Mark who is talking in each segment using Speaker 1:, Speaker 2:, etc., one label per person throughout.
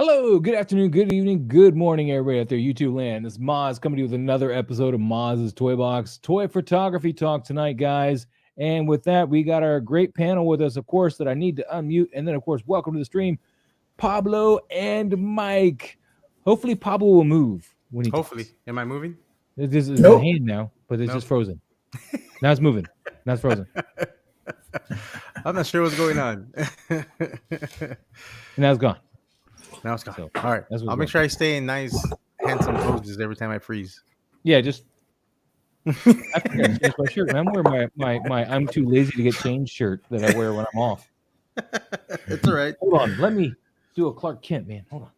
Speaker 1: Hello, good afternoon, good evening, good morning, everybody out there, YouTube land. This is Moz coming to you with another episode of Moz's Toy Box Toy Photography Talk tonight, guys. And with that, we got our great panel with us, of course, that I need to unmute. And then, of course, welcome to the stream, Pablo and Mike. Hopefully, Pablo will move when he
Speaker 2: Hopefully.
Speaker 1: talks.
Speaker 2: Am I moving?
Speaker 1: This is in hand now, but it's
Speaker 2: Nope.
Speaker 1: just frozen. Now it's moving. Now it's frozen.
Speaker 2: I'm not sure what's going on.
Speaker 1: And now it's gone.
Speaker 2: Now it's gone.
Speaker 1: So,
Speaker 2: all right. I'll make sure I stay in nice, handsome poses every time I freeze.
Speaker 1: Yeah, just I forgot to change my shirt. Man. I'm wearing my I'm too lazy to get changed shirt that I wear when I'm off.
Speaker 2: It's all right.
Speaker 1: Hold on, let me do a Clark Kent, man. Hold on.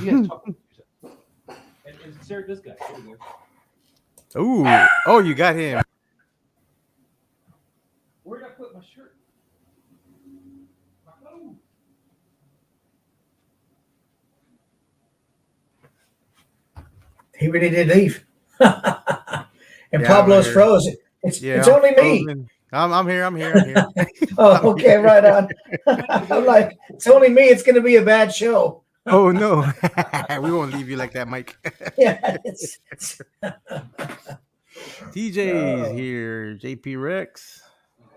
Speaker 1: You guys talk. And Sarah, this guy.
Speaker 2: Ooh. Oh, you got him.
Speaker 1: Where did I put my shirt?
Speaker 3: He really did leave. And Pablo's frozen. It's only me.
Speaker 2: I'm here.
Speaker 3: Oh, okay, right on. I'm like, it's only me. It's going to be a bad show.
Speaker 2: Oh, no. We won't leave you like that, Mike.
Speaker 3: Yeah.
Speaker 2: TJ's here. JP Rex,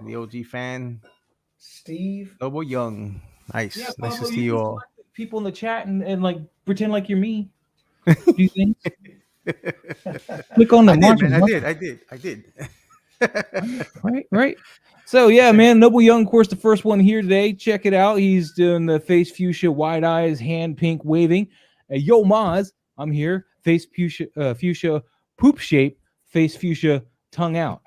Speaker 2: the OG fan.
Speaker 3: Steve.
Speaker 2: Noble Young. Nice.
Speaker 1: Yeah,
Speaker 2: nice
Speaker 1: Pablo,
Speaker 2: to see you all.
Speaker 1: People in the chat and like pretend like you're me. Do you think? Click on the
Speaker 2: I did.
Speaker 1: Right. So yeah, man, Noble Young, of course, the first one here today. Check it out. He's doing the face fuchsia, wide eyes, hand pink waving. Yo, Maz, I'm here. Face fuchsia, poop shape, face fuchsia, tongue out.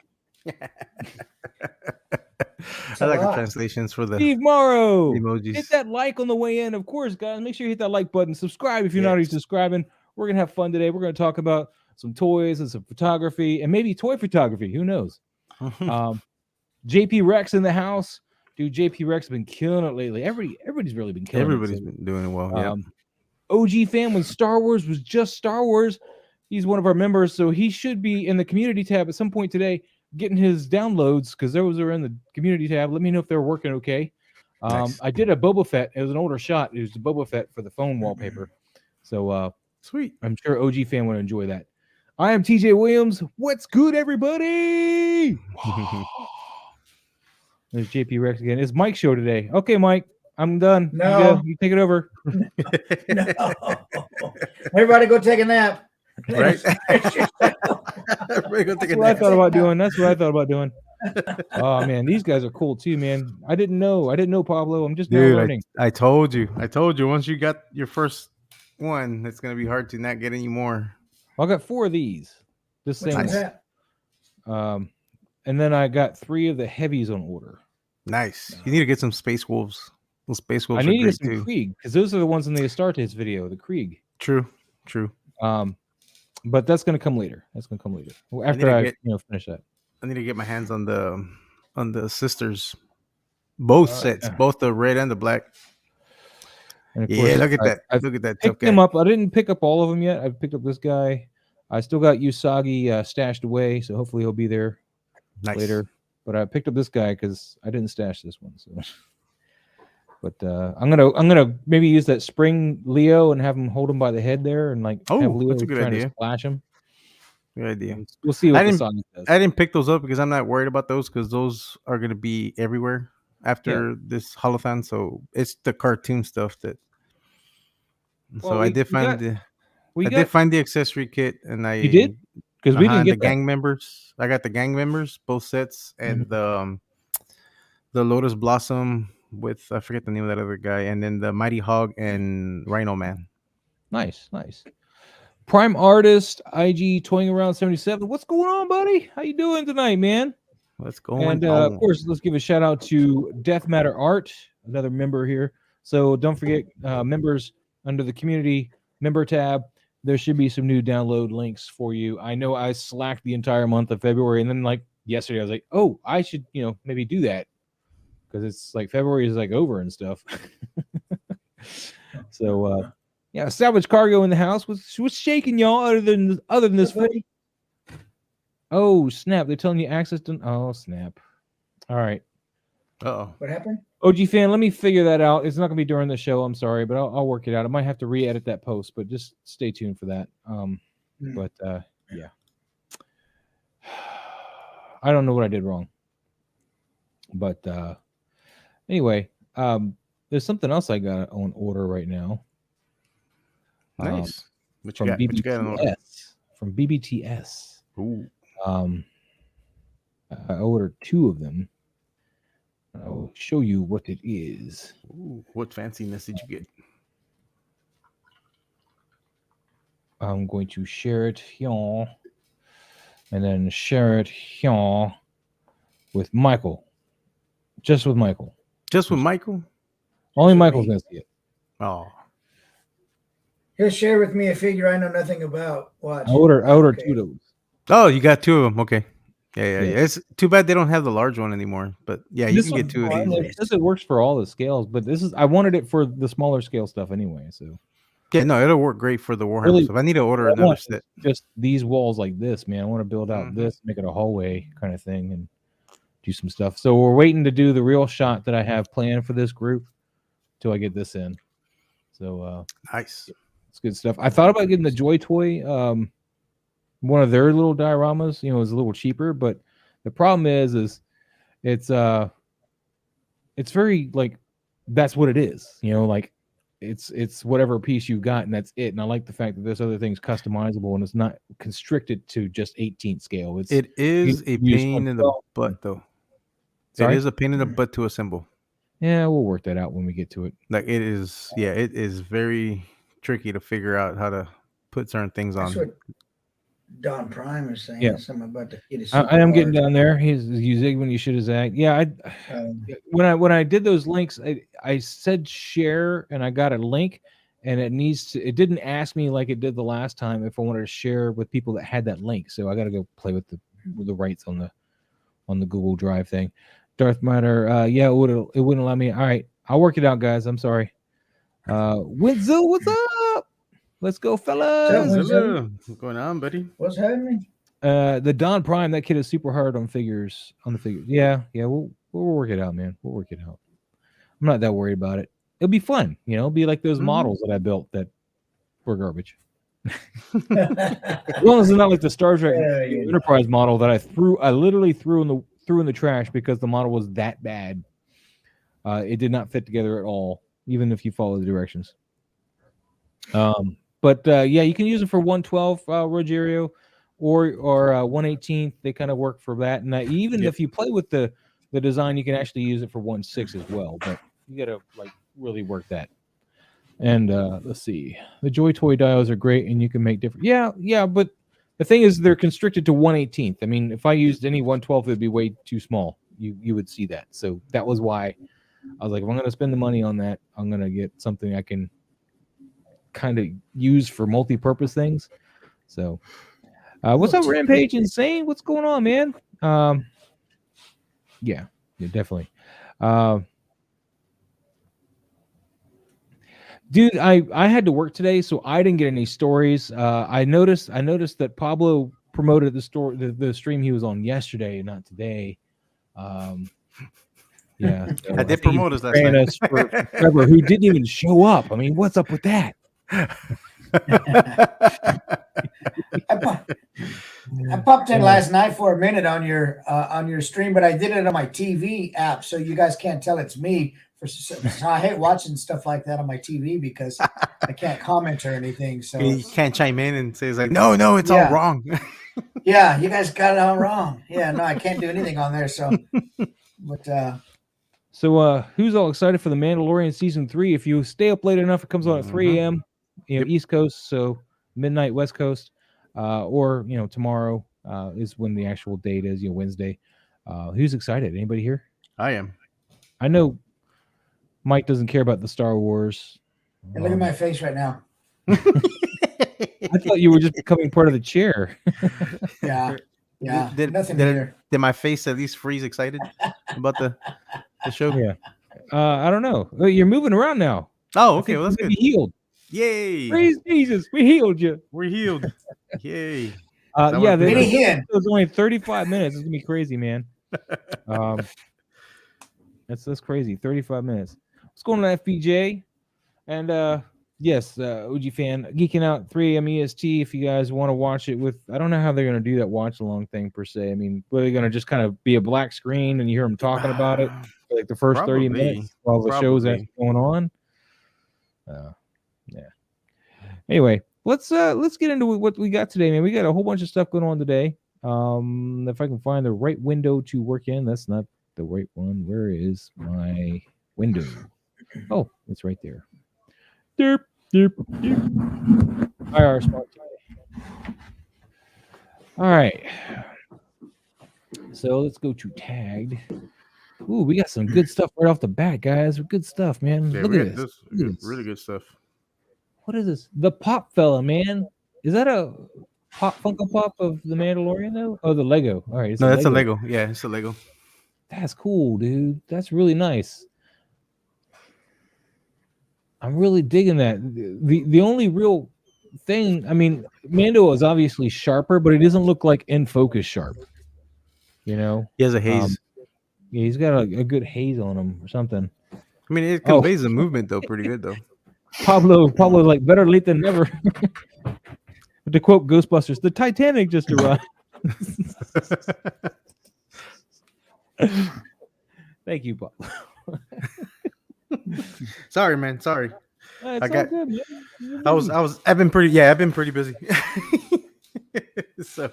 Speaker 2: I like the translations for the
Speaker 1: Steve Morrow.
Speaker 2: emojis.
Speaker 1: Hit that like on the way in, of course, guys. Make sure you hit that like button. Subscribe if you're not already subscribing. We're gonna have fun today. We're gonna talk about some toys and some photography and maybe toy photography. Who knows? JP Rex in the house. Dude, JP Rex has been killing it lately. Everybody's really been killing
Speaker 2: Everybody's
Speaker 1: it.
Speaker 2: been doing it well. Yeah.
Speaker 1: OG fan when Star Wars was just Star Wars. He's one of our members, so he should be in the community tab at some point today getting his downloads because those are in the community tab. Let me know if they're working okay.
Speaker 2: Nice.
Speaker 1: I did a Boba Fett. It was an older shot. It was the Boba Fett for the phone wallpaper. So
Speaker 2: sweet.
Speaker 1: I'm sure OG fan would enjoy that. I am TJ Williams. What's good, everybody? There's JP Rex again. It's Mike's show today. Okay, Mike, I'm done.
Speaker 3: No.
Speaker 1: You take it over.
Speaker 3: No. Everybody go take a nap.
Speaker 2: Right?
Speaker 1: That's what I thought about doing. Oh man, these guys are cool too, man. I didn't know Pablo. I'm just now learning.
Speaker 2: I told you. Once you got your first one, it's gonna be hard to not get any more.
Speaker 1: I got 4 of these. This
Speaker 3: Which
Speaker 1: same.
Speaker 3: one's that?
Speaker 1: And then I got 3 of the heavies on order.
Speaker 2: Nice. You need to get some Space Wolves. Those Space Wolves
Speaker 1: I need to
Speaker 2: are
Speaker 1: get
Speaker 2: great
Speaker 1: some
Speaker 2: too.
Speaker 1: Krieg because those are the ones in the Astartes video. The Krieg.
Speaker 2: True.
Speaker 1: But that's gonna come later. After I finish that.
Speaker 2: I need to get my hands on the sisters, both sets, both the red and the black.
Speaker 1: And of course,
Speaker 2: look at that. Look at that.
Speaker 1: Picked them up. I didn't pick up all of them yet. I picked up this guy. I still got Usagi stashed away, so hopefully he'll be there later. But I picked up this guy because I didn't stash this one. So, but I'm gonna maybe use that spring Leo and have him hold him by the head there and like have Leo
Speaker 2: that's a good
Speaker 1: trying
Speaker 2: idea.
Speaker 1: to splash him.
Speaker 2: Good idea.
Speaker 1: We'll see what the song does.
Speaker 2: I didn't pick those up because I'm not worried about those because those are going to be everywhere after this holothon. So it's the cartoon stuff that. So I did find the accessory kit, and
Speaker 1: you did because we didn't get
Speaker 2: the gang members. I got the gang members, both sets, and the Lotus Blossom with I forget the name of that other guy, and then the Mighty Hog and Rhino Man.
Speaker 1: Nice. Prime Artist, IG toying around 77. What's going on, buddy? How you doing tonight, man?
Speaker 2: What's going on?
Speaker 1: And of course, let's give a shout out to Death Matter Art, another member here. So don't forget, members under the community member tab, there should be some new download links for you. I know I slacked the entire month of February, and then like yesterday, I was like, oh, I should maybe do that because it's like February is like over and stuff. So. Yeah, Salvage Cargo in the house. What's shaking, y'all? Other than this footy? Oh snap! They're telling you access to. Oh snap! All right.
Speaker 2: Uh-oh.
Speaker 3: What happened?
Speaker 1: OG fan, let me figure that out. It's not gonna be during the show. I'm sorry, but I'll work it out. I might have to re-edit that post, but just stay tuned for that. But yeah, I don't know what I did wrong. But anyway, there's something else I got on order right now.
Speaker 2: Nice.
Speaker 1: What you got? What you got on order? From BBTS.
Speaker 2: Ooh.
Speaker 1: I ordered 2 of them. I'll show you what it is.
Speaker 2: Ooh, what fanciness did you get?
Speaker 1: I'm going to share it here, and then share it here with Michael. Just with Michael.
Speaker 2: Just with Michael?
Speaker 1: Only Michael's going to see it.
Speaker 2: Oh.
Speaker 3: He'll share with me a figure I know nothing about. Watch.
Speaker 1: I ordered 2 of those.
Speaker 2: Oh, you got 2 of them. Okay. Yeah. It's too bad they don't have the large one anymore. But yeah, you can get 2 of these.
Speaker 1: It says it works for all the scales, but I wanted it for the smaller scale stuff anyway. So
Speaker 2: yeah, no, it'll work great for the Warhammer stuff. I need to order another set.
Speaker 1: Just these walls like this, man. I want to build out this, make it a hallway kind of thing, and do some stuff. So we're waiting to do the real shot that I have planned for this group till I get this in. So
Speaker 2: nice.
Speaker 1: It's good stuff. I thought about getting the Joy Toy, one of their little dioramas. You know, it's a little cheaper, but the problem is it's very like that's what it is. You know, like it's whatever piece you got and that's it. And I like the fact that this other thing's customizable and it's not constricted to just 18th scale.
Speaker 2: It is a pain in the butt though. Sorry? It is a pain in the butt to assemble.
Speaker 1: Yeah, we'll work that out when we get to it.
Speaker 2: Like it is, yeah, it is very tricky to figure out how to put certain things on.
Speaker 3: That's what Don Prime is saying.
Speaker 1: Yeah.
Speaker 3: Something about the kid.
Speaker 1: I am getting down there. You zig when you should have zagged. Yeah, when I did those links, I said share and I got a link, and it didn't ask me like it did the last time if I wanted to share with people that had that link. So I got to go play with the rights on the Google Drive thing. Darth Matter, yeah, it wouldn't allow me. All right, I'll work it out, guys. I'm sorry. Winzo, what's up? Let's go, fellas.
Speaker 2: What's going on, buddy?
Speaker 3: What's happening?
Speaker 1: The Don Prime, that kid is super hard on the figures. Yeah, we'll work it out, man. We'll work it out. I'm not that worried about it. It'll be fun, you know. It'll be like those models that I built that were garbage. As long as it's not like the Star Trek Enterprise model that I literally threw in the trash because the model was that bad. It did not fit together at all, even if you follow the directions. But yeah, you can use it for 112 Rogerio or 118th. They kind of work for that. And even if you play with the design, you can actually use it for 1/6 as well. But you got to like really work that. And let's see, the Joy Toy dials are great, and you can make different. Yeah, but the thing is, they're constricted to 1/18th. I mean, if I used any 1/12th, it'd be way too small. You would see that. So that was why I was like, if I'm going to spend the money on that, I'm going to get something I can kind of use for multi-purpose things. So what's up, Rampage Insane? What's going on, man? Yeah, definitely. Dude, I had to work today, so I didn't get any stories. I noticed that Pablo promoted the stream he was on yesterday, not today. Yeah, so
Speaker 2: I did promote us last night.
Speaker 1: For Trevor, who didn't even show up. I mean, what's up with that?
Speaker 3: I popped in last night for a minute on your stream, but I did it on my TV app, so you guys can't tell it's me. I hate watching stuff like that on my TV because I can't comment or anything. So
Speaker 2: you can't chime in and say like, no, it's all wrong.
Speaker 3: Yeah, you guys got it all wrong. Yeah, no, I can't do anything on there. So, but
Speaker 1: so who's all excited for the Mandalorian season 3? If you stay up late enough, it comes on at 3 a.m. East Coast, so midnight West Coast, or tomorrow is when the actual date is. Wednesday. Who's excited? Anybody here?
Speaker 2: I am.
Speaker 1: I know Mike doesn't care about the Star Wars.
Speaker 3: And look at my face right now.
Speaker 1: I thought you were just becoming part of the chair.
Speaker 3: Yeah.
Speaker 2: Did my face at least freeze excited about the show?
Speaker 1: Yeah. I don't know. You're moving around now.
Speaker 2: Oh, okay. Well, that's good.
Speaker 1: Healed.
Speaker 2: Yay!
Speaker 1: Praise Jesus. We healed you.
Speaker 2: We're healed. Yay.
Speaker 1: Yeah. It was only 35 minutes. It's gonna be crazy, man. That's crazy. 35 minutes. What's going on, FPJ? And yes, OG fan, Geeking Out 3 AM EST. If you guys want to watch it with, I don't know how they're going to do that watch along thing per se. I mean, are they going to just kind of be a black screen and you hear them talking about it for like the first 30 minutes while the show's actually going on? Yeah. Anyway, let's get into what we got today, man. We got a whole bunch of stuff going on today. If I can find the right window to work in, that's not the right one. Where is my window? Oh, it's right there. Derp, derp, derp. IR Smart today. All right. So let's go to tagged. Ooh, we got some good stuff right off the bat, guys. Good stuff, man.
Speaker 2: Yeah,
Speaker 1: Look at this.
Speaker 2: Really good stuff.
Speaker 1: What is this? The Pop fella, man. Is that a Funko Pop of the Mandalorian though? Oh, the Lego. All right.
Speaker 2: No, that's a Lego. Yeah, it's a Lego.
Speaker 1: That's cool, dude. That's really nice. I'm really digging that. The only real thing, I mean, Mando is obviously sharper, but it doesn't look like in focus sharp. You know,
Speaker 2: he has a haze.
Speaker 1: Yeah, he's got a good haze on him or something.
Speaker 2: I mean, it conveys the movement though, pretty good though.
Speaker 1: Pablo's like better late than never. To quote Ghostbusters, the Titanic just arrived. Thank you, Pablo.
Speaker 2: Sorry, man. Sorry.
Speaker 1: I got. Good, man.
Speaker 2: I've been pretty busy. So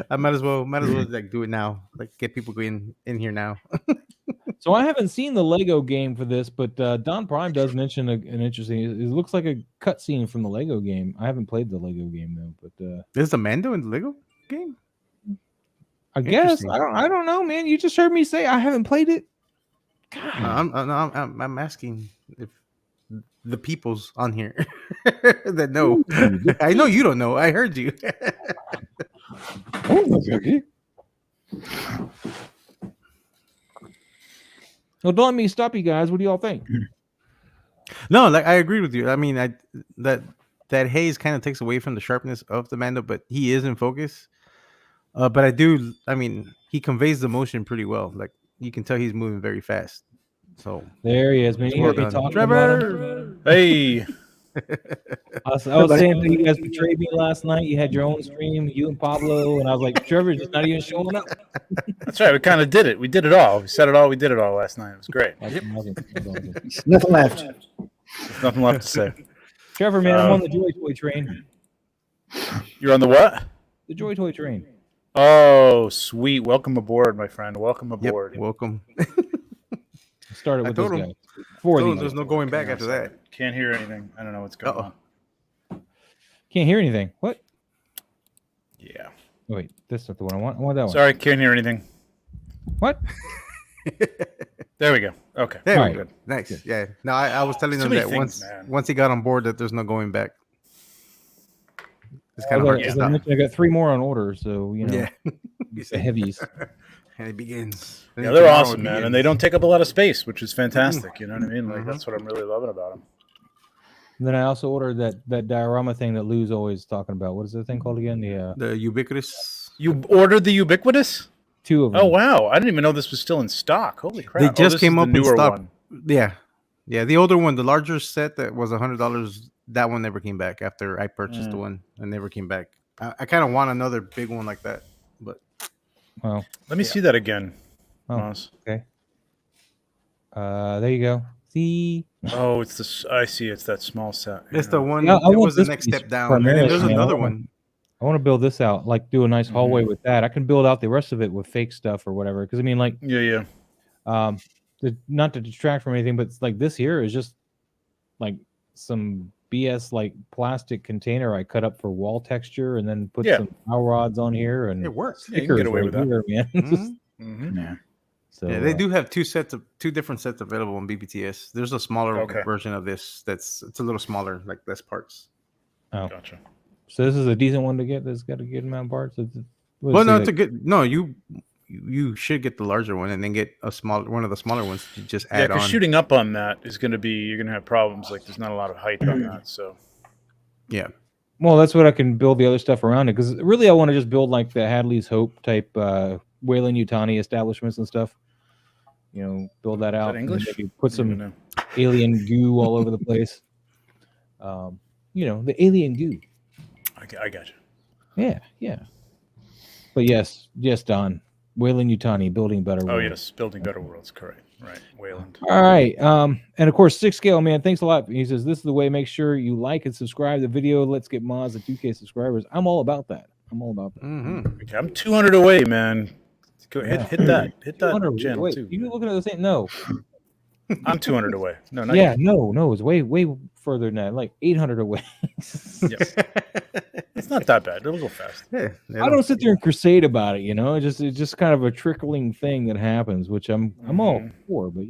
Speaker 2: I might as well like do it now. Like get people in here now.
Speaker 1: So I haven't seen the Lego game for this, but Don Prime does mention an interesting. It looks like a cutscene from the Lego game. I haven't played the Lego game though, but
Speaker 2: there's a Mando in the Lego game.
Speaker 1: I guess I don't know, man. You just heard me say I haven't played it.
Speaker 2: God. I'm asking if the people's on here that know. I know you don't know. I heard you.
Speaker 1: Oh, okay. Well, don't let me stop you guys. What do y'all think?
Speaker 2: No, like I agree with you. I mean, that haze kind of takes away from the sharpness of the Mando, but he is in focus. But I mean, he conveys the motion pretty well. Like you can tell he's moving very fast. So
Speaker 1: there he is, man. You heard me talking
Speaker 4: Trevor.
Speaker 1: about him.
Speaker 4: Hey.
Speaker 1: I was saying that you guys betrayed me last night. You had your own stream, you and Pablo, and I was like, Trevor's just not even showing up.
Speaker 4: That's right. We kind of did it. We did it all. We said it all. We did it all last night. It was great.
Speaker 3: Nothing left.
Speaker 4: There's nothing left to say.
Speaker 1: Trevor, man, I'm on the Joy Toy train.
Speaker 4: You're on the what?
Speaker 1: The Joy Toy train.
Speaker 4: Oh, sweet. Welcome aboard, my friend. Welcome aboard.
Speaker 2: Yep, welcome.
Speaker 1: Started with this guy.
Speaker 2: There's no going back after that.
Speaker 4: Can't hear anything. I don't know what's going on.
Speaker 1: Can't hear anything. What?
Speaker 4: Yeah.
Speaker 1: Oh, wait, that's not the one I want. I want that one.
Speaker 4: Sorry, can't hear anything.
Speaker 1: What?
Speaker 4: There we go. Okay.
Speaker 2: There
Speaker 1: we
Speaker 2: go. Good. Nice. Good. Yeah. No, I was telling them that once he got on board that there's no going back. It's kind of hard to stop.
Speaker 1: I got 3 more on order, so you know.
Speaker 2: Yeah.
Speaker 1: The heavies.
Speaker 2: And it begins.
Speaker 4: Yeah, they're awesome, man, and they don't take up a lot of space, which is fantastic. You know what I mean? Like that's what I'm really loving about them.
Speaker 1: And then I also ordered that diorama thing that Lou's always talking about. What is the thing called again?
Speaker 2: The Ubiquitous.
Speaker 4: You ordered the Ubiquitous?
Speaker 1: 2 of them.
Speaker 4: Oh wow! I didn't even know this was still in stock. Holy crap!
Speaker 2: They just came up in stock.
Speaker 4: One.
Speaker 2: Yeah, the older one, the larger set that was $100. That one never came back after I purchased the one. And never came back. I kind of want another big one like that, but
Speaker 1: well,
Speaker 4: let me see that again.
Speaker 1: Oh, okay. There you go. See.
Speaker 4: Oh, it's this. I see. It's that small set.
Speaker 2: It's the one. Yeah, it was the next step down. And there's another one.
Speaker 1: I want to build this out, like do a nice hallway with that. I can build out the rest of it with fake stuff or whatever. Because I mean, like,
Speaker 4: yeah.
Speaker 1: Not to distract from anything, but it's like this here is just like some BS like plastic container I cut up for wall texture and then put some power rods on here and
Speaker 2: it works.
Speaker 4: Yeah, you can get away with that,
Speaker 1: man.
Speaker 2: Yeah. So they do have two different sets available on BBTS. There's a smaller version of this it's a little smaller, like less parts.
Speaker 1: Oh,
Speaker 4: gotcha.
Speaker 1: So this is a decent one to get. That's got a good amount of parts.
Speaker 2: Well, no, it's a good. No, you should get the larger one and then get one of the smaller ones to just add on.
Speaker 4: Yeah, because shooting up on that is going to be, you're going to have problems. Like there's not a lot of height on that. So
Speaker 2: yeah.
Speaker 1: Well, that's what I can build the other stuff around it, because really I want to just build like the Hadley's Hope type Wayland Yutani establishments and stuff. build that out.
Speaker 4: English?
Speaker 1: Maybe put some alien goo all over the place. The alien goo.
Speaker 4: I got you.
Speaker 1: Yeah. But yes, Don. Wayland Yutani, building better worlds.
Speaker 4: Oh yes, building better worlds. Correct. Right, Wayland.
Speaker 1: All right. And of course, 6Scale, man, thanks a lot. He says, this is the way. Make sure you like and subscribe to the video. Let's get Moz at 2K subscribers. I'm all about that.
Speaker 2: Mm-hmm.
Speaker 4: Okay, I'm 200 away, man. Go hit that channel
Speaker 1: wait,
Speaker 4: too.
Speaker 1: You looking at the same? No.
Speaker 4: I'm 200 away. No, not
Speaker 1: yeah, no, it's way further than that, like 800 away.
Speaker 4: Yes. It's not that bad. It'll go fast.
Speaker 2: Yeah,
Speaker 1: I don't sit there and crusade about it, It's just kind of a trickling thing that happens, which I'm all for, but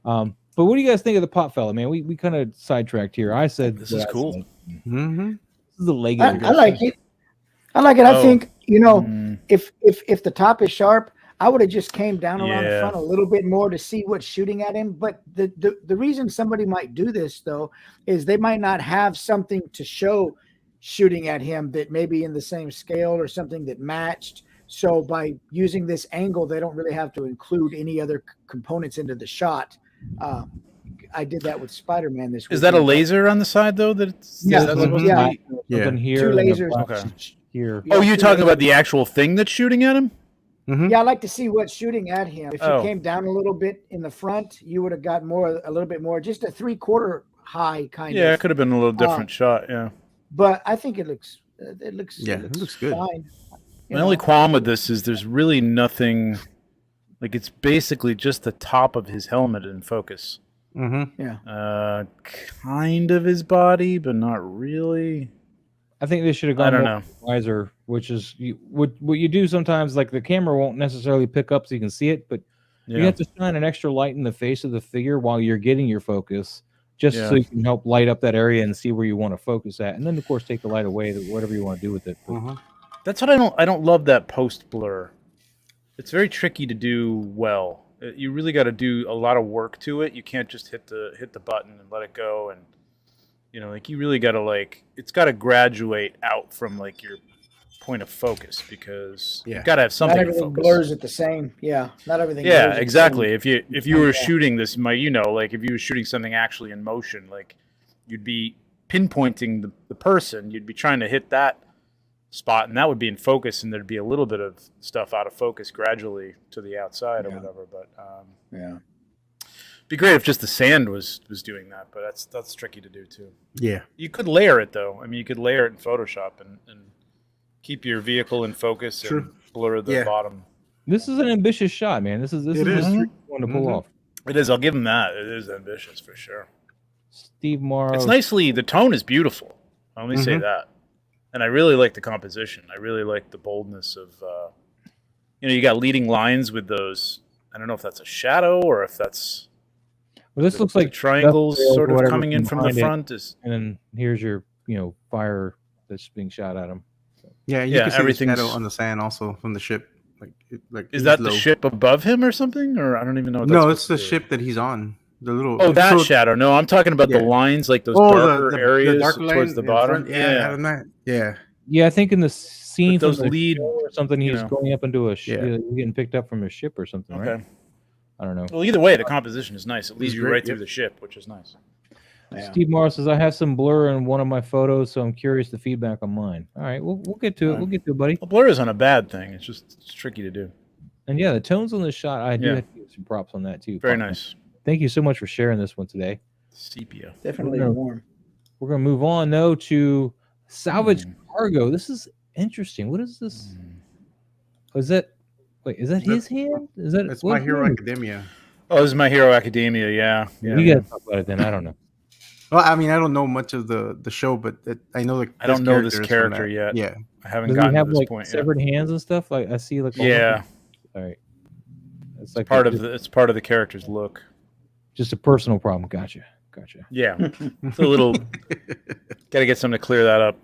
Speaker 1: but what do you guys think of the pot fella, man? We kind of sidetracked here. I said
Speaker 4: this is cool.
Speaker 2: Mm-hmm.
Speaker 1: This is the leg.
Speaker 3: I like it. I think if the top is sharp, I would have just came down around the front a little bit more to see what's shooting at him. But the reason somebody might do this though is they might not have something to show shooting at him that maybe in the same scale or something that matched. So by using this angle, they don't really have to include any other components into the shot. I did that with Spider-Man this week.
Speaker 4: Is that a laser on the side though? Here.
Speaker 3: Two lasers.
Speaker 4: Okay.
Speaker 1: Here.
Speaker 4: Oh, you're talking about the actual thing that's shooting at him?
Speaker 2: Mm-hmm.
Speaker 3: Yeah, I like to see what's shooting at him. If you came down a little bit in the front, you would have got a little bit more, just a 3/4 high kind of.
Speaker 4: Yeah, it could have been a little different shot. Yeah,
Speaker 3: but I think it looks
Speaker 2: good.
Speaker 3: Fine.
Speaker 4: My only qualm with this is there's really nothing. Like it's basically just the top of his helmet in focus.
Speaker 2: Mm-hmm.
Speaker 3: Yeah.
Speaker 4: Kind of his body, but not really.
Speaker 1: I think they should have gone more wiser, which is what you do sometimes. Like the camera won't necessarily pick up so you can see it, but you have to shine an extra light in the face of the figure while you're getting your focus, just so you can help light up that area and see where you want to focus at, and then of course take the light away, whatever you want to do with it.
Speaker 4: That's what I don't love that post blur. It's very tricky to do well. You really got to do a lot of work to it. You can't just hit the button and let it go, and you really got to it's got to graduate out from your point of focus because you got to have something.
Speaker 3: Not everything
Speaker 4: to focus.
Speaker 3: blurs at the same. Yeah, not everything.
Speaker 4: Yeah,
Speaker 3: blurs
Speaker 4: exactly. If you were shooting this, if you were shooting something actually in motion, you'd be pinpointing the person. You'd be trying to hit that spot, and that would be in focus, and there'd be a little bit of stuff out of focus gradually to the outside or whatever. But it'd be great if just the sand was doing that, but that's tricky to do too.
Speaker 2: Yeah,
Speaker 4: you could layer it though. I mean, you could layer it in Photoshop and keep your vehicle in focus and blur the bottom.
Speaker 1: This is an ambitious shot, man. This is a tricky one to pull off.
Speaker 4: It is. I'll give him that. It is ambitious for sure.
Speaker 1: Steve Morrow.
Speaker 4: It's nicely. The tone is beautiful. I'll only say that. And I really like the composition. I really like the boldness of, you got leading lines with those. I don't know if that's a shadow or if that's.
Speaker 1: Well, this looks like
Speaker 4: triangles sort of coming in from the front. And
Speaker 1: then here's your, fire that's being shot at him.
Speaker 2: Yeah, you can see the shadow on the sand also from the ship.
Speaker 4: Is that the ship above him or something? Or I don't even know.
Speaker 2: No, it's the ship that he's on. The little.
Speaker 4: Oh, that shadow. No, I'm talking about the lines, like those darker areas towards the bottom.
Speaker 2: Yeah,
Speaker 1: I think in the scene
Speaker 4: those lead
Speaker 1: or something, he's going up into a ship, getting picked up from a ship or something, right? I don't know.
Speaker 4: Well, either way, the composition is nice. It leads you right through the ship, which is nice.
Speaker 1: Yeah. Steve Morris says, I have some blur in one of my photos, so I'm curious the feedback on mine. All right, we'll get to it. We'll get to it, buddy.
Speaker 4: Well, blur isn't a bad thing. It's tricky to do.
Speaker 1: And the tones on this shot, I do have to give some props on that too.
Speaker 4: Very nice.
Speaker 1: Thank you so much for sharing this one today.
Speaker 4: Sepia.
Speaker 3: Definitely warm.
Speaker 1: We're going to move on, though, to salvage cargo. This is interesting. What is this? Is that his hand?
Speaker 2: It's My Hero Academia.
Speaker 4: Oh, this is My Hero Academia, yeah.
Speaker 1: You got to talk about it then. I don't know.
Speaker 2: Well, I mean, I don't know much of the show, but I know
Speaker 4: I don't know this character yet.
Speaker 2: Yeah.
Speaker 4: I haven't gotten to this point yet.
Speaker 1: Severed hands and stuff? I see All right.
Speaker 4: It's like it's part of the character's look.
Speaker 1: Just a personal problem. Gotcha.
Speaker 4: Yeah. It's a little got to get something to clear that up.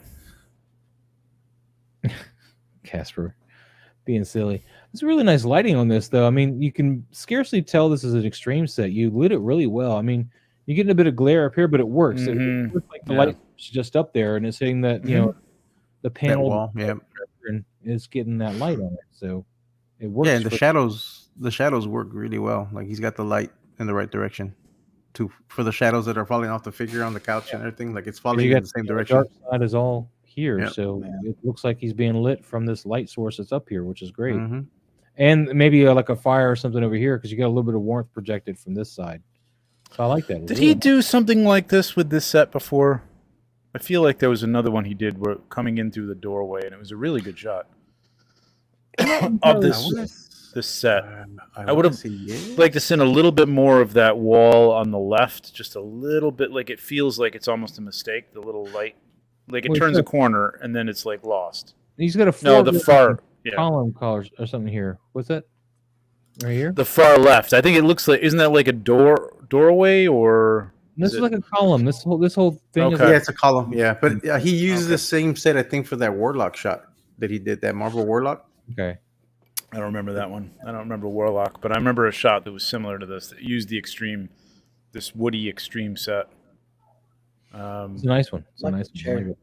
Speaker 1: Casper being silly. There's really nice lighting on this, though. I mean, you can scarcely tell this is an extreme set. You lit it really well. I mean, you're getting a bit of glare up here, but it works. It looks like the light is just up there, and it's hitting that, the panel
Speaker 2: wall,
Speaker 1: and is getting that light on it. So it works.
Speaker 2: Yeah, and the shadows shadows work really well. Like he's got the light in the right direction for the shadows that are falling off the figure on the couch and everything. Like it's falling in the same direction.
Speaker 1: The dark side is all here, so it looks like he's being lit from this light source that's up here, which is great. And maybe like a fire or something over here because you got a little bit of warmth projected from this side. So I like that.
Speaker 4: Did he do something like this with this set before? I feel like there was another one he did where coming in through the doorway, and it was a really good shot of this set. I would have liked to see a little bit more of that wall on the left, just a little bit. Like it feels like it's almost a mistake. The little light, like it turns a corner and then it's like lost.
Speaker 1: He's got a
Speaker 4: far
Speaker 1: column colors or something here. What's that? Right here?
Speaker 4: The far left. I think it looks like, isn't that like a doorway or?
Speaker 1: This is like a column. This whole thing.
Speaker 2: Okay. Yeah, it's a column. Yeah, but he uses the same set, I think, for that Warlock shot that he did. That Marvel Warlock.
Speaker 1: Okay.
Speaker 4: I don't remember that one. I don't remember Warlock, but I remember a shot that was similar to this that used this woody extreme set.
Speaker 1: It's a nice one. It's a nice one.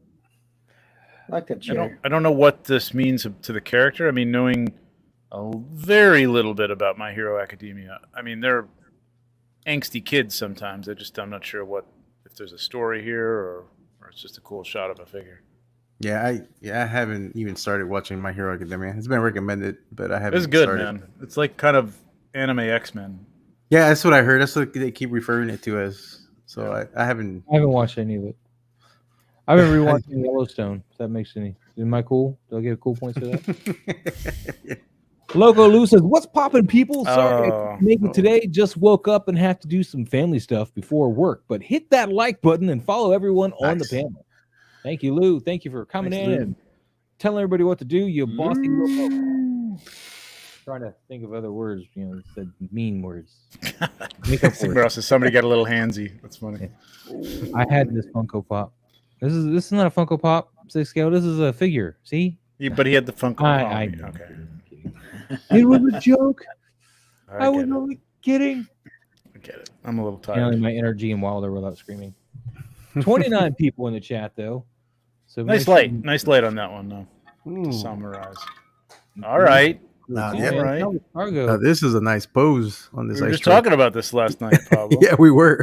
Speaker 3: I like that chair.
Speaker 4: I don't know what this means to the character. I mean, knowing a very little bit about My Hero Academia. I mean, they're angsty kids sometimes. I'm not sure if there's a story here or it's just a cool shot of a figure.
Speaker 2: Yeah, I haven't even started watching My Hero Academia. It's been recommended, but I haven't.
Speaker 4: It's good,
Speaker 2: started.
Speaker 4: Man. It's like kind of anime X-Men.
Speaker 2: Yeah, that's what I heard. That's what they keep referring it to as. So I haven't.
Speaker 1: I haven't watched any of it. I've been rewatching Yellowstone. If that makes any. Am I cool? Do I get cool points for that?
Speaker 2: Yeah.
Speaker 1: Logo Lou says, "What's poppin', people? Sorry I couldn't make it today. Just woke up and have to do some family stuff before work. But hit that like button and follow everyone on the panel." Thank you, Lou. Thank you for coming in and telling everybody what to do. You bossy little. Trying to think of other words, said mean words.
Speaker 4: Somebody got a little handsy. That's funny.
Speaker 1: I had this Funko Pop. This is not a Funko Pop 6 scale. This is a figure. See?
Speaker 4: Yeah, but he had the Funko Pop.
Speaker 1: I know. Okay. It was a joke. I was only kidding.
Speaker 4: I get it. I'm a little tired.
Speaker 1: My energy and Wilder without screaming. 29 people in the chat though. So
Speaker 4: nice light on that one though. To summarize. All right.
Speaker 2: Now, this is a nice pose on this.
Speaker 4: We were just talking about this last night, Pablo.
Speaker 2: Yeah, we were.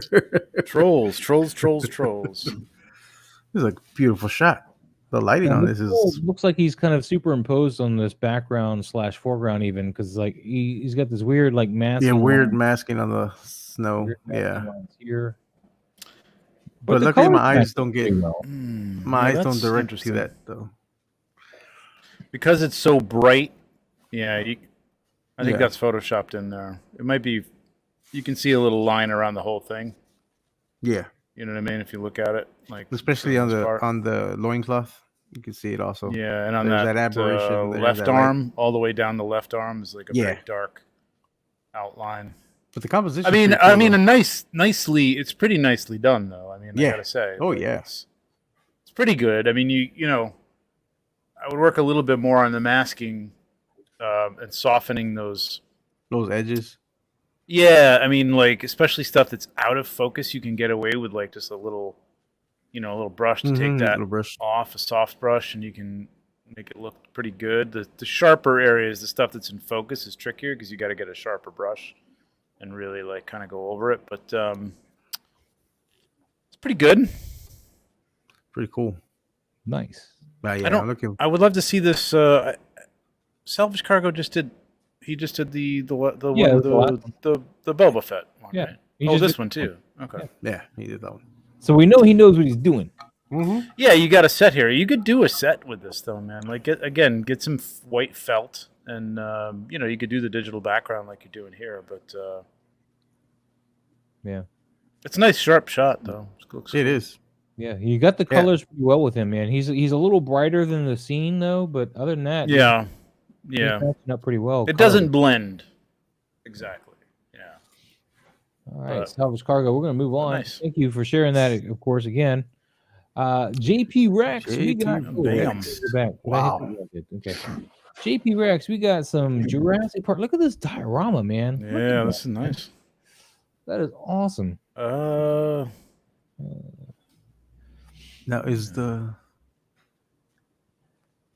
Speaker 4: Trolls.
Speaker 2: This is a beautiful shot. The lighting on this
Speaker 1: looks like he's kind of superimposed on this background / foreground even because like he's got this weird like mask.
Speaker 2: Yeah, weird masking on the snow. Yeah.
Speaker 1: Here.
Speaker 2: But luckily my eyes don't get my eyes don't direct to that though.
Speaker 4: Because it's so bright. Yeah, I think that's photoshopped in there. It might be. You can see a little line around the whole thing.
Speaker 2: Yeah,
Speaker 4: you know what I mean. If you look at it, like
Speaker 2: especially on the loincloth, you can see it also.
Speaker 4: Yeah, and on that aberration, left arm, all the way down the left arm is like a very dark outline.
Speaker 2: But the composition.
Speaker 4: I mean, it's pretty nicely done though. I mean, I gotta say.
Speaker 2: Oh yes,
Speaker 4: it's pretty good. I mean, you know, I would work a little bit more on the masking. And softening those
Speaker 2: edges.
Speaker 4: Yeah, I mean, like especially stuff that's out of focus, you can get away with like just a little brush to take that off, a soft brush, and you can make it look pretty good. The sharper areas, the stuff that's in focus, is trickier because you got to get a sharper brush and really like kind of go over it. But it's pretty good.
Speaker 2: Pretty cool.
Speaker 1: Nice.
Speaker 4: I would love to see this. Salvage Cargo just did the Boba Fett one.
Speaker 1: Yeah.
Speaker 4: Right? This one too. Okay.
Speaker 2: Yeah, he did that one.
Speaker 1: So we know he knows what he's doing.
Speaker 2: Mm-hmm.
Speaker 4: Yeah, you got a set here. You could do a set with this though, man. Like get some white felt, and you could do the digital background like you're doing here. But
Speaker 1: yeah,
Speaker 4: it's a nice sharp shot though.
Speaker 2: It is.
Speaker 1: Yeah, you got the colors pretty well with him, man. He's a little brighter than the scene though, but other than that,
Speaker 4: yeah.
Speaker 1: He's matching up pretty well.
Speaker 4: It doesn't blend. Exactly. Yeah.
Speaker 1: All right, Salvage Cargo. We're going to move on.
Speaker 4: Nice.
Speaker 1: Thank you for sharing that, of course, again. JP Rex. We got...
Speaker 2: Wow.
Speaker 1: Okay. JP Rex, we got some Jurassic Park. Look at this diorama, man.
Speaker 4: Yeah, this is nice.
Speaker 1: That is awesome.
Speaker 2: Now, is the...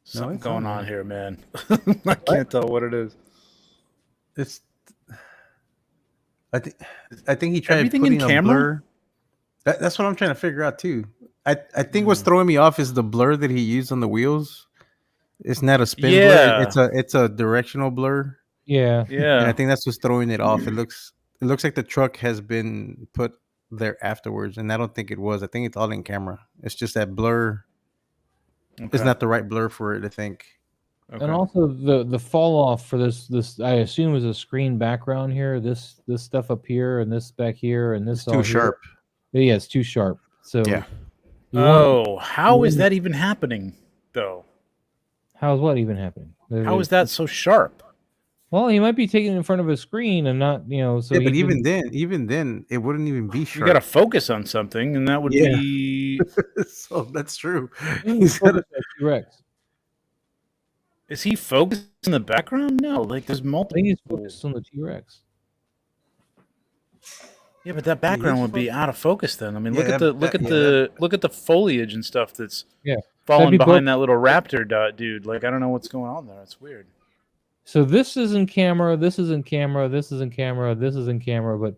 Speaker 4: Something going on here, man. I can't tell what it is.
Speaker 2: It's I think he tried
Speaker 4: Everything
Speaker 2: putting
Speaker 4: in
Speaker 2: a
Speaker 4: camera?
Speaker 2: blur. That's what I'm trying to figure out too. I think what's throwing me off is the blur that he used on the wheels. It's not a spin blur. It's a directional blur.
Speaker 1: Yeah.
Speaker 2: And I
Speaker 4: Yeah.
Speaker 2: think that's what's throwing it off. It looks like the truck has been put there afterwards, and I don't think it was. I think it's all in camera. It's just that blur. It's
Speaker 4: Okay.
Speaker 2: not the right blur for it, I think.
Speaker 4: Okay.
Speaker 1: And also the fall off for this I assume is a screen background here. This stuff up here and this back here and this
Speaker 2: It's too sharp.
Speaker 1: Yeah, it's too sharp. So
Speaker 2: Yeah.
Speaker 4: How is that even happening, though?
Speaker 1: How's what even happening?
Speaker 4: How is that so sharp?
Speaker 1: Well, he might be taking it in front of a screen and not, so.
Speaker 2: Yeah, but even then, it wouldn't even be sharp.
Speaker 4: You got to focus on something, and that would be.
Speaker 2: So that's true.
Speaker 1: He's T-Rex.
Speaker 4: Is he focused in the background? No, like there's multiple.
Speaker 1: I think he's focused on the T-Rex.
Speaker 4: Yeah, but that background would be out of focus then. I mean,
Speaker 2: Yeah,
Speaker 4: look at the foliage and stuff that's falling
Speaker 1: That'd be
Speaker 4: behind that little raptor dude. Like I don't know what's going on there. It's weird.
Speaker 1: So this is in camera. This is in camera. This is in camera. This is in camera. But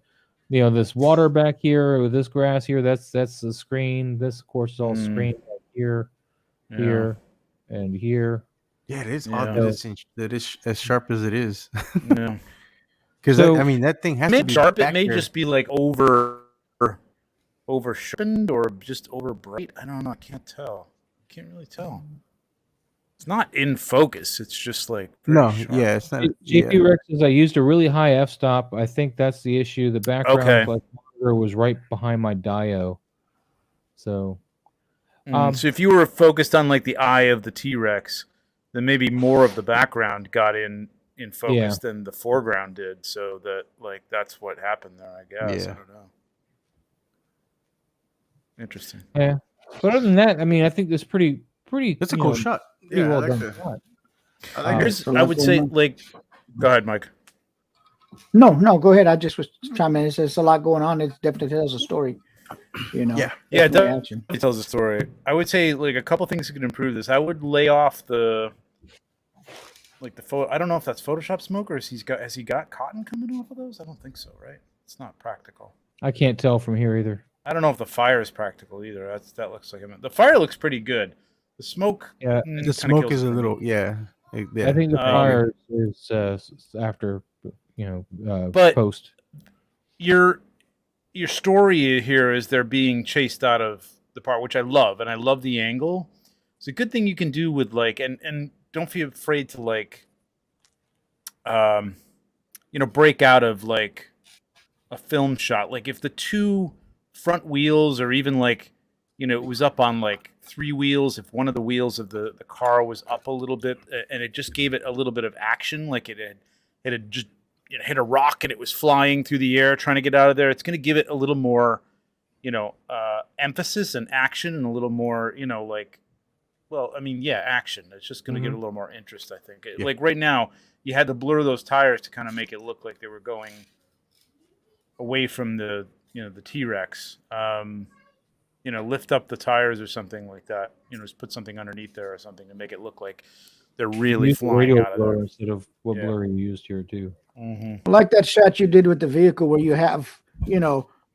Speaker 1: this water back here with this grass here. That's the screen. This of course is all screen back here, here, and here.
Speaker 2: Yeah, it is odd that it's as sharp as it is.
Speaker 4: Yeah.
Speaker 2: Because I mean, that thing has to be
Speaker 4: sharp.
Speaker 2: back
Speaker 4: It may
Speaker 2: there.
Speaker 4: just be like over sharpened or just over bright. I don't know. I can't tell. I can't really tell. It's not in focus. It's just like sharp.
Speaker 2: Yeah, it's not.
Speaker 1: JP Rex says I used a really high f-stop. I think that's the issue. The background monitor was right behind my diode. So,
Speaker 4: so if you were focused on like the eye of the T-Rex, then maybe more of the background got in focus than the foreground did. So that that's what happened there. I guess I don't know. Interesting.
Speaker 1: Yeah, but other than that, I mean, I think this pretty.
Speaker 2: It's a cool shot.
Speaker 1: Pretty well done shot.
Speaker 4: I would say, go ahead, Mike.
Speaker 5: No, go ahead. I just was chiming in. It's a lot going on. It definitely tells a story.
Speaker 4: Yeah, it definitely tells a story. I would say a couple things that could improve this. I would lay off the photo. I don't know if that's Photoshop smoke or has he got cotton coming off of those? I don't think so, right? It's not practical.
Speaker 1: I can't tell from here either.
Speaker 4: I don't know if the fire is practical either. That looks like the fire looks pretty good. The smoke,
Speaker 2: the smoke is a little,
Speaker 1: I think the fire is after,
Speaker 4: but
Speaker 1: post.
Speaker 4: Your story here is they're being chased out of the park, which I love, and I love the angle. It's a good thing you can do with and don't be afraid to break out of a film shot. Like if the two front wheels or even it was up on three wheels, if one of the wheels of the car was up a little bit and it just gave it a little bit of action, like it had just hit a rock and it was flying through the air trying to get out of there, it's going to give it a little more emphasis and action and a little more action. It's just going to get a little more interest, I think. Like right now you had to blur those tires to kind of make it look like they were going away from the T-Rex. Lift up the tires or something like that. Just put something underneath there or something to make it look like they're really flying out of there.
Speaker 1: Instead of what blur you used here too.
Speaker 5: I like that shot you did with the vehicle where you have,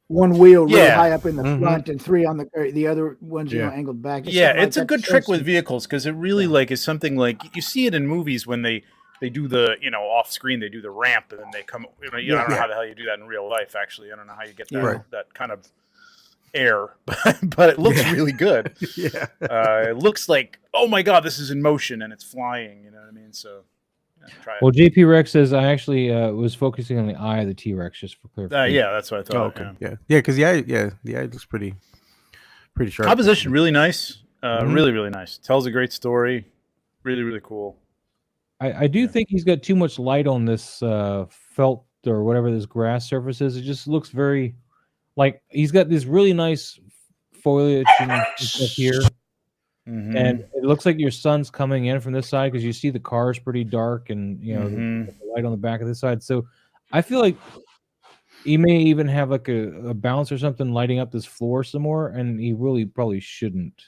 Speaker 5: one wheel really high up in the front and three on the other ones, angled back.
Speaker 4: It's a good trick with vehicles because it really is something you see it in movies when they do the off screen, they do the ramp and then they come. I don't know how the hell you do that in real life. Actually, I don't know how you get that that kind of air, but it looks really good. It looks like, oh my god, this is in motion and it's flying. You know what I mean? So. Try it.
Speaker 1: Well, JP Rex says I actually was focusing on the eye of the T-Rex just for clarification.
Speaker 4: That's what I thought.
Speaker 2: Because the eye looks pretty sharp.
Speaker 4: Composition really nice, really really nice. Tells a great story, really really cool.
Speaker 1: I do think he's got too much light on this felt or whatever this grass surface is. It just looks very he's got this really nice foliage and stuff here. And it looks like your sun's coming in from this side because you see the car's pretty dark and the light on the back of this side. So I feel like he may even have a bounce or something lighting up this floor some more, and he really probably shouldn't.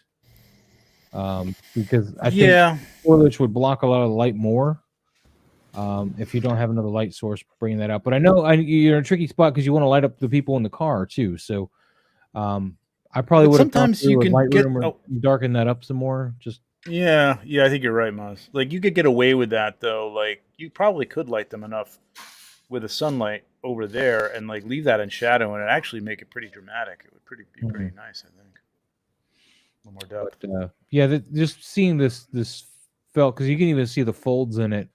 Speaker 1: Because I think foliage would block a lot of the light more. If you don't have another light source, bringing that up. But I know you're in a tricky spot because you want to light up the people in the car too. So I probably would have
Speaker 4: sometimes you can
Speaker 1: darken that up some more. Just
Speaker 4: yeah, I think you're right, Maz. Like you could get away with that though. Like you probably could light them enough with the sunlight over there and like leave that in shadow and actually make it pretty dramatic. It would be pretty nice, I think. A little more depth.
Speaker 1: But, just seeing this felt, because you can even see the folds in it,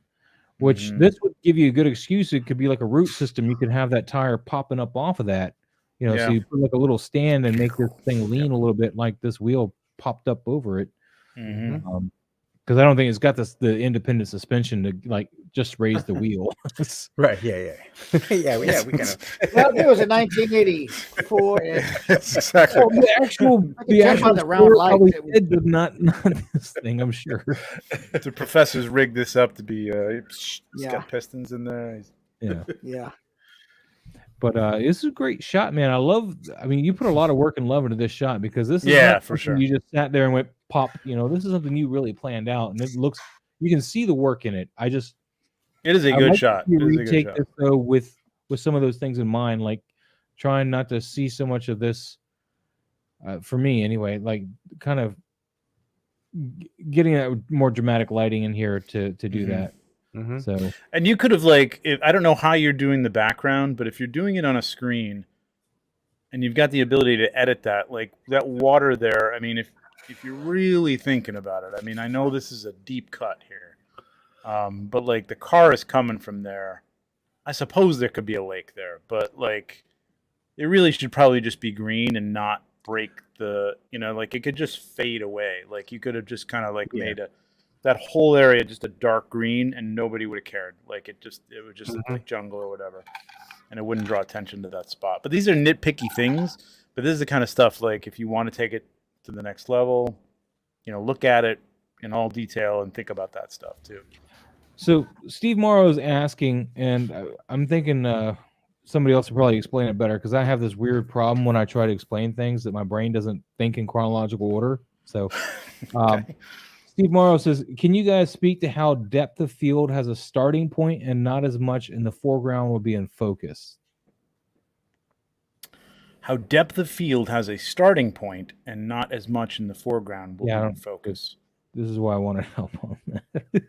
Speaker 1: which this would give you a good excuse. It could be like a root system. You could have that tire popping up off of that, so you put like a little stand and make this thing lean a little bit, like this wheel popped up over it. Because I don't think it's got the independent suspension to like just raise the wheel.
Speaker 2: Right? Yeah. We kind of.
Speaker 5: Well, it was in 1984.
Speaker 2: That's exactly.
Speaker 1: Well, the actual
Speaker 5: round light
Speaker 1: did not this thing, I'm sure.
Speaker 4: The professors rigged this up to be. It's got pistons in there.
Speaker 5: Yeah.
Speaker 1: But this is a great shot, man. I mean, you put a lot of work and love into this shot, because this is not
Speaker 4: for sure.
Speaker 1: You just sat there and went pop. This is something you really planned out, and you can see the work in it. It
Speaker 4: is a good shot.
Speaker 1: You retake this though with some of those things in mind, like trying not to see so much of this. For me, anyway, like kind of getting that more dramatic lighting in here to do that. So,
Speaker 4: and you could have I don't know how you're doing the background, but if you're doing it on a screen and you've got the ability to edit that, like that water there, I mean, if you're really thinking about it, I mean, I know this is a deep cut here, but like the car is coming from there. I suppose there could be a lake there, but like it really should probably just be green and not break the, like it could just fade away. Like you could have just kind of like made that whole area just a dark green, and nobody would have cared. Like it would just look like jungle or whatever, and it wouldn't draw attention to that spot. But these are nitpicky things. But this is the kind of stuff, like if you want to take it to the next level, look at it in all detail and think about that stuff too.
Speaker 1: So Steve Morrow is asking, and I'm thinking somebody else will probably explain it better, because I have this weird problem when I try to explain things that my brain doesn't think in chronological order. So.
Speaker 4: Okay.
Speaker 1: Steve Morrow says, can you guys speak to how depth of field has a starting point and not as much in the foreground will be in focus?
Speaker 4: How depth of field has a starting point and not as much in the foreground will be in focus.
Speaker 1: This is why I want to help on that. It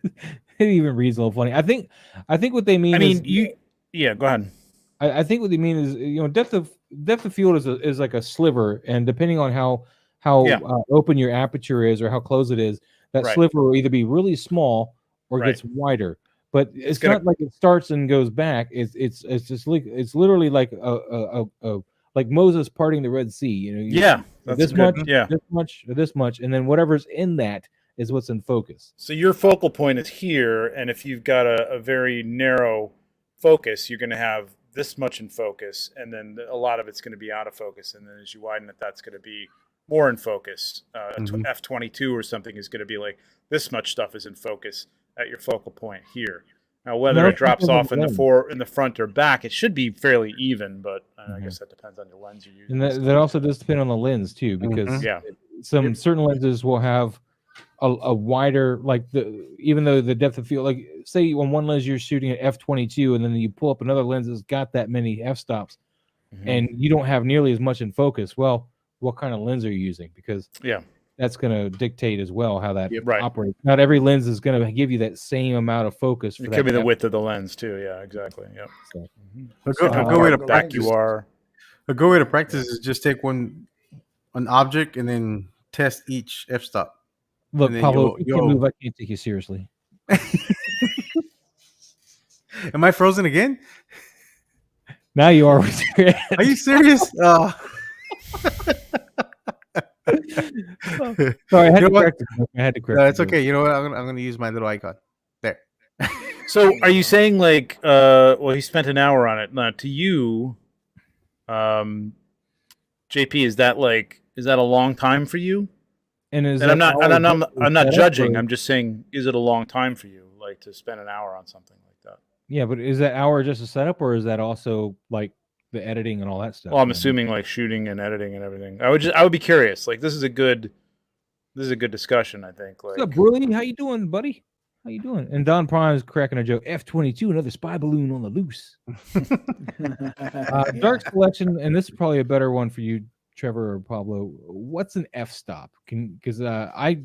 Speaker 1: even reads a little funny. I think what they mean
Speaker 4: go ahead.
Speaker 1: I think what they mean is, depth of field is like a sliver, and depending on how open your aperture is or how close it is, that sliver will either be really small or gets wider. But it's not like it starts and goes back. It's just like it's literally like like Moses parting the Red Sea.
Speaker 4: That's
Speaker 1: this much, and then whatever's in that is what's in focus.
Speaker 4: So your focal point is here, and if you've got a very narrow focus, you're going to have this much in focus, and then a lot of it's going to be out of focus, and then as you widen it, that's going to be more in focus. F22 or something is going to be like this much stuff is in focus at your focal point here. Now, whether it drops off in the front or back, it should be fairly even, but I guess that depends on your lens you're using.
Speaker 1: And that also does depend on the lens too, because certain lenses will have a wider, like even though the depth of field, like say on one lens you're shooting at f22, and then you pull up another lens that's got that many f-stops, and you don't have nearly as much in focus. Well, what kind of lens are you using? Because that's going to dictate as well how that operates. Not every lens is going to give you that same amount of focus.
Speaker 4: It could be the width of the lens too. Yeah, exactly. Yep.
Speaker 2: So, a good way to practice. A good way to practice is just take an object and then test each f-stop.
Speaker 1: Look, Pablo, if you can move, I can't take you seriously.
Speaker 2: Am I frozen again?
Speaker 1: Now you are.
Speaker 2: Are you serious?
Speaker 1: Sorry, I had to correct it.
Speaker 2: No, it's okay. You know what? I'm going to use my little icon. There.
Speaker 4: So are you saying like, he spent an hour on it. Now, to you, JP, is that a long time for you?
Speaker 1: And
Speaker 4: I'm not judging. I'm just saying, is it a long time for you, like to spend an hour on something like that?
Speaker 1: Yeah, but is that hour just a setup, or is that also like the editing and all that stuff?
Speaker 4: Well, I'm assuming like shooting and editing and everything. I would be curious. Like this is a good discussion, I think. Like,
Speaker 1: what's up, Bruley? How you doing, buddy? How you doing? And Don Prime's cracking a joke. F-22, another spy balloon on the loose. Dark selection, and this is probably a better one for you, Trevor or Pablo. What's an f-stop? Because I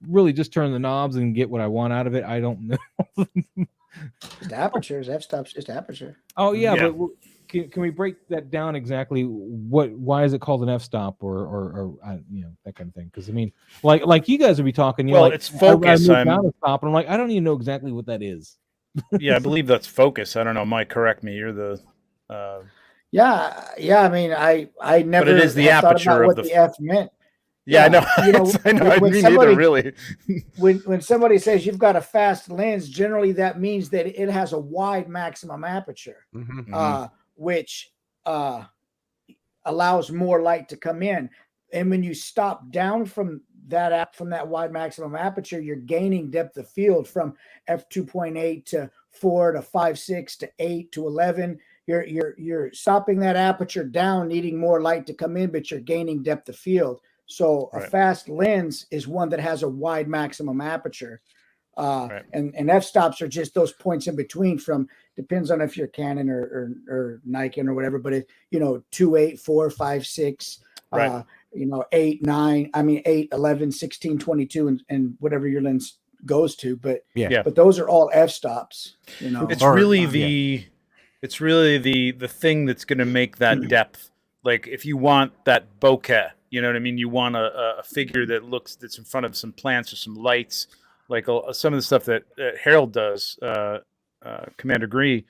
Speaker 1: really just turn the knobs and get what I want out of it. I don't know.
Speaker 5: Just apertures. F-stop's just aperture.
Speaker 1: Oh yeah. But can we break that down exactly? Why is it called an f-stop or that kind of thing? Because I mean, like you guys would be talking.
Speaker 4: It's focus.
Speaker 1: I down a stop, and I'm like, I don't even know exactly what that is.
Speaker 4: Yeah, I believe that's focus. I don't know. Mike, correct me. You're the.
Speaker 5: Yeah. I mean, I never.
Speaker 4: But it is the aperture of
Speaker 5: the F meant.
Speaker 4: Yeah, I know. I know. I mean, neither really.
Speaker 5: when somebody says you've got a fast lens, generally that means that it has a wide maximum aperture, which allows more light to come in. And when you stop down from that wide maximum aperture, you're gaining depth of field from f2.8 to 4 to 5.6 to 8 to 11. You're stopping that aperture down, needing more light to come in, but you're gaining depth of field. So a fast lens is one that has a wide maximum aperture. And f-stops are just those points in between depends on if you're Canon or Nikon or whatever, but 2, 8, 4, 5, 6, 8, 9, 8, 11, 16, 22, and whatever your lens goes to. But those are all f-stops.
Speaker 4: It's really the thing that's going to make that depth. Like if you want that bokeh, you know what I mean? You want a figure that's in front of some plants or some lights, like some of the stuff that Harold does, Commander Gree,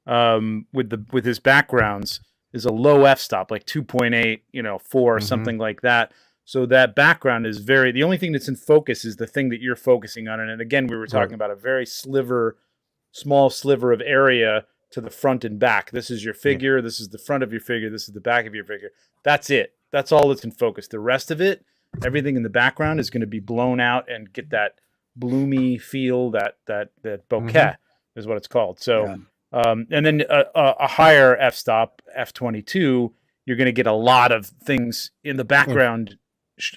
Speaker 4: with his backgrounds is a low f-stop, like 2.8, 4, something like that. So that background is the only thing that's in focus is the thing that you're focusing on. And again, we were talking about a very small sliver of area to the front and back. This is your figure. This is the front of your figure. This is the back of your figure. That's it. That's all that's in focus. The rest of it, everything in the background is going to be blown out and get that bloomy feel, that bokeh is what it's called. So, and then a higher f-stop, f22, you're going to get a lot of things in the background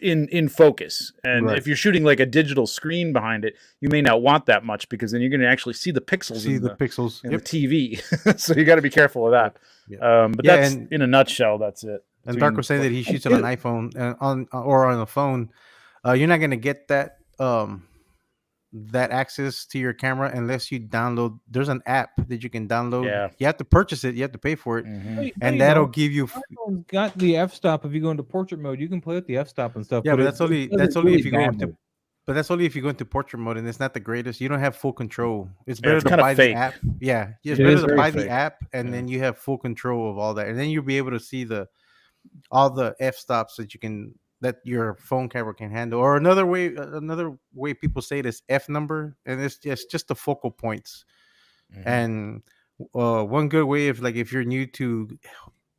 Speaker 4: in focus. And if you're shooting like a digital screen behind it, you may not want that much because then you're going to actually see the pixels in the TV. So you got to be careful of that. But that's in a nutshell, that's it.
Speaker 2: And Dark was saying that he shoots on an iPhone or on a phone. You're not going to get that access to your camera unless you download. There's an app that you can download. Yeah. You have to purchase it. You have to pay for it, and that'll give you.
Speaker 1: iPhone's got the f-stop. If you go into portrait mode, you can play with the f-stop and stuff.
Speaker 2: Yeah, but that's only if you go into. But that's only if you go into portrait mode, and it's not the greatest. You don't have full control. It's better to buy the app. Yeah, it's better to buy the app, and then you have full control of all that, and then you'll be able to see all the f-stops that your phone camera can handle. Or another way people say it is f number, and it's just the focal points. And one good way if you're new to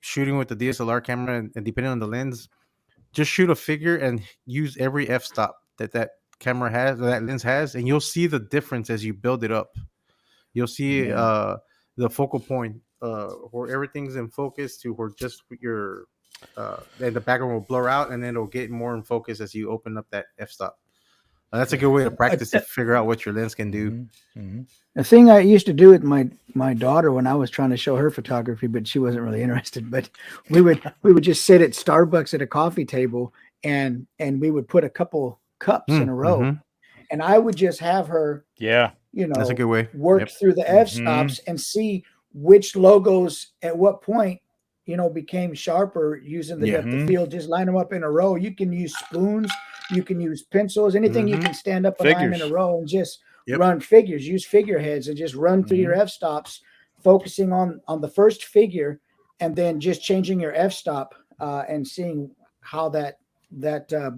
Speaker 2: shooting with the DSLR camera and depending on the lens, just shoot a figure and use every f-stop that camera has, or that lens has, and you'll see the difference as you build it up. You'll see the focal point where everything's in focus to where just your then the background will blur out, and then it'll get more in focus as you open up that f-stop. That's a good way to practice to figure out what your lens can do.
Speaker 5: The thing I used to do with my daughter when I was trying to show her photography, but she wasn't really interested, but we would just sit at Starbucks at a coffee table and we would put a couple cups in a row, and I would just have her
Speaker 2: that's a good way
Speaker 5: work through the f-stops and see which logos at what point became sharper using the depth of field. Just line them up in a row. You can use spoons, you can use pencils, anything you can stand up and line in a row and just run figures. Use figureheads and just run through your f-stops, focusing on the first figure, and then just changing your f-stop and seeing how that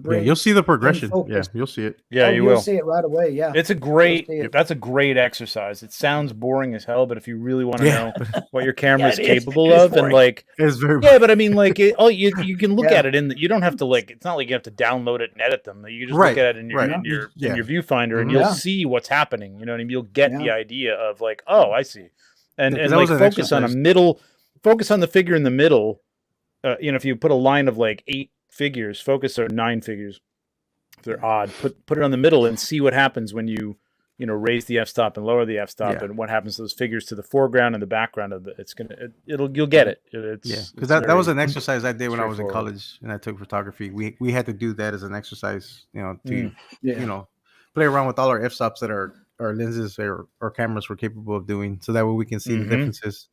Speaker 5: brings.
Speaker 2: You'll see the progression. Yeah, you'll see it.
Speaker 4: Yeah,
Speaker 5: you'll see it right away. Yeah,
Speaker 4: that's a great exercise. It sounds boring as hell, but if you really want to know what your camera is capable of, and
Speaker 2: it's very
Speaker 4: but I mean, you can look at it you don't have to it's not like you have to download it and edit them. You can just look at it in your viewfinder, and you'll see what's happening. You know what I mean? You'll get the idea of I see, and focus on focus on the figure in the middle. If you put a line of 8 figures, focus on 9 figures. If they're odd, put it on the middle and see what happens when you raise the f-stop and lower the f-stop, and what happens to those figures to the foreground and the background of you'll get it.
Speaker 2: Because that was an exercise I did when I was in college and I took photography. We had to do that as an exercise, to play around with all our f-stops that our lenses or cameras were capable of doing, so that way we can see the differences.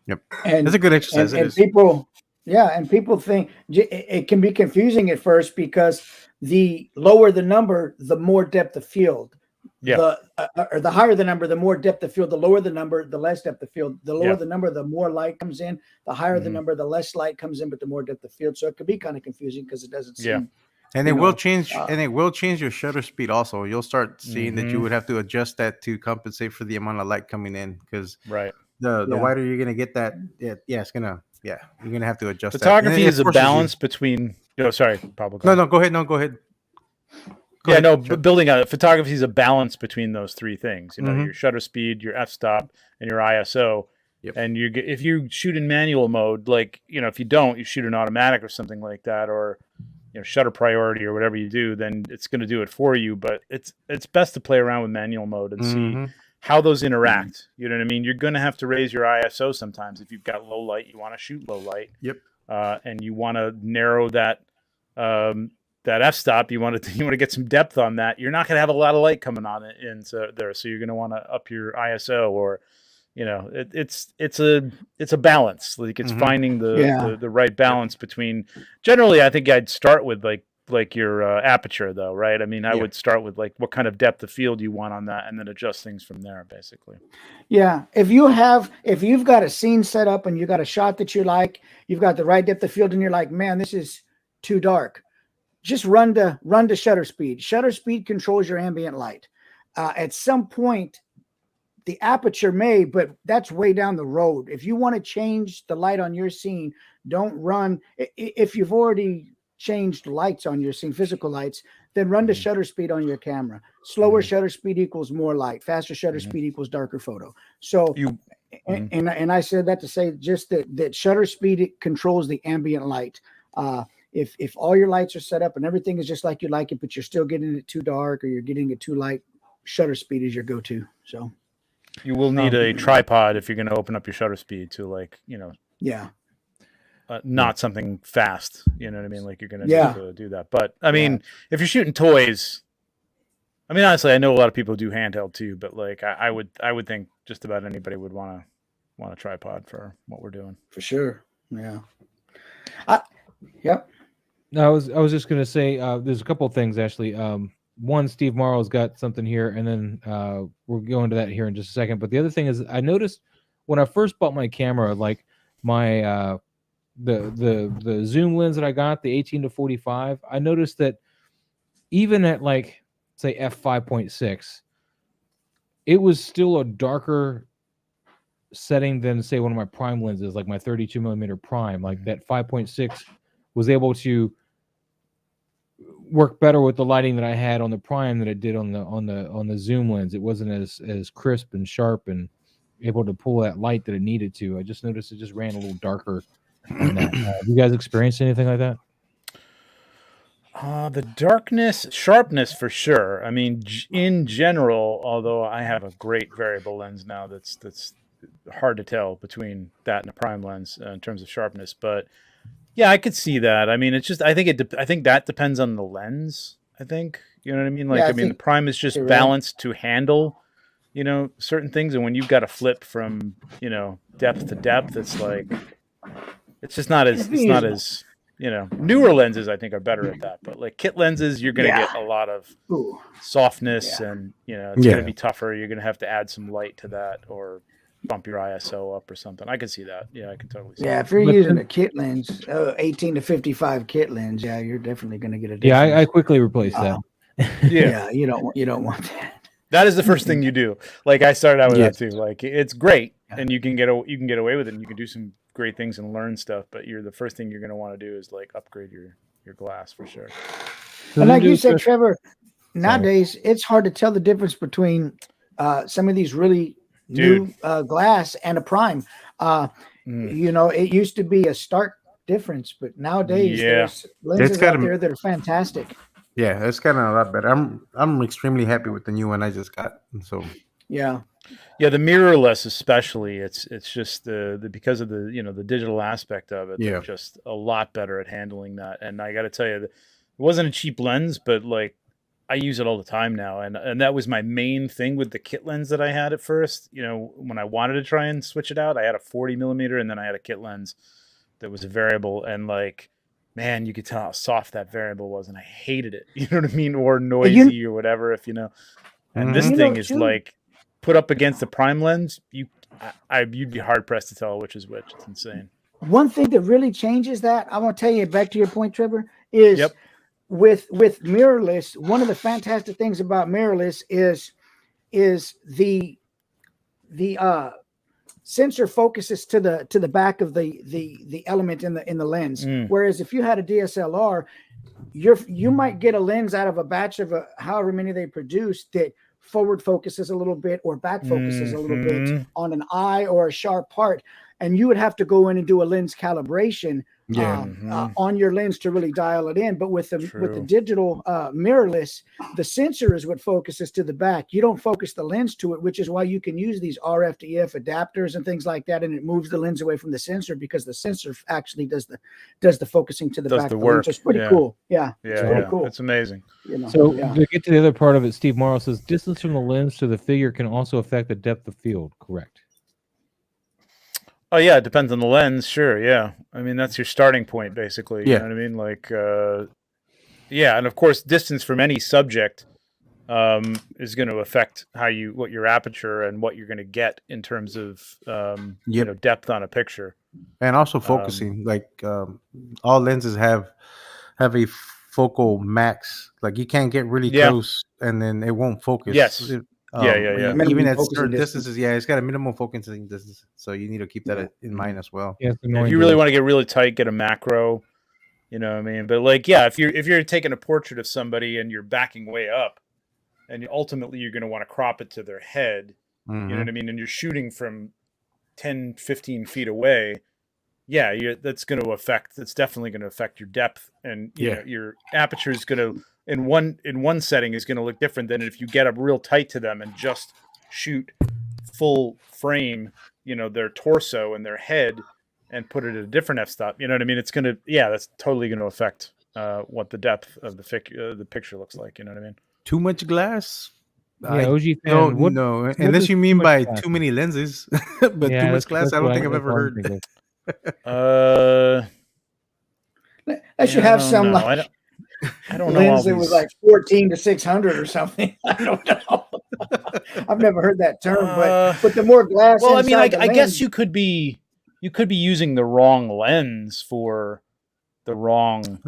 Speaker 2: Yep, and it's a good exercise.
Speaker 5: And people think it can be confusing at first because the lower the number, the more depth of field. Yeah. Or the higher the number, the more depth of field. The lower the number, the less depth of field. The lower the number, the more light comes in. The higher the number, the less light comes in, but the more depth of field. So it could be kind of confusing because it doesn't seem.
Speaker 2: And it will change. And it will change your shutter speed also. You'll start seeing that you would have to adjust that to compensate for the amount of light coming in, because the wider you're gonna get that, it's gonna you're gonna have to adjust.
Speaker 4: Photography is a balance between. Sorry, Pablo.
Speaker 2: No, go ahead.
Speaker 4: Building a photography is a balance between those three things. Your shutter speed, your f-stop, and your ISO. Yep. And if you shoot in manual mode, like if you shoot in automatic or something like that, or shutter priority or whatever you do, then it's going to do it for you. But it's best to play around with manual mode and see how those interact. You know what I mean? You're going to have to raise your ISO sometimes if you've got low light. You want to shoot low light.
Speaker 2: Yep.
Speaker 4: And you want to narrow that f-stop. You want to get some depth on that. You're not going to have a lot of light coming on it so you're going to want to up your ISO, or it's a balance. Like it's finding the right balance between. Generally, I think I'd start with like your aperture, though, right? I mean, I would start with like what kind of depth of field you want on that, and then adjust things from there, basically.
Speaker 5: Yeah, if you've got a scene set up and you got a shot that you like, you've got the right depth of field, and you're like, man, this is too dark. Just run to shutter speed. Shutter speed controls your ambient light. At some point, the aperture may, but that's way down the road. If you want to change the light on your scene, don't run. If you've already changed lights on your scene, physical lights, then run to shutter speed on your camera. Slower shutter speed equals more light. Faster shutter speed equals darker photo. So, and I said that to say just that shutter speed controls the ambient light. If all your lights are set up and everything is just like you like it, but you're still getting it too dark or you're getting it too light, shutter speed is your go-to. So
Speaker 4: you will need a tripod if you're going to open up your shutter speed to not something fast. You know what I mean? Like you're going to need to do that. But I mean, if you're shooting toys, I mean, honestly, I know a lot of people do handheld too, but like I would think just about anybody would want a tripod for what we're doing.
Speaker 5: For sure. Yeah.
Speaker 1: No, I was just gonna say there's a couple of things actually. One, Steve Morrow's got something here, and then we'll go into that here in just a second. But the other thing is, I noticed when I first bought my camera, like my the zoom lens that I got, the 18-45, I noticed that even at like say f5.6, it was still a darker setting than say one of my prime lenses, like my 32mm prime. Like that 5.6 was able to work better with the lighting that I had on the prime than it did on the zoom lens. It wasn't as crisp and sharp and able to pull that light that it needed to. I just noticed it just ran a little darker than that. Have you guys experienced anything like that?
Speaker 4: The darkness, sharpness for sure. I mean, in general, although I have a great variable lens now, that's hard to tell between that and a prime lens in terms of sharpness, but yeah, I could see that. I mean, it's just I think that depends on the lens. I think you know what I mean. Like I mean, the prime is just balanced to handle certain things, and when you've got to flip from depth to depth, it's like it's just not as newer lenses I think are better at that. But like kit lenses, you're going to get a lot of softness, and it's going to be tougher. You're going to have to add some light to that or bump your ISO up or something. I can see that. Yeah, I can totally see that.
Speaker 5: Yeah, if you're using a kit lens, 18-55 kit lens, you're definitely going to get a difference.
Speaker 1: Yeah, I quickly replaced that.
Speaker 5: Yeah, you don't want that.
Speaker 4: That is the first thing you do. Like I started out with that too. Like it's great, and you can get away with it, and you can do some great things and learn stuff. But the first thing you're going to want to do is like upgrade your glass for sure.
Speaker 5: And like you said, Trevor, nowadays it's hard to tell the difference between some of these really new glass and a prime. It used to be a stark difference, but nowadays there's lenses out there that are fantastic.
Speaker 2: Yeah, it's kind of a lot better. I'm extremely happy with the new one I just got. So
Speaker 5: Yeah.
Speaker 4: Yeah, the mirrorless especially, it's just the because of the the digital aspect of it, they're
Speaker 2: Yeah.
Speaker 4: just a lot better at handling that. And I got to tell you, it wasn't a cheap lens, but like I use it all the time now, and that was my main thing with the kit lens that I had at first. When I wanted to try and switch it out, I had a 40 millimeter, and then I had a kit lens that was a variable, and like, man, you could tell how soft that variable was, and I hated it. You know what I mean, or noisy or whatever, if you know. And this
Speaker 2: Mhm.
Speaker 4: thing is like put up against the prime lens, you'd be hard pressed to tell which is which. It's insane.
Speaker 5: One thing that really changes that, I want to tell you, back to your point, Trevor, is
Speaker 4: Yep.
Speaker 5: with mirrorless. One of the fantastic things about mirrorless is the sensor focuses to the back of the element in the lens. Whereas if you had a DSLR, you might get a lens out of a batch of however many they produce that forward focuses a little bit or back focuses a little bit on an eye or a sharp part, and you would have to go in and do a lens calibration on your lens to really dial it in. But with the digital mirrorless, the sensor is what focuses to the back. You don't focus the lens to it, which is why you can use these RF-to-EF adapters and things like that, and it moves the lens away from the sensor because the sensor actually does the focusing to the back.
Speaker 4: The work.
Speaker 5: It's pretty cool. Yeah,
Speaker 4: it's
Speaker 5: pretty cool.
Speaker 4: It's amazing.
Speaker 1: So to get to the other part of it, Steve Morrow says distance from the lens to the figure can also affect the depth of field. Correct.
Speaker 4: Oh yeah, it depends on the lens. Sure, yeah. I mean, that's your starting point, basically. You know what I mean? Like, and of course, distance from any subject is going to affect what your aperture and what you're going to get in terms of depth on a picture,
Speaker 2: and also focusing. All lenses have a focal max. Like you can't get really close, and then it won't focus.
Speaker 4: Yes.
Speaker 2: Even at certain distances, it's got a minimal focusing distance, so you need to keep that in mind as well.
Speaker 1: Yeah,
Speaker 4: if you really want to get really tight, get a macro. You know what I mean? But like, if you're taking a portrait of somebody and you're backing way up, and ultimately you're going to want to crop it to their head, you know what I mean? And you're shooting from 10, 15 feet away. Yeah, that's definitely going to affect your depth, and your aperture is going to in one setting is going to look different than if you get up real tight to them and just shoot full frame, their torso and their head, and put it at a different f-stop. You know what I mean? It's going to that's totally going to affect what the depth of the picture looks like. You know what I mean?
Speaker 2: Too much glass.
Speaker 1: OG fan,
Speaker 2: no, unless you mean by too many lenses, but too much glass. I don't think I've ever heard.
Speaker 5: I should have some
Speaker 4: know. I don't know.
Speaker 5: Lens that was like 14 to 600 or something. I don't know. I've never heard that term, but the more glass.
Speaker 4: Well, I mean, I guess you could be using the wrong lens for the wrong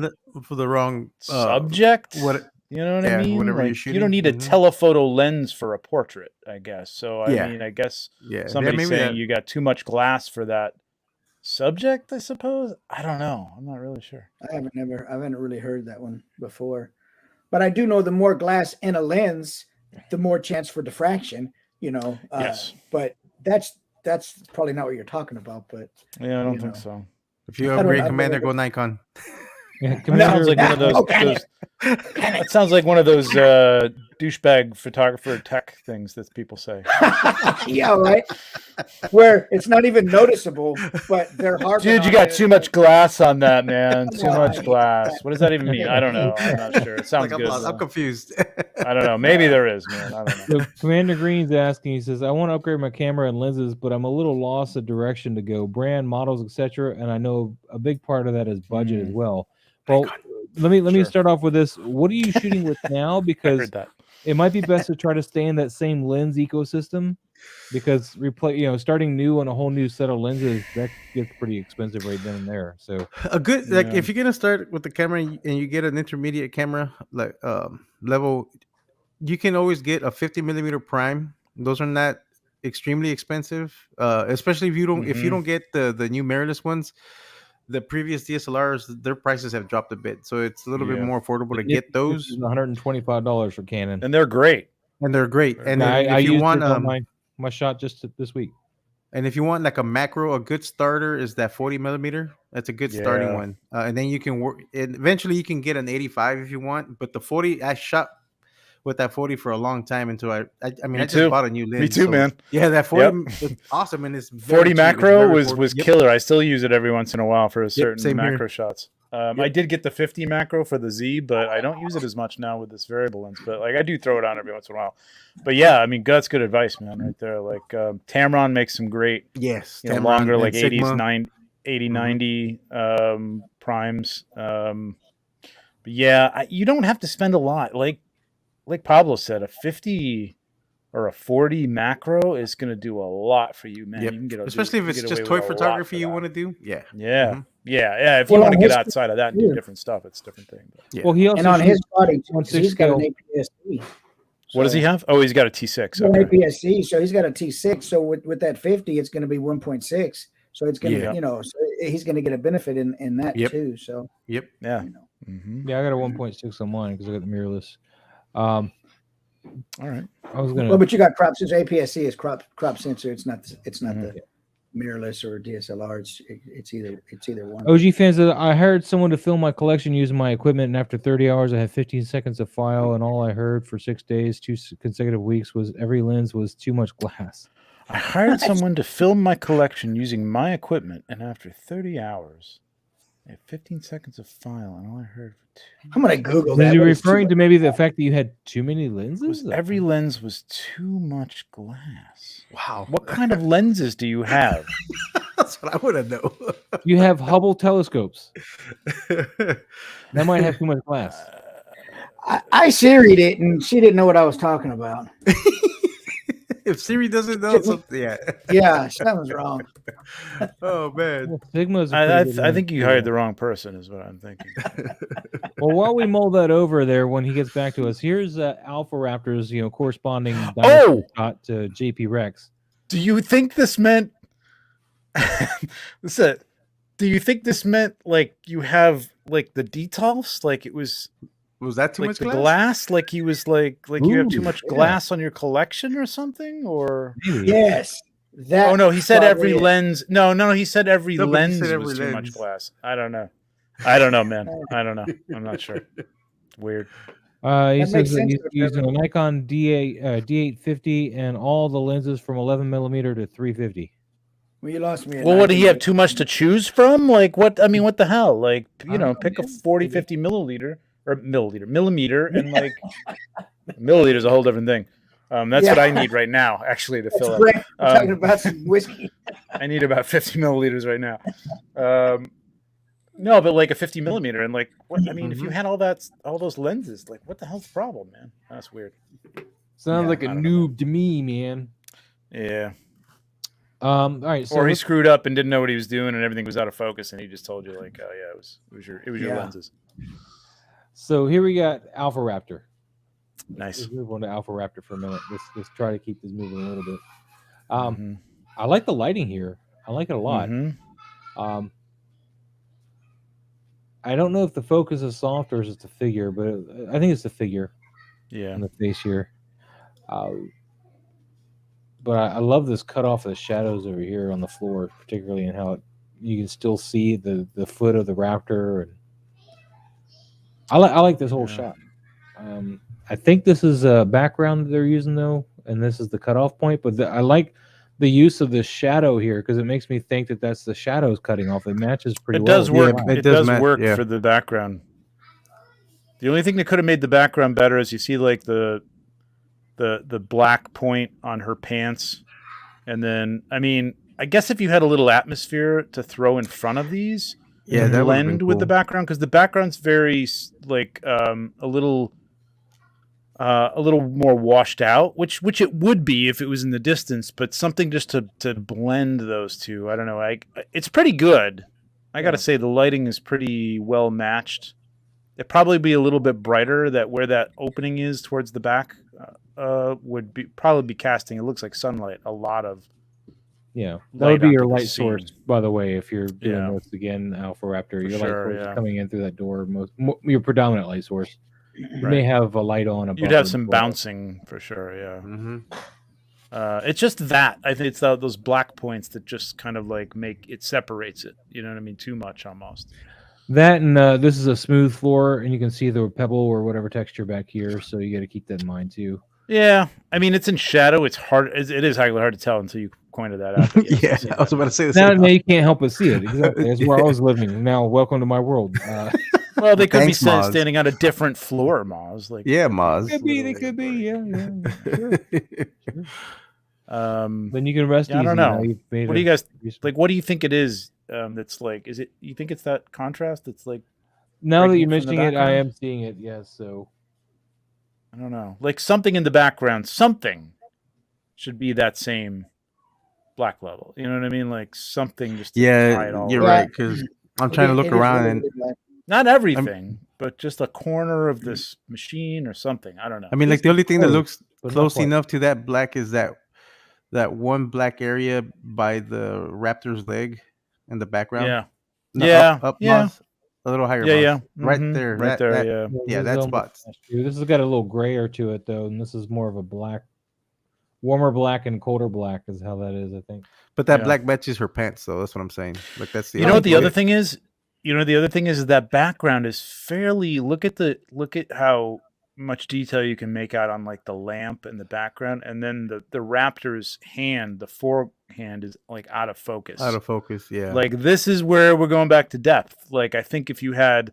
Speaker 4: subject. You know what I mean?
Speaker 2: Whatever
Speaker 4: like,
Speaker 2: you're shooting.
Speaker 4: You don't need a telephoto lens for a portrait, I guess. So I mean, I guess somebody's saying you got too much glass for that subject, I suppose. I don't know. I'm not really sure.
Speaker 5: I haven't really heard that one before, but I do know the more glass in a lens, the more chance for diffraction.
Speaker 4: Yes.
Speaker 5: But that's probably not what you're talking about. But
Speaker 4: yeah, I don't think so.
Speaker 2: If you upgrade Commander, go Nikon.
Speaker 1: Yeah,
Speaker 4: sounds like one of those. It sounds like one of those douchebag photographer tech things that people say.
Speaker 5: Yeah, right. Where it's not even noticeable, but they're hard.
Speaker 4: Dude, you got too much glass on that, man. Too much glass. What does that even mean? I don't know. I'm not sure. It sounds good.
Speaker 2: I'm confused.
Speaker 4: I don't know. Maybe there is, man. I don't know.
Speaker 1: So Commander Green's asking. He says, "I want to upgrade my camera and lenses, but I'm a little lost of direction to go, brand, models, etc. And I know a big part of that is budget as well." Well, let me start off with this. What are you shooting with now? Because it might be best to try to stay in that same lens ecosystem, because starting new on a whole new set of lenses, that gets pretty expensive right then and there. So
Speaker 2: a good if you're gonna start with the camera and you get an intermediate camera level, you can always get a 50 millimeter prime. Those are not extremely expensive, especially if you don't get the new mirrorless ones. The previous DSLRs, their prices have dropped a bit, so it's a little bit more affordable to get those.
Speaker 1: $125 for Canon,
Speaker 4: and they're great.
Speaker 2: And
Speaker 1: I used it on my shot just this week.
Speaker 2: And if you want like a macro, a good starter is that 40 millimeter. That's a good starting one. And then you can work. Eventually, you can get an 85 if you want. But the 40, I shot with that 40 for a long time until I just bought a new lens.
Speaker 4: Me too, man.
Speaker 2: Yeah, that 40 is awesome, and it's
Speaker 4: 40
Speaker 2: cheap.
Speaker 4: macro was killer. I still use it every once in a while for certain macro shots. I did get the 50 macro for the Z, but I don't use it as much now with this variable lens. But like I do throw it on every once in a while. But yeah, I mean, that's good advice, man, right there. Like Tamron makes some great, longer, like 80s, 80, 90 primes. But yeah, you don't have to spend a lot. Like Pablo said, a 50 or a 40 macro is going to do a lot for you, man.
Speaker 2: Yep.
Speaker 4: You can
Speaker 2: especially if it's just toy photography you want to do. Yeah.
Speaker 4: If you want to get outside of that and do different stuff, it's a different thing.
Speaker 1: Well, he also
Speaker 5: on his body, he's got an APS-C.
Speaker 4: What does he have? Oh, he's got a T6.
Speaker 5: Okay. An APS-C, so he's got a T6. So with that 50, it's going to be 1.6. So it's going to, so he's going to get a benefit in that too. So
Speaker 4: yeah,
Speaker 1: I got a 1.6 on mine because I got the mirrorless. All
Speaker 4: right.
Speaker 1: I was gonna.
Speaker 5: Well, but you got crop sensor. APS-C is crop sensor. It's not the mirrorless or DSLR. It's either one.
Speaker 1: OG fans, I hired someone to film my collection using my equipment, and after 30 hours, I had 15 seconds of file, and all I heard for 6 days, 2 consecutive weeks, was every lens was too much glass.
Speaker 4: I hired someone to film my collection using my equipment, and after 30 hours, I had 15 seconds of file, and all I heard for 2.
Speaker 5: I'm gonna Google that.
Speaker 1: Is he referring to maybe the fact that you had too many lenses?
Speaker 4: Every lens was too much glass.
Speaker 2: Wow.
Speaker 4: What kind of lenses do you have?
Speaker 2: That's what I want to know.
Speaker 1: You have Hubble telescopes. That might have too much glass.
Speaker 5: I Siri'd it, and she didn't know what I was talking about.
Speaker 2: If Siri doesn't know something,
Speaker 5: yeah, something's wrong.
Speaker 2: Oh man,
Speaker 1: well, Sigma's.
Speaker 4: I think you hired the wrong person, is what I'm thinking.
Speaker 1: Well, while we mull that over there, when he gets back to us, here's Alpha Raptor's, corresponding shot to JP Rex.
Speaker 4: Do you think this meant? Listen, do you think this meant like you have like the details, like it was?
Speaker 2: Was that too
Speaker 4: like
Speaker 2: much
Speaker 4: glass? Like he was like you have too much glass on your collection or something? Or
Speaker 5: yes.
Speaker 4: Oh no, he said every lens. No, he said every lens was too much glass. I don't know, man. I don't know. I'm not sure. Weird.
Speaker 1: He says that he's using a Nikon D850 and all the lenses from 11 millimeter to 350.
Speaker 5: Well, you lost me.
Speaker 4: Well, what, did he have too much to choose from? Like what? I mean, what the hell? Like pick a 40, 50 millimeter. Or millimeter, and like milliliter is a whole different thing. That's what I need right now, actually, to fill up.
Speaker 5: Talking about some whiskey.
Speaker 4: I need about 50 milliliters right now. No, but like a 50 millimeter, and like, what? I mean, if you had all those lenses, like, what the hell's the problem, man? That's weird.
Speaker 1: Sounds like a noob to me, man.
Speaker 4: Yeah.
Speaker 1: All right. So
Speaker 4: or he screwed up and didn't know what he was doing, and everything was out of focus, and he just told you, like, oh yeah, it was your lenses.
Speaker 1: So here we got Alpha Raptor.
Speaker 4: Nice.
Speaker 1: Let's move on to Alpha Raptor for a minute. Let's try to keep this moving a little bit. I like the lighting here. I like it a lot. I don't know if the focus is soft or is it the figure, but I think it's the figure.
Speaker 4: Yeah.
Speaker 1: In the face here. But I love this cut off of the shadows over here on the floor, particularly in how you can still see the foot of the raptor. And I like this whole shot. I think this is a background that they're using though, and this is the cutoff point. But I like the use of the shadow here because it makes me think that that's the shadows cutting off. It matches pretty well.
Speaker 4: It does work. It does work for the background. The only thing that could have made the background better is you see like the black point on her pants, and then I mean I guess if you had a little atmosphere to throw in front of these. Yeah, that blend with the background because the background's very like a little more washed out, which it would be if it was in the distance, but something just to blend those two. I don't know. It's pretty good. I got to say the lighting is pretty well matched. It'd probably be a little bit brighter that where that opening is towards the back would probably be casting. It looks like sunlight. A lot of.
Speaker 1: Yeah, that would be your light source, by the way. If you're doing this again, Alpha Raptor, your light source is coming in through that door. Your predominant light source. You may have a light on.
Speaker 4: You'd have some bouncing for sure. Yeah. It's just that I think it's those black points that just kind of like make it separates it. You know what I mean? Too much almost.
Speaker 1: That and this is a smooth floor, and you can see the pebble or whatever texture back here, so you got to keep that in mind too.
Speaker 4: Yeah, I mean it's in shadow. It's hard. It is highly hard to tell until you pointed that out. But
Speaker 2: Yeah, I was about to say the
Speaker 1: Now,
Speaker 2: same.
Speaker 1: now you can't help but see it. Exactly. That's where I was living. Now, welcome to my world.
Speaker 4: Well, they could
Speaker 2: Thanks,
Speaker 4: be
Speaker 2: Maz.
Speaker 4: standing on a different floor, Maz. Like
Speaker 2: Yeah, Maz.
Speaker 1: Could be. They could be. Yeah. Sure. Then you can rest easy.
Speaker 4: I don't know.
Speaker 1: What
Speaker 4: What do you guys like? What do you think it is? That's like, is it? You think it's that contrast? That's like.
Speaker 1: Now that
Speaker 4: breaking
Speaker 1: you're
Speaker 4: from the
Speaker 1: mentioning it, I
Speaker 4: background?
Speaker 1: am seeing it. Yes. So
Speaker 4: I don't know. Like something in the background, something should be that same black level. You know what I mean? Like something just to tie it
Speaker 2: Yeah,
Speaker 4: all
Speaker 2: you're
Speaker 4: in.
Speaker 2: right. Because I'm trying to look around and
Speaker 4: Not everything, but just a corner of this machine or something. I don't know.
Speaker 2: I mean, like the only thing that looks
Speaker 1: but not
Speaker 2: close
Speaker 1: quite.
Speaker 2: enough to that black is that one black area by the raptor's leg in the background.
Speaker 4: Yeah.
Speaker 2: No,
Speaker 4: Yeah,
Speaker 2: up,
Speaker 4: yeah.
Speaker 2: Maz, a little higher.
Speaker 4: Yeah,
Speaker 2: Maz.
Speaker 4: yeah.
Speaker 2: Right
Speaker 4: Mhm.
Speaker 2: there.
Speaker 4: Right
Speaker 2: that,
Speaker 4: there,
Speaker 2: that-
Speaker 4: yeah.
Speaker 2: Yeah,
Speaker 1: This
Speaker 2: that
Speaker 1: is almost-
Speaker 2: spot.
Speaker 1: This has got a little grayer to it though, and this is more of a black, warmer black and colder black is how that is. I think.
Speaker 2: But that
Speaker 4: Yeah.
Speaker 2: black matches her pants, so that's what I'm saying. Like that's the.
Speaker 4: You know what the
Speaker 2: only-
Speaker 4: other thing is? The other thing is that background is fairly. Look at how much detail you can make out on like the lamp in the background, and then the raptor's hand, the forehand is like out of focus.
Speaker 2: Out of focus, yeah.
Speaker 4: Like this is where we're going back to depth. Like I think if you had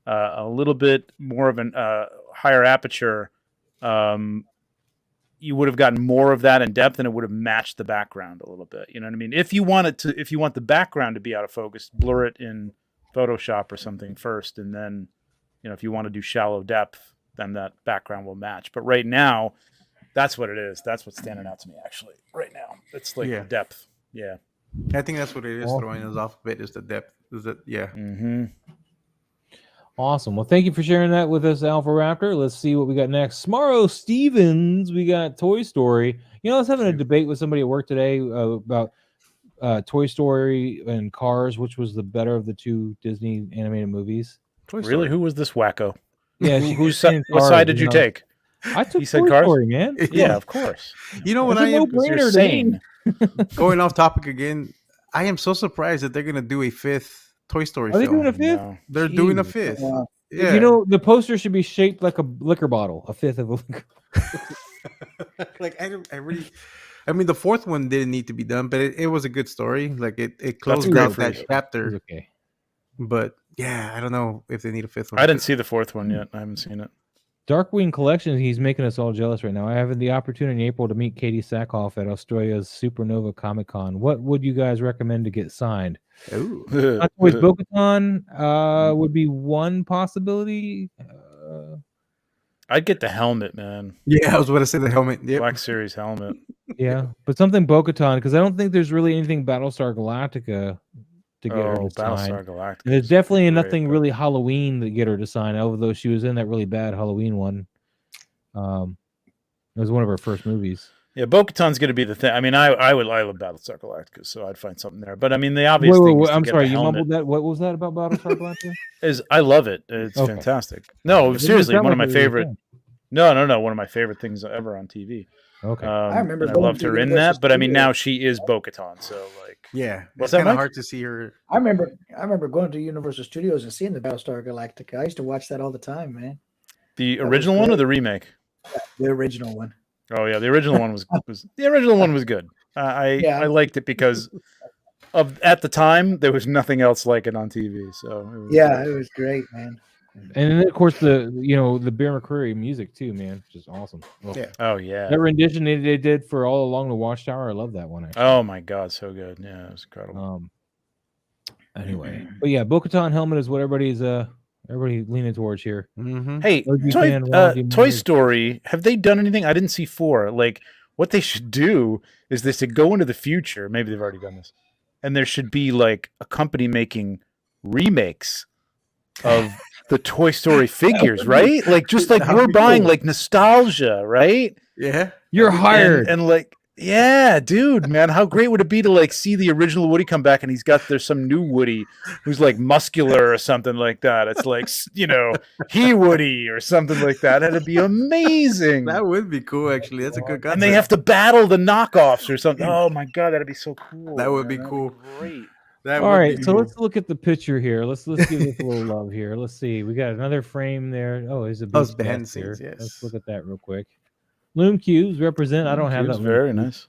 Speaker 4: a little bit more of an higher aperture, you would have gotten more of that in depth, and it would have matched the background a little bit. You know what I mean? If you want the background to be out of focus, blur it in Photoshop or something first, and then if you want to do shallow depth, then that background will match. But right now, that's what it is. That's what's standing out to me actually. Right now, it's like
Speaker 2: Yeah.
Speaker 4: the depth. Yeah.
Speaker 2: I think that's what it is.
Speaker 1: Awesome.
Speaker 2: Throwing us off a bit is the depth. Is it? Yeah.
Speaker 4: Mm-hmm.
Speaker 1: Awesome. Well, thank you for sharing that with us, Alpha Raptor. Let's see what we got next. Smaro Stevens, we got Toy Story. I was having a debate with somebody at work today about Toy Story and Cars, which was the better of the two Disney animated movies.
Speaker 4: Really? Who was this wacko?
Speaker 1: Yeah,
Speaker 4: What side did you take?
Speaker 1: I took
Speaker 4: He said
Speaker 1: Toy
Speaker 4: Cars?
Speaker 1: Story, man.
Speaker 4: Yeah, of course.
Speaker 2: You know what
Speaker 1: It's a
Speaker 2: I am?
Speaker 1: no-brainer.
Speaker 4: You're
Speaker 1: Brandon,
Speaker 4: sane.
Speaker 2: Going off topic again. I am so surprised that they're gonna do a fifth Toy Story
Speaker 1: Are they
Speaker 2: film.
Speaker 1: doing a fifth?
Speaker 4: No.
Speaker 2: They're doing a
Speaker 1: Jeez.
Speaker 2: fifth.
Speaker 5: Yeah.
Speaker 2: Yeah.
Speaker 1: The poster should be shaped like a liquor bottle, a fifth of a liquor.
Speaker 2: Like I mean, the fourth one didn't need to be done, but it was a good story. Like it closed
Speaker 4: great
Speaker 2: out
Speaker 4: for
Speaker 2: that
Speaker 4: you.
Speaker 2: chapter.
Speaker 1: It's okay.
Speaker 2: But yeah, I don't know if they need a fifth one.
Speaker 4: I didn't see the fourth one yet. I haven't seen it.
Speaker 1: Darkwing Collection, he's making us all jealous right now. I have the opportunity in April to meet Katie Sackhoff at Australia's Supernova Comic Con. What would you guys recommend to get signed?
Speaker 2: Ooh.
Speaker 1: Hot Toys Bo-Katan would be one possibility.
Speaker 4: I'd get the helmet, man.
Speaker 2: Yeah, I was going to say the helmet. Yep.
Speaker 4: Black Series helmet.
Speaker 1: Yeah, but something Bo-Katan, because I don't think there's really anything Battlestar Galactica to get her to sign.
Speaker 4: Battlestar Galactica.
Speaker 1: And there's definitely
Speaker 4: Great,
Speaker 1: nothing
Speaker 4: but-
Speaker 1: really Halloween to get her to sign, although she was in that really bad Halloween one. It was one of her first movies.
Speaker 4: Yeah, Bo-Katan's going to be the thing. I mean, I love Battlestar Galactica, so I'd find something there. But I mean, the obvious thing is to
Speaker 1: I'm
Speaker 4: get
Speaker 1: sorry,
Speaker 4: the
Speaker 1: you
Speaker 4: helmet.
Speaker 1: mumbled that. What was that about Battlestar Galactica?
Speaker 4: Is I love it. It's
Speaker 1: Okay.
Speaker 4: fantastic. No,
Speaker 1: It
Speaker 4: seriously,
Speaker 1: sounded
Speaker 4: one of
Speaker 1: like
Speaker 4: my
Speaker 1: it was a
Speaker 4: favorite.
Speaker 1: fan.
Speaker 4: No, one of my favorite things ever on TV.
Speaker 1: Okay.
Speaker 5: I remember
Speaker 4: and I
Speaker 5: going
Speaker 4: loved
Speaker 5: to
Speaker 4: her in
Speaker 5: Universal
Speaker 4: that, but I mean,
Speaker 5: Studios.
Speaker 4: now she is Bo-Katan, so like,
Speaker 2: Yeah.
Speaker 4: What's
Speaker 2: It's
Speaker 4: that,
Speaker 2: kind of
Speaker 4: Mike?
Speaker 2: hard to see her.
Speaker 5: I remember going to Universal Studios and seeing the Battlestar Galactica. I used to watch that all the time, man.
Speaker 4: the
Speaker 5: That was
Speaker 4: original one or
Speaker 5: great.
Speaker 4: the remake?
Speaker 5: The original one.
Speaker 4: Oh yeah, the original one was the original one was good.
Speaker 5: Yeah.
Speaker 4: I liked it because of at the time there was nothing else like it on TV. So it was
Speaker 5: Yeah,
Speaker 4: great.
Speaker 5: it was great, man.
Speaker 1: And then of course the Bear McCreary music too, man, just awesome. Well,
Speaker 2: Yeah.
Speaker 4: Oh yeah.
Speaker 1: that rendition they did for All Along the Watchtower, I love that one. Actually.
Speaker 4: Oh my god, so good. Yeah, it was incredible.
Speaker 1: Anyway, but yeah, Bo-Katan helmet is what everybody leaning towards here.
Speaker 2: Mm-hmm.
Speaker 4: Hey,
Speaker 1: Rugby fan, Rocky
Speaker 4: Toy
Speaker 1: Myers.
Speaker 4: Story, have they done anything? I didn't see 4. Like, what they should do is they should go into the future. Maybe they've already done this. And there should be, like, a company making remakes of the Toy Story figures, right? Like, just like
Speaker 2: That'd
Speaker 4: we're
Speaker 2: be
Speaker 4: buying,
Speaker 2: cool.
Speaker 4: like, nostalgia, right?
Speaker 2: Yeah.
Speaker 1: You're hired.
Speaker 4: And like, Yeah, dude, man, how great would it be to like see the original Woody come back and there's some new Woody who's like muscular or something like that. It's like, he Woody or something like that. That'd be amazing.
Speaker 2: That would be cool, actually. That's a good concept.
Speaker 4: And they have to battle the knockoffs or something. Oh my god, that'd be so cool.
Speaker 2: That would be cool.
Speaker 4: Great.
Speaker 1: All right, so let's look at the picture here. Let's give this a little love here. Let's see. We got another frame there. Oh, there's a beast
Speaker 2: behind the
Speaker 1: here.
Speaker 2: scenes, yes.
Speaker 1: Let's look at that real quick. Loom cubes represent. I don't have that.
Speaker 4: Very nice.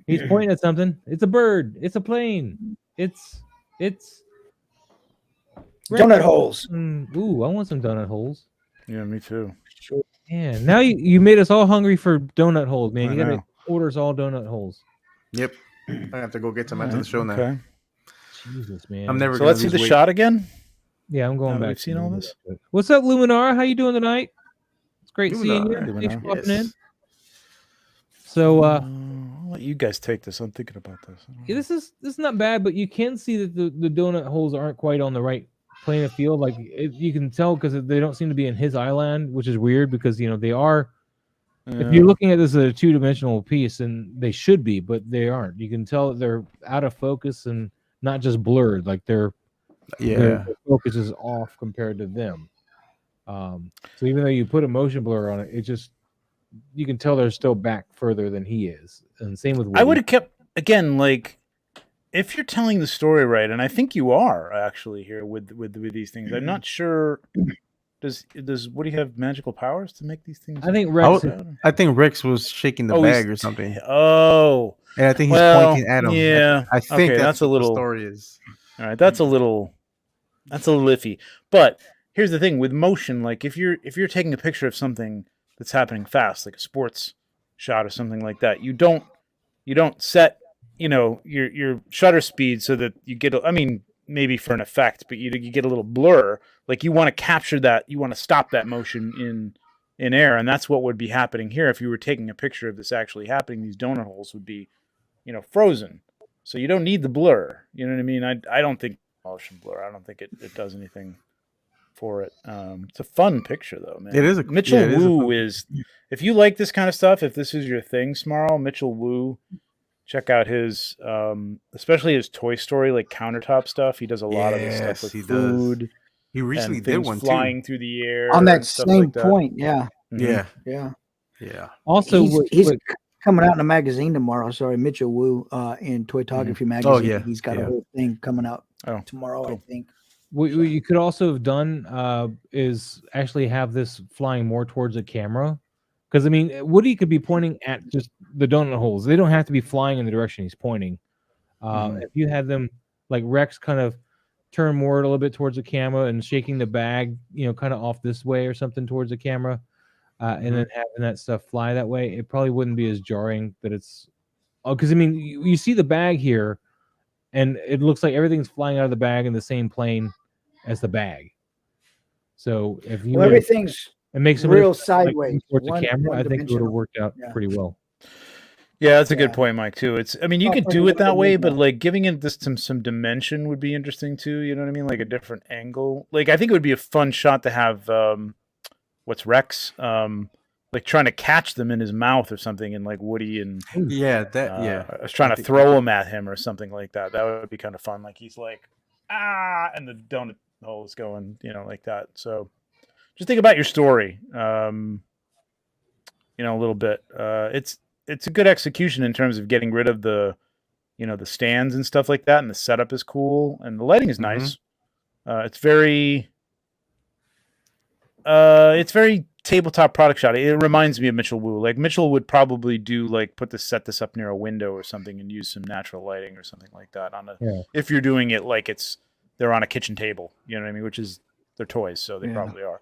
Speaker 1: He's pointing at something. It's a bird. It's a plane. It's
Speaker 5: donut holes.
Speaker 1: Ooh, I want some donut holes.
Speaker 4: Yeah, me too.
Speaker 5: Sure.
Speaker 1: Yeah. Now you made us all hungry for donut holes, man. You gotta order us all donut holes.
Speaker 2: Yep. I have to go get some after the show now.
Speaker 4: Okay.
Speaker 1: Jesus, man.
Speaker 2: I'm never.
Speaker 4: So let's see the shot again.
Speaker 1: Yeah, I'm going back.
Speaker 4: We've seen all this.
Speaker 1: What's up, Luminar? How you doing tonight? It's great seeing you.
Speaker 4: Luminar.
Speaker 1: Thanks for popping in. So
Speaker 4: I'll let you guys take this. I'm thinking about this.
Speaker 1: Yeah, this is not bad, but you can see that the donut holes aren't quite on the right plane of field. Like you can tell because they don't seem to be in his island, which is weird because they are. If you're looking at this as a two-dimensional piece, and they should be, but they aren't. You can tell that they're out of focus and not just blurred. Like their focus is off compared to them. So even though you put a motion blur on it, you can tell they're still back further than he is. And same with Woody.
Speaker 4: I would have kept again, like if you're telling the story right, and I think you are actually here with these things. I'm not sure. Does Woody have magical powers to make these things?
Speaker 1: I think Rex.
Speaker 2: I think Rex was shaking the bag or something.
Speaker 4: Oh,
Speaker 2: and I think he's pointing at him.
Speaker 4: Yeah,
Speaker 2: I think
Speaker 4: that's a little.
Speaker 2: The story is.
Speaker 4: All right, that's a little iffy. But here's the thing with motion: like if you're taking a picture of something that's happening fast, like a sports shot or something like that, you don't set your shutter speed so that you get. I mean, maybe for an effect, but you get a little blur. Like you want to capture that, you want to stop that motion in air, and that's what would be happening here if you were taking a picture of this actually happening. These donut holes would be, frozen, so you don't need the blur. You know what I mean? I don't think motion blur. I don't think it does anything for it. It's a fun picture though, man.
Speaker 2: It is.
Speaker 4: Mitchell Wu is. If you like this kind of stuff, if this is your thing, Smarl, Mitchell Wu. Check out his, especially his Toy Story like countertop stuff. He does a lot of this stuff with food.
Speaker 2: Does. He recently
Speaker 4: did
Speaker 2: one
Speaker 4: flying through the air
Speaker 5: on that same
Speaker 4: like that.
Speaker 5: point. Yeah.
Speaker 2: Mm-hmm.
Speaker 5: Yeah.
Speaker 1: Also,
Speaker 5: he's coming out in a magazine tomorrow. Sorry, Mitchell Wu in Toytography magazine.
Speaker 2: Oh yeah,
Speaker 5: he's got a whole thing coming out tomorrow.
Speaker 4: Cool.
Speaker 5: I think.
Speaker 1: What you could also have done is actually have this flying more towards the camera. Because, I mean, Woody could be pointing at just the donut holes. They don't have to be flying in the direction he's pointing. If you had them, like Rex, kind of turn more a little bit towards the camera and shaking the bag, kind of off this way or something towards the camera, and then having that stuff fly that way, it probably wouldn't be as jarring that it's... Because, I mean, you see the bag here, and it looks like everything's flying out of the bag in the same plane as the bag. So if you...
Speaker 5: everything's...
Speaker 1: It makes it
Speaker 5: real sideways
Speaker 1: towards the camera. I think it would have worked out pretty well.
Speaker 4: Yeah, that's a good point, Mike. Too. You could do it that way, but like giving it this some dimension would be interesting too. You know what I mean? Like a different angle. Like I think it would be a fun shot to have. What's Rex? Like trying to catch them in his mouth or something, and like Woody and I was trying to throw them at him or something like that. That would be kind of fun. Like he's like and the donut hole is going, like that. So. Just think about your story, a little bit. It's a good execution in terms of getting rid of the stands and stuff like that, and the setup is cool, and the lighting is nice. It's very tabletop product shot. It reminds me of Mitchell Wu. Like Mitchell would probably do set this up near a window or something and use some natural lighting or something like that if you're doing it like they're on a kitchen table. You know what I mean? Which is. They're toys, so they probably are.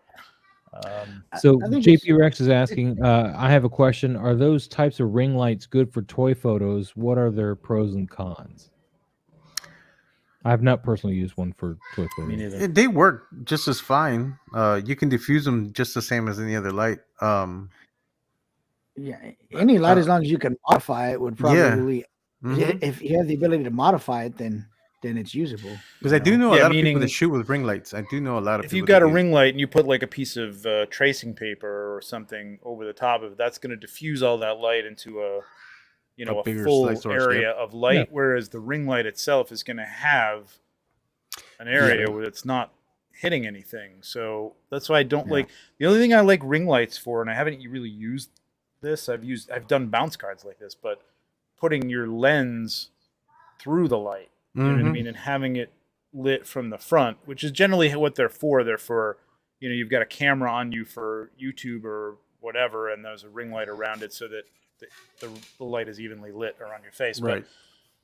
Speaker 1: So JP Rex is asking, I have a question. Are those types of ring lights good for toy photos? What are their pros and cons? I have not personally used one for toy photos.
Speaker 4: Me neither.
Speaker 2: They work just as fine. You can diffuse them just the same as any other light.
Speaker 5: Any light as long as you can modify it would probably. If you have the ability to modify it, then then it's usable.
Speaker 2: Because I do know a lot of people
Speaker 4: meaning-
Speaker 2: that shoot with ring lights. I do know a lot of
Speaker 4: If
Speaker 2: people.
Speaker 4: you've got
Speaker 2: that
Speaker 4: a
Speaker 2: do.
Speaker 4: ring light and you put like a piece of tracing paper or something over the top of it, that's going to diffuse all that light into a
Speaker 2: bigger
Speaker 4: full
Speaker 2: light source,
Speaker 4: area of light, whereas the ring light itself is going to have an area where it's not hitting anything. So that's why I don't like. The only thing I like ring lights for, and I haven't really used this. I've done bounce cards like this, but putting your lens through the light, you know what I mean, and having it lit from the front, which is generally what they're for. They're for, you've got a camera on you for YouTube or whatever, and there's a ring light around it so that the light is evenly lit around your face.
Speaker 2: Right.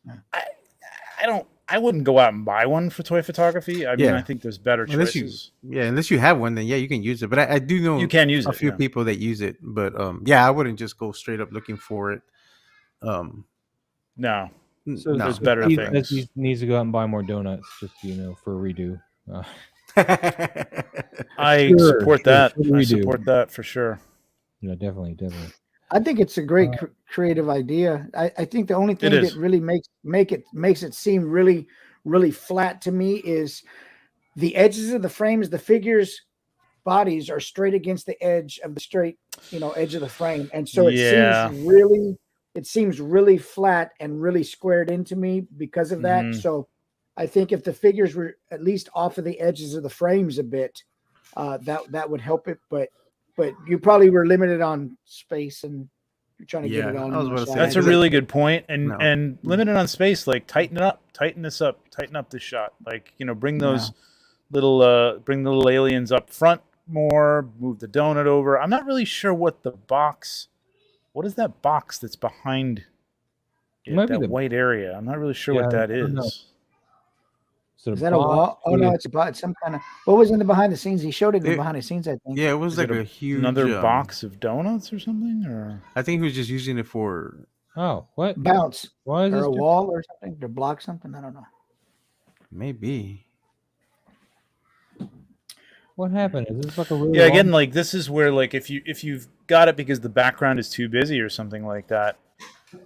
Speaker 4: But I wouldn't go out and buy one for toy photography. I mean, I think there's better choices.
Speaker 2: Unless you have one, then you can use it. But I do know
Speaker 4: you can use
Speaker 2: a few people that use it. But I wouldn't just go straight up looking for it.
Speaker 4: No.
Speaker 1: So
Speaker 4: there's better things.
Speaker 1: He needs to go out and buy more donuts, just for a redo.
Speaker 4: I support that. I support that for sure.
Speaker 1: Yeah, definitely.
Speaker 5: I think it's a great creative idea. I think the only thing that really makes it seem really, really flat to me is the edges of the frames. The figures' bodies are straight against the edge of the edge of the frame, and so it seems really flat and really squared into me because of that. So I think if the figures were at least off of the edges of the frames a bit, that would help it. But you probably were limited on space and you're trying to get it on.
Speaker 4: That's a really good point. And limited on space, like tighten it up, tighten this up, tighten up this shot. Like, bring those little aliens up front more, move the donut over. I'm not really sure what is that box that's behind that white area? I'm not really sure what that is.
Speaker 5: Is that a wall? Oh no, it's some kind of. What was in the behind the scenes? He showed it in the behind the scenes, I think.
Speaker 2: Yeah, it was like a huge
Speaker 4: another box of donuts or something. Or
Speaker 2: I think he was just using it for
Speaker 1: what
Speaker 5: bounce?
Speaker 1: Why is
Speaker 5: or
Speaker 1: this
Speaker 5: a wall or something to block something? I don't know.
Speaker 2: Maybe.
Speaker 1: What happened? Is this like a really
Speaker 4: again, like this is where like if you've got it because the background is too busy or something like that.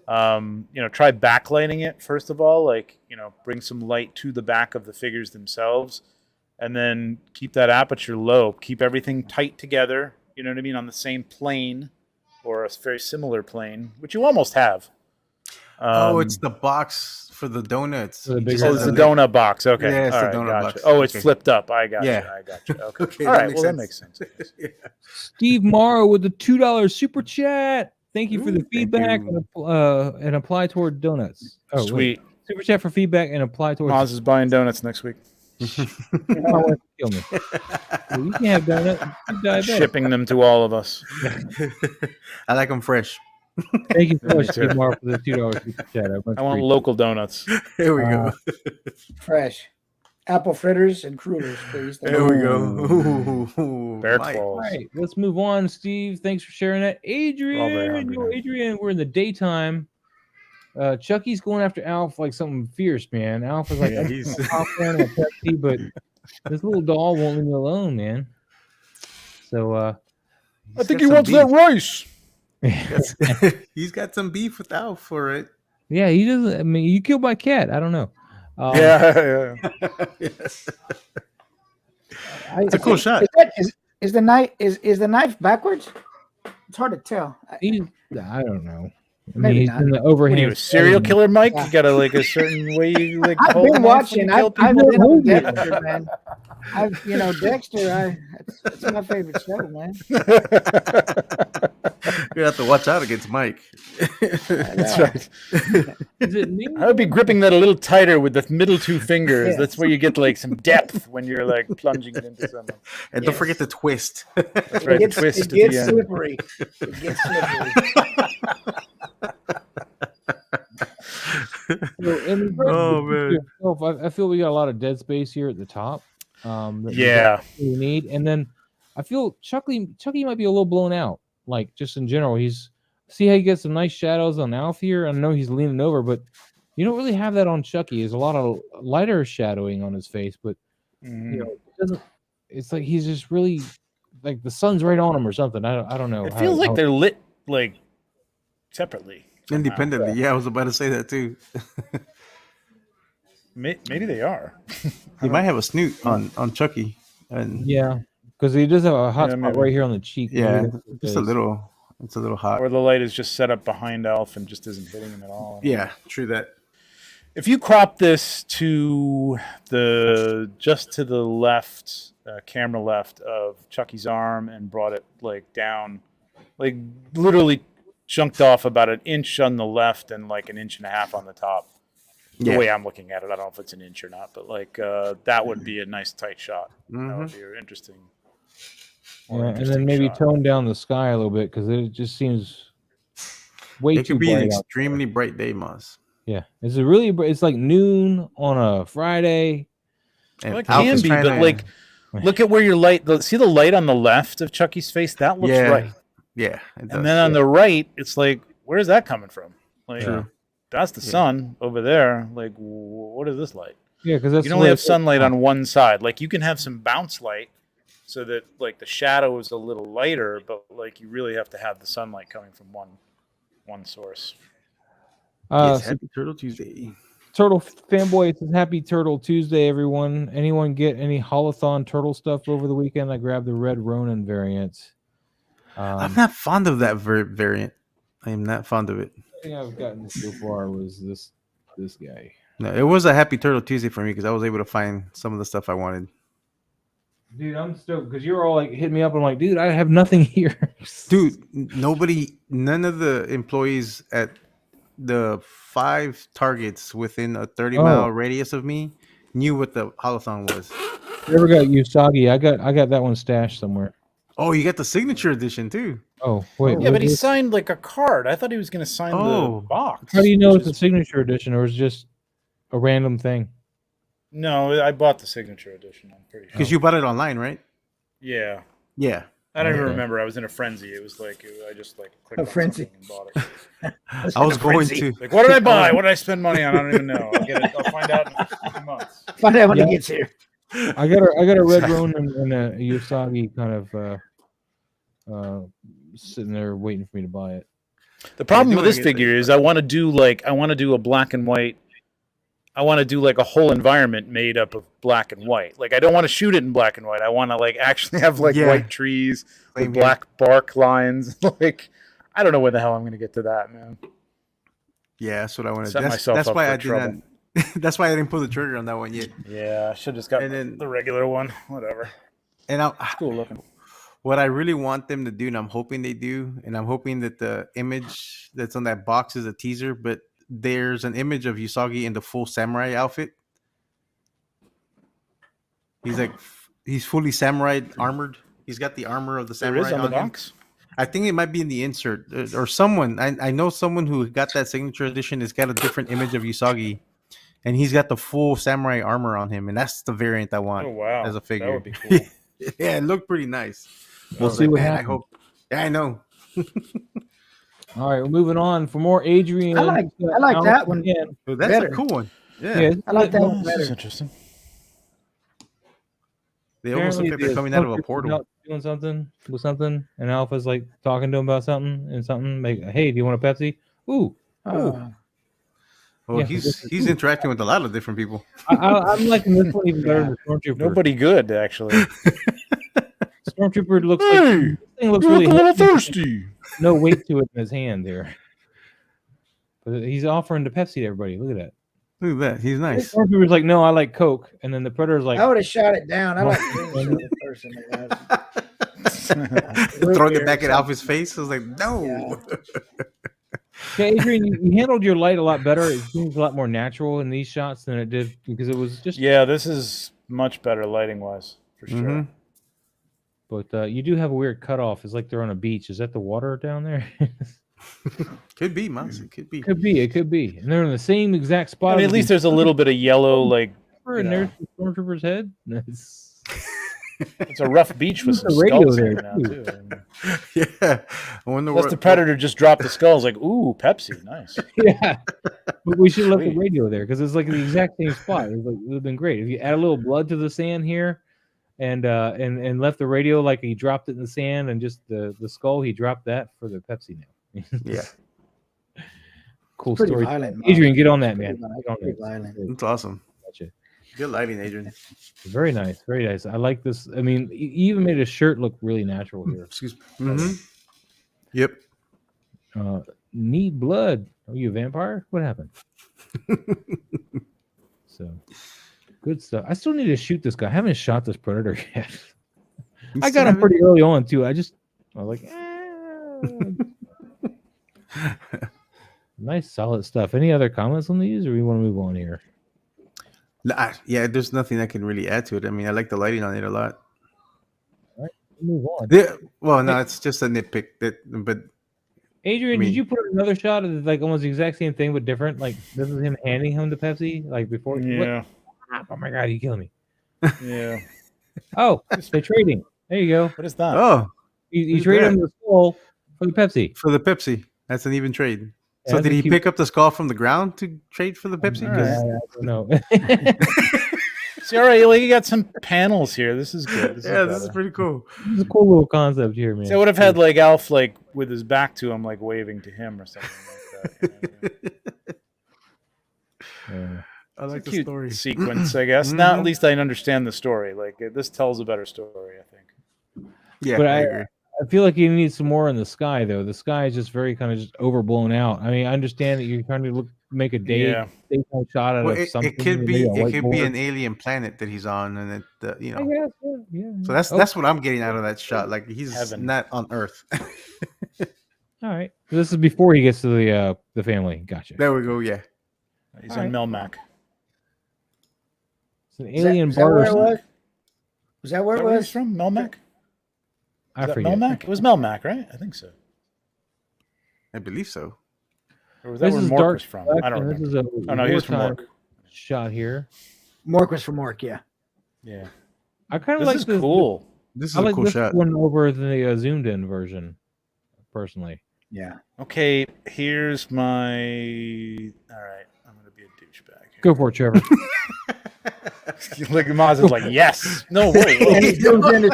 Speaker 4: Try backlighting it first of all, like, bring some light to the back of the figures themselves, and then keep that aperture low, keep everything tight together, you know what I mean, on the same plane or a very similar plane, which you almost have.
Speaker 2: It's the box for the donuts.
Speaker 4: It's the donut box. Okay.
Speaker 2: Yeah, it's
Speaker 4: all
Speaker 2: the
Speaker 4: right,
Speaker 2: donut
Speaker 4: gotcha.
Speaker 2: box.
Speaker 4: Oh, it's flipped up. I got you. Okay.
Speaker 2: Okay,
Speaker 4: all right. Well, that makes sense.
Speaker 1: Steve Morrow with the $2 super chat. Thank you for the feedback and apply toward donuts. Oh,
Speaker 4: sweet.
Speaker 1: Wait. Super chat for feedback and apply towards.
Speaker 4: Moz is buying donuts next week.
Speaker 1: Kill me. Well, you can have donuts.
Speaker 4: Shipping them to all of us.
Speaker 2: I like them fresh.
Speaker 1: Thank you so much, Steve Morrow, for the $2 super chat.
Speaker 4: I want local donuts.
Speaker 2: Here we go.
Speaker 5: Fresh. Apple fritters and crullers, please.
Speaker 2: There we go.
Speaker 4: Bear
Speaker 2: Mike.
Speaker 1: All right, let's move on, Steve. Thanks for sharing that. Adrian, we're in the daytime. Chucky's going after Alf like something fierce, man. Alf is like,
Speaker 2: he's
Speaker 1: but this little doll won't leave me alone, man. So
Speaker 4: I think he wants that rice.
Speaker 2: He's got some beef with Alf for it.
Speaker 1: Yeah, he doesn't. I mean, you killed my cat. I don't know.
Speaker 2: Yes. It's a cool shot.
Speaker 5: Is the knife backwards? It's hard to tell.
Speaker 1: I don't know. I
Speaker 5: Maybe
Speaker 1: mean, he's
Speaker 5: not.
Speaker 1: in the overhand.
Speaker 4: What are you, a serial killer, Mike? You got to like a certain way you like.
Speaker 5: I've
Speaker 4: hold
Speaker 5: been
Speaker 4: him off
Speaker 5: watching.
Speaker 4: when you
Speaker 5: I've
Speaker 4: kill
Speaker 5: been
Speaker 4: people?
Speaker 5: on Dexter, man. Dexter. It's my favorite show, man.
Speaker 2: You have to watch out against Mike.
Speaker 4: That's right.
Speaker 1: Is it me?
Speaker 4: I would be gripping that a little tighter with the middle two fingers.
Speaker 5: Yes.
Speaker 4: That's where you get like some depth when you're like plunging it into someone.
Speaker 2: And don't forget the twist.
Speaker 4: That's right. The twist
Speaker 5: It
Speaker 4: at the
Speaker 5: gets
Speaker 4: end.
Speaker 5: slippery. It gets slippery.
Speaker 1: I feel we got a lot of dead space here at the top.
Speaker 4: Yeah.
Speaker 1: We need, and then I feel Chucky might be a little blown out. Like just in general, see how he gets some nice shadows on Alf here. I know he's leaning over, but you don't really have that on Chucky. There's a lot of lighter shadowing on his face, but it doesn't. It's like he's just really like the sun's right on him or something. I don't know.
Speaker 4: It feels like they're lit like separately.
Speaker 2: Independently. Yeah, I was about to say that too.
Speaker 4: Maybe they are.
Speaker 2: He might have a snoot on Chucky. And
Speaker 1: Yeah, because he does have a hot spot
Speaker 4: maybe.
Speaker 1: right here on the cheek.
Speaker 2: yeah,
Speaker 1: Maybe that's what it
Speaker 2: just a
Speaker 1: is.
Speaker 2: little. It's a little hot.
Speaker 4: Or the light is just set up behind Alf and just isn't hitting him at all.
Speaker 2: Yeah, true that.
Speaker 4: If you crop this to just to the left, camera left of Chucky's arm and brought it like down, like literally chunked off about an inch on the left and like an inch and a half on the top. The way I'm looking at it, I don't know if it's an inch or not, but like that would be a nice tight shot. That would be interesting.
Speaker 1: Yeah, and then maybe tone down the sky a little bit because it just seems way
Speaker 2: It
Speaker 1: too
Speaker 2: could be an
Speaker 1: bright out
Speaker 2: extremely bright day, Moss.
Speaker 1: there. Yeah, is it really? It's like noon on a Friday.
Speaker 2: And
Speaker 4: Well, it
Speaker 2: Alf
Speaker 4: can
Speaker 2: is
Speaker 4: be,
Speaker 2: trying
Speaker 4: but
Speaker 2: to-
Speaker 4: like, look at where your light. See the light on the left of Chucky's face? That looks right.
Speaker 2: Yeah, it does.
Speaker 4: And then on the right, it's like, where is that coming from? Like,
Speaker 1: True.
Speaker 4: that's the sun over there. Like, what is this light?
Speaker 1: Yeah, because that's
Speaker 4: You can only have sunlight on one side. Like, you can have some bounce light so that like the shadow is a little lighter, but like you really have to have the sunlight coming from one source.
Speaker 2: Yes, happy Turtle Tuesday.
Speaker 1: Turtle fanboy says Happy Turtle Tuesday, everyone. Anyone get any holothon turtle stuff over the weekend? I grabbed the Red Ronin variant.
Speaker 2: I'm not fond of that variant. I am not fond of it.
Speaker 1: The thing I've gotten so far was this guy.
Speaker 2: No, it was a happy Turtle Tuesday for me because I was able to find some of the stuff I wanted.
Speaker 1: Dude, I'm stoked because you're all like hitting me up. I'm like, dude, I have nothing here.
Speaker 2: Dude, none of the employees at the 5 targets within a 30-mile radius of me knew what the holothon was.
Speaker 1: You ever got Usagi? I got that one stashed somewhere.
Speaker 2: Oh, you got the signature edition too.
Speaker 1: Oh, wait.
Speaker 4: Yeah, but he
Speaker 1: is-
Speaker 4: signed like a card. I thought he was going to sign the box.
Speaker 1: How do you know
Speaker 4: which
Speaker 1: it's a
Speaker 4: is-
Speaker 1: signature edition or is it just a random thing?
Speaker 4: No, I bought the signature edition. I'm pretty sure.
Speaker 2: Because you bought it online, right?
Speaker 4: Yeah.
Speaker 2: Yeah.
Speaker 4: I don't even
Speaker 1: Okay.
Speaker 4: remember. I was in a frenzy. It was like I just like clicked
Speaker 5: A
Speaker 4: on
Speaker 5: frenzy.
Speaker 4: something and bought it.
Speaker 2: I was going to.
Speaker 4: Like, what did I buy? What did I spend money on? I don't even know. I'll find out in a few months.
Speaker 5: Find out when
Speaker 1: Yeah.
Speaker 5: he gets here.
Speaker 1: I got a Red Ronin and a Usagi kind of sitting there waiting for me to buy it.
Speaker 4: The problem
Speaker 2: do
Speaker 4: with
Speaker 2: wanna
Speaker 4: this
Speaker 2: get
Speaker 4: figure
Speaker 2: the-
Speaker 4: is I want to do a black and white. I want to do like a whole environment made up of black and white. Like I don't want to shoot it in black and white. I want to like actually have like
Speaker 2: Yeah.
Speaker 4: white trees
Speaker 2: Same
Speaker 4: with
Speaker 2: here.
Speaker 4: black bark lines. Like I don't know when the hell I'm going to get to that, man.
Speaker 2: Yeah, that's what I wanted.
Speaker 4: Set
Speaker 2: That's
Speaker 4: myself up
Speaker 2: why
Speaker 4: for
Speaker 2: I did
Speaker 4: trouble.
Speaker 2: not. That's why I didn't pull the trigger on that one yet.
Speaker 4: Yeah, I should have just got
Speaker 2: And then-
Speaker 4: the regular one. Whatever.
Speaker 2: And
Speaker 4: It's cool looking.
Speaker 2: what I really want them to do, and I'm hoping they do, and I'm hoping that the image that's on that box is a teaser, but there's an image of Usagi in the full samurai outfit. He's fully samurai armored. He's got the armor of the
Speaker 4: There
Speaker 2: samurai
Speaker 4: is on the
Speaker 2: him.
Speaker 4: box.
Speaker 2: I think it might be in the insert or someone. I know someone who got that signature edition has got a different image of Usagi, and he's got the full samurai armor on him, and that's the variant I want
Speaker 4: Oh wow,
Speaker 2: as a figure.
Speaker 4: That would be cool.
Speaker 2: Yeah, it looked pretty nice.
Speaker 1: We'll
Speaker 2: I was
Speaker 1: see what
Speaker 2: man,
Speaker 1: happens.
Speaker 2: I hope. Yeah, I know.
Speaker 1: All right, we're moving on for more Adrian.
Speaker 5: I like that one.
Speaker 1: Again.
Speaker 2: Well, that's
Speaker 5: Better.
Speaker 2: a cool one. Yeah,
Speaker 1: Yeah,
Speaker 5: I like that one
Speaker 4: This is
Speaker 5: better.
Speaker 4: interesting.
Speaker 2: they almost look like they're coming out of a portal.
Speaker 1: Doing something with something, and Alpha's like talking to him about something, and something like, "Hey, do you want a Pepsi?" Ooh,
Speaker 5: Oh,
Speaker 2: Well,
Speaker 1: Yeah,
Speaker 2: he's interacting with a lot of different people.
Speaker 1: I'm liking this one even better than the Stormtrooper.
Speaker 4: Nobody good actually.
Speaker 1: Stormtrooper looks like
Speaker 4: Hey,
Speaker 1: this thing looks
Speaker 4: you
Speaker 1: really
Speaker 4: look a little
Speaker 1: heavy.
Speaker 4: thirsty.
Speaker 1: No weight to it in his hand there. But he's offering the Pepsi to everybody. Look at that.
Speaker 2: Look at that. He's nice.
Speaker 1: Stormtrooper's like, "No, I like Coke," and then the Predator's like,
Speaker 5: I would have shot it down. I like green shirt personally.
Speaker 2: Throwing it back at Alpha's face. I was like, no.
Speaker 1: "Okay, Adrian, you handled your light a lot better. It seems a lot more natural in these shots than it did because it was just."
Speaker 4: Yeah, this is much better lighting wise for sure.
Speaker 2: Mhm.
Speaker 1: But you do have a weird cutoff. It's like they're on a beach. Is that the water down there?
Speaker 2: Could be, Mouse. It could be.
Speaker 1: Could be. It could be. And they're in the same exact spot.
Speaker 4: I mean, at least there's a little bit of yellow. Like
Speaker 1: And there's the Stormtrooper's head. It's-
Speaker 4: it's a rough beach with some
Speaker 1: There's a radio
Speaker 4: skulls
Speaker 1: there,
Speaker 4: hanging out
Speaker 1: too.
Speaker 4: too.
Speaker 2: Yeah. I wonder
Speaker 4: Plus
Speaker 2: what
Speaker 4: the Predator just dropped the skulls. Like, ooh, Pepsi, nice.
Speaker 1: Yeah, but we should have left the
Speaker 4: Sweet.
Speaker 1: radio there because it's like the exact same spot. It would have been great if you add a little blood to the sand here, and left the radio like he dropped it in the sand, and just the skull he dropped that for the Pepsi now.
Speaker 2: Yeah.
Speaker 1: Cool
Speaker 5: Pretty
Speaker 1: story.
Speaker 5: violent.
Speaker 1: Adrian, get on that,
Speaker 5: Pretty
Speaker 1: man.
Speaker 5: violent,
Speaker 1: Get on
Speaker 5: pretty
Speaker 1: that.
Speaker 5: violent.
Speaker 2: It's awesome. Good lighting, Adrian.
Speaker 1: Very nice, very nice. I like this. I mean, you even made his shirt look really natural here.
Speaker 2: Excuse me. Mm-hmm. Yep.
Speaker 1: Need blood. Are you a vampire? What happened? So, good stuff. I still need to shoot this guy. I haven't shot this predator yet. I got him pretty early on too. I was like, nice, solid stuff. Any other comments on these, or we want to move on here?
Speaker 2: Yeah, there's nothing I can really add to it. I mean, I like the lighting on it a lot.
Speaker 1: All right, move on.
Speaker 2: Yeah, well, no, it's just a nitpick. But
Speaker 1: Adrian, did you put another shot of like almost the exact same thing but different? Like this is him handing him the Pepsi, like before.
Speaker 4: Yeah.
Speaker 1: What? Oh my God, you killing me.
Speaker 4: Yeah.
Speaker 1: Oh, they're trading. There you go.
Speaker 4: What is that?
Speaker 2: Oh,
Speaker 1: you traded him the skull for the Pepsi.
Speaker 2: For the Pepsi, that's an even trade.
Speaker 1: Yeah,
Speaker 2: so did he pick up the skull from the ground to trade for the Pepsi?
Speaker 1: I don't know.
Speaker 4: See, all right, like you got some panels here. This is good. This
Speaker 2: is pretty cool.
Speaker 1: This is a cool little concept here, man.
Speaker 4: So I would have had like Alf like with his back to him, like waving to him or something like that.
Speaker 1: Yeah.
Speaker 2: I like the
Speaker 4: cute
Speaker 2: story
Speaker 4: sequence, I guess. Now at least I understand the story. Like this tells a better story, I think.
Speaker 2: Yeah,
Speaker 1: but
Speaker 2: I agree.
Speaker 1: I feel like you need some more in the sky, though. The sky is just very kind of just overblown out. I mean, I understand that you're trying to make a daytime shot out of something.
Speaker 2: It could be an alien planet that he's on, and you know.
Speaker 1: I guess, yeah.
Speaker 2: So that's what I'm getting out of that shot. Like he's not on Earth.
Speaker 1: All right, this is before he gets to the family. Gotcha.
Speaker 2: There we go. Yeah,
Speaker 4: he's on Melmac.
Speaker 1: It's an alien
Speaker 5: bar. Was that where it was
Speaker 4: from? Melmac.
Speaker 1: I forget.
Speaker 4: Melmac? It was Melmac, right? I think so.
Speaker 2: I believe so.
Speaker 4: Or was that where Mork was from? I don't remember.
Speaker 1: This is
Speaker 4: no, he was from Mork.
Speaker 1: Shot here.
Speaker 5: Mork was from Mork, yeah.
Speaker 4: Yeah.
Speaker 1: I kind of like this.
Speaker 4: Cool.
Speaker 2: This is a cool shot.
Speaker 1: One over the zoomed in version, personally.
Speaker 5: Yeah.
Speaker 4: Okay, here's my. All right, I'm gonna be a douchebag.
Speaker 1: Go for it, Trevor.
Speaker 4: Like Maz is like, yes. No way.
Speaker 5: You're gonna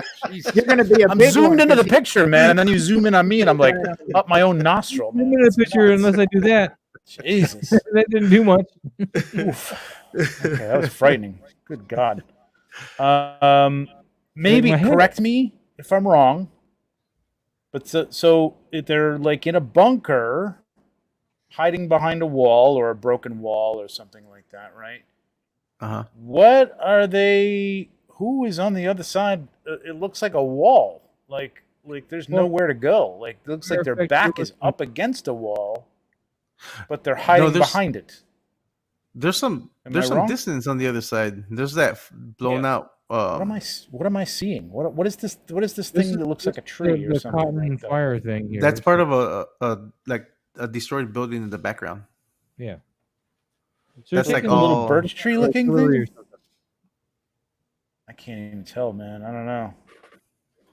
Speaker 5: be
Speaker 4: I'm zoomed into the picture, man, and then you zoom in on me, and I'm like up my own nostril.
Speaker 1: Zoom into the picture unless I do that.
Speaker 4: Jesus,
Speaker 1: that didn't do much.
Speaker 4: Oof. Okay, that was frightening. Good God. Maybe correct me if I'm wrong. But so they're like in a bunker, hiding behind a wall or a broken wall or something like that, right?
Speaker 2: Uh-huh.
Speaker 4: What are they? Who is on the other side? It looks like a wall. Like there's nowhere to go. Like it looks like their back is up against a wall, but they're hiding behind it.
Speaker 2: There's some distance on the other side. There's that blown out.
Speaker 4: What am I seeing? What is this? What is this thing that looks like a tree or something?
Speaker 1: Cotton and fire thing here.
Speaker 2: That's part of a destroyed building in the background.
Speaker 1: Yeah.
Speaker 4: So that's like a little birch tree looking thing. I can't even tell, man. I don't know.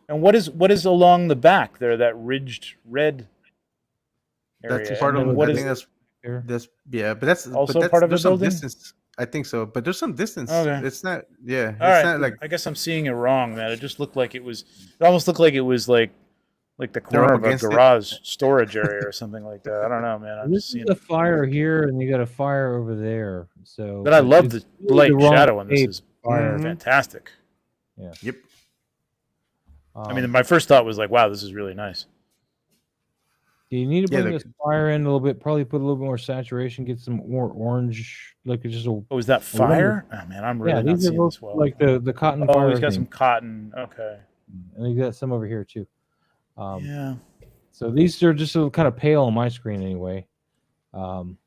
Speaker 4: And what is along the back there? That ridged red area.
Speaker 2: That's part of. I think that's yeah, but that's
Speaker 4: also part of the building.
Speaker 2: Distance. I think so, but there's some distance.
Speaker 4: Okay.
Speaker 2: It's not. Yeah.
Speaker 4: All right.
Speaker 2: Not like.
Speaker 4: I guess I'm seeing it wrong, man. It just looked like it was. It almost looked like it was like the corner of a garage storage area or something like that. I don't know, man. I'm just seeing
Speaker 1: a fire here, and you got a fire over there. So,
Speaker 4: but I love the light and shadow on this. Is fantastic.
Speaker 1: Yeah.
Speaker 2: Yep.
Speaker 4: I mean, my first thought was like, "Wow, this is really nice."
Speaker 1: You need to bring this fire in a little bit. Probably put a little bit more saturation. Get some more orange, like just a.
Speaker 4: Oh, is that fire? Oh man, I'm really not seeing this well.
Speaker 1: Like the cotton.
Speaker 4: Oh,
Speaker 1: fire
Speaker 4: he's got some cotton. Okay.
Speaker 1: And he got some over here too.
Speaker 4: Yeah.
Speaker 1: So these are just kind of pale on my screen anyway. You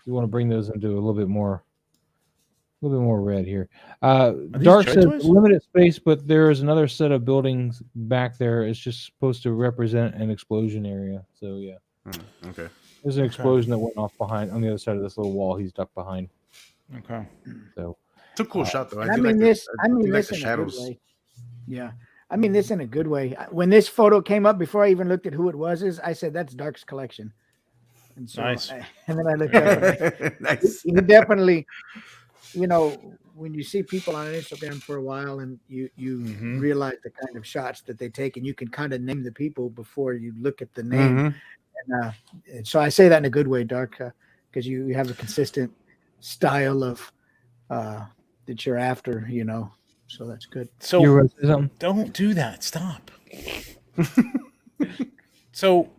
Speaker 1: want to bring those into a little bit more red here. Dark says limited space, but there is another set of buildings back there. It's just supposed to represent an explosion area. So yeah.
Speaker 2: Okay.
Speaker 1: There's an explosion that went off behind on the other side of this little wall he's ducked behind.
Speaker 4: Okay.
Speaker 1: So
Speaker 2: it's a cool shot though.
Speaker 5: I mean this in a good way. Yeah. I mean this in a good way. When this photo came up, before I even looked at who it was, I said that's Dark's collection. And so
Speaker 4: nice.
Speaker 5: And then I looked at it.
Speaker 2: Nice.
Speaker 5: He definitely, you know, when you see people on Instagram for a while and you realize the kind of shots that they take, and you can kind of name the people before you look at the name. And so I say that in a good way, Dark, because you have a consistent style of you're after, you know. So that's good.
Speaker 4: So
Speaker 1: You were gonna say something?
Speaker 4: don't do that. Stop. So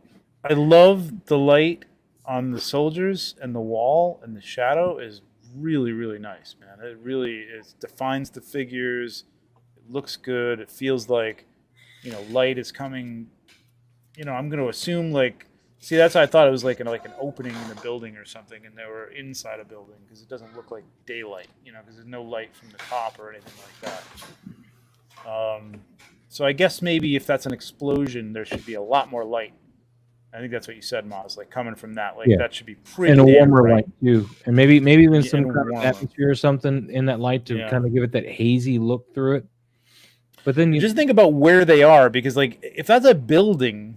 Speaker 4: I love the light on the soldiers and the wall, and the shadow is really, really nice, man. It really defines the figures. It looks good. It feels like, light is coming. I'm going to assume see, that's how I thought it was like an opening in a building or something, and they were inside a building because it doesn't look like daylight, because there's no light from the top or anything like that. So I guess maybe if that's an explosion, there should be a lot more light. I think that's what you said, Moz. Like coming from that, that should be pretty.
Speaker 1: And a warmer
Speaker 4: bright.
Speaker 1: light too, and maybe even some
Speaker 4: and
Speaker 1: kind of atmosphere or something in that light to kind of give it that hazy look through it. But then you
Speaker 4: just think about where they are, because if that's a building,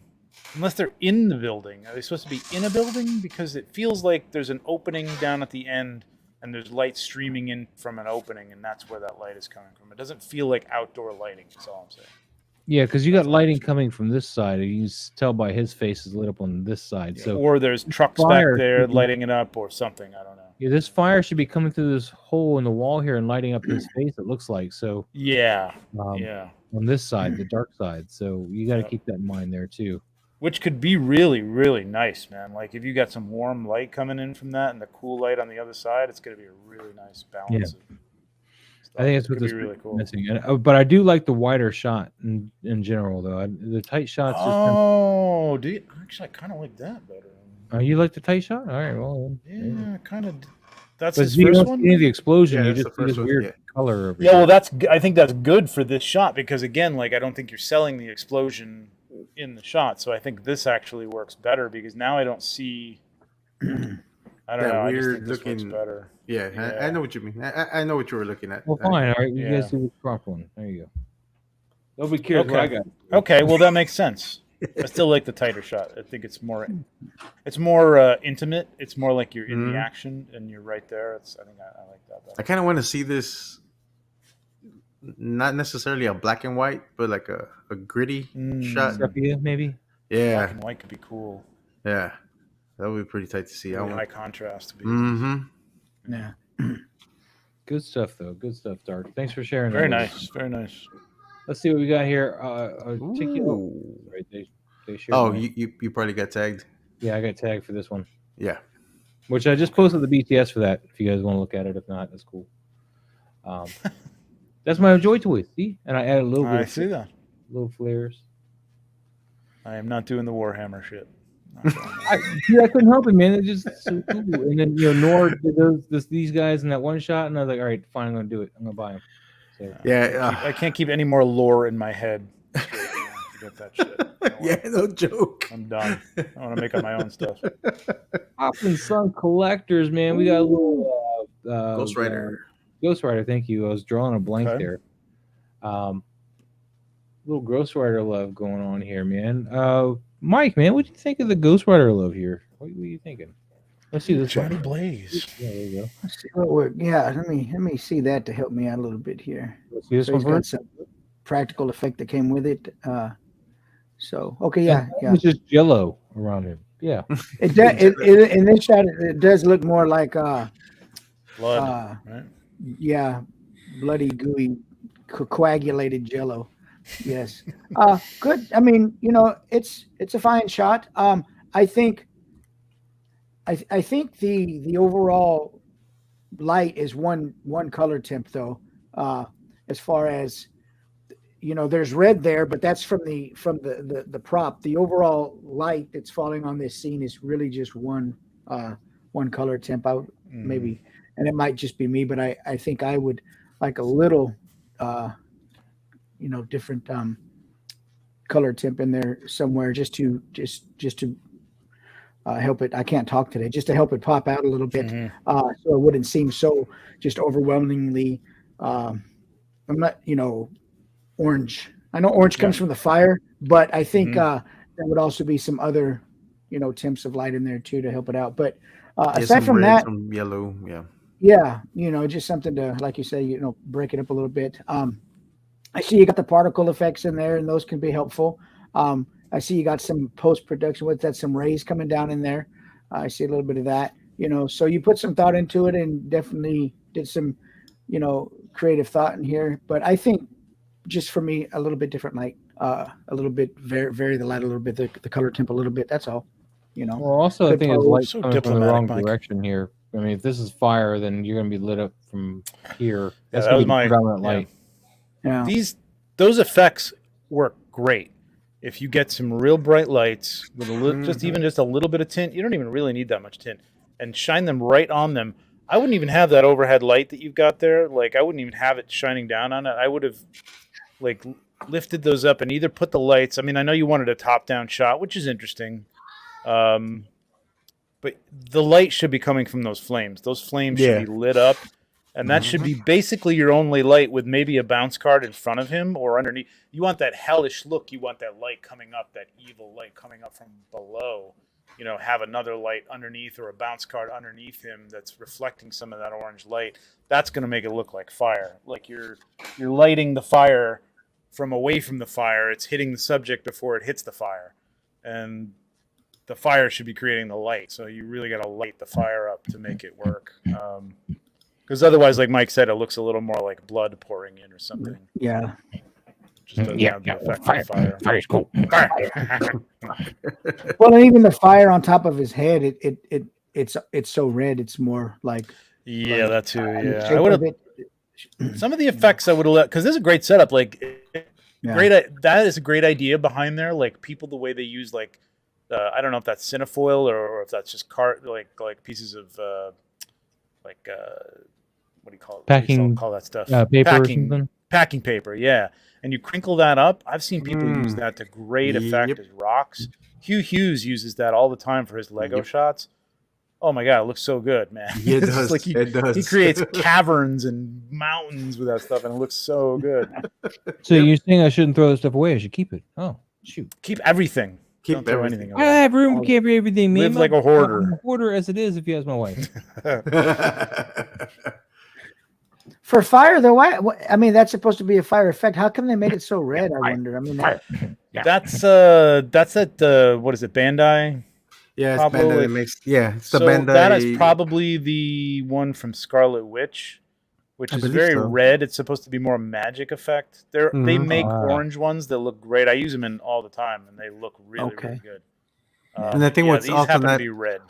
Speaker 4: unless they're in the building, are they supposed to be in a building? Because it feels like there's an opening down at the end, and there's light streaming in from an opening, and that's where that light is coming from. It doesn't feel like outdoor lighting. That's all I'm saying.
Speaker 1: Yeah, because you got lighting coming from this side. You can tell by his face is lit up on this side.
Speaker 4: Yeah.
Speaker 1: So,
Speaker 4: or there's trucks back there lighting it up, or something. I don't know.
Speaker 1: Yeah, this fire should be coming through this hole in the wall here and lighting up his face. It looks like so.
Speaker 4: Yeah,
Speaker 1: on this side, the dark side. So you got to keep that in mind there too.
Speaker 4: Which could be really, really nice, man. Like if you got some warm light coming in from that and the cool light on the other side, it's going to be a really nice balance.
Speaker 1: Yeah. I think it's what this
Speaker 4: really cool.
Speaker 1: Missing. But I do like the wider shot in general, though. The tight shots.
Speaker 4: Do you? Actually, I kind of like that better.
Speaker 1: Oh, you like the tight shot? All right, well.
Speaker 4: Yeah, kind of. That's
Speaker 1: but
Speaker 4: his first one.
Speaker 1: The explosion,
Speaker 2: Yeah,
Speaker 1: you just see this weird color.
Speaker 4: Yeah, well, I think that's good for this shot because again, I don't think you're selling the explosion in the shot, so I think this actually works better because now I don't see. I don't know. I just think this works better.
Speaker 2: Yeah, I know what you mean. I know what you were looking at.
Speaker 1: Well, fine. All right, you guys do the proper one. There you go. Nobody cares what I got.
Speaker 4: Okay, well that makes sense. I still like the tighter shot. I think it's more intimate. It's more like you're in the action and you're right there. I think I like that better.
Speaker 2: I kind of want to see this, not necessarily a black and white, but like a gritty shot.
Speaker 1: Sepia, maybe.
Speaker 2: Yeah,
Speaker 4: black and white could be cool.
Speaker 2: Yeah, that would be pretty tight to see.
Speaker 4: High contrast.
Speaker 5: Yeah.
Speaker 1: Good stuff, though. Good stuff, Dark. Thanks for sharing.
Speaker 4: Very nice. Very nice.
Speaker 1: Let's see what we got here. Right, they shared.
Speaker 2: Oh, you probably got tagged.
Speaker 1: Yeah, I got tagged for this one.
Speaker 2: Yeah.
Speaker 1: Which I just posted the BTS for that. If you guys want to look at it, if not, that's cool. That's my Joy Toy. See, and I added a little bit.
Speaker 4: I see that.
Speaker 1: Little flares.
Speaker 4: I am not doing the Warhammer shit.
Speaker 1: I couldn't help it, man. It's just so cool. And then Nor did these guys in that one shot, and I was like, all right, fine, I'm gonna do it. I'm gonna buy them. So,
Speaker 2: yeah,
Speaker 4: I can't keep any more lore in my head. Forget that shit.
Speaker 2: Yeah, no joke.
Speaker 4: I'm done. I want to make up my own stuff.
Speaker 1: Hoppin' Sun collectors, man. We got a little
Speaker 2: Ghost Rider.
Speaker 1: Ghost Rider, thank you. I was drawing a blank there. Little Ghost Rider love going on here, man. Mike, man, what do you think of the Ghost Rider love here? What are you thinking? Let's see this
Speaker 4: Johnny
Speaker 1: one.
Speaker 4: Blaze.
Speaker 1: Yeah, there you go.
Speaker 5: Let's see what work. Yeah, let me see that to help me out a little bit here.
Speaker 1: Let's see this
Speaker 5: So
Speaker 1: one
Speaker 5: he's got
Speaker 1: first.
Speaker 5: some practical effect that came with it. So okay, yeah.
Speaker 1: It's just Jello around him. Yeah.
Speaker 5: It in this shot it does look more like
Speaker 4: Blood, right?
Speaker 5: Yeah, bloody gooey coagulated Jello. Yes. Good. I mean, it's a fine shot. I think the overall light is one color temp though. As far as there's red there, but that's from the prop. The overall light that's falling on this scene is really just one color temp. Maybe, and it might just be me, but I think I would like a little different color temp in there somewhere just to help it. I can't talk today, just to help it pop out a little bit, so it wouldn't seem so just overwhelmingly. I'm not, orange. I know orange comes from the fire, but I think there would also be some other, temps of light in there too to help it out. But aside from that,
Speaker 2: some yellow,
Speaker 5: just something to, like you say, break it up a little bit. I see you got the particle effects in there, and those can be helpful. I see you got some post-production with that, some rays coming down in there. I see a little bit of that, so you put some thought into it and definitely did some, creative thought in here, but I think just for me, a little bit different light, a little bit vary the light a little bit, the color temp a little bit. That's all.
Speaker 1: Well, also I
Speaker 5: Good
Speaker 1: think it's
Speaker 5: pose.
Speaker 1: light
Speaker 4: So
Speaker 1: coming from the
Speaker 4: diplomatic,
Speaker 1: wrong
Speaker 4: Mike.
Speaker 1: direction here. I mean, if this is fire, then you're going to be lit up from here. That's
Speaker 4: that
Speaker 1: going
Speaker 4: was
Speaker 1: to be
Speaker 4: my-
Speaker 1: the predominant
Speaker 4: yeah.
Speaker 1: light.
Speaker 5: Yeah.
Speaker 4: Those effects work great if you get some real bright lights with a little, just a little bit of tint. You don't even really need that much tint, and shine them right on them. I wouldn't even have that overhead light that you've got there. Like, I wouldn't even have it shining down on it. I would have like lifted those up and either put the lights. I mean, I know you wanted a top-down shot, which is interesting, but the light should be coming from those flames. Those flames should be lit up. And that should be basically your only light, with maybe a bounce card in front of him or underneath. You want that hellish look. You want that light coming up, that evil light coming up from below. You know, have another light underneath or a bounce card underneath him that's reflecting some of that orange light. That's going to make it look like fire. Like you're lighting the fire from away from the fire. It's hitting the subject before it hits the fire. And the fire should be creating the light. So you really got to light the fire up to make it work. Because otherwise, like Mike said, it looks a little more like blood pouring in or something.
Speaker 5: Yeah.
Speaker 4: Just doesn't have the effect of fire.
Speaker 1: Fire's cool.
Speaker 5: Well, and even the fire on top of his head, it's so red. It's more like
Speaker 4: Yeah, that too.
Speaker 5: the
Speaker 4: Yeah,
Speaker 5: shape
Speaker 4: I would
Speaker 5: of
Speaker 4: have
Speaker 5: it.
Speaker 4: some of the effects I would have let, because this is a great setup. Like, that is a great idea behind there. Like people, the way they use like I don't know if that's cinefoil or if that's just like pieces of what do you call it?
Speaker 1: Packing,
Speaker 4: What do you call that stuff?
Speaker 1: paper or something?
Speaker 4: Packing paper, yeah. And you crinkle that up. I've seen people use that to great effect as rocks. Hugh Hughes uses that all the time for his Lego shots. Oh my god, it looks so good, man.
Speaker 2: Yeah, it
Speaker 4: It's
Speaker 2: does.
Speaker 4: like
Speaker 2: It does.
Speaker 4: He creates caverns and mountains with that stuff, and it looks so good.
Speaker 1: So you're saying I shouldn't throw this stuff away? I should keep it? Oh, shoot.
Speaker 4: Keep everything.
Speaker 2: Keep
Speaker 4: Don't throw
Speaker 2: everything.
Speaker 4: anything
Speaker 1: I
Speaker 4: away.
Speaker 1: have room to carry everything.
Speaker 4: Live like a hoarder.
Speaker 1: I'm a hoarder as it is, if you ask my wife.
Speaker 5: For fire, though, I mean, that's supposed to be a fire effect. How come they made it so red? I wonder. I mean,
Speaker 4: That's at what is it, Bandai?
Speaker 2: Yeah, it's
Speaker 4: Pablo,
Speaker 2: Bandai that
Speaker 4: like-
Speaker 2: makes. Yeah, it's the
Speaker 4: So
Speaker 2: Bandai.
Speaker 4: that is probably the one from Scarlet Witch, which
Speaker 2: I
Speaker 4: is
Speaker 2: believe
Speaker 4: very
Speaker 2: so.
Speaker 4: red. It's supposed to be more magic effect. They
Speaker 2: Mhm.
Speaker 4: make
Speaker 1: Ah.
Speaker 4: orange ones that look great. I use them in all the time, and they look really
Speaker 5: Okay.
Speaker 4: good.
Speaker 2: And I think what's
Speaker 4: these
Speaker 2: also
Speaker 4: happen
Speaker 2: that-
Speaker 4: to be red.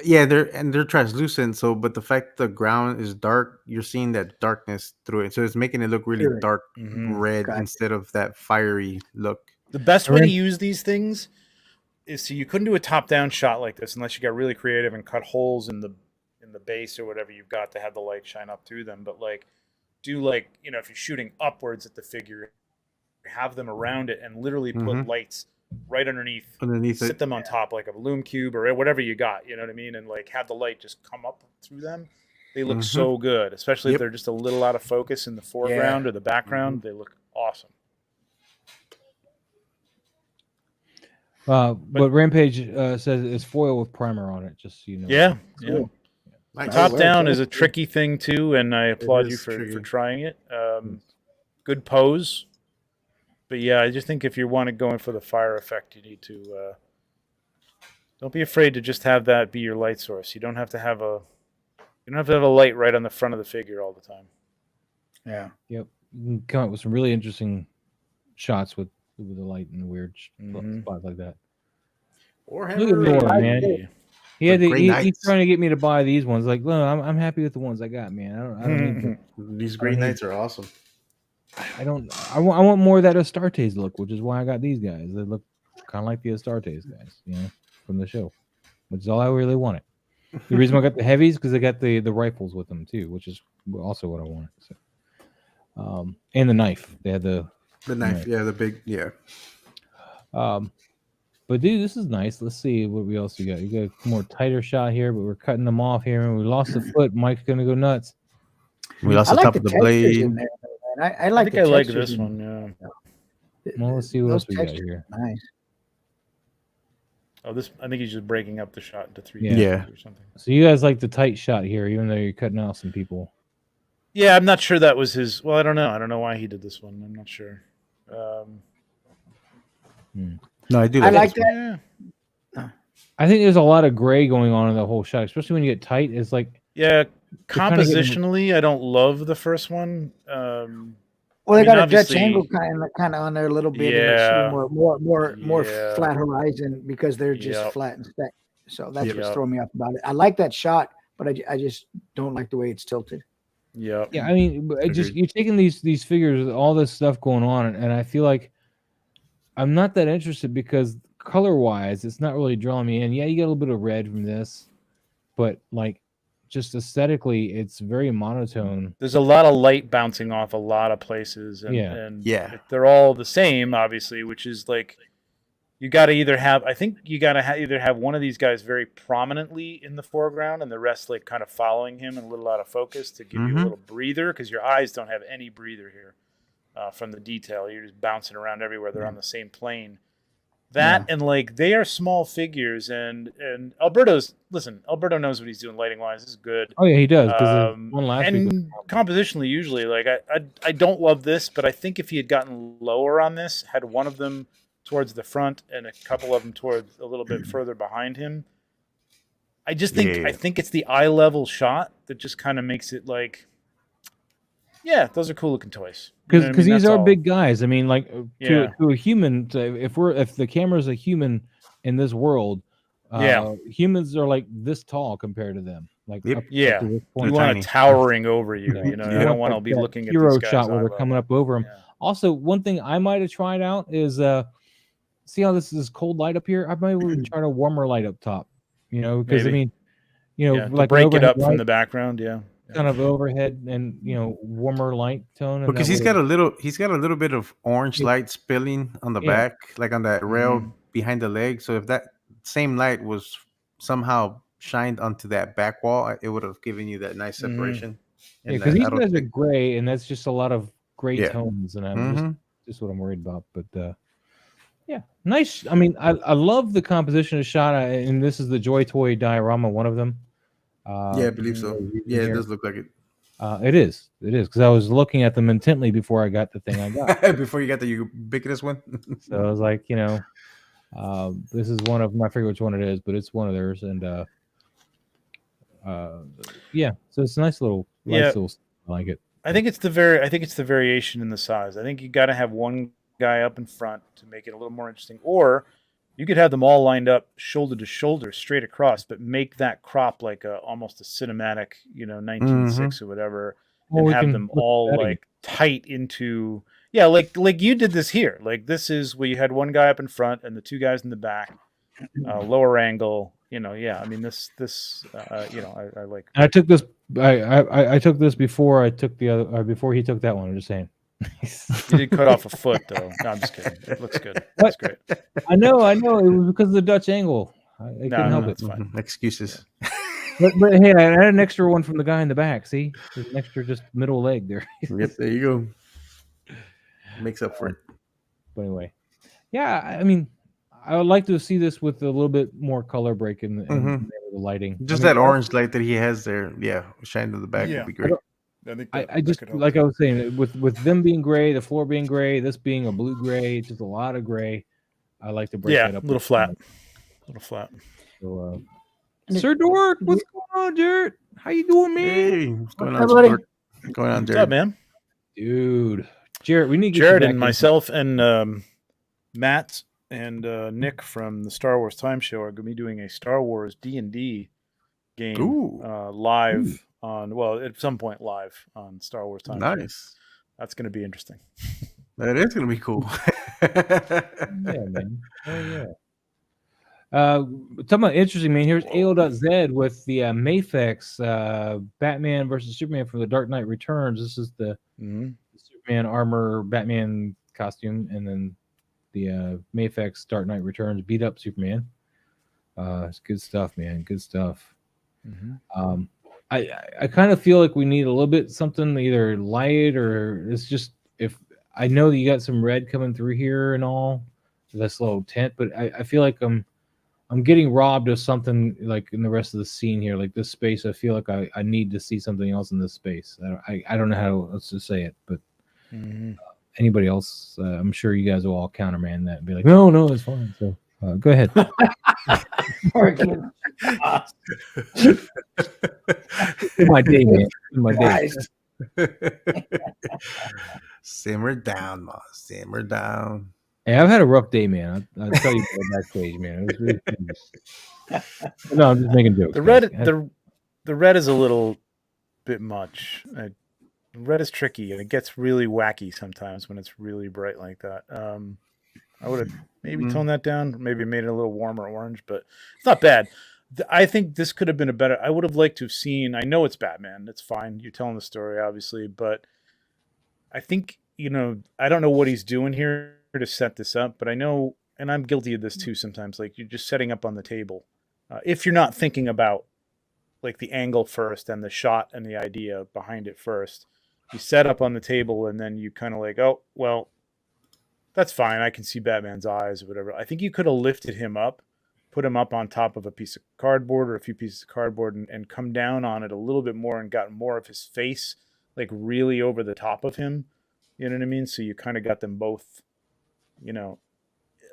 Speaker 2: Yeah, they're translucent. So, but the fact the ground is dark, you're seeing that darkness through it. So it's making it look really
Speaker 5: Sure.
Speaker 2: dark
Speaker 4: Mhm.
Speaker 2: red
Speaker 5: Gotcha.
Speaker 2: instead of that fiery look.
Speaker 4: The best way to
Speaker 1: Alright.
Speaker 4: use these things is so you couldn't do a top-down shot like this unless you got really creative and cut holes in the base or whatever you've got to have the light shine up through them. But like, do like if you're shooting upwards at the figure, have them around it and literally put
Speaker 2: Mhm.
Speaker 4: lights right underneath.
Speaker 2: Underneath
Speaker 4: Sit
Speaker 2: it,
Speaker 4: them on top like a loom cube or whatever you got. You know what I mean? And like have the light just come up through them. They look
Speaker 2: Mhm.
Speaker 4: so good, especially if
Speaker 2: Yep.
Speaker 4: they're just a little out of focus in the foreground or the background. They look awesome.
Speaker 1: But Rampage says it's foil with primer on it, just so you know.
Speaker 4: Yeah.
Speaker 5: Cool.
Speaker 2: Nice.
Speaker 4: Top
Speaker 5: well,
Speaker 4: down
Speaker 5: okay.
Speaker 4: is a tricky thing too, and I applaud you
Speaker 2: is
Speaker 4: for
Speaker 2: tricky.
Speaker 4: trying it. Good pose, but yeah, I just think if you want to go in for the fire effect, you need to don't be afraid to just have that be your light source. You don't have to have a light right on the front of the figure all the time.
Speaker 5: Yeah.
Speaker 1: Yep. You can come up with some really interesting shots with the light and the weird
Speaker 4: Mhm.
Speaker 1: spots like that.
Speaker 2: Or
Speaker 1: Look at Laura, man.
Speaker 2: Great
Speaker 1: He's
Speaker 2: Knights.
Speaker 1: trying to get me to buy these ones. Like, no, I'm happy with the ones I got, man. I don't need
Speaker 2: These Green Knights are awesome.
Speaker 1: I want more of that Astartes look, which is why I got these guys. They look kind of like the Astartes guys, from the show, which is all I really wanted. The reason I got the heavies because they got the rifles with them too, which is also what I wanted. So, and the knife. They had the
Speaker 2: knife, yeah, the big, yeah.
Speaker 1: But dude, this is nice. Let's see what else we got. You got a more tighter shot here, but we're cutting them off here, and we lost the foot. Mike's gonna go nuts.
Speaker 2: We lost
Speaker 5: I
Speaker 2: the
Speaker 5: like
Speaker 2: top
Speaker 5: the
Speaker 2: of the
Speaker 5: textures
Speaker 2: blade.
Speaker 5: in there, man. I
Speaker 4: I
Speaker 5: like.
Speaker 4: think
Speaker 5: the
Speaker 4: I like
Speaker 5: textures
Speaker 4: this
Speaker 5: in-
Speaker 4: one. Yeah.
Speaker 1: Well, let's see what
Speaker 5: Those
Speaker 1: else we got
Speaker 5: textures
Speaker 1: here.
Speaker 5: are Nice.
Speaker 4: Oh, I think he's just breaking up the shot into three
Speaker 1: Yeah.
Speaker 4: pieces or something.
Speaker 1: So you guys like the tight shot here, even though you're cutting out some people.
Speaker 4: Yeah, I'm not sure that was his. Well, I don't know. I don't know why he did this one. I'm not sure.
Speaker 2: No, I do.
Speaker 5: I like
Speaker 2: this one.
Speaker 5: that.
Speaker 4: Yeah.
Speaker 1: I think there's a lot of gray going on in the whole shot, especially when you get tight. It's like
Speaker 4: Yeah,
Speaker 1: kind of getting-
Speaker 4: compositionally, I don't love the first one.
Speaker 5: Well, they
Speaker 4: I mean,
Speaker 5: got a Dutch
Speaker 4: obviously-
Speaker 5: angle kind of on there a little bit, and it should
Speaker 4: Yeah.
Speaker 5: be more
Speaker 4: Yeah.
Speaker 5: flat horizon because they're just
Speaker 4: Yep.
Speaker 5: flat and stacked. So that's what's
Speaker 4: Yep.
Speaker 5: throwing me off about it. I like that shot, but I just don't like the way it's tilted.
Speaker 4: Yeah.
Speaker 1: Yeah, I mean, but it just you're taking these figures, all this stuff going on, and I feel like I'm not that interested because color wise, it's not really drawing me in. Yeah, you get a little bit of red from this, but like just aesthetically, it's very monotone.
Speaker 4: There's a lot of light bouncing off a lot of places, and,
Speaker 1: Yeah.
Speaker 4: and
Speaker 2: Yeah.
Speaker 4: they're all the same, obviously, which is like you got to either have. I think you got to either have one of these guys very prominently in the foreground, and the rest like kind of following him and a little out of focus to give you a little breather, because your eyes don't have any breather here from the detail. You're just bouncing around everywhere. They're on the same plane. That and like they are small figures, and Alberto knows what he's doing lighting wise. This is good.
Speaker 1: Oh yeah, he does because one last week.
Speaker 4: And compositionally, usually, like I don't love this, but I think if he had gotten lower on this, had one of them towards the front and a couple of them towards a little bit further behind him, I just think I think it's the eye level shot that just kind of makes it like, yeah, those are cool looking toys.
Speaker 1: Because these are big guys. I mean, like
Speaker 4: Yeah.
Speaker 1: to a human, if the camera's a human in this world,
Speaker 4: Yeah.
Speaker 1: humans are like this tall compared to them. Like
Speaker 2: Yep.
Speaker 1: up
Speaker 4: Yeah.
Speaker 1: to this
Speaker 4: You
Speaker 1: point.
Speaker 4: want
Speaker 2: tiny.
Speaker 4: it towering over you.
Speaker 1: Yeah.
Speaker 4: You know,
Speaker 1: You
Speaker 4: I don't
Speaker 1: want
Speaker 4: want to
Speaker 1: like
Speaker 4: be
Speaker 1: that
Speaker 4: looking at
Speaker 1: hero
Speaker 4: these guys
Speaker 1: shot where
Speaker 4: eye
Speaker 1: they're
Speaker 4: level.
Speaker 1: coming up over them.
Speaker 4: Yeah.
Speaker 1: Also, one thing I might have tried out is see how this is cold light up here. I might have tried a warmer light up top. You know, because I
Speaker 4: Maybe.
Speaker 1: mean, you know,
Speaker 4: Yeah, to
Speaker 1: like
Speaker 4: break it
Speaker 1: overhead
Speaker 4: up from
Speaker 1: light,
Speaker 4: the background. Yeah.
Speaker 1: kind of overhead and warmer light tone. And
Speaker 2: Because
Speaker 1: that
Speaker 2: he's
Speaker 1: way-
Speaker 2: got a little bit of orange
Speaker 1: Yeah.
Speaker 2: light spilling on the
Speaker 1: Yeah.
Speaker 2: back, like on that rail behind the leg. So if that same light was somehow shined onto that back wall, it would have given you that nice separation.
Speaker 1: Yeah,
Speaker 2: And
Speaker 1: because
Speaker 2: that-
Speaker 1: these
Speaker 2: I don't
Speaker 1: guys are
Speaker 2: think-
Speaker 1: gray, and that's just a lot of gray
Speaker 2: Yeah.
Speaker 1: tones, and I'm
Speaker 2: Mhm.
Speaker 1: just what I'm worried about. But yeah, nice. I mean, I love the composition of shot, and this is the Joy Toy diorama, one of them.
Speaker 2: Yeah, I believe so. Yeah, it does look like it.
Speaker 1: It is because I was looking at them intently before I got the thing I got.
Speaker 2: Before you got the ubiquitous one.
Speaker 1: So I was like, this is one of, I forget which one it is, but it's one of theirs, and yeah, so it's a nice little, I like it.
Speaker 4: I think it's the variation in the size. I think you got to have one guy up in front to make it a little more interesting, or you could have them all lined up shoulder to shoulder straight across, but make that crop like almost a cinematic, 1906 or whatever,
Speaker 1: Well,
Speaker 4: and
Speaker 1: we
Speaker 4: have
Speaker 1: can
Speaker 4: them
Speaker 1: look
Speaker 4: all
Speaker 1: at that
Speaker 4: like tight into, like you did this here. Like this is where you had one guy up in front and the two guys in the back, lower angle. I mean this I like.
Speaker 1: And I took this. I took this before I took the other. Before he took that one. I'm just saying.
Speaker 4: You did cut off a foot though. No, I'm just kidding. It looks good. That's great.
Speaker 1: I know. It was because of the Dutch angle. I couldn't help it.
Speaker 4: It's fine.
Speaker 2: Excuses.
Speaker 1: But hey, I had an extra one from the guy in the back. See, there's an extra just middle leg there.
Speaker 2: Yep, there you go. Makes up for it.
Speaker 1: But anyway, yeah. I mean, I would like to see this with a little bit more color break in the lighting.
Speaker 2: Just
Speaker 1: I mean,
Speaker 2: that orange light that he has there. Yeah, shine to the back would be great.
Speaker 1: I just like I was saying with them being gray, the floor being gray, this being a blue gray, just a lot of gray. I like to break that up.
Speaker 4: A little flat.
Speaker 1: So, Sir Dork, what's going on, Jared? How you doing, man?
Speaker 2: Hey, what's going on,
Speaker 5: buddy?
Speaker 2: Dork? What's going on,
Speaker 4: What's
Speaker 2: Jared?
Speaker 4: up, man?
Speaker 1: Dude, Jared, we need to get
Speaker 4: Jared
Speaker 1: you back
Speaker 4: and
Speaker 1: in.
Speaker 4: myself and Matt and Nick from the Star Wars Time Show are going to be doing a Star Wars D&D game live on, at some point live on Star Wars Time Show.
Speaker 2: Nice.
Speaker 4: That's going to be interesting.
Speaker 2: That is going to be cool.
Speaker 1: Yeah, man. Oh, yeah. Talking about interesting, man. Here's AO.Z with the Mafex Batman versus Superman from the Dark Knight Returns. This is the Superman armor Batman costume, and then the Mafex Dark Knight Returns beat up Superman. It's good stuff, man. Good stuff. I kind of feel like we need a little bit something either light or it's just, if I know that you got some red coming through here and all this little tint, but I feel like I'm getting robbed of something like in the rest of the scene here, like this space. I feel like I need to see something else in this space. I don't know how else to say it, but anybody else, I'm sure you guys will all countermand that and be like, no, it's fine. So go ahead. My day, man. My day.
Speaker 2: Simmer down, Ma. Simmer down.
Speaker 1: Hey, I've had a rough day, man. I'll tell you about backstage, man. It was really no, I'm just making jokes.
Speaker 4: The red is a little bit much. Red is tricky, and it gets really wacky sometimes when it's really bright like that. I would have maybe toned that down, maybe made it a little warmer orange, but it's not bad. I think this could have been a better. I would have liked to have seen. I know it's Batman. It's fine. You're telling the story, obviously, but I think I don't know what he's doing here to set this up, but I know, and I'm guilty of this too sometimes. Like, you're just setting up on the table. If you're not thinking about like the angle first and the shot and the idea behind it first, you set up on the table and then you kind of like, oh, well, that's fine. I can see Batman's eyes or whatever. I think you could have lifted him up, put him up on top of a piece of cardboard or a few pieces of cardboard and come down on it a little bit more and got more of his face like really over the top of him. You know what I mean? So you kind of got them both, a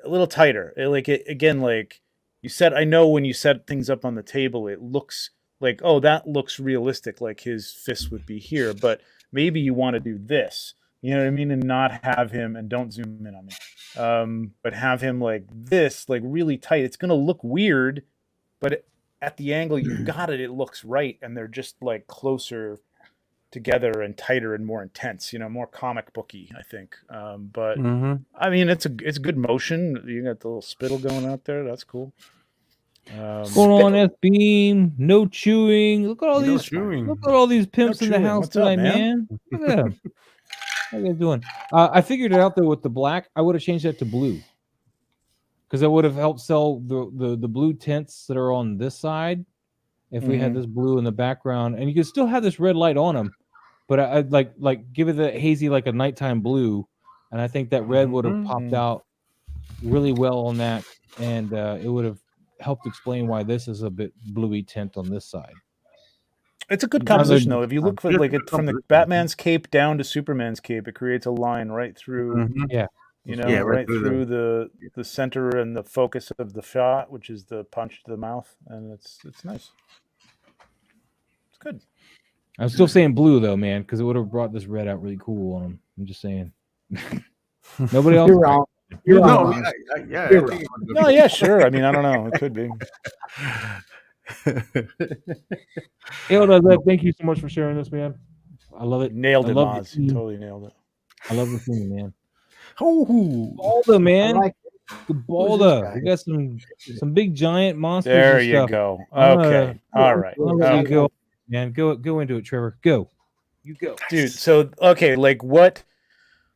Speaker 4: little tighter. Like you said, I know when you set things up on the table, it looks like, oh, that looks realistic. Like his fist would be here, but maybe you want to do this, you know what I mean? And not have him, and don't zoom in on me, but have him like this, like really tight. It's going to look weird, but at the angle you got it, it looks right. And they're just like closer together and tighter and more intense, more comic booky, I think. But I mean, it's a good motion. You got the little spittle going out there. That's cool.
Speaker 1: What's going on, F Beam? No chewing. Look at all these. Look at all these pimps in the house
Speaker 4: What's
Speaker 1: tonight,
Speaker 4: up, man?
Speaker 1: Look at them. How you guys doing? I figured it out though with the black. I would have changed that to blue because it would have helped sell the blue tints that are on this side. If we had this blue in the background, and you could still have this red light on them, but I'd like give it the hazy like a nighttime blue, and I think that red would have popped out really well on that, and it would have helped explain why this is a bit bluey tint on this side.
Speaker 4: It's a good composition though. If you look like it from the Batman's cape down to Superman's cape, it creates a line right through. Right through the center and the focus of the shot, which is the punch to the mouth, and it's nice. It's good.
Speaker 1: I'm still saying blue though, man, because it would have brought this red out really cool on him. I'm just saying. Nobody else.
Speaker 5: You're wrong. You're wrong.
Speaker 4: No, yeah, sure. I mean, I don't know. It could be.
Speaker 1: Thank you so much for sharing this, man. I love it.
Speaker 4: Nailed it, Maz. You totally nailed it.
Speaker 1: I love the theme, man.
Speaker 2: Oh,
Speaker 1: Balda, man.
Speaker 5: Like
Speaker 1: the Balda. We got some big giant monsters.
Speaker 4: There
Speaker 1: and
Speaker 4: you
Speaker 1: stuff.
Speaker 4: go. Okay. All right.
Speaker 1: You go, man. Go into it, Trevor. Go. You go,
Speaker 4: dude. So like what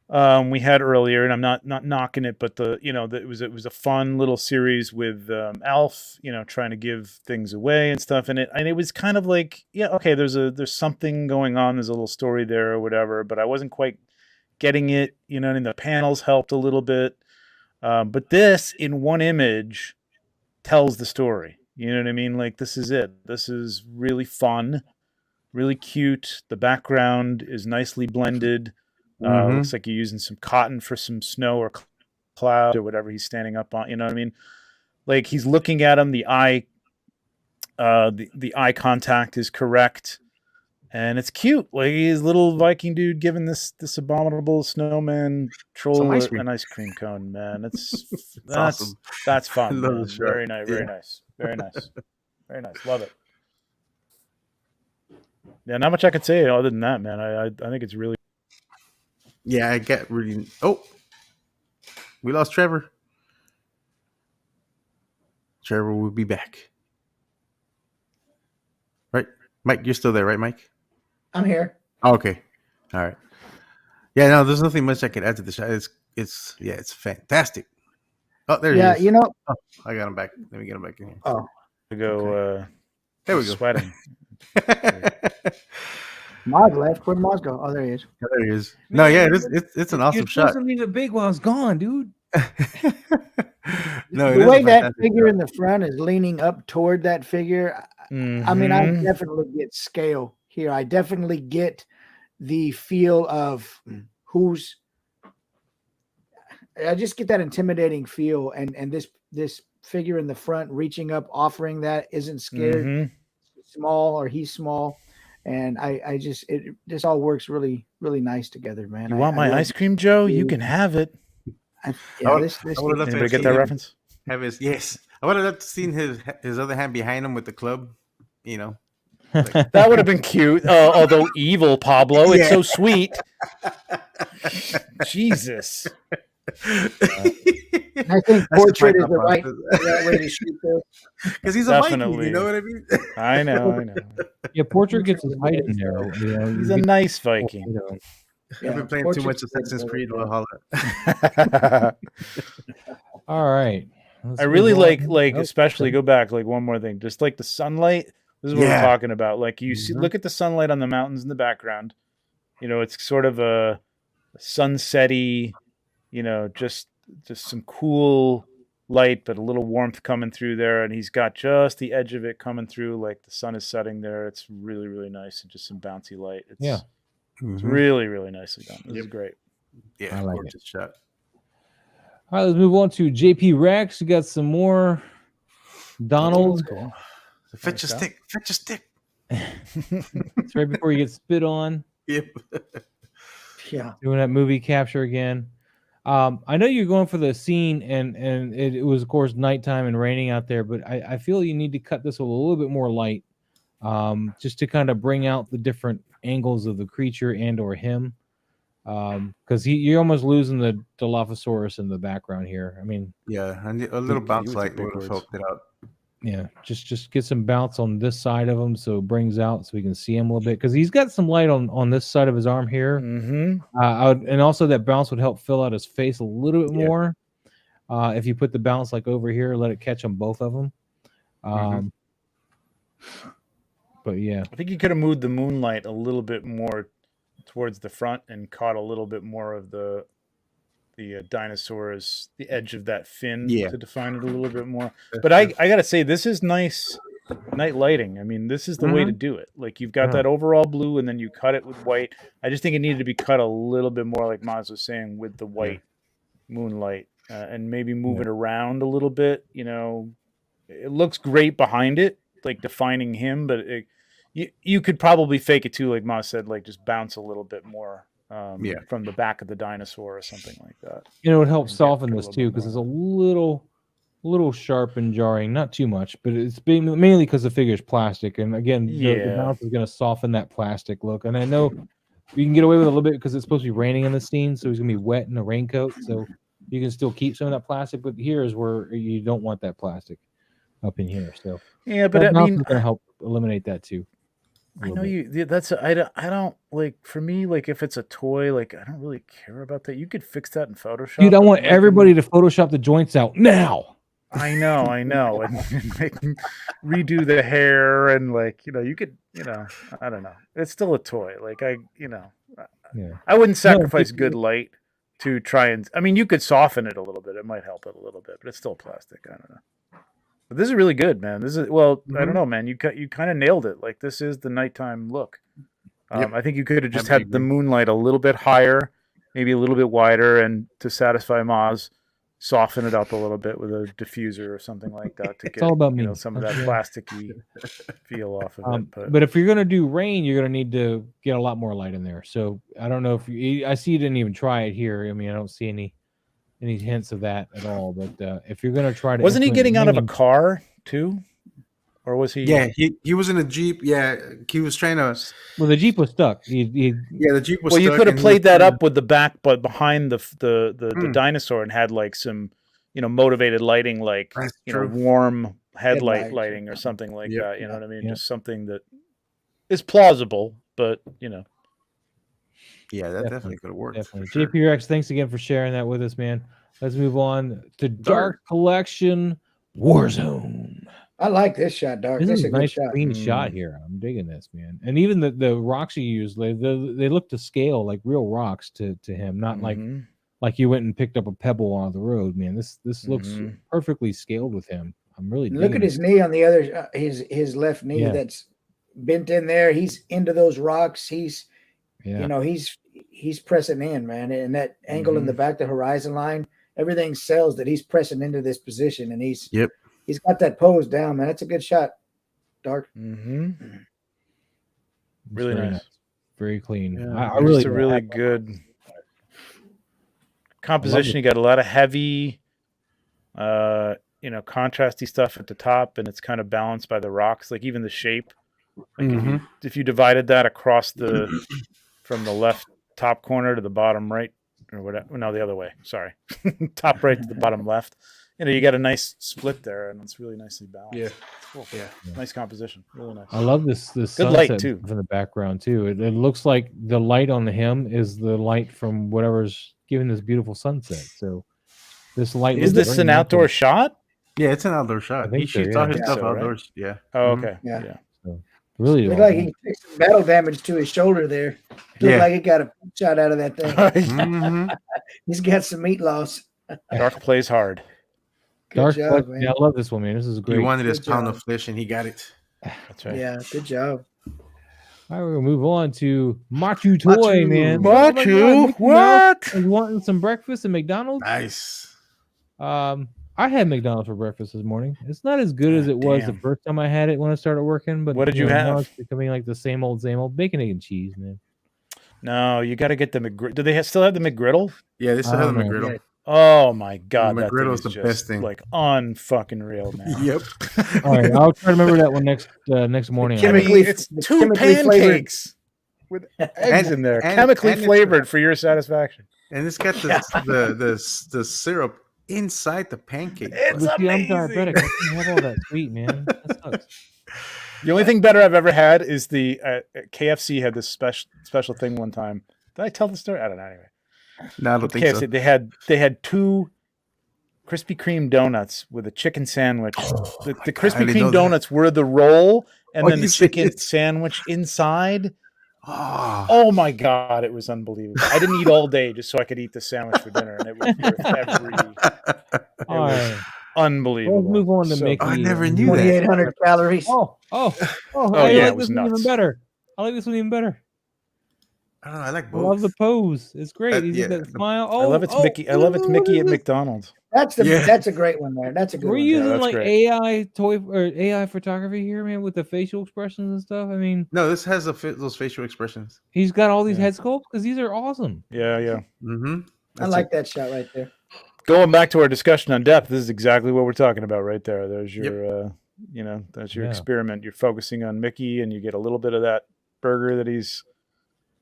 Speaker 4: we had earlier, and I'm not knocking it, but it was a fun little series with Alf, trying to give things away and stuff, and it was kind of like, there's something going on, there's a little story there or whatever, but I wasn't quite getting it, and the panels helped a little bit, but this in one image tells the story. You know what I mean? Like, this is it. This is really fun, really cute. The background is nicely blended. Looks like you're using some cotton for some snow or cloud or whatever he's standing up on. You know what I mean? Like, he's looking at him. The eye contact is correct, and it's cute. Like, he's little Viking dude giving this abominable snowman troll an ice cream cone. Man, that's awesome. That's fun. Man. Very nice. Very nice. Very nice. Very nice. Love it. Yeah, not much I can say other than that, man. I think it's really.
Speaker 2: Yeah, I get really. Oh, we lost Trevor. Trevor will be back. Right, Mike, you're still there, right, Mike?
Speaker 5: I'm here.
Speaker 2: Oh, okay, all right. Yeah, no, there's nothing much I could add to the shot. It's fantastic. Oh, there he is. Oh, I got him back. Let me get him back in here.
Speaker 5: Oh,
Speaker 4: to go.
Speaker 2: Okay. There we go.
Speaker 4: Sweating.
Speaker 5: Maz left. Where'd Maz go? Oh, there he is.
Speaker 2: Yeah, there he is. No, yeah, it's an awesome shot.
Speaker 1: Something the big one's gone, dude.
Speaker 2: No,
Speaker 5: the way that figure in the front is leaning up toward that figure. I mean, I definitely get scale here. I definitely get the feel of I just get that intimidating feel, and this figure in the front reaching up, offering that, isn't scared. small or he's small. And I just, this all works really, really nice together, man.
Speaker 4: You want my ice cream, Joe? You can have it.
Speaker 2: Anybody
Speaker 4: get that reference?
Speaker 2: Yes. I would have loved to seen his other hand behind him with the club,
Speaker 4: Like, that would have been cute. Although evil, Pablo, it's so sweet. Jesus.
Speaker 5: I think portrait is the right way to shoot this.
Speaker 2: Because he's a Viking, you know what I mean?
Speaker 4: I know.
Speaker 1: Yeah, portrait gets his height in there.
Speaker 4: He's a nice Viking.
Speaker 2: I've been playing too much Assassin's Creed. Valhalla.
Speaker 1: All right.
Speaker 4: I really like especially go back like one more thing, just like the sunlight. This is what we're talking about. Like you see, look at the sunlight on the mountains in the background. It's sort of a sunsetty, just some cool light, but a little warmth coming through there. And he's got just the edge of it coming through, like the sun is setting there. It's really, really nice, and just some bouncy light. It's really, really nicely done. This is great.
Speaker 2: Yeah, I like it. Shot.
Speaker 1: All right, let's move on to JP Rex. We got some more Donald.
Speaker 2: Cool. Fetch a stick.
Speaker 1: It's right before you get spit on.
Speaker 2: Yep.
Speaker 5: Yeah.
Speaker 1: Doing that movie capture again. I know you're going for the scene, and it was, of course, nighttime and raining out there, but I feel you need to cut this with a little bit more light, just to kind of bring out the different angles of the creature and or him. Because you're almost losing the Dilophosaurus in the background here. I mean,
Speaker 2: yeah, and a little bounce light would have helped it out.
Speaker 1: Yeah, just get some bounce on this side of him so it brings out so we can see him a little bit, because he's got some light on this side of his arm here. And also that bounce would help fill out his face a little bit more. If you put the bounce like over here, let it catch on both of them. But yeah,
Speaker 4: I think you could have moved the moonlight a little bit more towards the front and caught a little bit more of the dinosaur's, the edge of that fin to define it a little bit more. But I gotta say, this is nice night lighting. I mean, this is the way to do it. Like, you've got that overall blue, and then you cut it with white. I just think it needed to be cut a little bit more, like Maz was saying, with the white moonlight, and maybe move it around a little bit. It looks great behind it, like defining him, but you could probably fake it too, like Maz said, like just bounce a little bit more. From the back of the dinosaur or something like that.
Speaker 1: It would help soften this too, because it's a little sharp and jarring, not too much, but it's mainly because the figure's plastic, and again, the bounce is going to soften that plastic look. And I know you can get away with it a little bit because it's supposed to be raining in the scene, so he's going to be wet in a raincoat, so you can still keep some of that plastic. But here is where you don't want that plastic up in here. So
Speaker 4: but I mean,
Speaker 1: it's going to help eliminate that too.
Speaker 4: I know I don't like, for me, like if it's a toy, like I don't really care about that. You could fix that in Photoshop.
Speaker 1: Dude, I want everybody to Photoshop the joints out now.
Speaker 4: I know, and redo the hair, and like, you could, I don't know. It's still a toy. Like I wouldn't sacrifice good light to try and, I mean, you could soften it a little bit. It might help it a little bit, but it's still plastic. I don't know. But this is really good, man. This is, I don't know, man. You kind of nailed it. Like, this is the nighttime look. I think you could have just had the moonlight a little bit higher, maybe a little bit wider, and to satisfy Maz, soften it up a little bit with a diffuser or something like that to get
Speaker 1: all about me.
Speaker 4: Some of that plasticky feel off of it.
Speaker 1: But if you're gonna do rain, you're gonna need to get a lot more light in there. So I don't know if I see you didn't even try it here. I mean, I don't see any hints of that at all. But if you're gonna try to,
Speaker 4: wasn't he getting out of a car too, or was he?
Speaker 2: Yeah, he was in a Jeep. Yeah, he was trying to.
Speaker 1: Well, the Jeep was stuck.
Speaker 2: The Jeep was.
Speaker 4: Well,
Speaker 2: stuck,
Speaker 4: you could have played that up with the back, but behind the dinosaur, and had like some motivated lighting, like warm headlight lighting or something like that. You know what I mean? Just something that is plausible, but
Speaker 2: Yeah, that definitely could have worked.
Speaker 1: Definitely. Sure. JP Rex, thanks again for sharing that with us, man. Let's move on to Dark Collection Warzone.
Speaker 5: I like this shot, Dark.
Speaker 1: This is a nice, clean shot here. I'm digging this, man. And even the rocks you use, they look to scale like real rocks to him, not like you went and picked up a pebble on the road, man. This looks perfectly scaled with him. I'm really
Speaker 5: look at his knee on the other, his left knee that's bent in there. He's into those rocks. He's he's pressing in, man. And that angle in the back, the horizon line, everything sells that he's pressing into this position, and he's got that pose down, man. That's a good shot. dark.
Speaker 4: Mm-hmm.
Speaker 1: It's
Speaker 4: Really
Speaker 1: very
Speaker 4: nice.
Speaker 1: very clean.
Speaker 2: Yeah,
Speaker 1: I
Speaker 4: Just
Speaker 1: really
Speaker 4: a really good composition.
Speaker 1: it.
Speaker 4: You got a lot of heavy, contrasty stuff at the top, and it's kind of balanced by the rocks. Like even the shape. Like if you divided that across from the left top corner to the bottom right, or whatever. No, the other way. Sorry, top right to the bottom left. You got a nice split there, and it's really nicely balanced.
Speaker 2: Yeah,
Speaker 4: cool.
Speaker 2: Yeah,
Speaker 4: Nice composition. Really nice.
Speaker 1: I love this
Speaker 4: Good
Speaker 1: sunset
Speaker 4: light too
Speaker 1: in the background too. It looks like the light on the hem is the light from whatever's giving this beautiful sunset. So this light
Speaker 4: is this an outdoor shot?
Speaker 2: Yeah, it's an outdoor shot.
Speaker 1: I think
Speaker 2: He shoots all his stuff outdoors. Right? Yeah.
Speaker 4: Oh, okay.
Speaker 5: Yeah.
Speaker 1: So really,
Speaker 5: looked like he took some battle damage to his shoulder there. Looked like he got a shot out of that thing. He's got some meat loss.
Speaker 4: Dark plays hard.
Speaker 5: Good job, man.
Speaker 1: Yeah, I love this one, man. This is great.
Speaker 2: He wanted his pound of flesh, and he got it.
Speaker 4: That's right.
Speaker 5: Yeah, good job.
Speaker 1: All right, we're gonna move on to Machu Toy, man.
Speaker 4: Machu, what?
Speaker 1: You wanting some breakfast at McDonald's?
Speaker 2: Nice.
Speaker 1: I had McDonald's for breakfast this morning. It's not as good as it was the first time I had it when I started working. But
Speaker 4: what did you have?
Speaker 1: Now it's becoming like the same old bacon, egg, and cheese, man.
Speaker 4: No, you got to get the McGriddle. Do they still have the McGriddle?
Speaker 2: Yeah, they still have the McGriddle.
Speaker 4: Oh my god,
Speaker 2: the McGriddle is the best thing.
Speaker 4: Like unfucking real, man.
Speaker 2: Yep.
Speaker 1: All right, I'll try to remember that one next morning.
Speaker 4: It's two pancakes with eggs in there, chemically flavored for your satisfaction.
Speaker 2: And it's got the syrup inside the pancake.
Speaker 4: It's
Speaker 1: amazing. I'm diabetic. I can't have all that sweet, man. That sucks.
Speaker 4: The only thing better I've ever had is the KFC had this special thing one time. Did I tell the story? I don't know. Anyway,
Speaker 2: no, I don't think
Speaker 4: KFC,
Speaker 2: so.
Speaker 4: They had two Krispy Kreme donuts with a chicken sandwich. The Krispy Kreme donuts were the roll, and then the chicken sandwich inside. Oh my god, it was unbelievable. I didn't eat all day just so I could eat the sandwich for dinner, and it was worth unbelievable.
Speaker 1: Let's move on to Mickey.
Speaker 2: I never knew
Speaker 5: 2,800 calories.
Speaker 1: Oh,
Speaker 4: yeah, it was nuts.
Speaker 1: Even better. I like this one even better.
Speaker 2: I don't know. I like
Speaker 1: I
Speaker 2: both.
Speaker 1: love the pose. It's great. He's got that smile. Oh,
Speaker 4: I love it's Mickey. I love it's Mickey at McDonald's.
Speaker 5: That's a great one there. That's a good one.
Speaker 1: We're using like
Speaker 4: great.
Speaker 1: AI AI photography here, man, with the facial expressions and stuff. I mean,
Speaker 2: no, this has those facial expressions.
Speaker 1: He's got all these head sculpts because these are awesome.
Speaker 4: Yeah.
Speaker 2: Mm-hmm.
Speaker 5: I like that shot right there.
Speaker 4: Going back to our discussion on depth, this is exactly what we're talking about right there. There's your, that's your experiment. You're focusing on Mickey, and you get a little bit of that burger that he's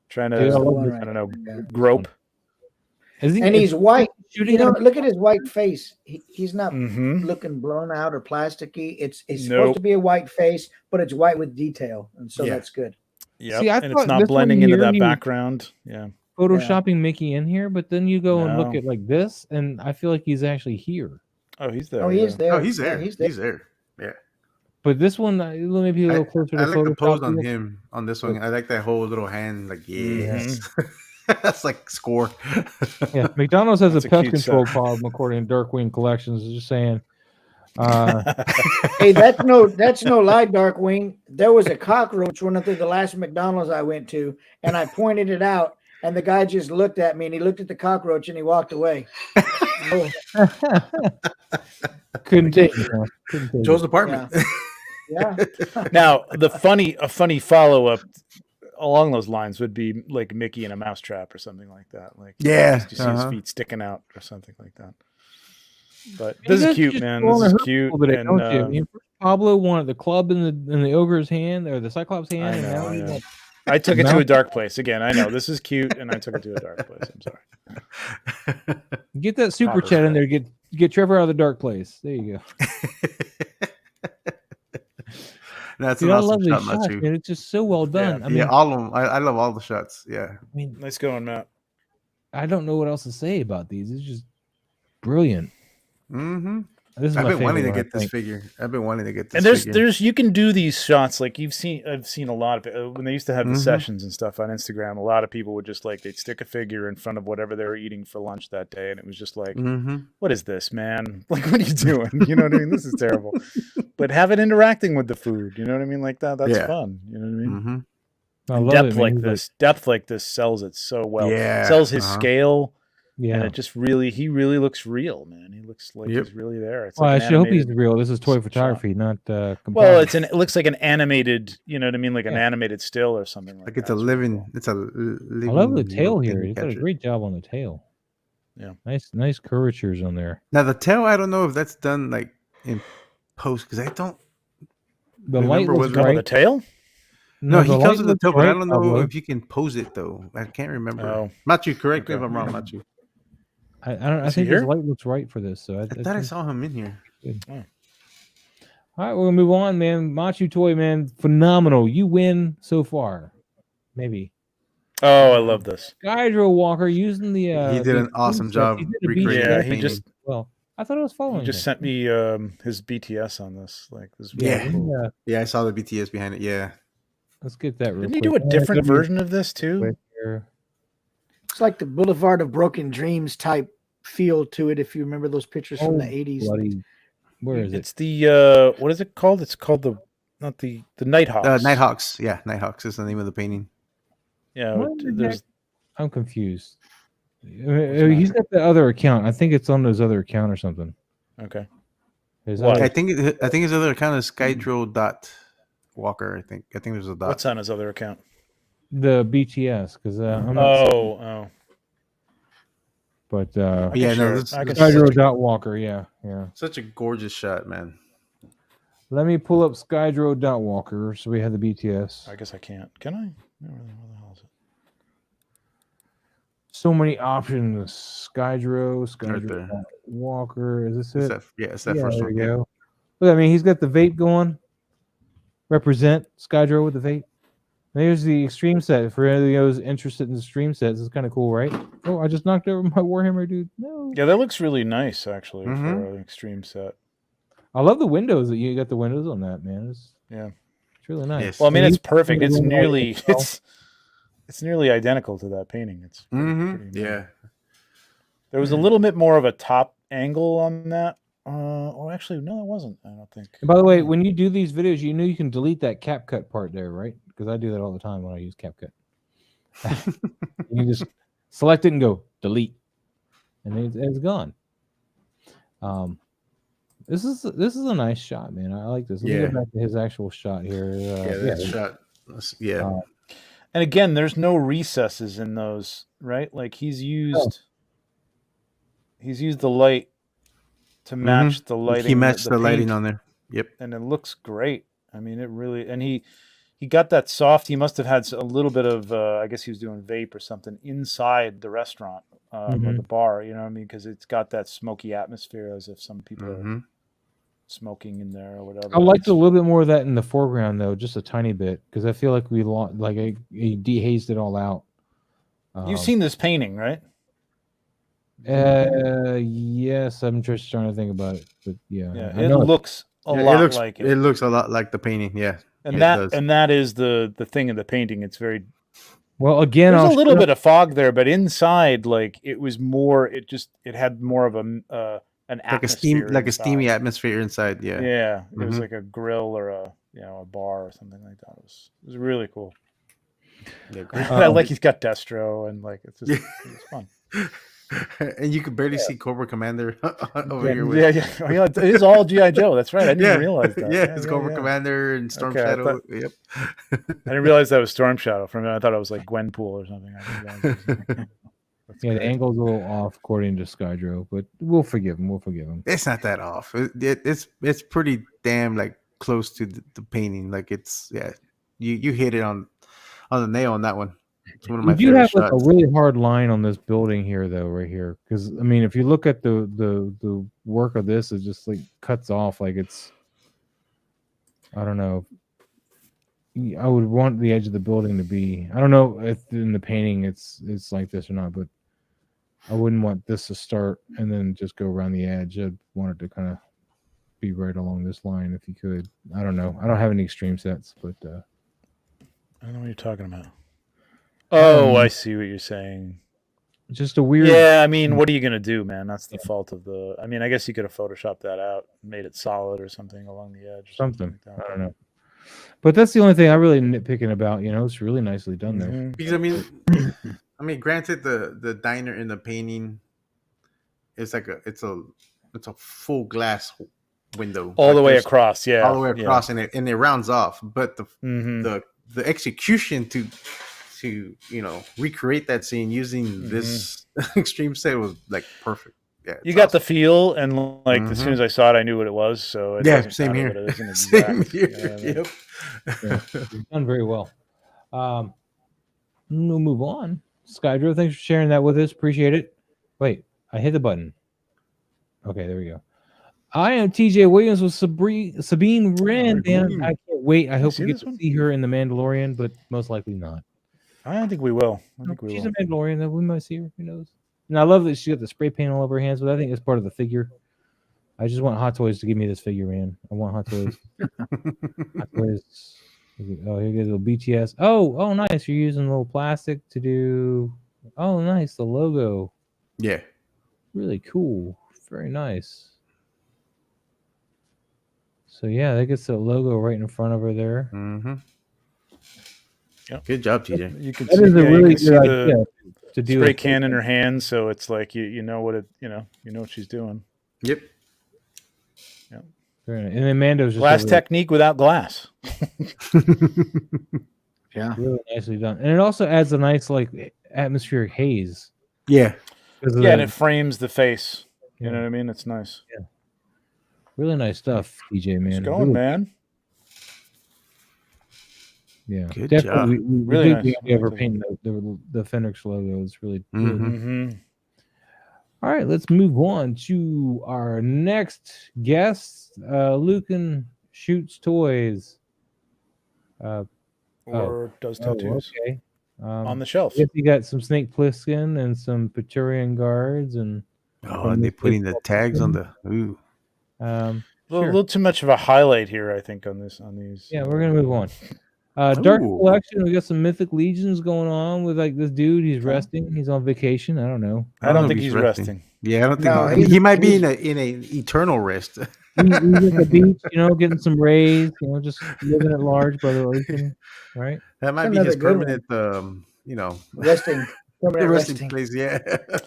Speaker 4: trying to, grope.
Speaker 5: He's white. Look at his white face. He's not looking blown out or plasticky. It's supposed to be a white face, but it's white with detail, and so that's good.
Speaker 4: Yeah, and it's not blending into that background. Yeah.
Speaker 1: Photoshopping Mickey in here, but then you go and look at like this, and I feel like he's actually here.
Speaker 4: Oh, he's there.
Speaker 5: Oh, he is there.
Speaker 2: Oh, he's there. He's there. Yeah.
Speaker 1: But this one, maybe a little closer to
Speaker 2: I like the pose on him on this one. I like that whole little hand. Like, yes. That's like score.
Speaker 1: Yeah, McDonald's has a pest control problem according to Darkwing Collections. Just saying.
Speaker 5: Hey, that's no lie, Darkwing. There was a cockroach running through the last McDonald's I went to, and I pointed it out, and the guy just looked at me, and he looked at the cockroach, and he walked away.
Speaker 1: Couldn't take it.
Speaker 2: Joe's apartment.
Speaker 5: Yeah.
Speaker 4: Now, a funny follow up along those lines would be like Mickey in a mousetrap or something like that. Like, you see his feet sticking out or something like that. But this is cute, man. This is cute.
Speaker 1: And, Pablo wanted the club in the ogre's hand or the Cyclops hand, and now
Speaker 4: I took it to a dark place. Again, I know this is cute, and I took it to a dark place. I'm sorry.
Speaker 1: Get that super chat in there. Get Trevor out of the dark place. There you go.
Speaker 2: That's
Speaker 1: Dude,
Speaker 2: an
Speaker 1: I love
Speaker 2: awesome
Speaker 1: these
Speaker 2: shot,
Speaker 1: shots, man. It's just so well done.
Speaker 2: Yeah,
Speaker 1: I mean,
Speaker 2: all of them. I love all the shots. Yeah.
Speaker 1: I mean,
Speaker 4: nice going, Matt.
Speaker 1: I don't know what else to say about these. It's just brilliant.
Speaker 2: Mm-hmm.
Speaker 1: This is
Speaker 2: I've
Speaker 1: my
Speaker 2: been wanting to
Speaker 1: favorite
Speaker 2: get this figure. I've been wanting to get this.
Speaker 4: And
Speaker 2: figure.
Speaker 4: there's you can do these shots like I've seen a lot of it when they used to have the sessions and stuff on Instagram. A lot of people would just they'd stick a figure in front of whatever they were eating for lunch that day, and it was just like, what is this, man? Like, what are you doing? You know what I mean? This is terrible. But have it interacting with the food. You know what I mean? Like that. That's fun. You know what I mean?
Speaker 1: I love
Speaker 4: depth
Speaker 1: it,
Speaker 4: like this, depth like this sells it so well.
Speaker 2: Yeah.
Speaker 4: Sells his scale.
Speaker 1: Yeah.
Speaker 4: And it just he really looks real, man. He looks like he's really there. It's
Speaker 1: Well,
Speaker 4: like
Speaker 1: I should hope he's real. This is toy
Speaker 4: shot.
Speaker 1: photography, not composite.
Speaker 4: Well, it looks like an animated, you know what I mean, like an animated still or something like that.
Speaker 2: It's a living. It's a living.
Speaker 1: I love the tail here. He's done a great job on the tail.
Speaker 4: Yeah,
Speaker 1: nice curvatures on there.
Speaker 2: Now the tail, I don't know if that's done like in post because I don't.
Speaker 1: The light looks
Speaker 4: great. The tail?
Speaker 2: No, he comes with the tail, but I don't know if you can pose it though. I can't remember.
Speaker 4: Oh.
Speaker 2: Machu, correct me if I'm wrong, Machu.
Speaker 1: I think his light looks right for this. So I
Speaker 2: thought I saw him in here.
Speaker 1: Oh. All right, we're gonna move on, man. Machu toy, man, phenomenal. You win so far, maybe.
Speaker 4: Oh, I love this.
Speaker 1: Skydro Walker using the.
Speaker 2: He did an awesome job.
Speaker 4: Yeah, he just.
Speaker 1: Well, I thought I was following.
Speaker 4: He just sent me his BTS on this. Like this.
Speaker 2: Cool. Yeah, I saw the BTS behind it. Yeah.
Speaker 1: Let's get that.
Speaker 4: Didn't he do a different version of this too?
Speaker 5: It's like the Boulevard of Broken Dreams type feel to it. If you remember those pictures from the 80s.
Speaker 1: Where is it?
Speaker 4: It's the what is it called? It's called the Nighthawks.
Speaker 2: Nighthawks. Yeah, Nighthawks is the name of the painting.
Speaker 4: Yeah,
Speaker 1: I'm confused. He's got the other account. I think it's on his other account or something.
Speaker 4: Okay.
Speaker 2: I think his other account is Skydro.Walker. I think there's a dot.
Speaker 4: What's on his other account?
Speaker 1: The BTS, because I'm
Speaker 4: not.
Speaker 1: But
Speaker 2: yeah, no,
Speaker 1: Skydro.Walker. Yeah.
Speaker 2: Such a gorgeous shot, man.
Speaker 1: Let me pull up Skydro.Walker so we have the BTS.
Speaker 4: I guess I can't. Can I? No, where the hell is it?
Speaker 1: So many options. Skydro.Walker. Is this it?
Speaker 2: It's that first one.
Speaker 1: Go. Look, I mean, he's got the vape going. Represent Skydro with the vape. And here's the extreme set. For any of those interested in the extreme sets, it's kind of cool, right? Oh, I just knocked over my Warhammer, dude. No.
Speaker 4: Yeah, that looks really nice, actually, for an extreme set.
Speaker 1: I love the windows that you got the windows on that, man. It's really nice.
Speaker 2: Yes.
Speaker 4: Well, I mean, it's perfect. It's nearly identical to that painting. It's pretty
Speaker 2: yeah.
Speaker 4: There was a little bit more of a top angle on that. Actually, no, it wasn't. I don't think.
Speaker 1: And by the way, when you do these videos, you know you can delete that CapCut part there, right? Because I do that all the time when I use CapCut. You just select it and go delete, and it's gone. This is a nice shot, man. I like this. Let me go back to his actual shot here.
Speaker 2: Shot. Yeah.
Speaker 4: And again, there's no recesses in those, right? Like he's used the light to match the lighting.
Speaker 2: He matched the lighting on there. Yep.
Speaker 4: And it looks great. I mean, it really, and he got that soft. He must have had a little bit of, I guess he was doing vape or something inside the restaurant or the bar. You know what I mean? Because it's got that smoky atmosphere, as if some people are smoking in there or whatever.
Speaker 1: I liked a little bit more of that in the foreground, though, just a tiny bit, because I feel like he dehazed it all out.
Speaker 4: You've seen this painting, right?
Speaker 1: Yes, I'm just trying to think about it, but
Speaker 4: it looks a lot like it.
Speaker 2: It looks a lot like the painting,
Speaker 4: and that is the thing of the painting. It's very
Speaker 1: well. Again,
Speaker 4: there's a little bit of fog there, but inside, like it was more. It had more of an atmosphere,
Speaker 2: like a steamy atmosphere inside. Yeah,
Speaker 4: yeah. It was like a grill or a bar or something like that. It was really cool.
Speaker 2: Yeah, great.
Speaker 4: Like he's got Destro and like it's fun.
Speaker 2: And you could barely see Cobra Commander over here.
Speaker 4: It is all G.I. Joe. That's right. I didn't realize that.
Speaker 2: It's Cobra Commander and Storm Shadow. Yep.
Speaker 4: I didn't realize that was Storm Shadow. For a minute, I thought it was like Gwenpool or something.
Speaker 1: The angle's a little off according to Skydro, but we'll forgive him.
Speaker 2: It's not that off. It's pretty damn like close to the painting. Like you hit it on the nail on that one. It's one of my favorite shots.
Speaker 1: Like a really hard line on this building here, though, right here. Because I mean, if you look at the work of this, it just like cuts off. Like it's, I don't know. I would want the edge of the building to be. I don't know if in the painting it's like this or not, but I wouldn't want this to start and then just go around the edge. I'd want it to kind of be right along this line if you could. I don't know. I don't have any extreme sets, but
Speaker 4: I don't know what you're talking about. Oh, I see what you're saying.
Speaker 1: Just a weird.
Speaker 4: Yeah, I mean, what are you gonna do, man? That's the fault of the. I mean, I guess you could have photoshopped that out, made it solid or something along the edge.
Speaker 1: Something. Like I don't know. But that's the only thing I really nitpicking about. It's really nicely done there.
Speaker 2: Because I mean, granted, the diner in the painting it's a full glass window
Speaker 4: all
Speaker 2: like
Speaker 4: the way across. Yeah,
Speaker 2: all the way across, and it rounds off. But the execution to recreate that scene using this extreme set was like perfect. Yeah,
Speaker 4: you got
Speaker 2: awesome.
Speaker 4: the feel, and like as soon as I saw it, I knew what it was. So it doesn't
Speaker 2: same
Speaker 4: matter
Speaker 2: here.
Speaker 4: what it is in
Speaker 2: Same
Speaker 4: exact.
Speaker 2: here.
Speaker 4: You know what I mean?
Speaker 1: Yep. Done very well. We'll move on. Skydro, thanks for sharing that with us. Appreciate it. Wait, I hit the button. Okay, there we go. I am TJ Williams with Sabine Wren. Man, I can't wait. I hope we get to see her in The Mandalorian, but most likely not.
Speaker 4: I don't think we will.
Speaker 1: She's a Mandalorian, though. We might see her. Who knows? And I love that she got the spray paint all over her hands, but I think it's part of the figure. I just want Hot Toys to give me this figure, man. I want Hot Toys. Hot Toys. Oh, here goes a little BTS. Oh, nice. You're using a little plastic to do. Oh, nice. The logo.
Speaker 2: Yeah.
Speaker 1: Really cool. Very nice. So yeah, that gets the logo right in front of her there.
Speaker 2: Mm-hmm.
Speaker 4: Yep.
Speaker 2: Good job, TJ.
Speaker 4: You can
Speaker 1: that
Speaker 4: see,
Speaker 1: is a really
Speaker 4: good
Speaker 1: idea to do
Speaker 4: spray can in her hand, so it's like you know what what she's doing.
Speaker 2: Yep.
Speaker 1: Yep. And then Mando's just
Speaker 4: glass technique without glass.
Speaker 5: Yeah.
Speaker 1: Really nicely done. And it also adds a nice like atmospheric haze.
Speaker 2: Yeah.
Speaker 4: And it frames the face. You know what I mean? It's nice.
Speaker 1: Yeah. Really nice stuff, DJ, man.
Speaker 4: It's going, man.
Speaker 1: Yeah.
Speaker 2: Good
Speaker 1: definitely.
Speaker 2: job.
Speaker 1: We
Speaker 4: really nice.
Speaker 1: We ever paint the Fenrix logo. It's really good. All right, let's move on to our next guest, Lucan Shoots Toys.
Speaker 4: Or does tattoos.
Speaker 1: Okay.
Speaker 4: On the shelf.
Speaker 1: Yes, you got some Snake Plissken and some Praetorian Guards, and
Speaker 2: and they putting the tags on the
Speaker 1: a
Speaker 4: little too much of a highlight here, I think, on these.
Speaker 1: Yeah, we're gonna move on. Dark Collection, we got some Mythic Legions going on with like this dude. He's resting. He's on vacation. I don't know.
Speaker 4: I don't think he's resting.
Speaker 2: Yeah, I don't think he might be in an eternal rest.
Speaker 1: He's at the beach, getting some rays, just living at large, Brother Ocean, right?
Speaker 2: That might be his permanent,
Speaker 5: resting.
Speaker 2: Resting place. Yeah.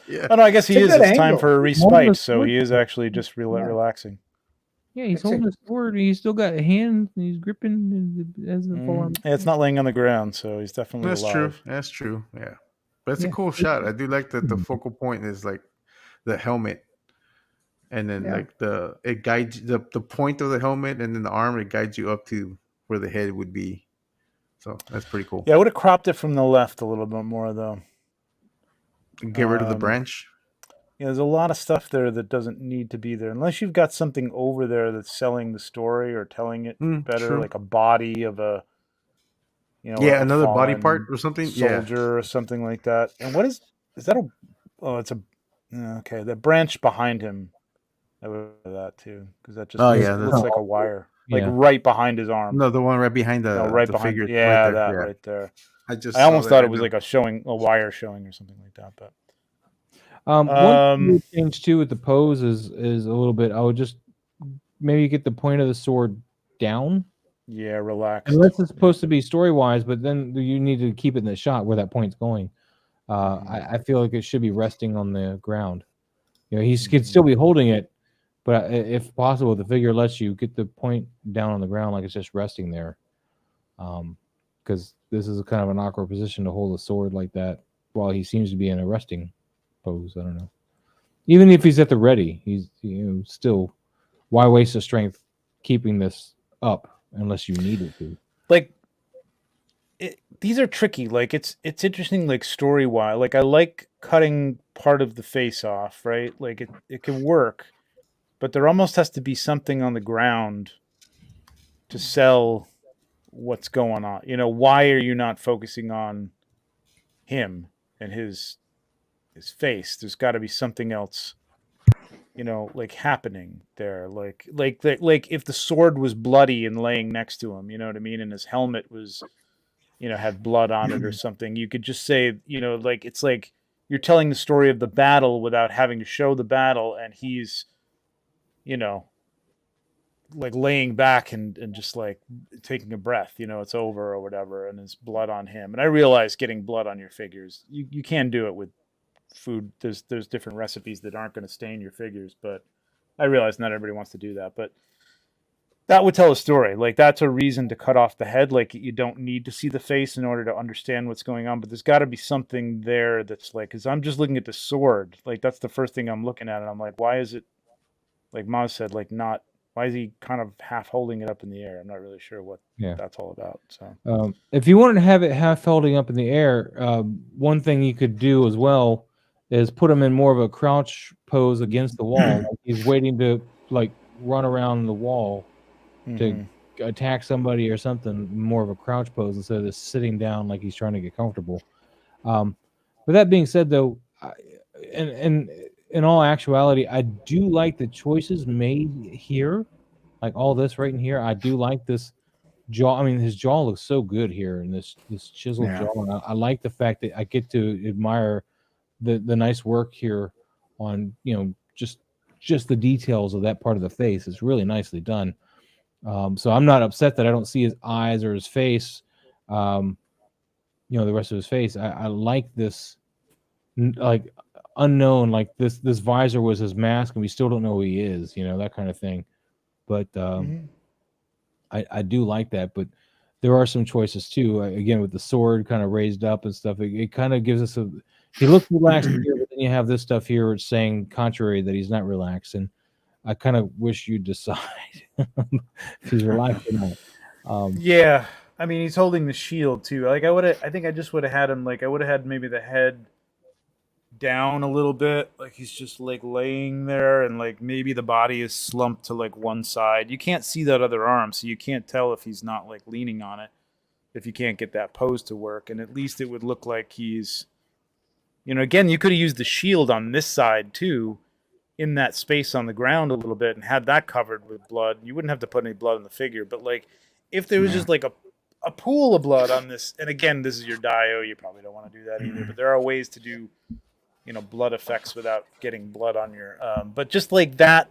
Speaker 2: Yeah.
Speaker 4: Oh no, I guess he is. It's time for a respite, so he is actually just relaxing.
Speaker 1: Yeah, he's holding a sword. He's still got a hand. He's gripping as the forearm.
Speaker 4: Yeah, it's not laying on the ground, so he's definitely alive.
Speaker 2: That's true. Yeah, but it's a cool shot. I do like that the focal point is like the helmet, and then like it guides the point of the helmet, and then the arm it guides you up to where the head would be. So that's pretty cool.
Speaker 4: Yeah, I would have cropped it from the left a little bit more though.
Speaker 2: Get rid of the branch.
Speaker 4: Yeah, there's a lot of stuff there that doesn't need to be there unless you've got something over there that's selling the story or telling it better, like a body of a,
Speaker 2: another body part or something,
Speaker 4: soldier or something like that. And what is that? It's okay. The branch behind him, I would have that too, because that just looks like a wire, like right behind his arm.
Speaker 2: No, the one right behind the behind figure.
Speaker 4: Yeah, right there. I almost thought it was like a wire showing or something like that, but.
Speaker 1: One change too with the pose is a little bit. I would just maybe get the point of the sword down.
Speaker 4: Yeah, relax.
Speaker 1: Unless it's supposed to be story wise, but then you need to keep it in the shot where that point's going. I feel like it should be resting on the ground. He could still be holding it, but if possible, the figure lets you get the point down on the ground like it's just resting there. Because this is kind of an awkward position to hold a sword like that while he seems to be in a resting pose. I don't know. Even if he's at the ready, he's still. Why waste the strength keeping this up unless you need it to?
Speaker 4: Like, these are tricky. Like it's interesting. Like story wise, like I like cutting part of the face off. Right, like it can work, but there almost has to be something on the ground to sell what's going on. Why are you not focusing on him and his face? There's got to be something else, like happening there. Like if the sword was bloody and laying next to him, you know what I mean, and his helmet was, had blood on it or something, you could just say, like it's like you're telling the story of the battle without having to show the battle, and he's, like laying back and just like taking a breath, it's over or whatever, and there's blood on him. And I realize getting blood on your figures, you can do it with food. There's different recipes that aren't going to stain your figures, but I realize not everybody wants to do that. But that would tell a story. Like that's a reason to cut off the head. Like you don't need to see the face in order to understand what's going on. But there's got to be something there that's like, because I'm just looking at the sword. Like that's the first thing I'm looking at, and I'm like, why is it? Like Maz said, like not. Why is he kind of half holding it up in the air? I'm not really sure what that's all about. So
Speaker 1: if you wanted to have it half holding up in the air, one thing you could do as well is put him in more of a crouch pose against the wall. Like he's waiting to like run around the wall to attack somebody or something, more of a crouch pose instead of just sitting down like he's trying to get comfortable. With that being said, though, and in all actuality, I do like the choices made here, like all this right in here. I do like this jaw. I mean, his jaw looks so good here, and this chiseled jaw. And I like the fact that I get to admire the nice work here on just the details of that part of the face. It's really nicely done. So I'm not upset that I don't see his eyes or his face, the rest of his face. I like this, like unknown, like this visor was his mask and we still don't know who he is, that kind of thing. But I do like that. But there are some choices too. Again, with the sword kind of raised up and stuff, it kind of gives us he looks relaxed here, but then you have this stuff here saying contrary, that he's not relaxed. And I kind of wish you'd decide if he's relaxed or not.
Speaker 4: Yeah, I mean, he's holding the shield too. Like I think I just would have had him. Like I would have had maybe the head down a little bit, like he's just like laying there, and like maybe the body is slumped to like one side. You can't see that other arm, so you can't tell if he's not like leaning on it. If you can't get that pose to work, and at least it would look like he's, again, you could have used the shield on this side too, in that space on the ground a little bit, and had that covered with blood. You wouldn't have to put any blood on the figure, but like if there was just like a pool of blood on this, and again, this is your dio, you probably don't want to do that either, but there are ways to do blood effects without getting blood on your but just like that,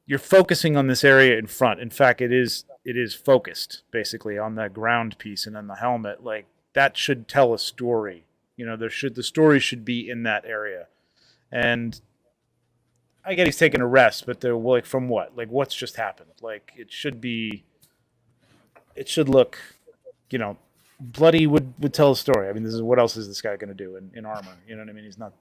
Speaker 4: you're focusing on this area in front. In fact, it is focused basically on that ground piece, and then the helmet, like that should tell a story. The story should be in that area. And I get he's taking a rest, but they're like, from what? Like what's just happened? Like it should look, bloody would tell a story. I mean, what else is this guy going to do in armor? You know what I mean? He's not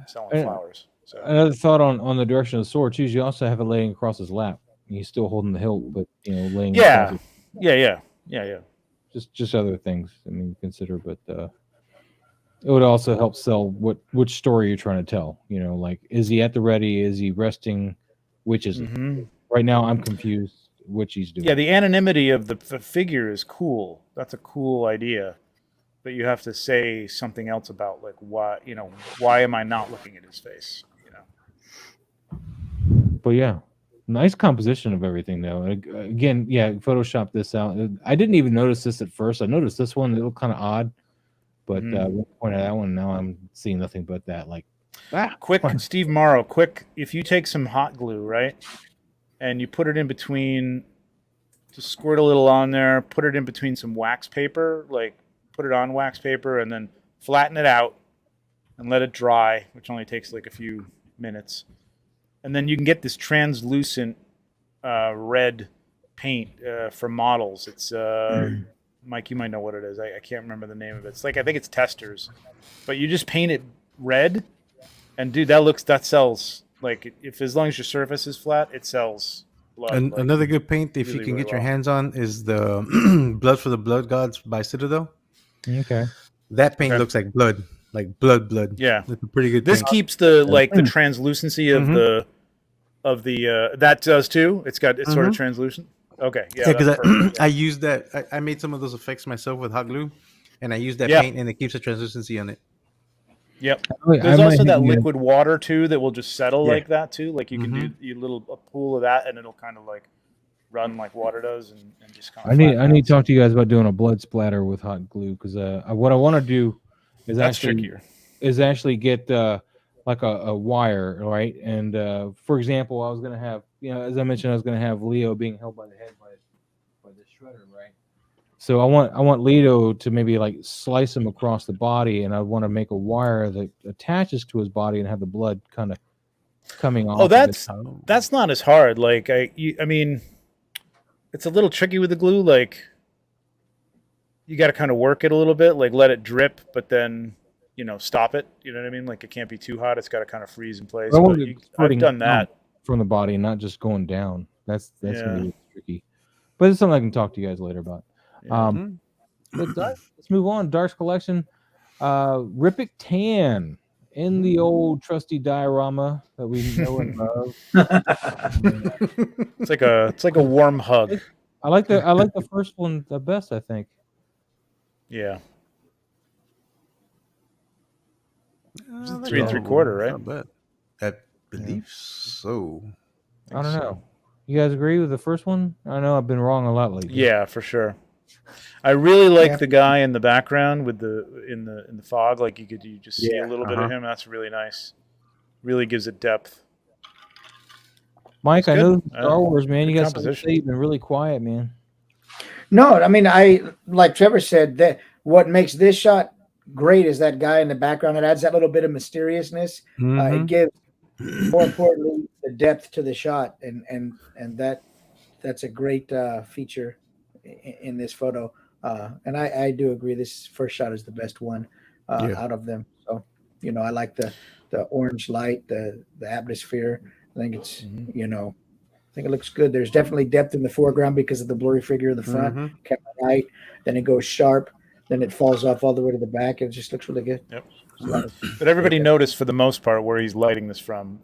Speaker 4: selling flowers. So
Speaker 1: another thought on the direction of the sword too is you also have it laying across his lap. He's still holding the hilt, but laying.
Speaker 4: Yeah.
Speaker 1: Just other things. I mean, consider, but it would also help sell which story you're trying to tell. Like is he at the ready? Is he resting? Which is it? Right now, I'm confused. Which he's doing.
Speaker 4: Yeah, the anonymity of the figure is cool. That's a cool idea, but you have to say something else about like why am I not looking at his face?
Speaker 1: But yeah, nice composition of everything though. Again, Photoshop this out. I didn't even notice this at first. I noticed this one; it looked kind of odd, but point at that one. Now I'm seeing nothing but that. Like,
Speaker 4: quick, Steve Morrow. Quick, if you take some hot glue, right? And you put it in between, just squirt a little on there, put it in between some wax paper, like put it on wax paper, and then flatten it out and let it dry, which only takes like a few minutes. And then you can get this translucent red paint for models. It's, Mike, you might know what it is. I can't remember the name of it. It's like, I think it's Testers. But you just paint it red, and dude, that sells. Like as long as your surface is flat, it sells blood.
Speaker 2: And another good paint, if you can get your hands on, is the Blood for the Blood Gods by Citadel.
Speaker 1: Okay.
Speaker 2: That paint looks like blood, like blood.
Speaker 4: Yeah,
Speaker 2: it's a pretty good.
Speaker 4: This
Speaker 2: paint.
Speaker 4: keeps the translucency of the that does too. It's sort of translucent. Okay, yeah,
Speaker 2: because I used that. I made some of those effects myself with hot glue, and I used that paint, and it keeps the translucency on it.
Speaker 4: Yep. There's also that liquid water too that will just settle like that too. Like you can do a pool of that, and it'll kind of like run like water does, and just kind of.
Speaker 1: I need to talk to you guys about doing a blood splatter with hot glue, because what I want to do is actually get like a wire, right? And for example, I was gonna have, as I mentioned, I was gonna have Leo being held by the head by the shredder, right? So I want Leto to maybe like slice him across the body, and I want to make a wire that attaches to his body and have the blood kind of coming off.
Speaker 4: Oh, that's not as hard. Like I mean, it's a little tricky with the glue. Like you got to kind of work it a little bit, like let it drip, but then stop it. You know what I mean? Like it can't be too hot. It's got to kind of freeze in place. I've done that
Speaker 1: from the body, not just going down. That's gonna be tricky. But it's something I can talk to you guys later about. Let's move on. Dark's collection, Rippic Tan in the old trusty diorama that we know and love.
Speaker 4: It's like a warm hug.
Speaker 1: I like the first one the best, I think.
Speaker 4: Yeah. It's 3 3/4, right?
Speaker 2: I believe so.
Speaker 1: I don't know. You guys agree with the first one? I know I've been wrong a lot lately.
Speaker 4: Yeah, for sure. I really like the guy in the background with in the fog. Like you just see a little bit of him. That's really nice. Really gives it depth.
Speaker 1: Mike, I know Star Wars, man. You guys have been really quiet, man.
Speaker 5: No, I mean, like Trevor said, that what makes this shot great is that guy in the background. It adds that little bit of mysteriousness. It gives, more importantly, the depth to the shot, and that's a great feature in this photo. And I do agree. This first shot is the best one out of them. So I like the orange light, the atmosphere. I think it's I think it looks good. There's definitely depth in the foreground because of the blurry figure in the front. Kept right, then it goes sharp, then it falls off all the way to the back. It just looks really good.
Speaker 4: Yep. But everybody noticed for the most part where he's lighting this from.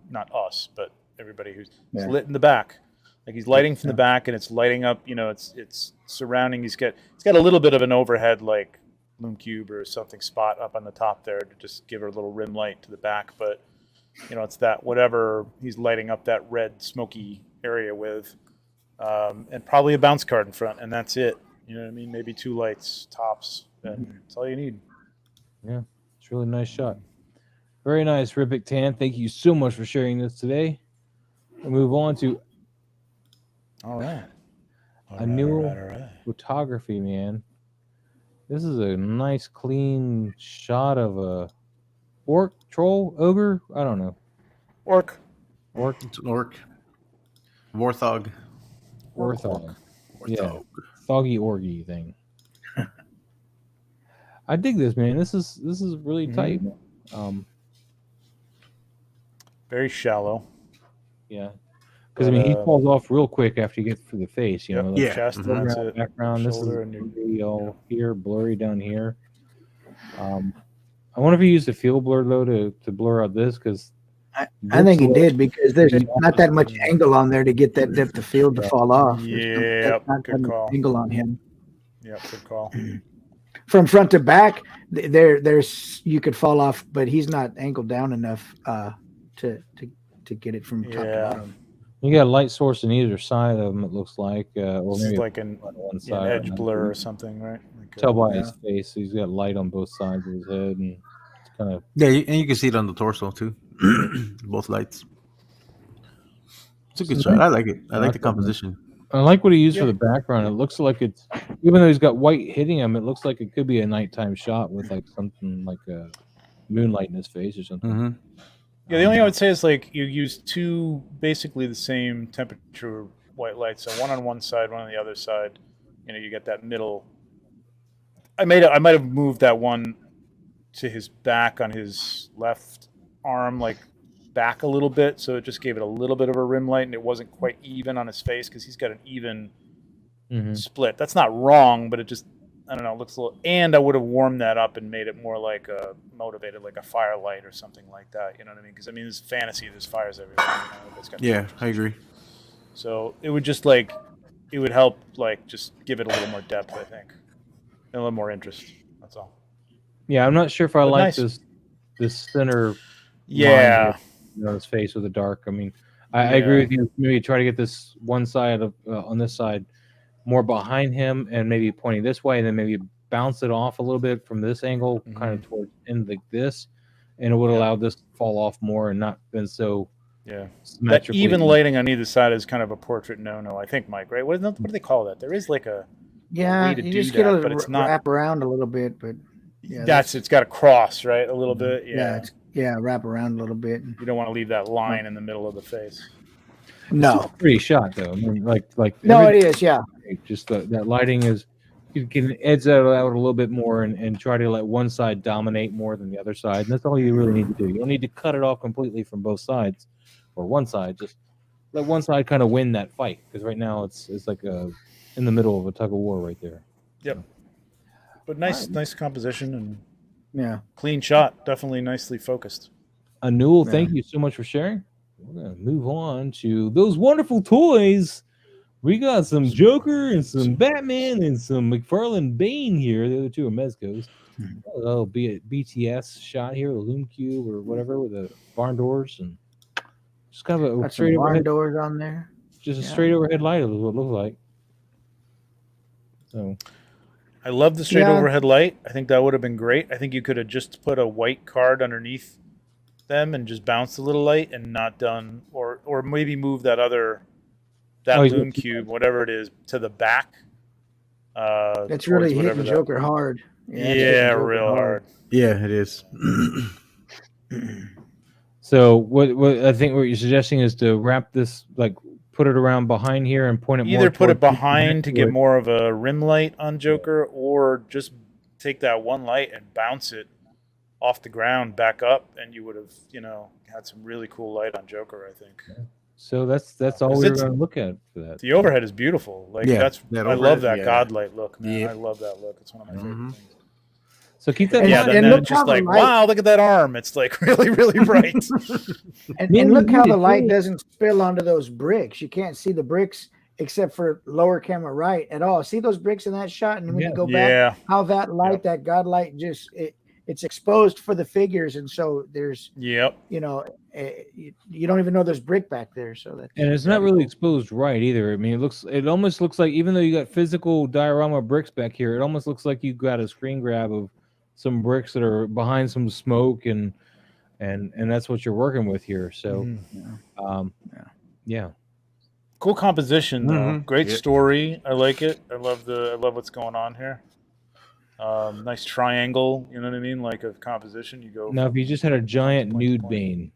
Speaker 4: Not us, but everybody who's lit in the back. Like he's lighting from the back, and it's lighting up. It's surrounding. He's got a little bit of an overhead like Lume Cube or something spot up on the top there to just give her a little rim light to the back, but. It's that whatever he's lighting up that red smoky area with, and probably a bounce card in front, and that's it. You know what I mean? Maybe 2 lights tops, and that's all you need.
Speaker 1: Yeah, it's a really nice shot. Very nice, Rippic Tan. Thank you so much for sharing this today. We'll move on to a new photography, man. This is a nice, clean shot of a orc, troll, ogre? I don't know.
Speaker 4: Orc.
Speaker 2: It's an orc. Warthog.
Speaker 1: Yeah. Thoggy orgy thing. I dig this, man. This is really tight.
Speaker 4: Very shallow.
Speaker 1: Yeah. Because he falls off real quick after you get through the face.
Speaker 4: Chest,
Speaker 1: background. This is
Speaker 4: and
Speaker 1: really all here, blurry down here. I wonder if he used a field blur though to blur out this, because
Speaker 5: I think he did, because there's not that much angle on there to get that depth of field to fall off.
Speaker 4: Yeah, good call.
Speaker 5: Angle on him.
Speaker 4: Yeah, good call.
Speaker 5: From front to back, there's you could fall off, but he's not angled down enough to get it from top to bottom.
Speaker 1: You got a light source on either side of him, it looks like, or maybe
Speaker 4: like an edge blur or something, right?
Speaker 1: Tell by his face, he's got light on both sides of his head, and it's kind of
Speaker 2: and you can see it on the torso too. Both lights. It's a good shot. I like it. I like the composition.
Speaker 1: I like what he used for the background. It looks like it's, even though he's got white hitting him, it looks like it could be a nighttime shot with like something like a moonlight in his face or something.
Speaker 4: Yeah, the only thing I would say is like you use 2 basically the same temperature white lights, so one on one side, one on the other side. You get that middle. I might have moved that one to his back on his left arm, like back a little bit, so it just gave it a little bit of a rim light, and it wasn't quite even on his face because he's got an even split. That's not wrong, but it just, I don't know, looks a little. And I would have warmed that up and made it more like a motivated, like a firelight or something like that. You know what I mean? Because it's fantasy. There's fires everywhere.
Speaker 2: I agree.
Speaker 4: So it would just like, it would help like just give it a little more depth, I think, and a little more interest. That's all.
Speaker 1: Yeah, I'm not sure if I like this center.
Speaker 4: Yeah,
Speaker 1: his face with the dark. I mean, I agree with you. Maybe try to get this one side of on this side more behind him, and maybe pointing this way, and then maybe bounce it off a little bit from this angle, kind of towards in like this, and it would allow this to fall off more and not been so.
Speaker 4: Yeah, that even lighting on either side is kind of a portrait no-no, I think, Mike. Right? What do they call that? There is like a
Speaker 5: Yeah,
Speaker 4: way to
Speaker 5: you
Speaker 4: do
Speaker 5: just get
Speaker 4: that,
Speaker 5: to
Speaker 4: but it's not.
Speaker 5: wrap around a little bit, but yeah,
Speaker 4: It's got to cross right a little bit.
Speaker 5: Yeah, wrap around a little bit.
Speaker 4: You don't want to leave that line in the middle of the face.
Speaker 5: No,
Speaker 1: It's a pretty shot though. I mean, like
Speaker 5: no, it is. Yeah,
Speaker 1: just that lighting is. You can edge that out a little bit more and try to let one side dominate more than the other side. And that's all you really need to do. You don't need to cut it off completely from both sides or one side. Just let one side kind of win that fight, because right now it's like in the middle of a tug of war right there.
Speaker 4: Yep. But nice composition and clean shot. Definitely nicely focused.
Speaker 1: Anul, thank you so much for sharing. We're gonna move on to those wonderful toys. We got some Joker and some Batman and some McFarlane Bane here. The other two are Mezcos. Oh, be it BTS shot here, the Loom Cube or whatever with the barn doors and just kind of a straight
Speaker 5: barn
Speaker 1: overhead
Speaker 5: doors on there.
Speaker 1: Just a straight overhead light is what it looks like. So,
Speaker 4: I love the straight overhead light. I think that would have been great. I think you could have just put a white card underneath them and just bounced a little light and not done, or maybe move that Loom Cube, whatever it is, to the back.
Speaker 5: That's really hitting Joker hard.
Speaker 4: Yeah, real hard.
Speaker 2: Yeah, it is.
Speaker 1: So what I think what you're suggesting is to wrap this, like put it around behind here and point it more.
Speaker 4: Either put it behind to get more of a rim light on Joker, or just take that one light and bounce it off the ground back up, and you would have, had some really cool light on Joker, I think.
Speaker 1: So that's all we're going to look at for that.
Speaker 4: The overhead is beautiful. Like I love that godlight look, man. I love that look. It's one of my favorite things.
Speaker 1: So keep that
Speaker 4: in mind. And it's just like, wow, look at that arm. It's like really, really bright.
Speaker 5: and look how the light doesn't spill onto those bricks. You can't see the bricks except for lower camera right at all. See those bricks in that shot? And when you go back, how that light, that godlight, just it's exposed for the figures, and so there's you don't even know there's brick back there. So that,
Speaker 1: and it's not really exposed right either. I mean, it almost looks like, even though you got physical diorama bricks back here, it almost looks like you got a screen grab of some bricks that are behind some smoke, and that's what you're working with here. So
Speaker 4: cool composition though. Great story. I like it. I love what's going on here. Nice triangle, you know what I mean? Like a composition. You go
Speaker 1: now. If you just had a giant nude Bane.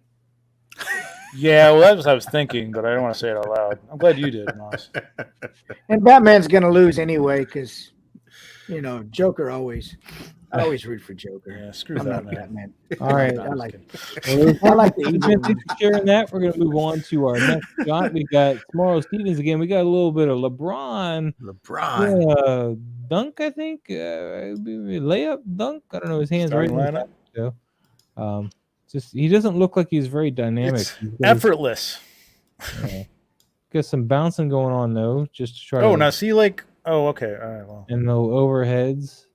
Speaker 4: Yeah, well, that's what I was thinking, but I don't want to say it out loud. I'm glad you did, Moss.
Speaker 5: And Batman's gonna lose anyway, because Joker always. I always root for Joker.
Speaker 4: Yeah, screw that, man.
Speaker 1: All right,
Speaker 5: I like
Speaker 1: the sharing that. We're gonna move on to our next shot. We got Tomorrow Stevens again. We got a little bit of LeBron. Dunk, I think. Layup, dunk. I don't know. His hands
Speaker 4: starting
Speaker 1: right. So, just he doesn't look like he's very dynamic.
Speaker 4: It's effortless.
Speaker 1: Got some bouncing going on though, just to try.
Speaker 4: Now see, like, okay, all right, well,
Speaker 1: and the overheads.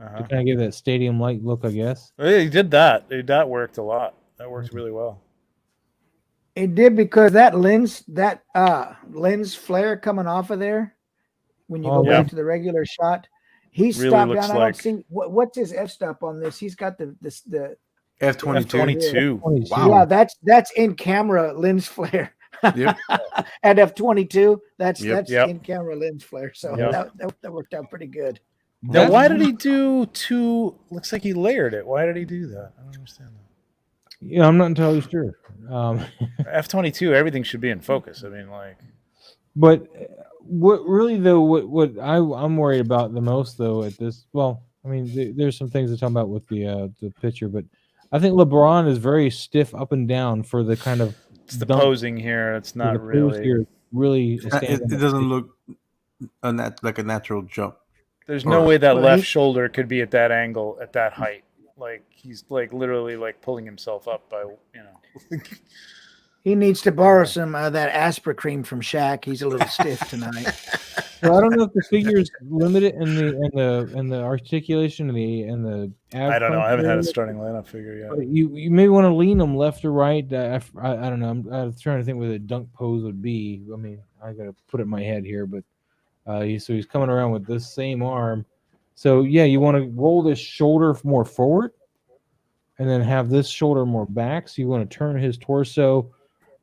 Speaker 1: To kind of give that stadium light look, I guess.
Speaker 4: Yeah, he did that. That worked a lot. That worked really well.
Speaker 5: It did, because that lens flare coming off of there, when you go back to the regular shot, he really stopped down. I don't see what's his f-stop on this. He's got the
Speaker 2: f22.
Speaker 5: Wow. Yeah, that's in camera lens flare.
Speaker 2: Yep.
Speaker 5: At f22, that's in camera lens flare. So that worked out pretty good.
Speaker 4: Now, why did he do two? Looks like he layered it. Why did he do that? I don't understand that.
Speaker 1: Yeah, I'm not entirely sure.
Speaker 4: F22, everything should be in focus. I mean, like.
Speaker 1: But what really though? What I'm worried about the most though at this? Well, I mean, there's some things to talk about with the picture, but I think LeBron is very stiff up and down for the kind of.
Speaker 4: It's the posing here. It's not really.
Speaker 1: Here really.
Speaker 2: It doesn't look like a natural jump.
Speaker 4: There's no way that left shoulder could be at that angle, at that height. Like, he's like literally like pulling himself up by,
Speaker 5: He needs to borrow some that Aspra cream from Shaq. He's a little stiff tonight.
Speaker 1: So I don't know if the figure is limited in the articulation and the.
Speaker 4: I don't know. I haven't had a starting lineup figure yet.
Speaker 1: But you may want to lean them left or right. I don't know. I'm trying to think what a dunk pose would be. I mean, I got to put it in my head here, but. So he's coming around with this same arm. So, you want to roll this shoulder more forward and then have this shoulder more back. So you want to turn his torso.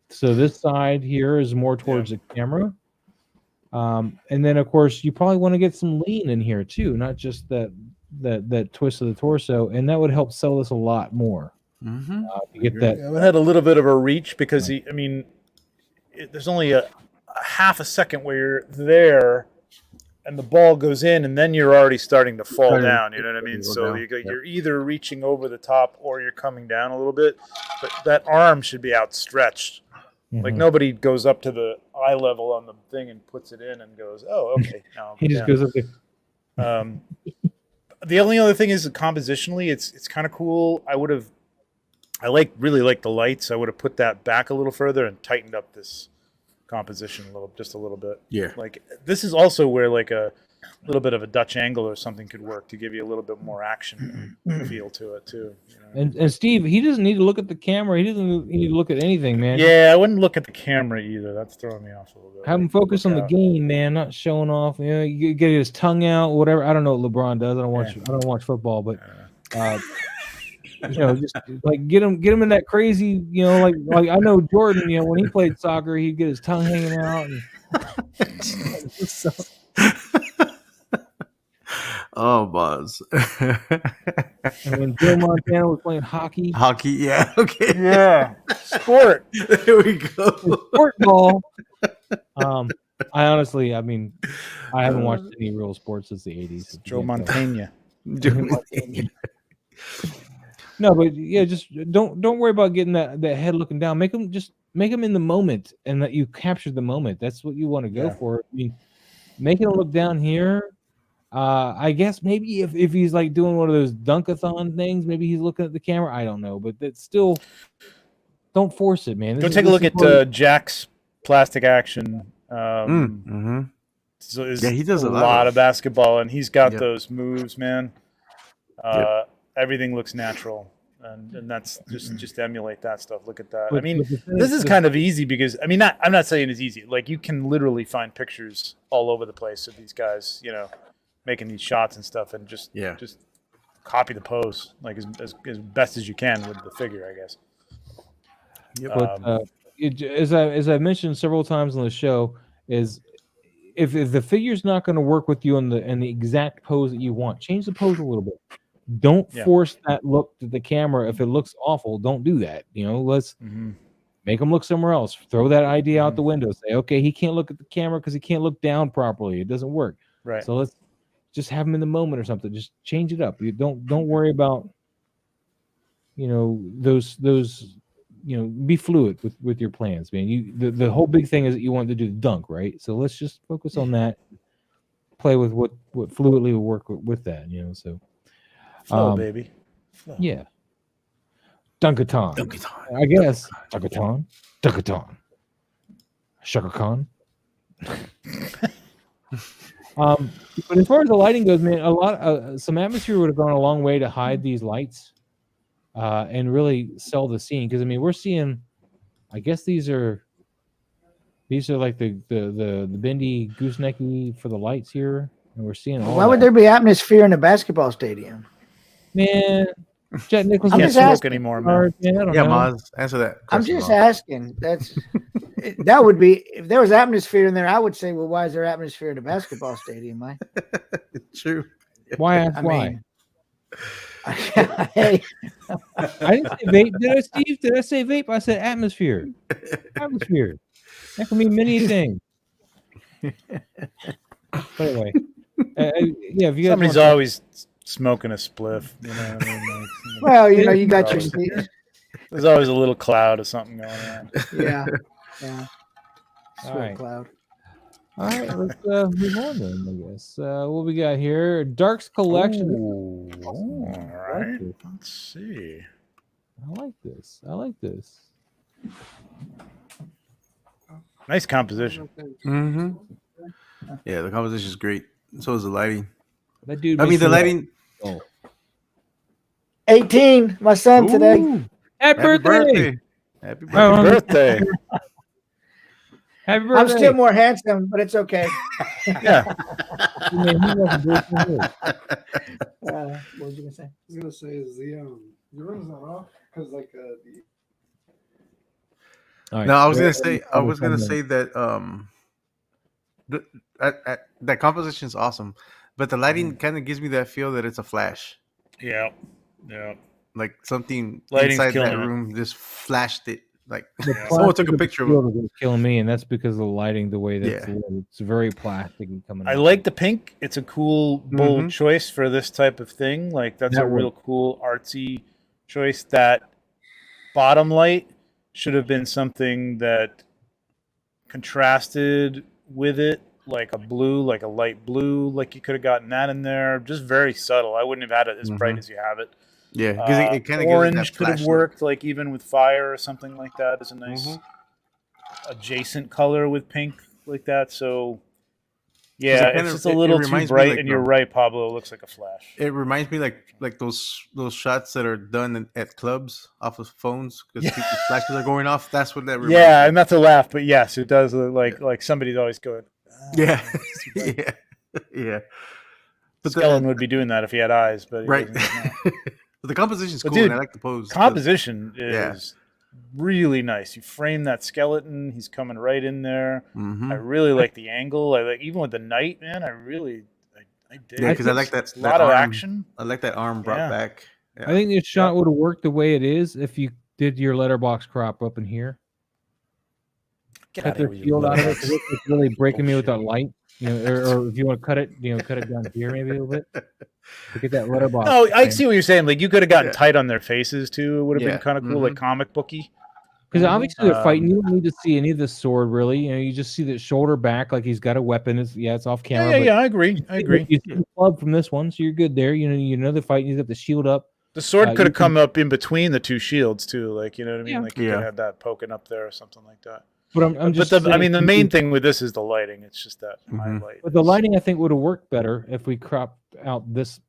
Speaker 1: So this side here is more towards the camera. And then of course you probably want to get some lean in here too, not just that twist of the torso, and that would help sell this a lot more. To get that.
Speaker 4: Yeah, it had a little bit of a reach because there's only a half a second where you're there, and the ball goes in, and then you're already starting to fall down. You know what I mean? So you're either reaching over the top or you're coming down a little bit, but that arm should be outstretched. Like nobody goes up to the eye level on the thing and puts it in and goes, "Oh, okay." Now
Speaker 1: he just goes up there.
Speaker 4: The only other thing is that compositionally, it's kind of cool. I really like the lights. I would have put that back a little further and tightened up this composition just a little bit.
Speaker 2: Yeah.
Speaker 4: Like this is also where like a little bit of a Dutch angle or something could work to give you a little bit more action feel to it too. You know?
Speaker 1: And Steve, he doesn't need to look at the camera. He doesn't need to look at anything, man.
Speaker 4: Yeah, I wouldn't look at the camera either. That's throwing me off a little bit.
Speaker 1: Have him focus on the game, man, not showing off. You know, you get his tongue out, whatever. I don't know what LeBron does. I don't watch football, but you know, just like get him in that crazy, you know, like I know Jordan, you know, when he played soccer, he'd get his tongue hanging out.
Speaker 2: Oh, Buzz.
Speaker 1: And when Joe Montana was playing hockey,
Speaker 2: yeah, okay,
Speaker 4: yeah, sport.
Speaker 2: There we go.
Speaker 1: Sport ball. I honestly, I mean, I haven't watched any real sports since the '80s.
Speaker 4: Joe Montana.
Speaker 1: No, but yeah, just don't worry about getting that head looking down. Make him in the moment, and that you capture the moment. That's what you want to go for. I mean, making him look down here. I guess maybe if he's like doing one of those dunkathon things, maybe he's looking at the camera. I don't know, but that's still, don't force it, man.
Speaker 4: Go take a look at Jack's plastic action. So
Speaker 2: he does
Speaker 4: a lot of basketball, and he's got those moves, man. Everything looks natural, and that's just emulate that stuff. Look at that. I mean, this is kind of easy because I'm not saying it's easy. Like you can literally find pictures all over the place of these guys, you know, making these shots and stuff, and just copy the pose like as best as you can with the figure, I guess.
Speaker 1: But as I mentioned several times on the show, is if the figure's not going to work with you in the exact pose that you want, change the pose a little bit. Don't force that look to the camera. If it looks awful, don't do that. You know, let's make him look somewhere else. Throw that idea out the window. Say, okay, he can't look at the camera because he can't look down properly. It doesn't work.
Speaker 4: Right.
Speaker 1: So let's just have him in the moment or something. Just change it up. You don't worry about, you know, those you know, be fluid with your plans, man. The whole big thing is that you want to do the dunk, right? So let's just focus on that. Play with what fluidly will work with that, you know. So
Speaker 4: flow, baby. Flow.
Speaker 1: Yeah. Dunkathon. I guess. Dunkathon. Shaka Khan. But as far as the lighting goes, man, some atmosphere would have gone a long way to hide these lights, and really sell the scene. Because I mean, we're seeing, I guess these are like the bendy goosenecky for the lights here, and we're seeing all.
Speaker 5: Why would there be atmosphere in a basketball stadium?
Speaker 1: Man, Jack Nicholson
Speaker 4: can't smoke anymore, man.
Speaker 2: Maz, answer that.
Speaker 5: I'm just asking. That would be, if there was atmosphere in there, I would say, well, why is there atmosphere in a basketball stadium, Mike?
Speaker 2: True.
Speaker 1: Why?
Speaker 5: Why?
Speaker 1: I didn't say vape. Did I, Steve? Did I say vape? I said atmosphere. Atmosphere. That can mean many things. But anyway, if you guys
Speaker 4: somebody's always smoking a spliff, you know what I mean? Like,
Speaker 5: well, you know, you got your.
Speaker 4: There's always a little cloud of something going on.
Speaker 5: Yeah.
Speaker 1: All right.
Speaker 5: Cloud.
Speaker 1: All right, let's move on then, I guess. What we got here? Dark's collection.
Speaker 4: Ooh, all right. Let's see.
Speaker 1: I like this.
Speaker 4: Nice composition.
Speaker 2: Yeah, the composition is great. So is the lighting.
Speaker 1: That dude.
Speaker 2: I mean, the lighting.
Speaker 5: 18, my son today.
Speaker 1: Happy birthday!
Speaker 2: Happy birthday!
Speaker 1: Happy birthday!
Speaker 5: I'm still more handsome, but it's okay.
Speaker 4: Yeah.
Speaker 5: What was you gonna say?
Speaker 6: I was gonna say is the run's not off because like the.
Speaker 1: All right.
Speaker 2: No, I was gonna say that That composition is awesome, but the lighting kind of gives me that feel that it's a flash.
Speaker 4: Yeah.
Speaker 2: Like something
Speaker 4: Lighting's
Speaker 2: inside
Speaker 4: killing
Speaker 2: that
Speaker 4: it.
Speaker 2: room just flashed it. Like
Speaker 1: The
Speaker 2: someone took
Speaker 1: plastic
Speaker 2: a
Speaker 1: of the
Speaker 2: picture of
Speaker 1: field
Speaker 2: it.
Speaker 1: is killing me, and that's because of the lighting, the way that's
Speaker 2: Yeah.
Speaker 1: lit. It's very plastic and coming.
Speaker 4: I
Speaker 1: out.
Speaker 4: like the pink. It's a cool, bold
Speaker 2: Mhm.
Speaker 4: choice for this type of thing. Like that's
Speaker 1: That
Speaker 4: a real
Speaker 1: works.
Speaker 4: cool, artsy choice. That bottom light should have been something that contrasted with it, like a blue, like a light blue. Like you could have gotten that in there. Just very subtle. I wouldn't have had it as bright as you have it.
Speaker 2: Yeah, because it kind of gives it that
Speaker 4: Orange could have
Speaker 2: flash
Speaker 4: worked, like even with fire or something like that. Is a nice adjacent color with pink like that. So yeah, it's just a little too bright. Like, and you're right, Pablo. It looks like a flash.
Speaker 2: It reminds me like those shots that are done at clubs off of phones because people's flashes are going off. That's what that reminds me.
Speaker 4: Yeah, not to laugh, but yes, it does look like somebody's always going.
Speaker 2: Yeah, yeah.
Speaker 4: But Skellen would be doing that if he had eyes, but he
Speaker 2: right. But the composition's cool, and I like the pose.
Speaker 4: Composition is really nice. You frame that skeleton; he's coming right in there. I really like the angle. I like even with the knight, man. I did.
Speaker 2: Yeah, because I like that.
Speaker 4: A lot of action.
Speaker 2: I like that arm brought back.
Speaker 1: Yeah. I think this shot would have worked the way it is if you did your letterbox crop up in here. Cut the field out of it because it's really breaking me with that light. You know, or if you want to cut it, cut it down here maybe a little bit. To get that letterbox.
Speaker 4: No, I see what you're saying. Like you could have gotten tight on their faces too. It would have been kind of cool, like comic booky.
Speaker 1: Because obviously they're fighting. You don't need to see any of the sword really. You just see the shoulder back, like he's got a weapon. It's off camera.
Speaker 4: Yeah, I agree.
Speaker 1: You see the club from this one, so you're good there. You know the fight. He's got the shield up.
Speaker 4: The sword could have come up in between the two shields too. Like you know what I mean. Like you could have had that poking up there or something like that.
Speaker 1: But I'm just.
Speaker 4: The main thing with this is the lighting. It's just that highlight.
Speaker 1: But the lighting, I think, would have worked better if we cropped out this.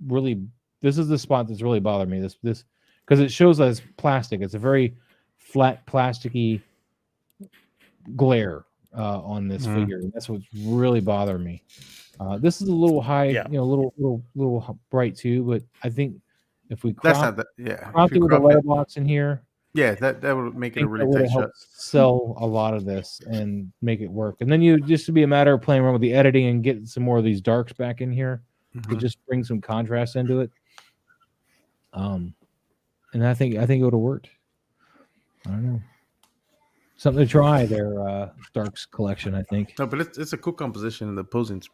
Speaker 1: Really, this is the spot that's really bothered me. This because it shows as plastic. It's a very flat, plasticky glare on this figure. And that's what's really bothering me. This is a little high, a little bright too. But I think if we cropped it with a letterbox in here.
Speaker 2: Yeah, that would make it a really tight shot.
Speaker 1: Sell a lot of this and make it work. And then you just to be a matter of playing around with the editing and getting some more of these darks back in here to just bring some contrast into it. And I think it would have worked. I don't know. Something to try their Darks collection, I think.
Speaker 2: No, but it's a cool composition and the posing's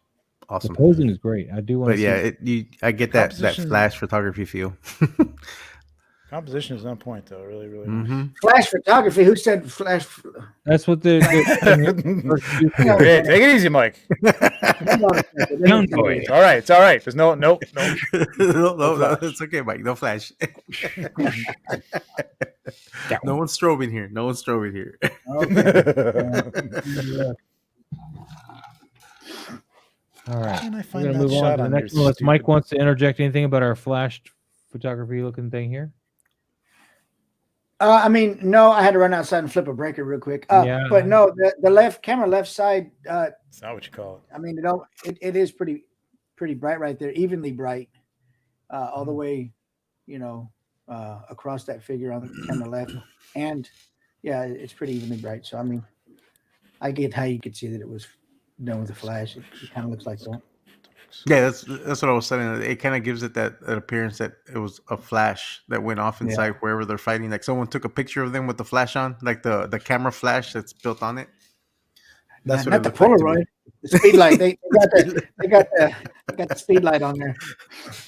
Speaker 2: awesome.
Speaker 1: The posing is great. I do want
Speaker 2: to see I get that flash photography feel.
Speaker 4: Composition is on point, though. Really, really
Speaker 2: nice.
Speaker 5: Flash photography. Who said flash?
Speaker 1: That's what the
Speaker 4: hey, take it easy, Mike. All right. It's all right. There's no.
Speaker 2: No, it's okay, Mike. No flash. No one's strobing here.
Speaker 1: All right. We're gonna move on to the next one. Unless Mike wants to interject anything about our flashed photography looking thing here.
Speaker 5: No, I had to run outside and flip a breaker real quick. But no, the left side.
Speaker 4: It's not what you call it.
Speaker 5: I mean, it is pretty bright right there, evenly bright, all the way, across that figure on the left, and it's pretty evenly bright. So I mean, I get how you could see that it was done with a flash. It kind of looks like that.
Speaker 2: Yeah, that's what I was saying. It kind of gives it that appearance that it was a flash that went off inside wherever they're fighting. Like someone took a picture of them with the flash on, like the camera flash that's built on it. That's
Speaker 5: not the Polaroid. The speed light. They got the speed light on there.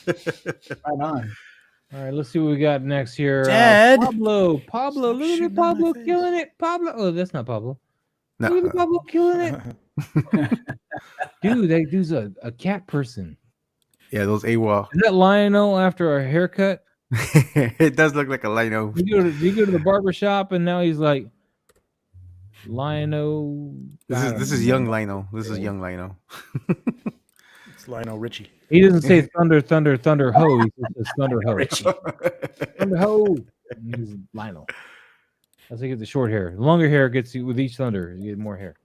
Speaker 5: Right on.
Speaker 1: All right, let's see what we got next here.
Speaker 4: Dad.
Speaker 1: Pablo, look at Pablo killing it. Pablo. Oh, that's not Pablo. No. Look at Pablo killing it. Dude, that dude's a cat person.
Speaker 2: Yeah, those AWOL.
Speaker 1: Is that Lionel after a haircut?
Speaker 2: It does look like a Lionel.
Speaker 1: You go to the barber shop and now he's like Lionel.
Speaker 2: This is young Lionel. This is young Lionel.
Speaker 4: It's Lionel Richie.
Speaker 1: He doesn't say thunder, thunder, thunder ho. He says thunder ho.
Speaker 4: Richie.
Speaker 1: Thunder ho. He's Lionel. That's like the short hair. The longer hair gets you with each thunder. You get more hair.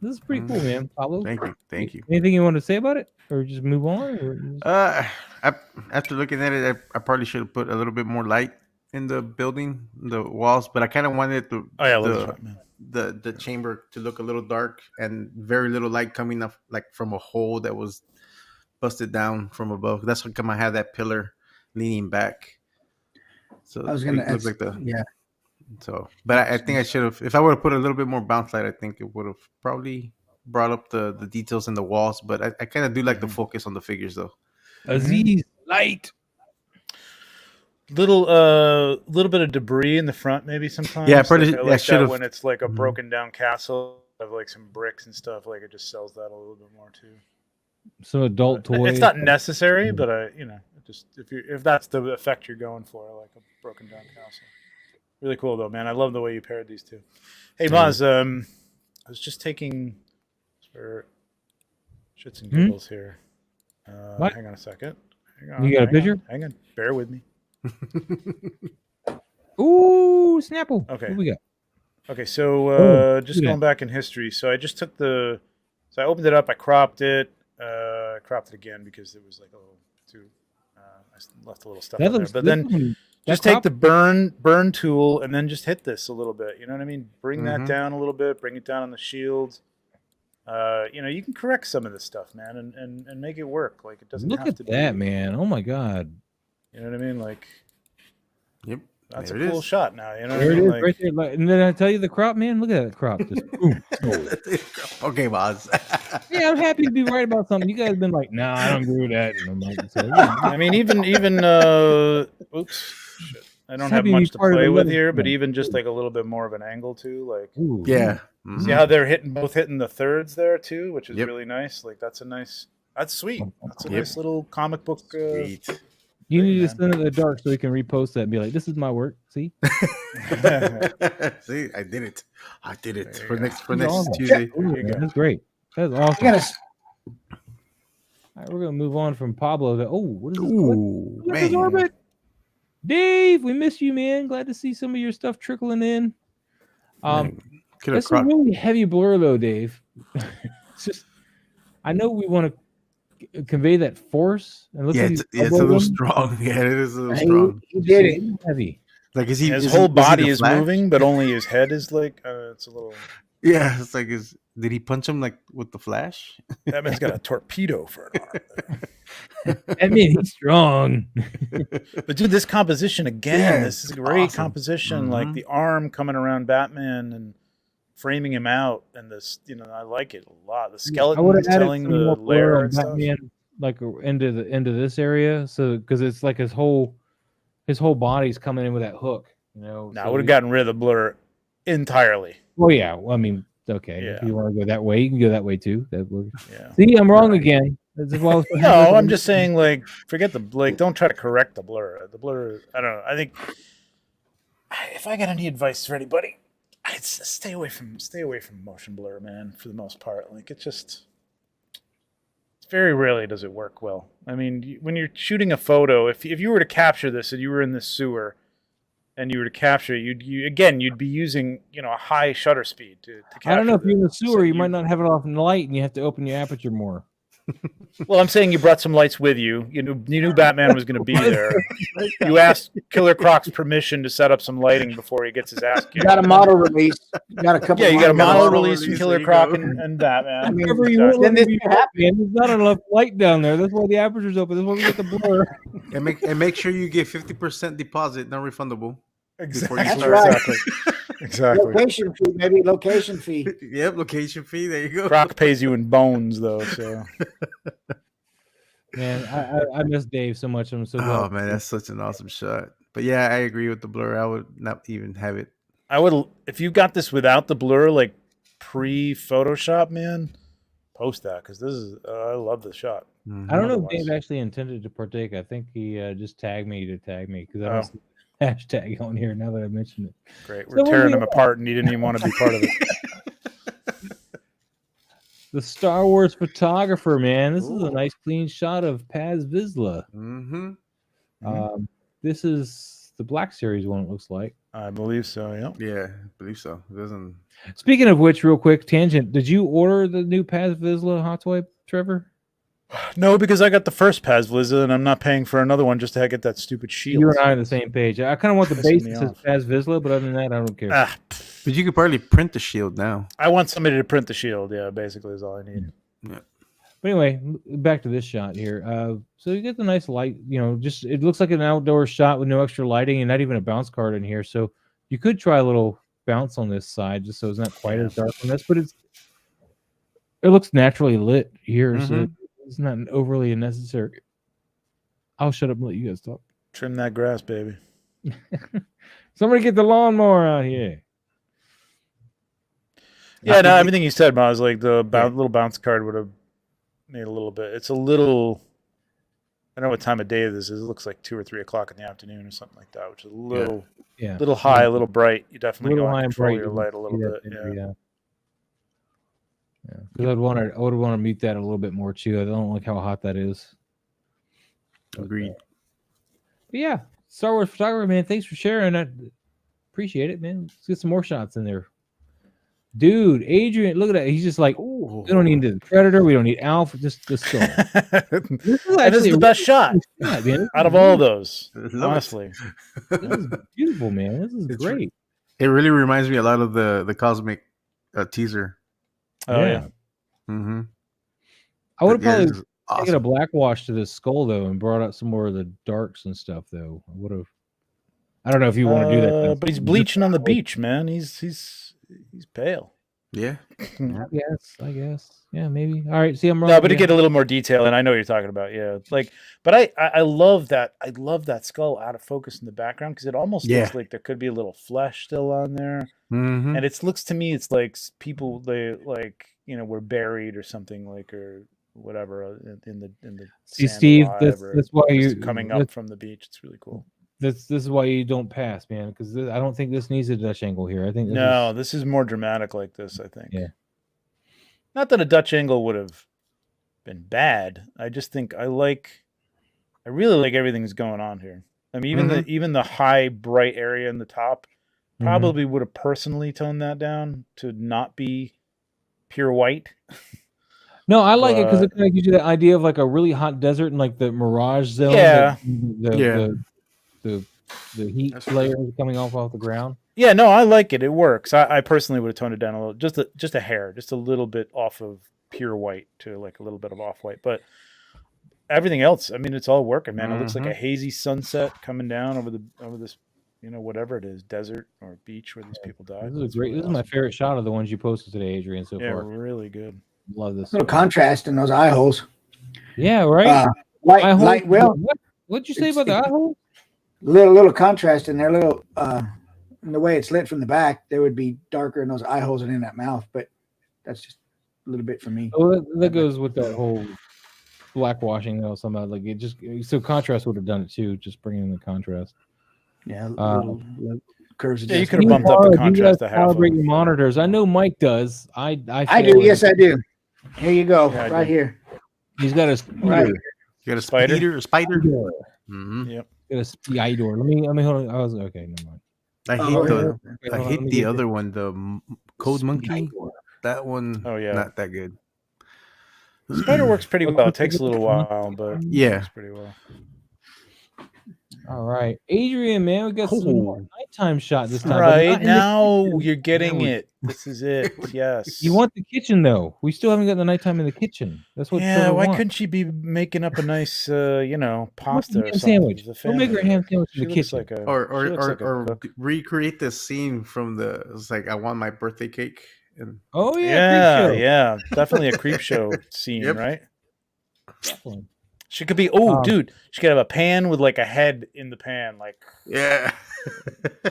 Speaker 1: This is pretty cool, man. Pablo.
Speaker 2: Thank you.
Speaker 1: Anything you want to say about it, or just move on?
Speaker 2: After looking at it, I probably should have put a little bit more light in the building, the walls. But I kind of wanted the chamber to look a little dark and very little light coming up like from a hole that was busted down from above. That's what come I had that pillar leaning back. So
Speaker 3: I was gonna
Speaker 2: it looked like the
Speaker 3: yeah.
Speaker 2: So, but I think I should have. If I would have put a little bit more bounce light, I think it would have probably brought up the details in the walls. But I kind of do like the focus on the figures though.
Speaker 1: Aziz light.
Speaker 4: Little bit of debris in the front, maybe sometimes.
Speaker 2: Yeah, pretty.
Speaker 4: Like, I like that
Speaker 2: have
Speaker 4: when it's like a broken down castle of like some bricks and stuff. Like it just sells that a little bit more too.
Speaker 1: Some adult toys.
Speaker 4: It's not necessary, but just if that's the effect you're going for, I like a broken down castle. Really cool though, man. I love the way you paired these two. Hey, Maz, I was just taking for shits and giggles here. Hang on a second.
Speaker 1: You got a picture?
Speaker 4: Hang on. Bear with me.
Speaker 1: Ooh, Snapple.
Speaker 4: Okay.
Speaker 1: What we got?
Speaker 4: Okay, so just
Speaker 1: yeah.
Speaker 4: going back in history. So I just took so I opened it up, I cropped it. I cropped it again because it was like a little too, I left a little stuff in there. But then just take the burn tool and then just hit this a little bit. You know what I mean? Bring that down a little bit, bring it down on the shield. You can correct some of this stuff, man, and make it work. Like it doesn't
Speaker 1: Look
Speaker 4: have
Speaker 1: at
Speaker 4: to
Speaker 1: that,
Speaker 4: be,
Speaker 1: man. Oh my God.
Speaker 4: You know what I mean? Like,
Speaker 2: yep,
Speaker 4: that's a cool shot now. You know
Speaker 1: there
Speaker 4: what I mean?
Speaker 1: it is,
Speaker 4: Like,
Speaker 1: right there. Like, and then I tell you the crop, man. Look at that crop. Just boom.
Speaker 2: Okay, Boz.
Speaker 1: Yeah, I'm happy to be right about something. You guys have been like, nah, I don't agree with that. And I'm like, so,
Speaker 4: I mean, even oops, shit. I don't have much to play with here, but even just like a little bit more of an angle too, like
Speaker 2: yeah.
Speaker 4: See how they're both hitting the thirds there too, which is really nice. Like that's sweet. That's a nice little comic book.
Speaker 2: Sweet.
Speaker 1: You need to send it to the dark so we can repost that and be like, this is my work. See?
Speaker 2: See, I did it. For next
Speaker 1: awesome.
Speaker 2: Tuesday.
Speaker 1: That's great. That's awesome. All right, we're gonna move on from Pablo to what is this? Look at his orbit. Dave, we miss you, man. Glad to see some of your stuff trickling in. It's a really heavy blur though, Dave. It's just I know we want to convey that force and look
Speaker 2: it's a little strong. Yeah, it is a little strong.
Speaker 3: He did it.
Speaker 1: Heavy.
Speaker 2: Like
Speaker 4: his whole body is moving, but only his head is like it's a little.
Speaker 2: Yeah, it's like did he punch him like with the Flash?
Speaker 4: That man's got a torpedo for an arm.
Speaker 1: I mean, he's strong.
Speaker 4: But dude, this composition again, this is a great composition. Like the arm coming around Batman and framing him out, and this, I like it a lot. The skeleton telling the lair and stuff.
Speaker 1: Batman, like into this area, so because it's like his whole body's coming in with that hook.
Speaker 4: Now I would have gotten rid of the blur entirely.
Speaker 1: Well, yeah. Well, I mean, okay.
Speaker 4: Yeah.
Speaker 1: If you want to go that way, you can go that way too. That works.
Speaker 4: Yeah.
Speaker 1: See, I'm wrong again. As well as
Speaker 4: no, I'm just saying, like, forget don't try to correct the blur. The blur, I don't know. I think if I got any advice for anybody, I'd stay away from motion blur, man. For the most part, like it's very rarely does it work well. I mean, when you're shooting a photo, if you were to capture this and you were in this sewer, and you were to capture it, you'd be using a high shutter speed to capture.
Speaker 1: I don't know if you're in the sewer, you might not have it off in the light, and you have to open your aperture more.
Speaker 4: Well, I'm saying you brought some lights with you. You knew Batman was going to be there. You asked Killer Croc's permission to set up some lighting before he gets his ass kicked.
Speaker 3: You got a model release. You got a couple.
Speaker 4: Yeah, you got a model release from Killer Croc and Batman.
Speaker 1: I mean, then this happen. There's not enough light down there. That's why the aperture's open. That's why we get the blur.
Speaker 2: and make sure you get 50% deposit, non-refundable.
Speaker 4: Exactly.
Speaker 3: That's right.
Speaker 4: Exactly.
Speaker 3: Location fee, maybe location fee.
Speaker 2: Yep, location fee. There you go.
Speaker 4: Croc pays you in bones, though. So,
Speaker 1: man, I miss Dave so much. I'm so glad.
Speaker 2: Oh man, that's such an awesome shot. But yeah, I agree with the blur. I would not even have it.
Speaker 4: I would, if you got this without the blur, like pre-Photoshop, man, post that because this is. I love the shot.
Speaker 1: I don't know if Dave actually intended to partake. I think he just tagged me because I don't see the hashtag on here now that I mentioned it.
Speaker 4: Great, we're tearing him apart, and he didn't even want to be part of it.
Speaker 1: The Star Wars photographer, man. This is a nice clean shot of Paz Vizsla. This is the Black Series one, it looks like.
Speaker 4: I believe so, yeah.
Speaker 2: Yeah, I believe so. It doesn't.
Speaker 1: Speaking of which, real quick, tangent. Did you order the new Paz Vizsla hot toy, Trevor?
Speaker 4: No, because I got the first Paz Vizsla, and I'm not paying for another one just to get that stupid shield.
Speaker 1: You and I are on the same page. I kind of want the
Speaker 4: Pissing
Speaker 1: base
Speaker 4: me
Speaker 1: that says
Speaker 4: off.
Speaker 1: Paz Vizsla, but other than that, I don't care.
Speaker 2: But you could probably print the shield now.
Speaker 4: I want somebody to print the shield. Yeah, basically is all I need.
Speaker 2: Yeah.
Speaker 1: But anyway, back to this shot here. So you get the nice light. Just it looks like an outdoor shot with no extra lighting and not even a bounce card in here. So you could try a little bounce on this side, just so it's not quite as dark on this. But it looks naturally lit here, so it's not overly unnecessary. I'll shut up and let you guys talk.
Speaker 4: Trim that grass, baby.
Speaker 1: Somebody get the lawnmower out here.
Speaker 4: Yeah, no, everything you said, Miles, like the little bounce card would have made a little bit. It's a little. I don't know what time of day this is. It looks like 2 or 3 o'clock in the afternoon or something like that, which is a little, little high, a little bright. You definitely want to control your light a little bit.
Speaker 1: Yeah. Because I would want to mute that a little bit more too. I don't like how hot that is.
Speaker 2: Agreed.
Speaker 1: But yeah, Star Wars photographer, man. Thanks for sharing. I appreciate it, man. Let's get some more shots in there. Dude, Adrian, look at that. He's just like, we don't need the Predator. We don't need Alpha. Just the skull.
Speaker 4: This is the best shot
Speaker 1: man.
Speaker 4: out of all those, honestly.
Speaker 1: This is beautiful, man. This is great.
Speaker 2: It really reminds me a lot of the Cosmic teaser.
Speaker 4: Oh, yeah.
Speaker 2: Mm-hmm.
Speaker 1: I would have probably taken a black wash to this skull, though, and brought out some more of the darks and stuff, though. I would have. I don't know if you want to do that.
Speaker 4: But he's bleaching on the beach, man. He's pale.
Speaker 2: Yeah.
Speaker 1: I guess. Yeah, maybe. All right. See, I'm wrong.
Speaker 4: No, but to get a little more detail, and I know what you're talking about. Yeah, but I love that. I love that skull out of focus in the background because it almost looks like there could be a little flesh still on there, and it looks to me it's like people were buried or something or whatever in the.
Speaker 1: See, Steve, that's why you
Speaker 4: coming up from the beach. It's really cool.
Speaker 1: This is why you don't pass, man, because I don't think this needs a Dutch angle here. I think
Speaker 4: this is more dramatic like this. I think.
Speaker 1: Yeah.
Speaker 4: Not that a Dutch angle would have been bad. I just think I really like everything's going on here. I mean, even the high bright area in the top probably would have personally toned that down to not be pure white.
Speaker 1: No, I like it because it kind of gives you the idea of like a really hot desert and like the mirage zone.
Speaker 4: Yeah.
Speaker 1: The heat layers coming off the ground.
Speaker 4: Yeah, no, I like it. It works. I personally would have toned it down a little, just a hair, just a little bit off of pure white to like a little bit of off white. But everything else, I mean, it's all working, man. It looks like a hazy sunset coming down over this, whatever it is, desert or beach where these people died.
Speaker 1: This is great. This is my favorite shot of the ones you posted today, Adrian. So far,
Speaker 4: really good.
Speaker 1: Love this.
Speaker 5: Little contrast in those eye holes.
Speaker 1: Yeah, right.
Speaker 5: Light. Well,
Speaker 1: what'd you say about the eye hole?
Speaker 5: Little contrast in there. Little in the way it's lit from the back, there would be darker in those eye holes and in that mouth. But that's just a little bit for me.
Speaker 1: Oh, that goes with that whole black washing though. Somehow, like it just so contrast would have done it too. Just bringing in the contrast.
Speaker 5: Yeah, little curves.
Speaker 4: Yeah, you could have bumped up the contrast to half.
Speaker 1: Calibrate your monitors. I know Mike does. I
Speaker 5: do. Yes, I do. Here you go. Right here.
Speaker 1: He's got a
Speaker 5: right.
Speaker 2: You got a spider. A spider.
Speaker 4: Yep.
Speaker 1: Got a spider. Let me hold on. I was okay. Never mind.
Speaker 2: I hate the other one, the Code Monkey. That one.
Speaker 4: Oh yeah,
Speaker 2: not that good.
Speaker 4: Spider works pretty well. It takes a little while, but
Speaker 2: yeah,
Speaker 4: works pretty well.
Speaker 1: All right, Adrian, man, we got some more nighttime shot this time.
Speaker 4: Right now, you're getting it. This is it. Yes.
Speaker 1: You want the kitchen though? We still haven't got the nighttime in the kitchen. That's what.
Speaker 4: Yeah. Why couldn't she be making up a nice, pasta or
Speaker 1: sandwich? Don't make her a ham sandwich in the kitchen.
Speaker 4: Like
Speaker 2: or recreate the scene from it's like I want my birthday cake. And
Speaker 4: yeah, definitely a creep show scene, right?
Speaker 1: Definitely.
Speaker 4: She could be dude, she could have a pan with like a head in the pan, like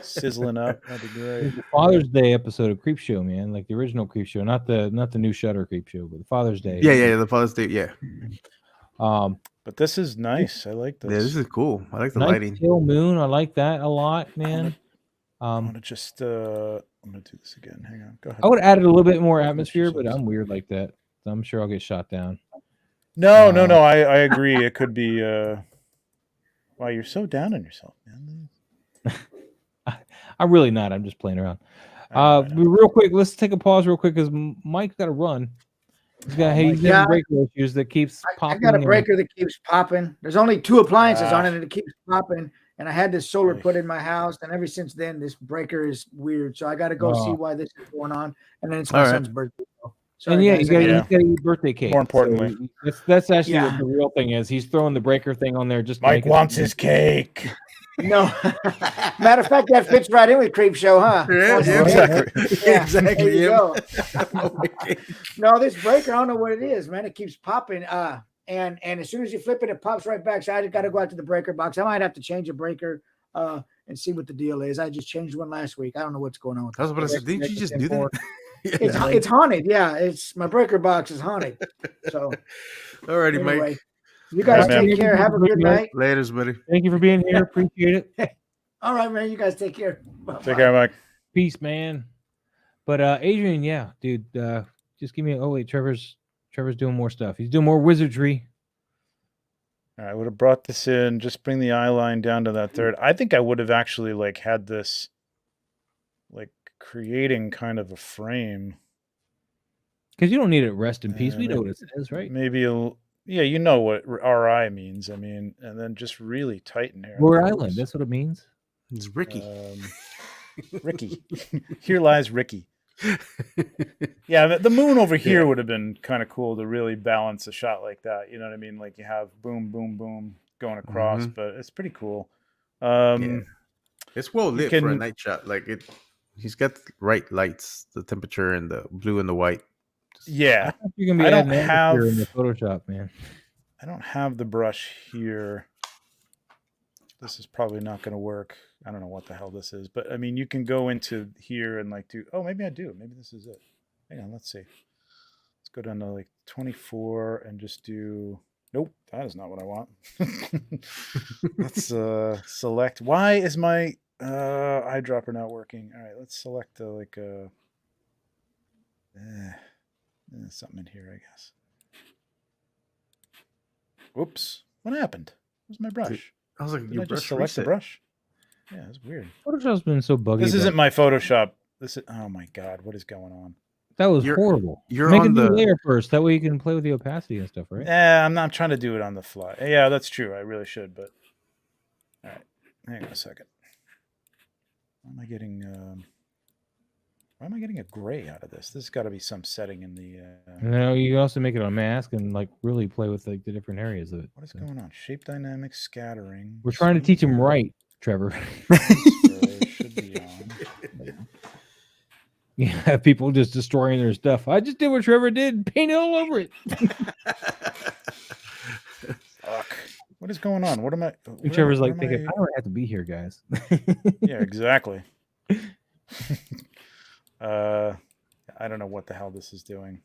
Speaker 4: sizzling up. That'd be great.
Speaker 1: The Father's Day episode of Creep Show, man, like the original Creep Show, not the new Shutter Creep Show, but the Father's Day.
Speaker 2: Yeah, the Father's Day, yeah.
Speaker 4: But this is nice. I like this.
Speaker 2: Yeah, this is cool. I like the
Speaker 1: nice
Speaker 2: lighting.
Speaker 1: Pale moon, I like that a lot, man.
Speaker 4: I'm gonna just I'm gonna do this again. Hang on, go ahead.
Speaker 1: I would add a little bit more atmosphere, but I'm weird like that. I'm sure I'll get shot down.
Speaker 4: No. I agree. It could be. Wow, you're so down on yourself, man.
Speaker 1: I'm really not. I'm just playing around. Real quick, let's take a pause real quick because Mike's got to run. He's got
Speaker 5: Yeah,
Speaker 1: breaker issues that keeps
Speaker 5: I
Speaker 1: popping.
Speaker 5: got a breaker that keeps popping. There's only 2 appliances on it, and it keeps popping. And I had this solar put in my house, and ever since then, this breaker is weird. So I got to go see why this is going on. And then it's my son's birthday. Sorry,
Speaker 1: and yeah,
Speaker 5: guys,
Speaker 1: you got to eat birthday cake.
Speaker 4: More importantly,
Speaker 1: so that's actually what the real thing is. He's throwing the breaker thing on there just.
Speaker 4: Mike wants his cake.
Speaker 5: No, matter of fact, that fits right in with Creep Show, huh?
Speaker 2: Yeah,
Speaker 4: exactly.
Speaker 5: Yeah,
Speaker 2: Exactly.
Speaker 5: there you go. No, this breaker, I don't know what it is, man. It keeps popping. And as soon as you flip it, it pops right back. So I just got to go out to the breaker box. I might have to change a breaker and see what the deal is. I just changed one last week. I don't know what's going on with
Speaker 2: I was about to say, didn't you just do that?
Speaker 5: It's haunted. Yeah, it's my breaker box is haunted. So,
Speaker 2: alrighty,
Speaker 5: anyway,
Speaker 2: Mike.
Speaker 5: You guys
Speaker 4: All right,
Speaker 5: take care. Have a good night.
Speaker 2: Laters, buddy.
Speaker 1: Thank you for being here. Appreciate it.
Speaker 5: All right, man. You guys take care. Bye-bye.
Speaker 4: Take care, Mike.
Speaker 1: Peace, man. But Adrian, yeah, dude, just give me. Oh wait, Trevor's doing more stuff. He's doing more wizardry.
Speaker 4: All right, I would have brought this in. Just bring the eye line down to that third. I think I would have actually like had this, like creating kind of a frame.
Speaker 1: Because you don't need it rest in peace. We know what it says, right?
Speaker 4: Maybe yeah, you know what RI means. I mean, and then just really tighten here.
Speaker 1: Rhode Island. That's what it means.
Speaker 2: It's Ricky.
Speaker 4: Ricky. Here lies Ricky. Yeah, the moon over here would have been kind of cool to really balance a shot like that. You know what I mean? Like you have boom, boom, boom going across, but it's pretty cool.
Speaker 2: It's well lit for a night shot. Like he's got the right lights, the temperature, and the blue and the white.
Speaker 4: Yeah,
Speaker 1: you're gonna be in the Photoshop, man.
Speaker 4: I don't have the brush here. This is probably not going to work. I don't know what the hell this is, but I mean, you can go into here and like do. Oh, maybe I do. Maybe this is it. Hang on, let's see. Let's go down to like 24 and just do. Nope, that is not what I want. Let's select. Why is my eyedropper not working? All right, let's select like something in here, I guess. Whoops! What happened? Where's my brush?
Speaker 2: I was like,
Speaker 4: Did I just select the brush? Yeah, it's weird.
Speaker 1: Photoshop's been so buggy.
Speaker 4: This isn't my Photoshop. This is. Oh my god, what is going on?
Speaker 1: That was horrible.
Speaker 2: You're
Speaker 1: Make
Speaker 2: on
Speaker 1: a new
Speaker 2: the
Speaker 1: layer first. That way you can play with the opacity and stuff, right?
Speaker 4: Yeah, I'm not trying to do it on the fly. Yeah, that's true. I really should, but all right. Hang on a second. Why am I getting? Why am I getting a gray out of this? This has got to be some setting in the.
Speaker 1: No, you can also make it on mask and like really play with like the different areas of it.
Speaker 4: What is going on? Shape dynamics, scattering.
Speaker 1: We're trying to teach him right, Trevor.
Speaker 4: Should be on.
Speaker 1: Yeah, people just destroying their stuff. I just did what Trevor did, paint it all over it.
Speaker 4: Fuck. What is going on? What am I?
Speaker 1: Trevor's like thinking, I don't have to be here, guys.
Speaker 4: Yeah, exactly. I don't know what the hell this is doing.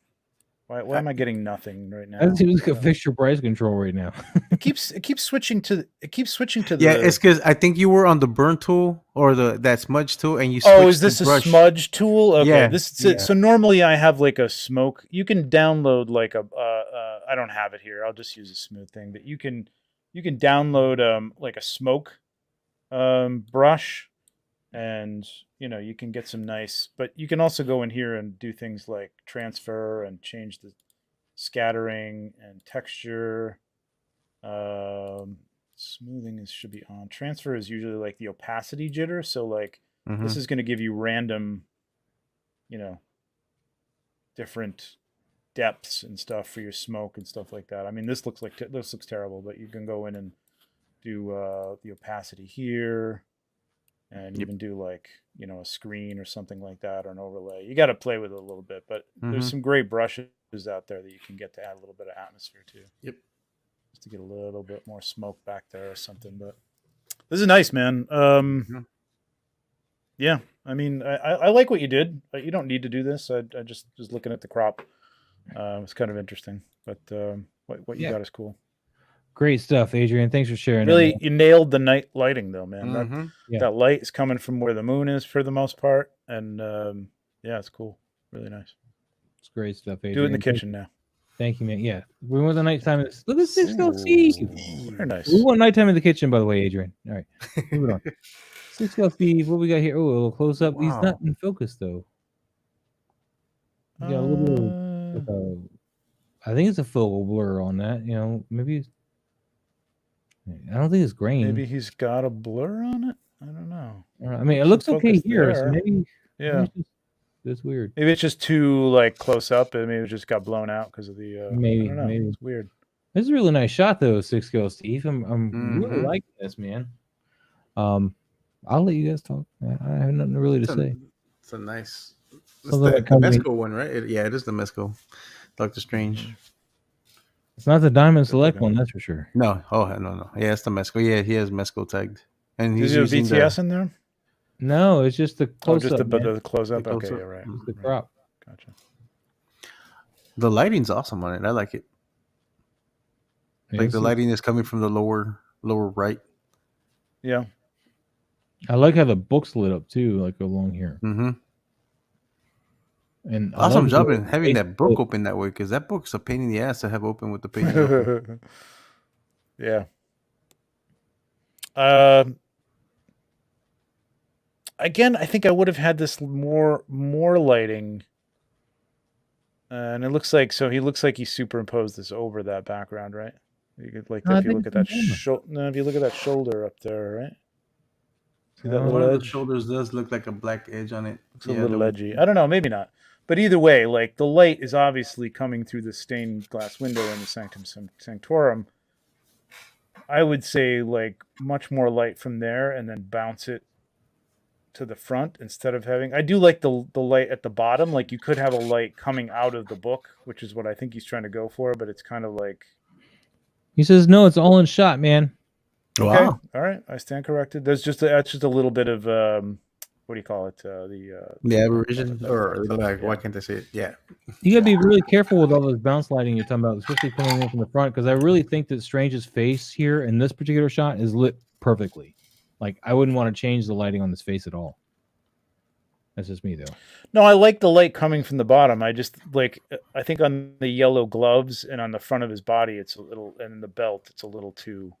Speaker 4: Why am I getting nothing right now?
Speaker 1: That seems like a fixture price control right now.
Speaker 4: it keeps switching to the.
Speaker 2: Yeah, it's because I think you were on the burn tool or that smudge tool, and you.
Speaker 4: Oh, is this a smudge tool? Okay,
Speaker 2: yeah.
Speaker 4: So normally I have like a smoke. You can download like a. I don't have it here. I'll just use a smooth thing. But you can download like a smoke brush, and you can get some nice. But you can also go in here and do things like transfer and change the scattering and texture. Smoothing should be on. Transfer is usually like the opacity jitter. So like this is going to give you random, different depths and stuff for your smoke and stuff like that. I mean, this looks terrible, but you can go in and do the opacity here, and even do like a screen or something like that, or an overlay. You got to play with it a little bit, but there's some great brushes out there that you can get to add a little bit of atmosphere too.
Speaker 2: Yep.
Speaker 4: Just to get a little bit more smoke back there or something. But this is nice, man. Yeah. I mean, I like what you did. You don't need to do this. I just was looking at the crop. It's kind of interesting, but what you got is cool.
Speaker 1: Great stuff, Adrian. Thanks for sharing.
Speaker 4: Really, you nailed the night lighting, though, man. That light is coming from where the moon is for the most part, and it's cool. Really nice.
Speaker 1: It's great stuff, Adrian.
Speaker 4: Do it in the kitchen now.
Speaker 1: Thank you, man. Yeah, we want the nighttime. Look at this. Go see.
Speaker 4: Very nice.
Speaker 1: We want nighttime in the kitchen, by the way, Adrian. All right, moving on. Six Steve. What we got here? Oh, a little close up. Wow. He's not in focus though. You got a little. I think it's a focal blur on that. You know, maybe. I don't think it's grain.
Speaker 4: Maybe he's got a blur on it. I don't know.
Speaker 1: I mean, it looks okay here. So maybe
Speaker 4: yeah,
Speaker 1: it's weird.
Speaker 4: Maybe it's just too like close up, and maybe it just got blown out because of the.
Speaker 1: Maybe,
Speaker 4: I don't know.
Speaker 1: maybe
Speaker 4: It's weird.
Speaker 1: This is a really nice shot though, 6 Steve. I'm really liking this, man. I'll let you guys talk. I have nothing really to say.
Speaker 2: It's a nice. It's
Speaker 1: Something
Speaker 2: the
Speaker 1: that comes
Speaker 2: Mezco one, right? It is the Mezco. Doctor Strange.
Speaker 1: It's not the Diamond Select one, that's for sure.
Speaker 2: No. Oh, no. Yeah, it's the Mezco. Yeah, he has Mezco tagged. And he's
Speaker 4: using BTS in there?
Speaker 1: No, it's just the close up.
Speaker 4: Just the close up. Okay,
Speaker 2: close-up.
Speaker 4: yeah, right.
Speaker 1: It's the crop.
Speaker 4: Gotcha.
Speaker 2: The lighting's awesome on it. I like it. Like the lighting is coming from the lower right.
Speaker 4: Yeah.
Speaker 1: I like how the book's lit up too, like along here.
Speaker 2: Mm-hmm.
Speaker 1: And
Speaker 2: awesome job in having that book open that way, because that book's a pain in the ass to have open with the pages open.
Speaker 4: Yeah. Again, I think I would have had this more lighting. And it looks like he looks like he superimposed this over that background, right? You could if you look at that if you look at that shoulder up there, right? See that
Speaker 2: one of the shoulders does look like a black edge on it.
Speaker 4: It's a little edgy. I don't know, maybe not. But either way, like the light is obviously coming through the stained glass window in the Sanctum Sanctorum. I would say like much more light from there and then bounce it to the front instead of having. I do like the light at the bottom. Like you could have a light coming out of the book, which is what I think he's trying to go for, but it's kind of like.
Speaker 1: He says, no, it's all in shot, man.
Speaker 4: Okay. Wow. All right. I stand corrected. There's that's just a little bit of what do you call it?
Speaker 2: The aberration, or like, why can't I say it? Yeah.
Speaker 1: You gotta be really careful with all this bounce lighting you're talking about, especially coming in from the front, because I really think that Strange's face here in this particular shot is lit perfectly. Like I wouldn't want to change the lighting on his face at all. That's just me though.
Speaker 4: No, I like the light coming from the bottom. I just like, I think on the yellow gloves and on the front of his body, it's a little, and the belt, it's a little too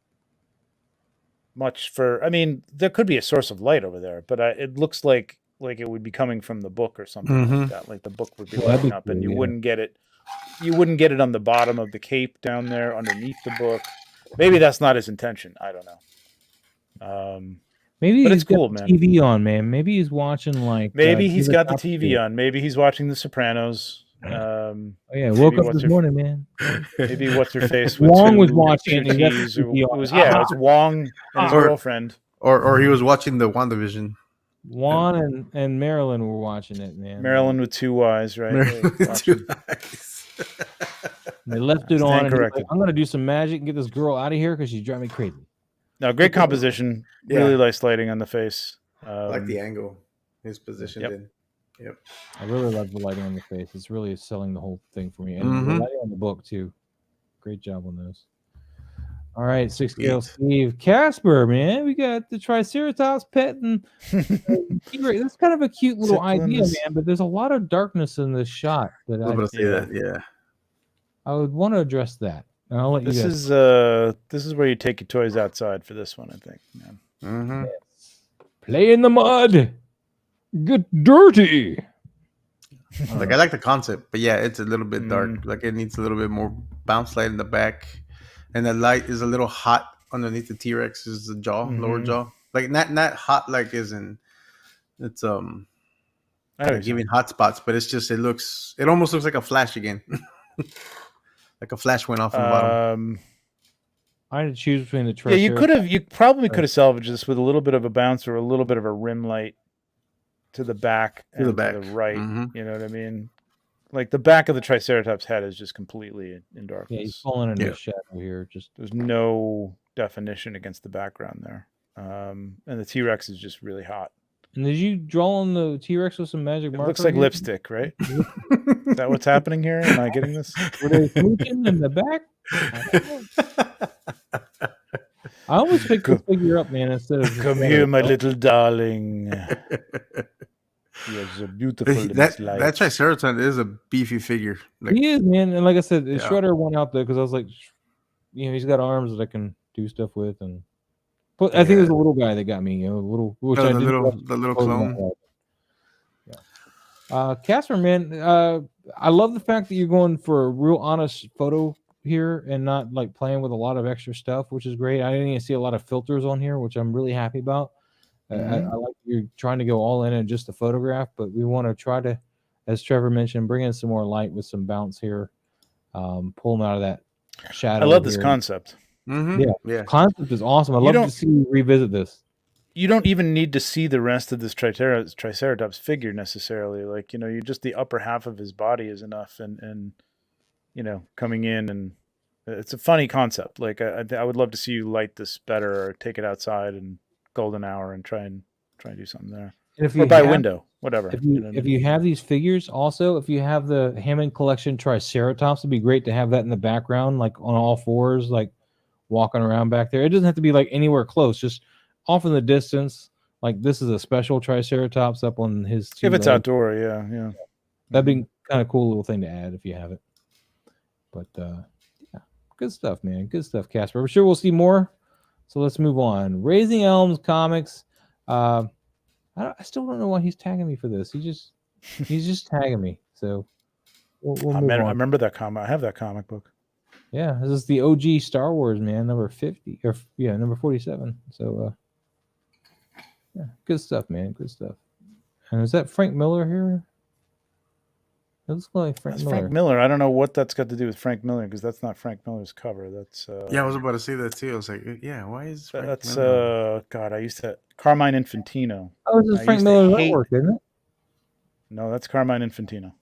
Speaker 4: much for. I mean, there could be a source of light over there, but it looks like it would be coming from the book or something like that. Like the book would be lighting up, and you wouldn't get it. You wouldn't get it on the bottom of the cape down there underneath the book. Maybe that's not his intention. I don't know.
Speaker 1: Maybe
Speaker 4: but
Speaker 1: he's
Speaker 4: it's cool,
Speaker 1: got
Speaker 4: man.
Speaker 1: TV on, man. Maybe he's watching like.
Speaker 4: Maybe he's got the TV on. Maybe he's watching The Sopranos.
Speaker 1: Oh yeah, woke up this morning, man.
Speaker 4: Maybe what's her face?
Speaker 1: Wong was watching.
Speaker 4: It's Wong and his girlfriend.
Speaker 2: Or he was watching the WandaVision.
Speaker 1: Juan and Marilyn were watching it, man.
Speaker 4: Marilyn with two eyes, right?
Speaker 2: With two eyes.
Speaker 1: They left it on. And like, I'm gonna do some magic and get this girl out of here because she's driving me crazy.
Speaker 4: No, great composition. Really nice lighting on the face.
Speaker 2: I like the angle his positioned in. Yep.
Speaker 1: I really love the lighting on the face. It's really selling the whole thing for me. And the lighting on the book too. Great job on those. All right, 6 scale Steve. Casper, man. We got the Triceratops pet and that's kind of a cute little idea, man, but there's a lot of darkness in this shot that I would want to address that. And I'll let you guys.
Speaker 4: This is where you take your toys outside for this one, I think. Yeah.
Speaker 1: Yes. Play in the mud. Get dirty.
Speaker 2: Like I like the concept, but yeah, it's a little bit dark. Like it needs a little bit more bounce light in the back, and the light is a little hot underneath the T-Rex's jaw, lower jaw. Like not hot like is in. It's giving hot spots, but it's just it almost looks like a flash again. Like a flash went off on the bottom.
Speaker 1: I had to choose between the Triceratops.
Speaker 4: Yeah, you probably could have salvaged this with a little bit of a bounce or a little bit of a rim light to the back and to the right. You know what I mean? Like the back of the Triceratops head is just completely in darkness.
Speaker 1: Yeah, he's falling into the shadow here. Just
Speaker 4: there's no definition against the background there. And the T-Rex is just really hot.
Speaker 1: And did you draw on the T-Rex with some magic marker?
Speaker 4: It looks like lipstick, right? Is that what's happening here? Am I getting this?
Speaker 1: Were they smooching in the back? I almost picked this figure up, man, instead of...
Speaker 4: Come here, my little darling. You're so beautiful.
Speaker 2: That Triceratops is a beefy figure.
Speaker 1: Like, he is, man. And like I said, Shredder went out there because I was like, he's got arms that I can do stuff with, and but I think it was a little guy that got me, the little clone. Casper, man, I love the fact that you're going for a real honest photo here and not like playing with a lot of extra stuff, which is great. I didn't even see a lot of filters on here, which I'm really happy about. I like you're trying to go all in and just a photograph, but we want to try to, as Trevor mentioned, bring in some more light with some bounce here, pull them out of that shadow.
Speaker 4: I love this concept.
Speaker 1: Yeah, concept is awesome. I'd love to see you revisit this.
Speaker 4: You don't even need to see the rest of this Triceratops figure necessarily. Like, you just the upper half of his body is enough, and coming in, and it's a funny concept. Like, I would love to see you light this better, or take it outside and golden hour and try and do something there, or by window, whatever.
Speaker 1: If you have these figures, also if you have the Hammond Collection Triceratops, it'd be great to have that in the background, like on all fours, like walking around back there. It doesn't have to be like anywhere close, just off in the distance. Like this is a special Triceratops up on his.
Speaker 4: If it's outdoor, yeah.
Speaker 1: That'd be kind of cool little thing to add if you have it. But yeah, good stuff, man. Good stuff, Casper. I'm sure we'll see more. So let's move on. Raising Elms Comics. I still don't know why he's tagging me for this. He's just tagging me. So we'll move on.
Speaker 4: I remember that comic. I have that comic book.
Speaker 1: Yeah, this is the OG Star Wars, man, number 50 or number 47. So yeah, good stuff, man. Good stuff. And is that Frank Miller here? It looks like Frank Miller.
Speaker 4: Frank Miller. I don't know what that's got to do with Frank Miller, because that's not Frank Miller's cover. That's
Speaker 2: I was about to say that too. I was like, yeah, why is Frank
Speaker 4: that's
Speaker 2: Miller?
Speaker 4: God, I used to Carmine Infantino.
Speaker 1: Oh, this is Frank Miller's artwork, isn't it?
Speaker 4: No, that's Carmine Infantino.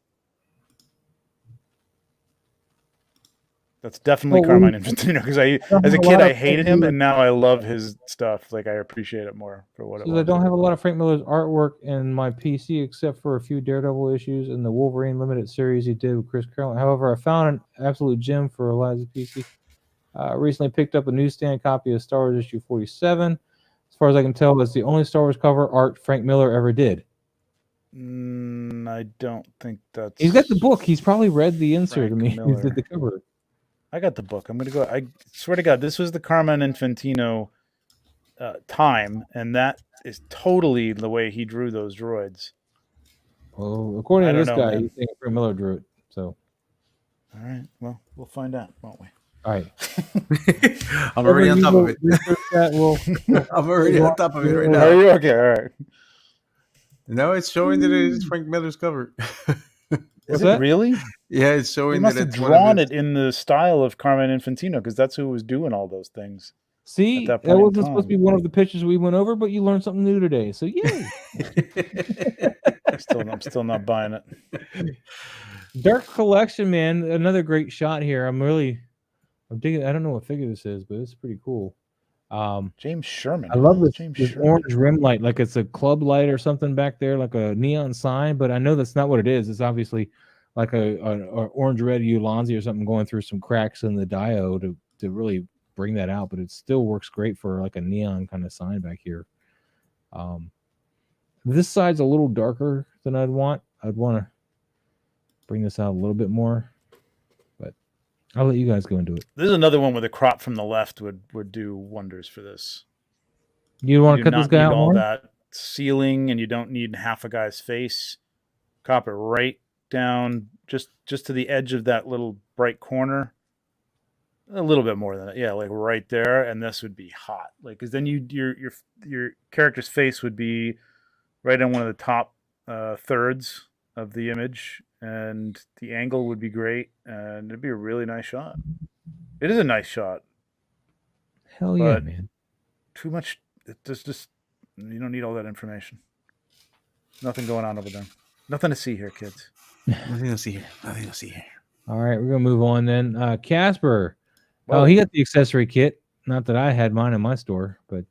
Speaker 4: That's definitely Carmine Infantino, because as a kid I hated him, and now I love his stuff. Like, I appreciate it more for what it was.
Speaker 1: I don't have a lot of Frank Miller's artwork in my PC except for a few Daredevil issues and the Wolverine limited series he did with Chris Carroll. However, I found an absolute gem for Eliza's PC. Recently picked up a newsstand copy of Star Wars issue 47. As far as I can tell, it's the only Star Wars cover art Frank Miller ever did.
Speaker 4: I don't think that's...
Speaker 1: He's got the book. He's probably read the insert to me. He did the cover.
Speaker 4: I got the book. I'm going to go. I swear to God, this was the Carmine Infantino time, and that is totally the way he drew those droids.
Speaker 1: Well, according to this guy, you think Frank Miller drew it. So,
Speaker 4: all right. Well, we'll find out, won't we?
Speaker 1: All right.
Speaker 2: I'm already on top of it. I'm already on top of it right now.
Speaker 4: Are you okay? All right.
Speaker 2: No, it's showing that it is Frank Miller's cover.
Speaker 4: Is it really?
Speaker 2: Yeah, it's showing
Speaker 4: that
Speaker 2: it's
Speaker 4: drawn it in the style of Carmine Infantino, because that's who was doing all those things.
Speaker 1: See, that wasn't supposed to be one of the pictures we went over, but you learned something new today. So yay!
Speaker 4: I'm still not buying it.
Speaker 1: Dark Collection, man, another great shot here. I'm digging. I don't know what figure this is, but it's pretty cool.
Speaker 4: James Sherman.
Speaker 1: I love this orange rim light, like it's a club light or something back there, like a neon sign. But I know that's not what it is. It's obviously like a orange red Ulanzi or something going through some cracks in the diode to really bring that out. But it still works great for like a neon kind of sign back here. This side's a little darker than I'd want. I'd want to bring this out a little bit more. I'll let you guys go into it.
Speaker 4: This is another one where the crop from the left would do wonders for this.
Speaker 1: You want to cut this guy out
Speaker 4: all
Speaker 1: more?
Speaker 4: That ceiling, and you don't need half a guy's face. Crop it right down, just to the edge of that little bright corner. A little bit more than that, yeah, like right there, and this would be hot. Like, because then your character's face would be right on one of the top thirds of the image. And the angle would be great, and it'd be a really nice shot. It is a nice shot.
Speaker 1: Hell yeah, man.
Speaker 4: Too much. Just you don't need all that information. Nothing going on over there. Nothing to see here, kids.
Speaker 2: Nothing to see here. All
Speaker 1: right, we're gonna move on then. Casper. Oh, he got the accessory kit. Not that I had mine in my store, but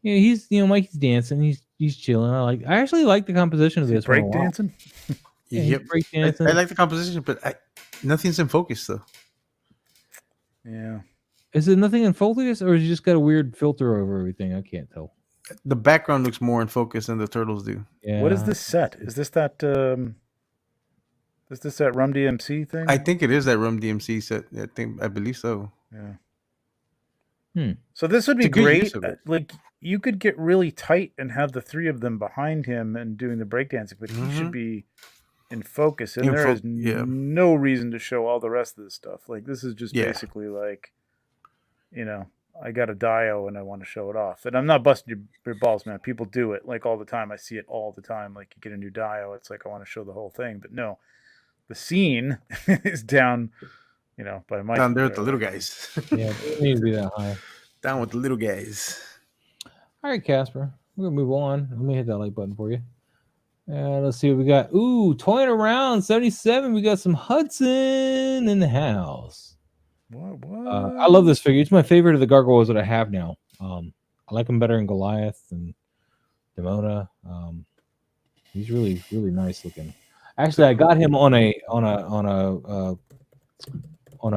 Speaker 1: he's Mikey's dancing. He's chilling. I actually like the composition of this.
Speaker 4: Break dancing.
Speaker 1: Yeah,
Speaker 2: I like the composition, but nothing's in focus though.
Speaker 4: Yeah.
Speaker 1: Is it nothing in focus, or is it just got a weird filter over everything? I can't tell.
Speaker 2: The background looks more in focus than the turtles do.
Speaker 1: Yeah.
Speaker 4: What is this set? Is this that Run DMC thing?
Speaker 2: I think it is that Run DMC set. I believe so.
Speaker 4: Yeah. So this would be
Speaker 2: It's a good
Speaker 4: great.
Speaker 2: use of it.
Speaker 4: Like you could get really tight and have the three of them behind him and doing the breakdancing, but he should be in focus, and there is no reason to show all the rest of this stuff. Like this is just basically like, I got a dio and I want to show it off. And I'm not busting your balls, man. People do it like all the time. I see it all the time. Like you get a new dio, it's like I want to show the whole thing, but no, the scene is down. By my
Speaker 2: down there with the little guys.
Speaker 1: Yeah, it needs to be that high.
Speaker 2: Down with the little guys.
Speaker 1: All right, Casper. We're gonna move on. Let me hit that like button for you. Let's see what we got. Ooh, toying around 77. We got some Hudson in the house.
Speaker 4: What?
Speaker 1: I love this figure. It's my favorite of the gargoyles that I have now. I like him better than Goliath and Demona. He's really, really nice looking. Actually, I got him on a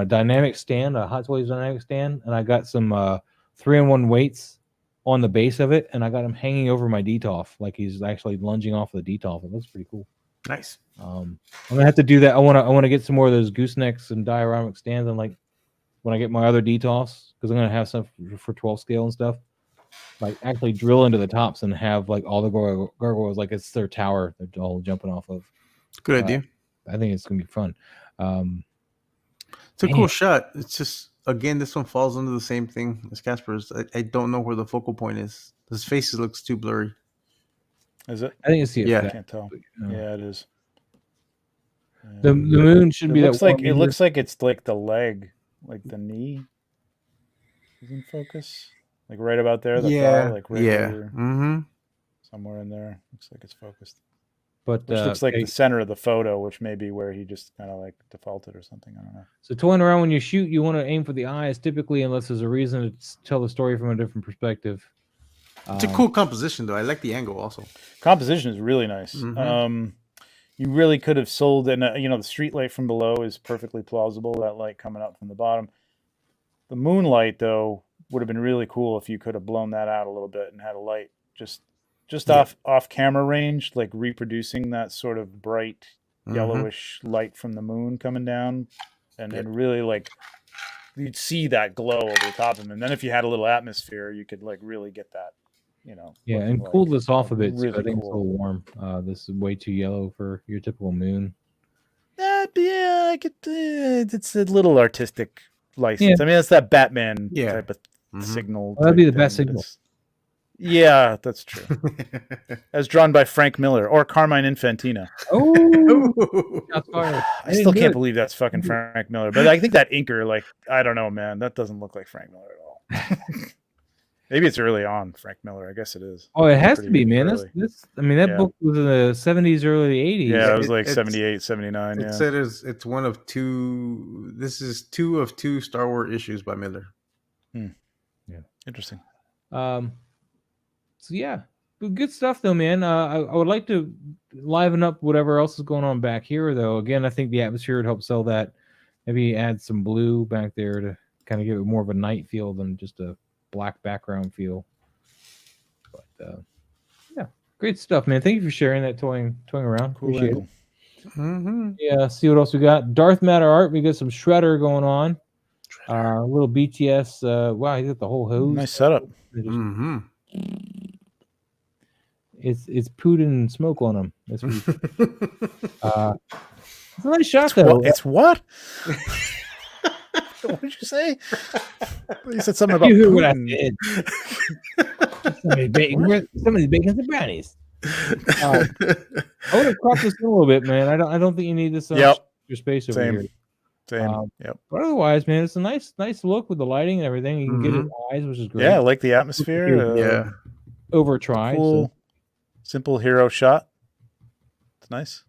Speaker 1: dynamic stand, a Hot Toys dynamic stand, and I got some 3-in-1 weights on the base of it, and I got him hanging over my DTOF, like he's actually lunging off of the DTOF. It looks pretty cool.
Speaker 2: Nice.
Speaker 1: I'm gonna have to do that. I want to get some more of those goosenecks and dioramic stands, and like when I get my other DTOFs, because I'm gonna have some for 12 scale and stuff. Like actually drill into the tops and have like all the gargoyles like it's their tower they're all jumping off of.
Speaker 2: Good idea.
Speaker 1: I think it's gonna be fun.
Speaker 2: It's a cool shot. It's just, again, this one falls under the same thing as Casper's. I don't know where the focal point is. His face looks too blurry.
Speaker 4: Is it?
Speaker 1: I think it's the
Speaker 4: I can't tell. Yeah, it is.
Speaker 1: The moon should be
Speaker 4: looks like it looks like it's like the leg, like the knee is in focus. Like right about there, the thigh, like right here. Somewhere in there. Looks like it's focused.
Speaker 1: But
Speaker 4: which looks like the center of the photo, which may be where he just kind of like defaulted or something. I don't know.
Speaker 1: So toying around when you shoot, you want to aim for the eyes typically, unless there's a reason to tell the story from a different perspective.
Speaker 2: It's a cool composition, though. I like the angle also.
Speaker 4: Composition is really nice. You really could have sold, and the street light from below is perfectly plausible. That light coming up from the bottom. The moonlight, though, would have been really cool if you could have blown that out a little bit and had a light just off camera range, like reproducing that sort of bright yellowish light from the moon coming down, and really like you'd see that glow over the top of him. And then if you had a little atmosphere, you could like really get that,
Speaker 1: and cool this off a bit. Really I think it's a little warm. This is way too yellow for your typical moon.
Speaker 4: I could. It's a little artistic license. I mean, it's that Batman type of signal.
Speaker 1: That'd be the best signal.
Speaker 4: Yeah, that's true. As drawn by Frank Miller or Carmine Infantino. I still can't believe that's fucking Frank Miller. But I think that inker, like, I don't know, man. That doesn't look like Frank Miller at all. Maybe it's early on, Frank Miller. I guess it is.
Speaker 1: Oh, it has to be, man. That book was in the 70s, early 80s.
Speaker 4: Yeah, it was like 78, 79.
Speaker 2: It said it's one of two. This is 2 of 2 Star Wars issues by Miller.
Speaker 1: Yeah.
Speaker 4: Interesting.
Speaker 1: So yeah, good stuff though, man. I would like to liven up whatever else is going on back here, though. Again, I think the atmosphere would help sell that. Maybe add some blue back there to kind of give it more of a night feel than just a black background feel. But yeah, great stuff, man. Thank you for sharing that toying around.
Speaker 4: Cool.
Speaker 1: Appreciate it. Yeah, see what else we got. Darth Matter art. We got some Shredder going on. A little BTS. Wow, he got the whole hose.
Speaker 4: Nice setup.
Speaker 1: It's Putin and smoke on them. That's what it's a nice shot, though.
Speaker 4: It's what? What did you say? You said something about
Speaker 1: you heard what I said. Somebody's baking some brownies. I would have cropped this in a little bit, man. I don't think you need this your space over here.
Speaker 4: Same.
Speaker 1: But otherwise, man, it's a nice look with the lighting and everything. You can get his eyes, which is great.
Speaker 4: Yeah, I like the atmosphere.
Speaker 1: Over tried.
Speaker 4: Cool.
Speaker 1: So.
Speaker 4: Simple hero shot. It's nice.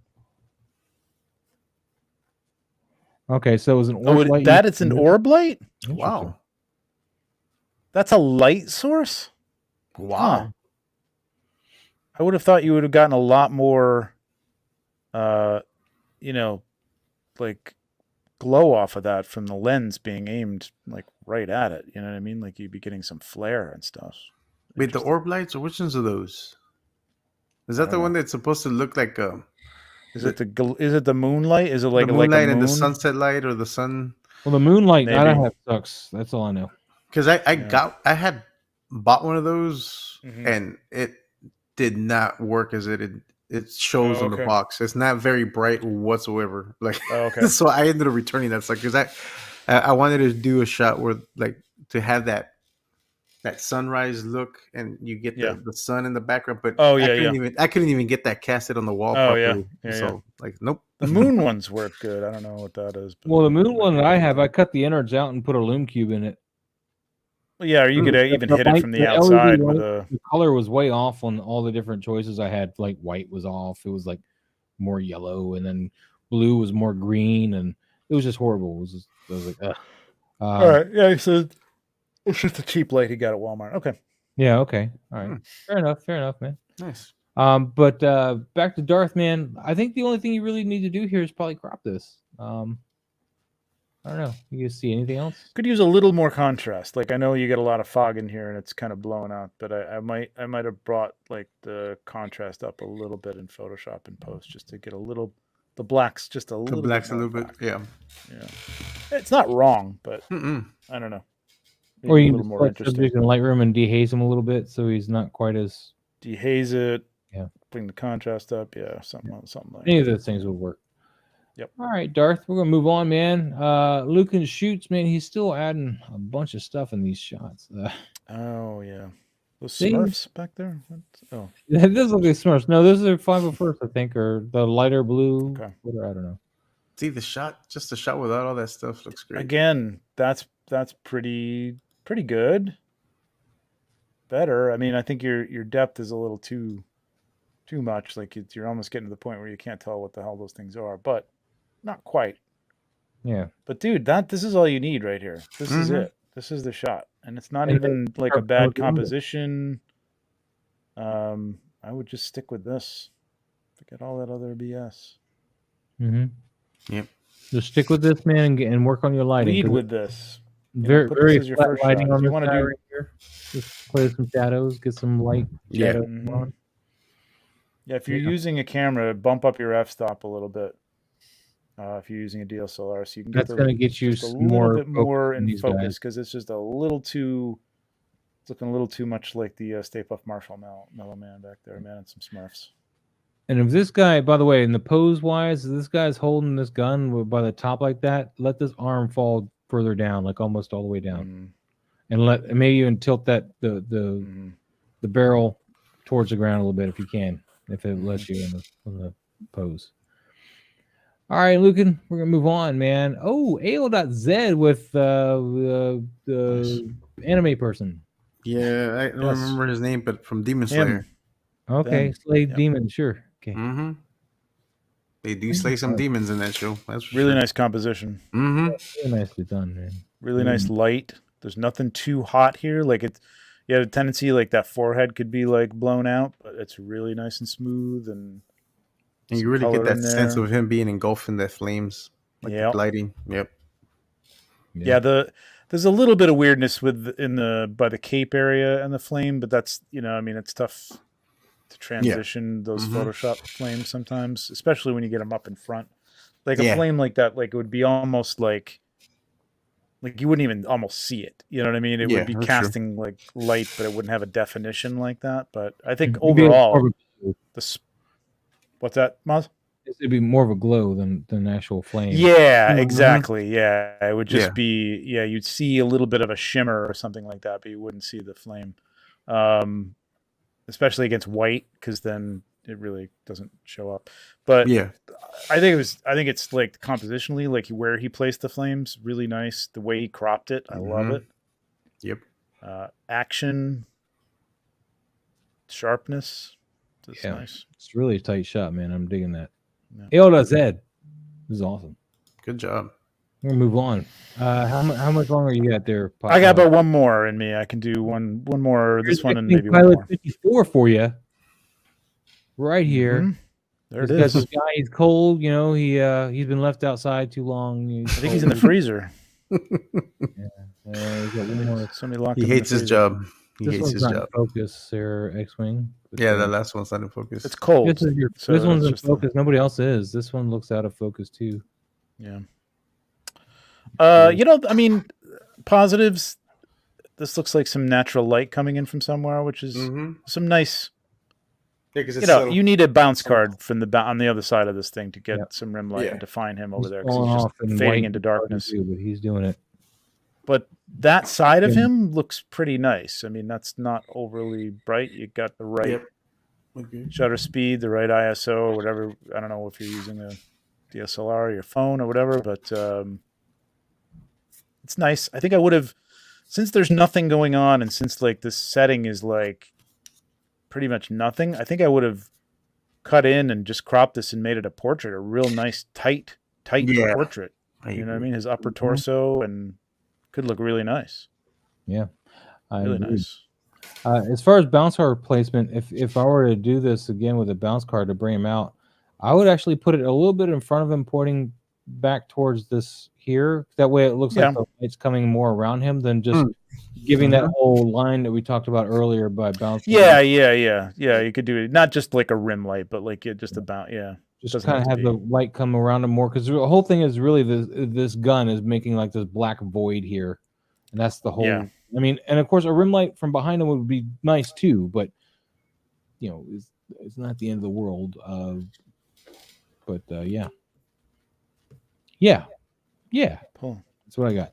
Speaker 1: Okay, so it was an orb light.
Speaker 4: It's an orb light?
Speaker 2: Wow.
Speaker 4: That's a light source?
Speaker 2: Wow.
Speaker 4: Huh. I would have thought you would have gotten a lot more like glow off of that from the lens being aimed like right at it. You know what I mean? Like you'd be getting some flare and stuff.
Speaker 2: Wait, the orb lights, or which ones are those? Is that the one that's supposed to look like
Speaker 4: Is it the moonlight? Is it like
Speaker 2: the moonlight
Speaker 4: like a moon?
Speaker 2: And the sunset light or the sun?
Speaker 1: Well, the moonlight I don't have sucks. That's all I know.
Speaker 2: Because I had bought one of those and it did not work as it shows on the box. It's not very bright whatsoever. Like, so I ended up returning that stuff because I wanted to do a shot where like to have that sunrise look and you get the sun in the background, but I couldn't even get that casted on the wall properly. Like, nope.
Speaker 4: The moon ones work good. I don't know what that is.
Speaker 1: Well, the moon one that I have, I cut the innards out and put a lume cube in it.
Speaker 4: Well, yeah, or you could even hit it from the outside with a.
Speaker 1: The color was way off on all the different choices I had. Like white was off; it was like more yellow, and then blue was more green, and it was just horrible. I was like, ugh.
Speaker 4: All right, yeah. So it's just a cheap light he got at Walmart. Okay.
Speaker 1: Yeah. Okay. All right. Fair enough, man.
Speaker 2: Nice.
Speaker 1: But back to Darth, man. I think the only thing you really need to do here is probably crop this. I don't know. You see anything else?
Speaker 4: Could use a little more contrast. Like I know you get a lot of fog in here and it's kind of blown out, but I might have brought like the contrast up a little bit in Photoshop and post just to get the blacks just a little.
Speaker 2: The blacks a little bit, yeah.
Speaker 4: It's not wrong, but I don't know.
Speaker 1: Maybe or you can more interesting in Lightroom and dehaze him a little bit so he's not quite as
Speaker 4: dehaze it.
Speaker 1: Yeah.
Speaker 4: Bring the contrast up. Yeah, something like
Speaker 1: any of those things would work.
Speaker 4: Yep.
Speaker 1: All right, Darth, we're gonna move on, man. Lucan shoots, man. He's still adding a bunch of stuff in these shots.
Speaker 4: Oh yeah, those Smurfs back there. Oh,
Speaker 1: it does look like Smurfs. No, those are 501st, I think, or the lighter blue.
Speaker 4: Okay.
Speaker 1: I don't know.
Speaker 2: See the shot without all that stuff looks great.
Speaker 4: Again, that's pretty good. Better. I mean, I think your depth is a little too much. Like you're almost getting to the point where you can't tell what the hell those things are, but. Not quite.
Speaker 1: Yeah.
Speaker 4: But dude, this is all you need right here. This is it. This is the shot. And it's not even like a bad composition. I would just stick with this. Forget all that other BS.
Speaker 2: Yep.
Speaker 1: Just stick with this, man, and work on your lighting.
Speaker 4: Lead with this.
Speaker 1: Very flat lighting on the right here. Just play some shadows, get some light shadows on.
Speaker 4: Yeah, if you're using a camera, bump up your f-stop a little bit. If you're using a DSLR, so you can
Speaker 1: that's going to get you
Speaker 4: a little bit more in focus because it's just a little too. It's looking a little too much like the Stay Puft Marshall Mellow Man back there, man, and some Smurfs.
Speaker 1: And if this guy, by the way, in the pose wise, if this guy's holding this gun by the top like that, let this arm fall further down, like almost all the way down, and maybe even tilt that the barrel towards the ground a little bit if you can, if it lets you in the pose. All right, Lucan, we're gonna move on, man. Oh, AO.Z with the anime person.
Speaker 2: Yeah, I don't remember his name, but from Demon Slayer.
Speaker 1: Okay, Slave Demon, sure. Okay.
Speaker 2: They do slay some demons in that show. That's
Speaker 4: really nice composition.
Speaker 1: Really nicely done, man.
Speaker 4: Really nice light. There's nothing too hot here. Like you have a tendency like that forehead could be like blown out, but it's really nice and smooth and
Speaker 2: you really get that sense of him being engulfed in the flames, like the lighting. Yep.
Speaker 4: Yeah. There's a little bit of weirdness by the cape area and the flame, but that's I mean it's tough to transition those Photoshop flames sometimes, especially when you get them up in front. Like a flame like that, like it would be almost like you wouldn't even almost see it. You know what I mean? It would be casting like light, but it wouldn't have a definition like that. But I think overall, what's that, Maz?
Speaker 1: It'd be more of a glow than actual flame.
Speaker 4: Yeah, exactly. Yeah, it would just be you'd see a little bit of a shimmer or something like that, but you wouldn't see the flame, especially against white, because then it really doesn't show up. But I think it's like compositionally, like where he placed the flames, really nice. The way he cropped it, I love it.
Speaker 2: Yep.
Speaker 4: Action, sharpness. That's nice.
Speaker 1: It's really a tight shot, man. I'm digging that. AO.Z. This is awesome.
Speaker 2: Good job.
Speaker 1: We're gonna move on. How much longer you got there?
Speaker 4: I got about one more in me. I can do one more. This one and maybe
Speaker 1: Pilot
Speaker 4: one more.
Speaker 1: 54 for you, right here.
Speaker 4: There it is.
Speaker 1: This guy, he's cold. He's been left outside too long.
Speaker 4: I think he's in the freezer.
Speaker 1: He's got one more.
Speaker 2: He hates his job. He hates his job.
Speaker 1: Focus there, X-Wing.
Speaker 2: Yeah, the last one's not in focus.
Speaker 4: It's cold.
Speaker 1: This one's in focus. Nobody else is. This one looks out of focus too.
Speaker 4: Yeah. I mean, positives. this looks like some natural light coming in from somewhere, which is some nice.
Speaker 2: Yeah, because
Speaker 4: You need a bounce card from on the other side of this thing to get some rim light and define him over there because he's just fading into darkness.
Speaker 1: But he's doing it.
Speaker 4: But that side of him looks pretty nice. I mean, that's not overly bright. You got the right shutter speed, the right ISO, or whatever. I don't know if you're using a DSLR or your phone or whatever, but it's nice. I think I would have, since there's nothing going on and since like this setting is like pretty much nothing, I think I would have cut in and just cropped this and made it a portrait, a real nice tight portrait. You know what I mean? His upper torso and could look really nice.
Speaker 1: Yeah.
Speaker 4: Really nice.
Speaker 1: As far as bounce card placement, if I were to do this again with a bounce card to bring him out, I would actually put it a little bit in front of him, pointing back towards this here. That way it looks like the light's coming more around him than just giving that whole line that we talked about earlier by bouncing.
Speaker 4: Yeah. You could do it not just like a rim light, but like just about
Speaker 1: just kind of have the light come around him more, because the whole thing is really this gun is making like this black void here, and that's the whole. I mean, and of course a rim light from behind him would be nice too, but it's not the end of the world. But yeah.
Speaker 4: Cool.
Speaker 1: That's what I got.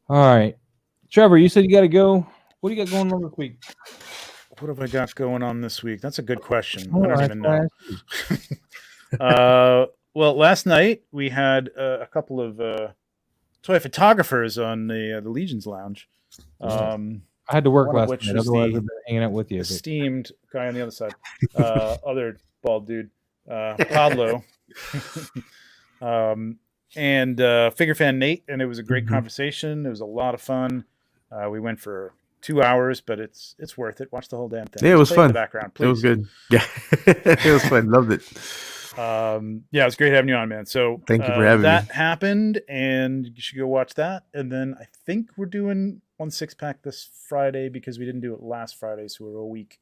Speaker 1: All right, Trevor, you said you got to go. What do you got going on this week?
Speaker 4: What have I got going on this week? That's a good question. I don't even know. Well, last night we had a couple of toy photographers on the Legion's Lounge.
Speaker 1: I had to work last night. Otherwise, I've been hanging out with you.
Speaker 4: Esteemed guy on the other side, other bald dude, Pablo, and figure fan Nate, and it was a great conversation. It was a lot of fun. We went for 2 hours, but it's worth it. Watch the whole damn thing.
Speaker 2: Yeah, it was fun.
Speaker 4: In the background, please.
Speaker 2: It was good. Yeah, it was fun. Loved it.
Speaker 4: Yeah, it was great having you on, man. So
Speaker 2: thank you for having me.
Speaker 4: That happened, and you should go watch that. And then I think we're doing 1 6-pack this Friday because we didn't do it last Friday, so we're a week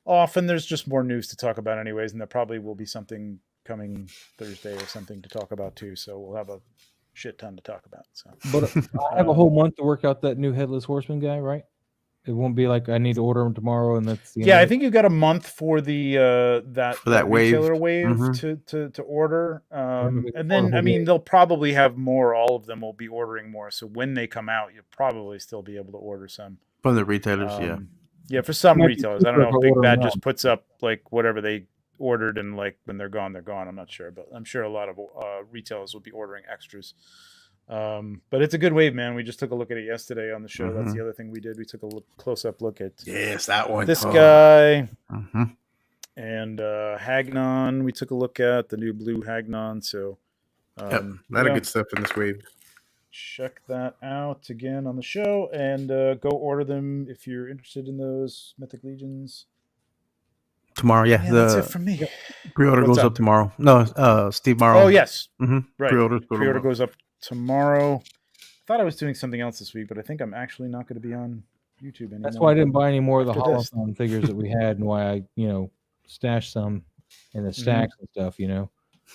Speaker 4: off. And there's just more news to talk about, anyways. And there probably will be something coming Thursday or something to talk about too. So we'll have a shit ton to talk about. So,
Speaker 1: but I have a whole month to work out that new Headless Horseman guy, right? It won't be like I need to order them tomorrow, and that's the end
Speaker 4: I think you've got a month for the that retailer wave to order, and then I mean they'll probably have more. All of them will be ordering more, so when they come out, you'll probably still be able to order some
Speaker 2: from the retailers.
Speaker 4: Yeah, for some retailers, I don't know if Big Bad just puts up like whatever they ordered, and like when they're gone, I'm not sure, but I'm sure a lot of retailers will be ordering extras. But it's a good wave, man. We just took a look at it yesterday on the show. That's the other thing we did. We took a close-up look at
Speaker 2: that one.
Speaker 4: This guy and Hagnon. We took a look at the new blue Hagnon. So
Speaker 2: a lot of good stuff in this wave.
Speaker 4: Check that out again on the show, and go order them if you're interested in those Mythic Legions.
Speaker 2: Tomorrow,
Speaker 4: that's it from me.
Speaker 2: Pre-order goes up tomorrow. No, Steve Morrow.
Speaker 4: Oh yes,
Speaker 2: right.
Speaker 4: Pre-order goes up tomorrow. I thought I was doing something else this week, but I think I'm actually not going to be on YouTube anymore.
Speaker 1: That's why I didn't buy any more of the Holothon figures that we had, and why I, stashed some in the stacks and stuff. I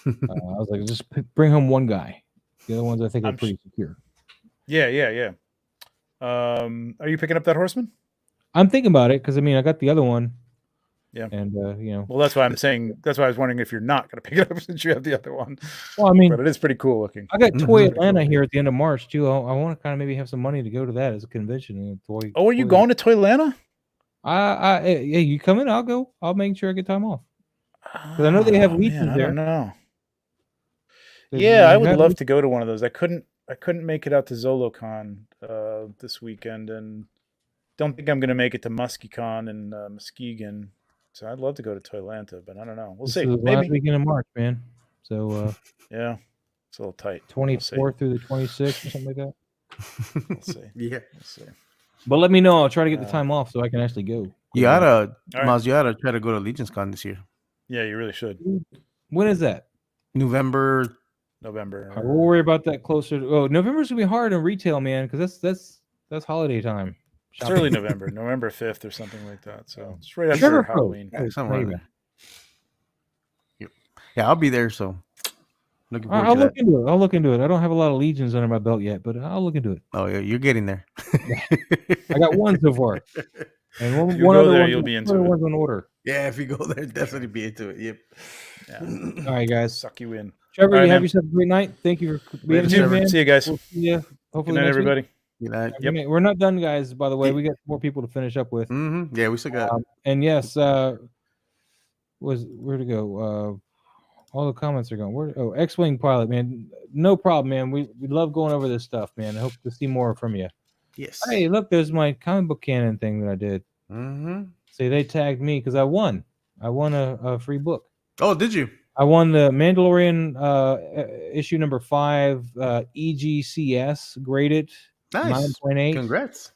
Speaker 1: was like, just bring home one guy. The other ones I think are pretty secure. Yeah.
Speaker 4: Are you picking up that Horseman?
Speaker 1: I'm thinking about it because I got the other one.
Speaker 4: Yeah,
Speaker 1: and
Speaker 4: well, that's why I'm saying. That's why I was wondering if you're not going to pick it up since you have the other one.
Speaker 1: Well,
Speaker 4: but it is pretty cool looking.
Speaker 1: I got Toy Atlanta here at the end of March too. I want to kind of maybe have some money to go to that as a convention.
Speaker 4: Are you going to Toy Atlanta?
Speaker 1: Yeah, you come in, I'll go. I'll make sure I get time off because I know they have Legions there.
Speaker 4: I don't know. Yeah, I would love to go to one of those. I couldn't make it out to ZoloCon this weekend, and don't think I'm going to make it to MuskyCon and Muskegon. So I'd love to go to Toylanta, but I don't know. We'll see.
Speaker 1: Maybe last weekend in March, man. So
Speaker 4: yeah, it's a little tight.
Speaker 1: 24th through the 26th or something like that.
Speaker 4: We'll see.
Speaker 2: We'll
Speaker 4: see.
Speaker 1: But let me know. I'll try to get the time off so I can actually go.
Speaker 2: You oughta try to go to Legion's Con this year.
Speaker 4: Yeah, you really should.
Speaker 1: When is that?
Speaker 2: November.
Speaker 1: We'll worry about that closer. November's gonna be hard in retail, man, because that's holiday time.
Speaker 4: It's early November 5th or something like that. So it's right after Halloween.
Speaker 2: Yeah, I'll be there. So Looking forward
Speaker 1: I'll
Speaker 2: to
Speaker 1: look
Speaker 2: that.
Speaker 1: into it. I'll look into it. I don't have a lot of legions under my belt yet, but I'll look into it.
Speaker 2: Oh, yeah, you're getting there.
Speaker 1: I got one so far, and
Speaker 4: If you go there, you'll be into it.
Speaker 1: one's in order.
Speaker 2: Yeah, if you go there, definitely be into it. Yep.
Speaker 4: Yeah.
Speaker 1: All right, guys.
Speaker 4: Suck you in.
Speaker 1: Trevor,
Speaker 4: All right,
Speaker 1: you have
Speaker 4: man.
Speaker 1: yourself a great night. Thank you for being
Speaker 2: Later,
Speaker 1: here,
Speaker 2: Trevor.
Speaker 1: man.
Speaker 4: See you guys.
Speaker 1: We'll see you
Speaker 4: Good
Speaker 1: hopefully
Speaker 4: night,
Speaker 1: next week.
Speaker 4: everybody.
Speaker 2: Good night.
Speaker 1: Yep. We're not done, guys. By the way, we got more people to finish up with.
Speaker 2: Yeah, we still got.
Speaker 1: And yes, where to go? All the comments are going. X-wing pilot, man. No problem, man. We love going over this stuff, man. I hope to see more from you.
Speaker 2: Yes.
Speaker 1: Hey, look, there's my comic book canon thing that I did. See, they tagged me because I won. I won a free book.
Speaker 2: Oh, did you?
Speaker 1: I won the Mandalorian issue number 5 EGCS graded
Speaker 2: Nice.
Speaker 1: 9.8.
Speaker 2: Congrats.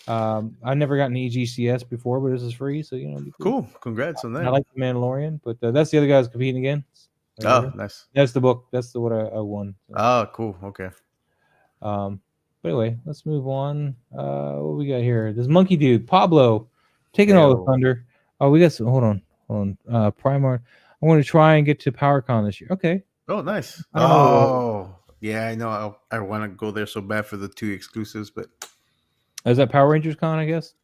Speaker 1: I never gotten EGCS before, but this is free, so it'd be
Speaker 2: cool. Congrats on that.
Speaker 1: I like the Mandalorian, but that's the other guys competing again.
Speaker 2: Oh, nice.
Speaker 1: That's the book. That's what I won. So.
Speaker 2: Oh, cool. Okay.
Speaker 1: But anyway, let's move on. What we got here? This monkey dude, Pablo, taking all the thunder. Oh, we got some. Hold on. Primar. I want to try and get to PowerCon this year. Okay.
Speaker 2: Oh, nice. Yeah, I know. I want to go there so bad for the 2 exclusives, but
Speaker 1: is that Power Rangers Con? I guess.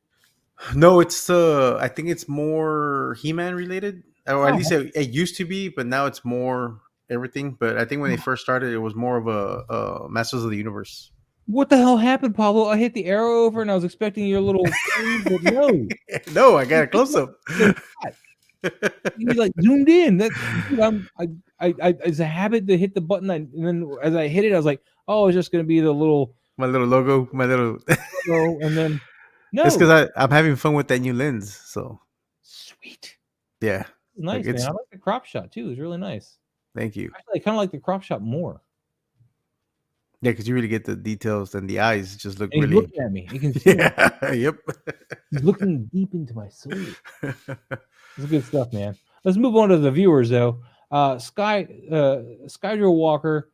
Speaker 2: No, it's I think it's more He-Man related, or at least it used to be, but now it's more everything. But I think when they first started, it was more of a Masters of the Universe.
Speaker 1: What the hell happened, Pablo? I hit the arrow over, and I was expecting your little thing, but no.
Speaker 2: No, I got a close up.
Speaker 1: He like zoomed in. It's a habit to hit the button, and then as I hit it, I was like, "Oh, it's just gonna be
Speaker 2: my little logo,
Speaker 1: logo," and then no,
Speaker 2: it's because I'm having fun with that new lens. So
Speaker 1: sweet,
Speaker 2: yeah,
Speaker 1: it's nice, man. I like the crop shot too. It's really nice.
Speaker 2: Thank you.
Speaker 1: Actually, I kind of like the crop shot more.
Speaker 2: Yeah, because you really get the details, and the eyes just look
Speaker 1: and
Speaker 2: really.
Speaker 1: He's looking at me. You can see
Speaker 2: yep.
Speaker 1: He's looking deep into my soul. It's good stuff, man. Let's move on to the viewers, though. Skydrill Walker.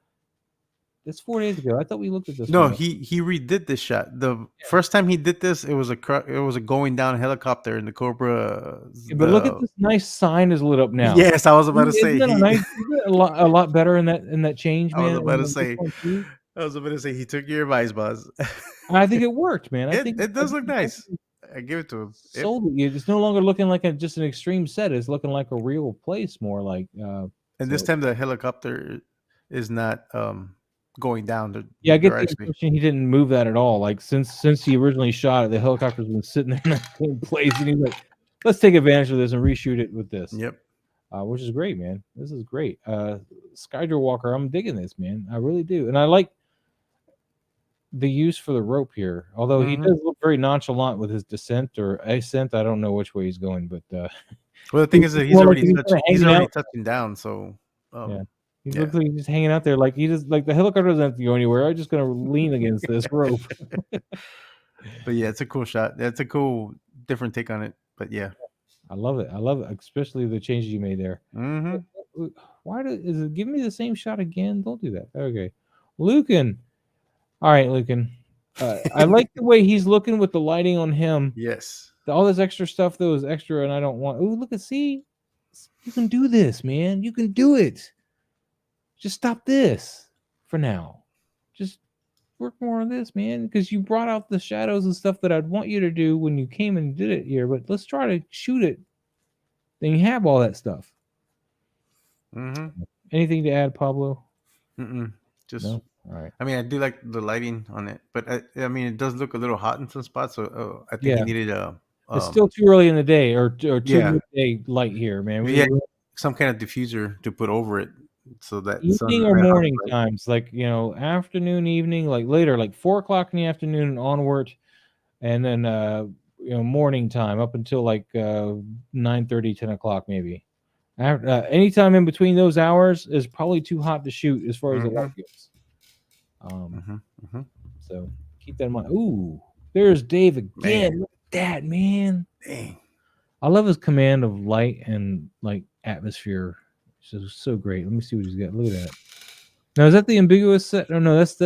Speaker 1: That's 4 days ago. I thought we looked at this.
Speaker 2: No, he redid this shot. The first time he did this, it was a going down helicopter in the Cobra.
Speaker 1: But look at this nice sign is lit up now.
Speaker 2: Yes, I was about to say
Speaker 1: a lot better in that change, man.
Speaker 2: I was about to say he took your advice, boss.
Speaker 1: I think it worked, man.
Speaker 2: It does look nice. I give it to him.
Speaker 1: Sold it. It's no longer looking like just an extreme set. It's looking like a real place, more like.
Speaker 2: And this time the helicopter is not going down.
Speaker 1: I get the impression he didn't move that at all. Like since he originally shot it, the helicopter's been sitting there in that same place, and he's like, "Let's take advantage of this and reshoot it with this."
Speaker 2: Yep.
Speaker 1: Which is great, man. This is great. Skydrill Walker, I'm digging this, man. I really do, and I like the use for the rope here. Although he does look very nonchalant with his descent or ascent. I don't know which way he's going, but
Speaker 2: well, the thing is that he's already touching down. So
Speaker 1: he looks like he's just hanging out there, like he just like the helicopter doesn't have to go anywhere. I'm just gonna lean against this rope.
Speaker 2: But yeah, it's a cool shot. That's a cool different take on it. But yeah,
Speaker 1: I love it. Especially the changes you made there. Why is it giving me the same shot again? Don't do that. Okay, Lucan. All right, Lucan. I like the way he's looking with the lighting on him.
Speaker 2: Yes.
Speaker 1: All this extra stuff though is extra, and I don't want. Oh, look at see, you can do this, man. You can do it. Just stop this for now. Just work more on this, man, because you brought out the shadows and stuff that I'd want you to do when you came and did it here. But let's try to shoot it. Then you have all that stuff. Anything to add, Pablo?
Speaker 2: Just.
Speaker 1: No? All right.
Speaker 2: I mean, I do like the lighting on it, but I mean, it does look a little hot in some spots. So I think he needed a.
Speaker 1: It's still too early in the day, or too midday light here, man.
Speaker 2: We had some kind of diffuser to put over it, so that
Speaker 1: evening or morning times, like afternoon, evening, like later, like 4 o'clock in the afternoon and onward, and then morning time up until like 9:30, 10 o'clock maybe. Anytime in between those hours is probably too hot to shoot as far as the light goes. So keep that in mind. Ooh, there's Dave again. Look at that, man.
Speaker 2: Dang.
Speaker 1: I love his command of light and like atmosphere. It's just so great. Let me see what he's got. Look at that. Now, is that the ambiguous set? Oh, no, that's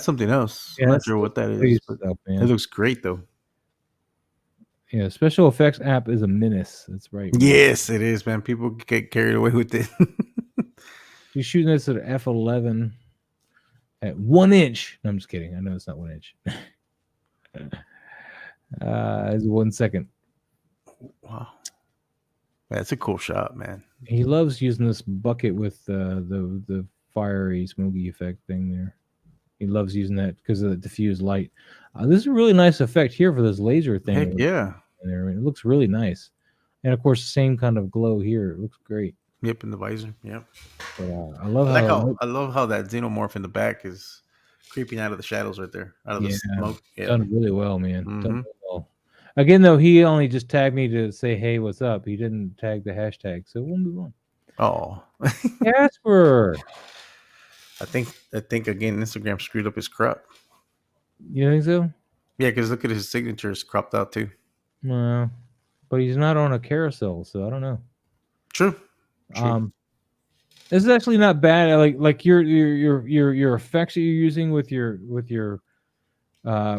Speaker 2: something else. I'm not sure what that is. But it looks great though.
Speaker 1: Yeah, special effects app is a menace. That's right.
Speaker 2: Man. Yes, it is, man. People get carried away with it.
Speaker 1: He's shooting this at f11 at 1 inch. No, I'm just kidding. I know it's not 1 inch. It's 1 second.
Speaker 2: Wow. That's a cool shot, man.
Speaker 1: He loves using this bucket with the fiery smoky effect thing there. He loves using that because of the diffused light. This is a really nice effect here for this laser thing.
Speaker 2: Heck yeah.
Speaker 1: There. It looks really nice. And of course, the same kind of glow here. It looks great.
Speaker 2: Yep, in the visor. Yep.
Speaker 1: But, I love
Speaker 2: how that xenomorph in the back is creeping out of the shadows right there, out of the smoke. Yeah.
Speaker 1: Done really well, man. Done really well. Again, though, he only just tagged me to say, "Hey, what's up?" He didn't tag the hashtag, so we'll move on.
Speaker 2: Oh,
Speaker 1: Casper.
Speaker 2: I think again, Instagram screwed up his crop.
Speaker 1: You think so?
Speaker 2: Yeah, because look at his signature is cropped out too.
Speaker 1: Well, but he's not on a carousel, so I don't know.
Speaker 2: True.
Speaker 1: This is actually not bad. Like your effects that you're using with your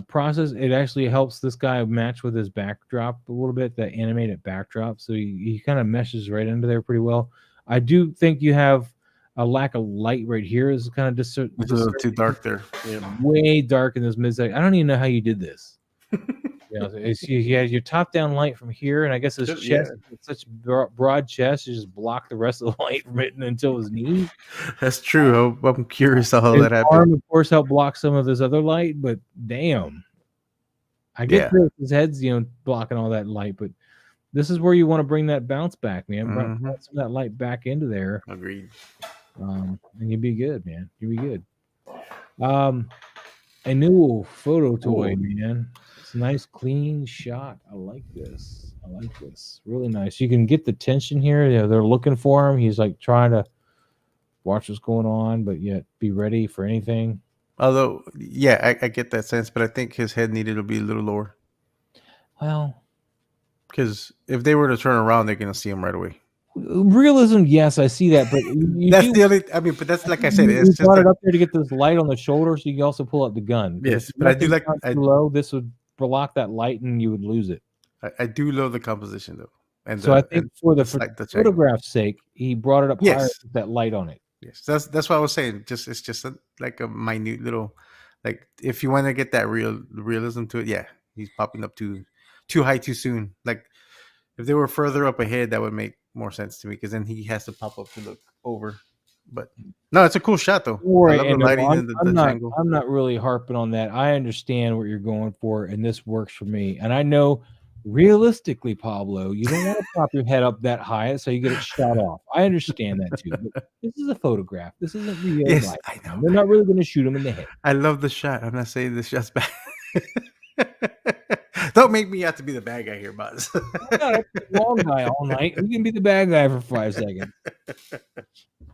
Speaker 1: process. It actually helps this guy match with his backdrop a little bit. That animated backdrop, so he kind of meshes right into there pretty well. I do think you have a lack of light right here. Is kind of just
Speaker 2: it's a little too dark there.
Speaker 1: Yeah, way dark in this mid second. I don't even know how you did this. You had your top down light from here, and I guess his chest, such broad chest, you just block the rest of the light from hitting until his knees.
Speaker 2: That's true. I'm curious how
Speaker 1: his
Speaker 2: that happened.
Speaker 1: Arm, of course, helped block some of this other light, but damn, I get his head's blocking all that light, but this is where you want to bring that bounce back, man. Bring some of that light back into there.
Speaker 2: Agreed.
Speaker 1: And you'd be good, man. You'd be good. A new photo toy, man. It's a nice, clean shot. I like this. Really nice. You can get the tension here. They're looking for him. He's like trying to watch what's going on, but yet be ready for anything.
Speaker 2: Although, I get that sense, but I think his head needed to be a little lower.
Speaker 1: Well,
Speaker 2: because if they were to turn around, they're going to see him right away.
Speaker 1: Realism, yes, I see that, but
Speaker 2: that's the only. I mean, but that's like I said, it's just
Speaker 1: brought it up there to get this light on the shoulder, so you can also pull out the gun.
Speaker 2: Yes, but I do like
Speaker 1: low. This would block that light, and you would lose it.
Speaker 2: I do love the composition though, and
Speaker 1: so I think for the photograph's sake, he brought it up higher with that light on it.
Speaker 2: Yes, that's what I was saying. It's just like a minute little, like if you want to get that realism to it, he's popping up too high too soon. Like if they were further up ahead, that would make more sense to me because then he has to pop up to look over. But no, it's a cool shot though.
Speaker 1: Right, I love the lighting and the angle. I'm not really harping on that. I understand what you're going for, and this works for me. And I know realistically, Pablo, you don't want to pop your head up that high so you get it shot off. I understand that too. But this is a photograph. This isn't real life.
Speaker 2: I know.
Speaker 1: They're not really going to shoot him in the head.
Speaker 2: I love the shot. I'm not saying this shot's bad. Don't make me have to be the bad guy here, Buzz.
Speaker 1: I gotta be the wrong guy all night. We can be the bad guy for 5 seconds.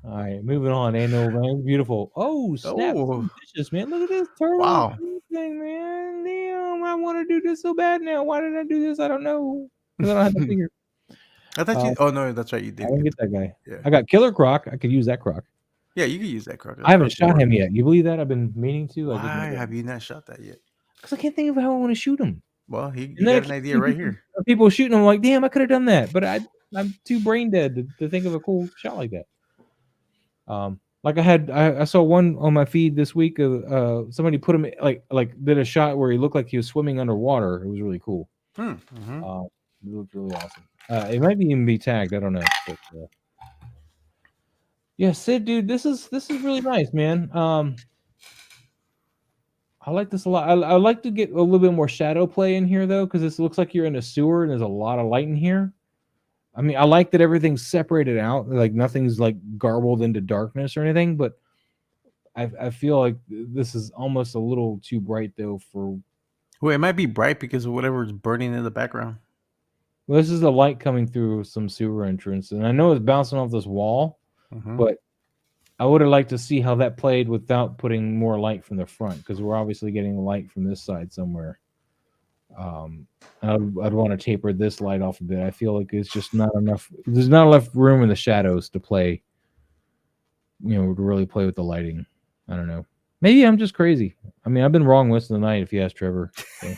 Speaker 1: All right, moving on. Man, beautiful. Oh, snap! Delicious, man. Look at this turtle thing, man. Damn, I want to do this so bad now. Why did I do this? I don't know. Because I don't have the finger.
Speaker 2: I thought you. Oh no, that's right. You did.
Speaker 1: I didn't get that guy.
Speaker 2: Yeah.
Speaker 1: I got Killer Croc. I could use that Croc.
Speaker 2: Yeah, you could use that Croc.
Speaker 1: I haven't shot him yet. You believe that? I've been meaning to.
Speaker 2: Why have you not shot that yet?
Speaker 1: Because I can't think of how I want to shoot him.
Speaker 2: Well, you got an idea right here.
Speaker 1: People shooting him like, damn, I could have done that, but I'm too brain dead to think of a cool shot like that. Like I saw one on my feed this week of somebody put him like did a shot where he looked like he was swimming underwater. It was really cool. It looked really awesome. It might even be tagged. I don't know. But, yeah, Sid, dude, this is really nice, man. I like this a lot. I like to get a little bit more shadow play in here though, because this looks like you're in a sewer and there's a lot of light in here. I mean, I like that everything's separated out, like nothing's like garbled into darkness or anything, but I feel like this is almost a little too bright though for.
Speaker 2: Well, it might be bright because of whatever is burning in the background.
Speaker 1: Well, this is the light coming through some sewer entrance, and I know it's bouncing off this wall, but I would have liked to see how that played without putting more light from the front, because we're obviously getting light from this side somewhere. I'd want to taper this light off a bit. I feel like it's just not enough. There's not enough room in the shadows to play, to really play with the lighting. I don't know. Maybe I'm just crazy. I mean, I've been wrong most of the night, if you ask Trevor. So.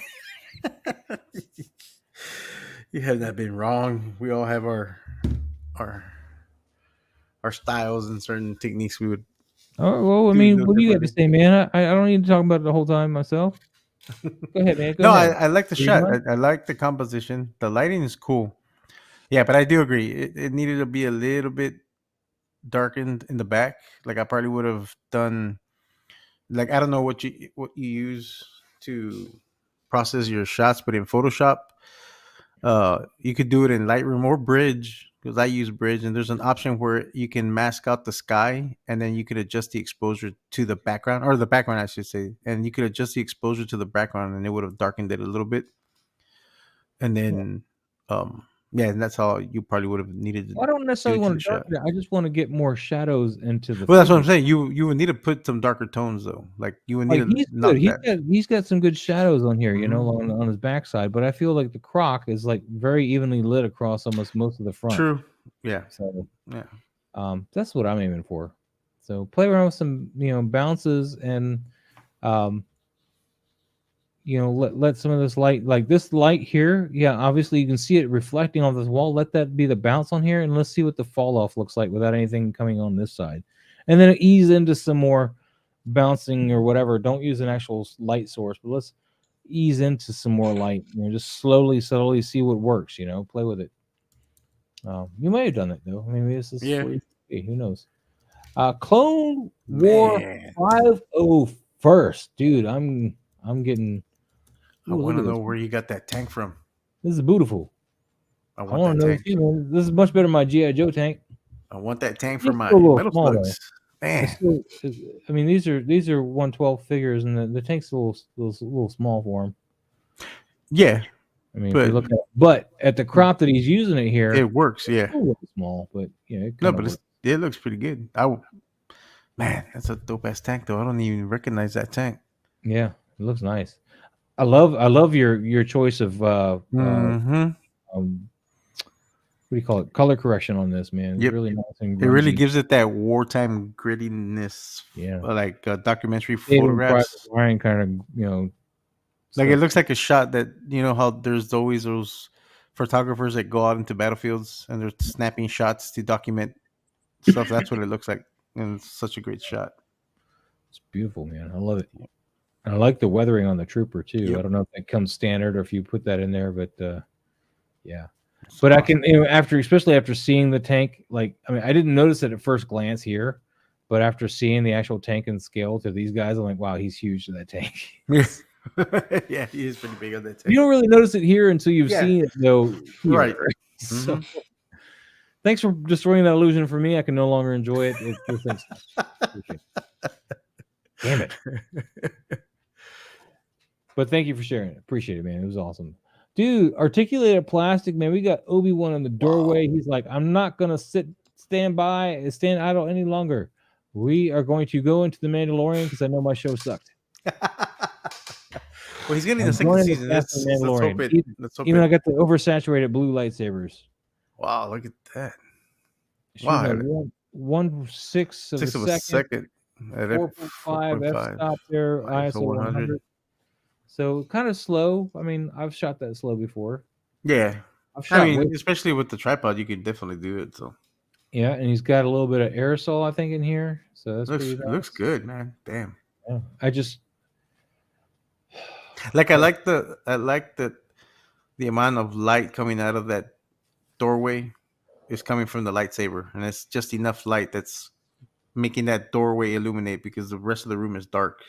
Speaker 2: You have not been wrong. We all have our our styles and certain techniques we would.
Speaker 1: Oh well, I mean, what do you got to say, man? I don't need to talk about it the whole time myself. Go ahead, man. Go
Speaker 2: No,
Speaker 1: ahead.
Speaker 2: I like the
Speaker 1: Are you
Speaker 2: shot.
Speaker 1: done?
Speaker 2: I like the composition. The lighting is cool. Yeah, but I do agree. It needed to be a little bit darkened in the back. Like I probably would have done. Like I don't know what you use to process your shots, but in Photoshop, you could do it in Lightroom or Bridge because I use Bridge, and there's an option where you can mask out the sky, and then you could adjust the exposure to the background, or the background, I should say, and you could adjust the exposure to the background, and it would have darkened it a little bit, and then, yeah, and that's all you probably would have needed to
Speaker 1: Well, I don't
Speaker 2: do
Speaker 1: necessarily
Speaker 2: to
Speaker 1: want
Speaker 2: the
Speaker 1: to
Speaker 2: shot.
Speaker 1: darken it. I just want to get more shadows into the.
Speaker 2: Well, that's what I'm
Speaker 1: figure.
Speaker 2: saying. You would need to put some darker tones though. Like you would need
Speaker 1: Like
Speaker 2: to
Speaker 1: he's
Speaker 2: knock
Speaker 1: good.
Speaker 2: that.
Speaker 1: He's got some good shadows on here, you know,
Speaker 2: Mhm.
Speaker 1: on his backside. But I feel like the croc is like very evenly lit across almost most of the front.
Speaker 2: True. Yeah.
Speaker 1: So
Speaker 2: Yeah.
Speaker 1: that's what I'm aiming for. So play around with some, bounces and, let some of this light, like this light here. Yeah, obviously you can see it reflecting on this wall. Let that be the bounce on here, and let's see what the fall off looks like without anything coming on this side, and then ease into some more bouncing or whatever. Don't use an actual light source, but let's ease into some more light. Just slowly see what works. Play with it. You may have done it though. Maybe this is
Speaker 2: Yeah.
Speaker 1: what you see. Who knows? Clone War
Speaker 2: Man,
Speaker 1: 501st, dude. I'm getting.
Speaker 2: I
Speaker 1: Ooh, look
Speaker 2: want
Speaker 1: at
Speaker 2: to know
Speaker 1: this.
Speaker 2: where you got that tank from.
Speaker 1: This is beautiful.
Speaker 2: I
Speaker 1: I
Speaker 2: want
Speaker 1: want
Speaker 2: that
Speaker 1: to know
Speaker 2: tank.
Speaker 1: too, man. This is much better than my GI Joe tank.
Speaker 2: I want that tank for
Speaker 1: It's
Speaker 2: my
Speaker 1: still a little
Speaker 2: metal
Speaker 1: small though.
Speaker 2: slugs. Man,
Speaker 1: I mean, these are 112 figures, and the tank's a little small for him.
Speaker 2: yeah,
Speaker 1: I mean, if
Speaker 2: but
Speaker 1: you look at the crop that he's using it here,
Speaker 2: it works.
Speaker 1: it's
Speaker 2: Yeah,
Speaker 1: still a little small, but yeah, it
Speaker 2: no,
Speaker 1: kind of
Speaker 2: but
Speaker 1: works.
Speaker 2: it looks pretty good. Man, that's a dope ass tank though. I don't even recognize that tank.
Speaker 1: Yeah, it looks nice. I love your choice of
Speaker 2: Mm-hmm.
Speaker 1: what do you call it? Color correction on this, man. It's
Speaker 2: Yep.
Speaker 1: really nice and
Speaker 2: It really
Speaker 1: grungy.
Speaker 2: gives it that wartime grittiness.
Speaker 1: Yeah.
Speaker 2: Like documentary
Speaker 1: Saving Private
Speaker 2: photographs.
Speaker 1: Ryan kind of,
Speaker 2: Like
Speaker 1: stuff.
Speaker 2: it looks like a shot that how there's always those photographers that go out into battlefields and they're snapping shots to document stuff. That's what it looks like, and it's such a great shot.
Speaker 1: It's beautiful, man. I love it. And I like the weathering on the trooper too.
Speaker 2: Yep.
Speaker 1: I don't know if that comes standard or if you put that in there, but yeah.
Speaker 2: It's
Speaker 1: But
Speaker 2: awesome.
Speaker 1: I can, especially after seeing the tank, like, I mean, I didn't notice it at first glance here, but after seeing the actual tank and scale to these guys, I'm like, wow, he's huge to that tank.
Speaker 2: Yeah, he is pretty big on that tank.
Speaker 1: You don't really notice it here until you've
Speaker 2: Yeah.
Speaker 1: seen it, though. Here.
Speaker 2: Right.
Speaker 1: So, thanks for destroying that illusion for me. I can no longer enjoy it. Damn it. But thank you for sharing it. Appreciate it, man. It was awesome. Dude, articulated plastic, man. We got Obi-Wan in the doorway. He's like, I'm not going to stand idle any longer. We are going to go into The Mandalorian because I know my show sucked.
Speaker 2: Well, he's getting
Speaker 1: I'm
Speaker 2: the second
Speaker 1: joining
Speaker 2: season.
Speaker 1: the cast of
Speaker 2: Let's hope
Speaker 1: Mandalorian.
Speaker 2: it. Let's hope
Speaker 1: Even I
Speaker 2: it.
Speaker 1: got the oversaturated blue lightsabers.
Speaker 2: Wow, look at that.
Speaker 1: Wow.
Speaker 2: Wow.
Speaker 1: 1/6 of
Speaker 2: Sixth
Speaker 1: a
Speaker 2: of a
Speaker 1: second.
Speaker 2: second. At
Speaker 1: 4.5 f-stop there.
Speaker 2: ISO
Speaker 1: ISO 100. So kind of slow. I mean, I've shot that slow before.
Speaker 2: Yeah.
Speaker 1: I've shot
Speaker 2: especially with the tripod, you could definitely do it. So
Speaker 1: yeah, and he's got a little bit of aerosol, I think, in here. So that's pretty nice.
Speaker 2: looks good, man. Damn.
Speaker 1: Yeah. I
Speaker 2: like the amount of light coming out of that doorway is coming from the lightsaber, and it's just enough light that's making that doorway illuminate because the rest of the room is dark.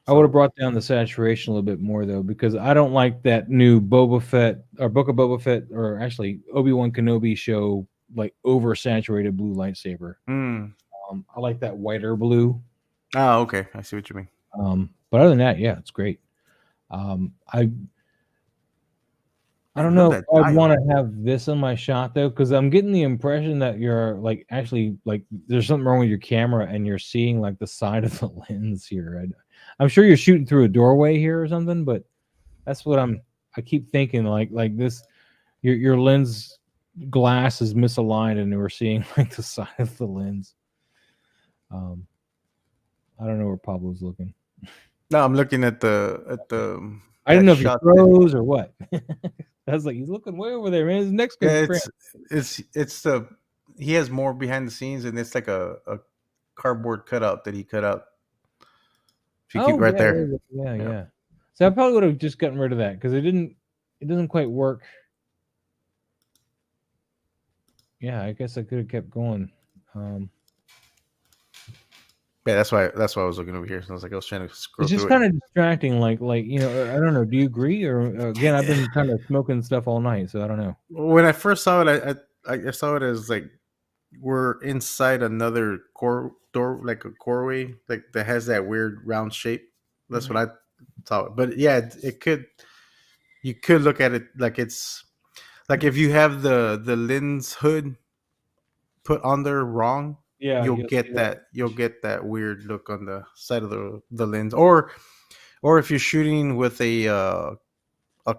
Speaker 1: I would have brought down the saturation a little bit more though, because I don't like that new Boba Fett or Book of Boba Fett, or actually Obi-Wan Kenobi show, like oversaturated blue lightsaber. I like that whiter blue.
Speaker 2: Oh, okay. I see what you mean.
Speaker 1: But other than that, yeah, it's great. I don't know if I want to have this on my shot though, because I'm getting the impression that you're like actually like there's something wrong with your camera and you're seeing like the side of the lens here. I'm sure you're shooting through a doorway here or something, but that's what I keep thinking like this. Your lens glass is misaligned and we're seeing like the side of the lens. I don't know where Pablo's looking.
Speaker 2: No, I'm looking at the
Speaker 1: I didn't know if he froze or what. I was like, he's looking way over there, man. His neck's good.
Speaker 2: Yeah, it's he has more behind the scenes, and it's like a cardboard cutout that he cut out. If you keep right there.
Speaker 1: Yeah. So I probably would have just gotten rid of that because it doesn't quite work. Yeah, I guess I could have kept going.
Speaker 2: Yeah, that's why I was looking over here. So I was like, I was trying to scroll
Speaker 1: It's just
Speaker 2: through
Speaker 1: kind of distracting. Like I don't know. Do you agree? Or again, I've been kind of smoking stuff all night, so I don't know.
Speaker 2: When I first saw it, I saw it as like we're inside another door, like a coreway, like that has that weird round shape. That's what I thought. But yeah, it could. You could look at it like it's like if you have the lens hood put on there wrong.
Speaker 1: Yeah,
Speaker 2: You'll get that weird look on the side of the lens, or if you're shooting with a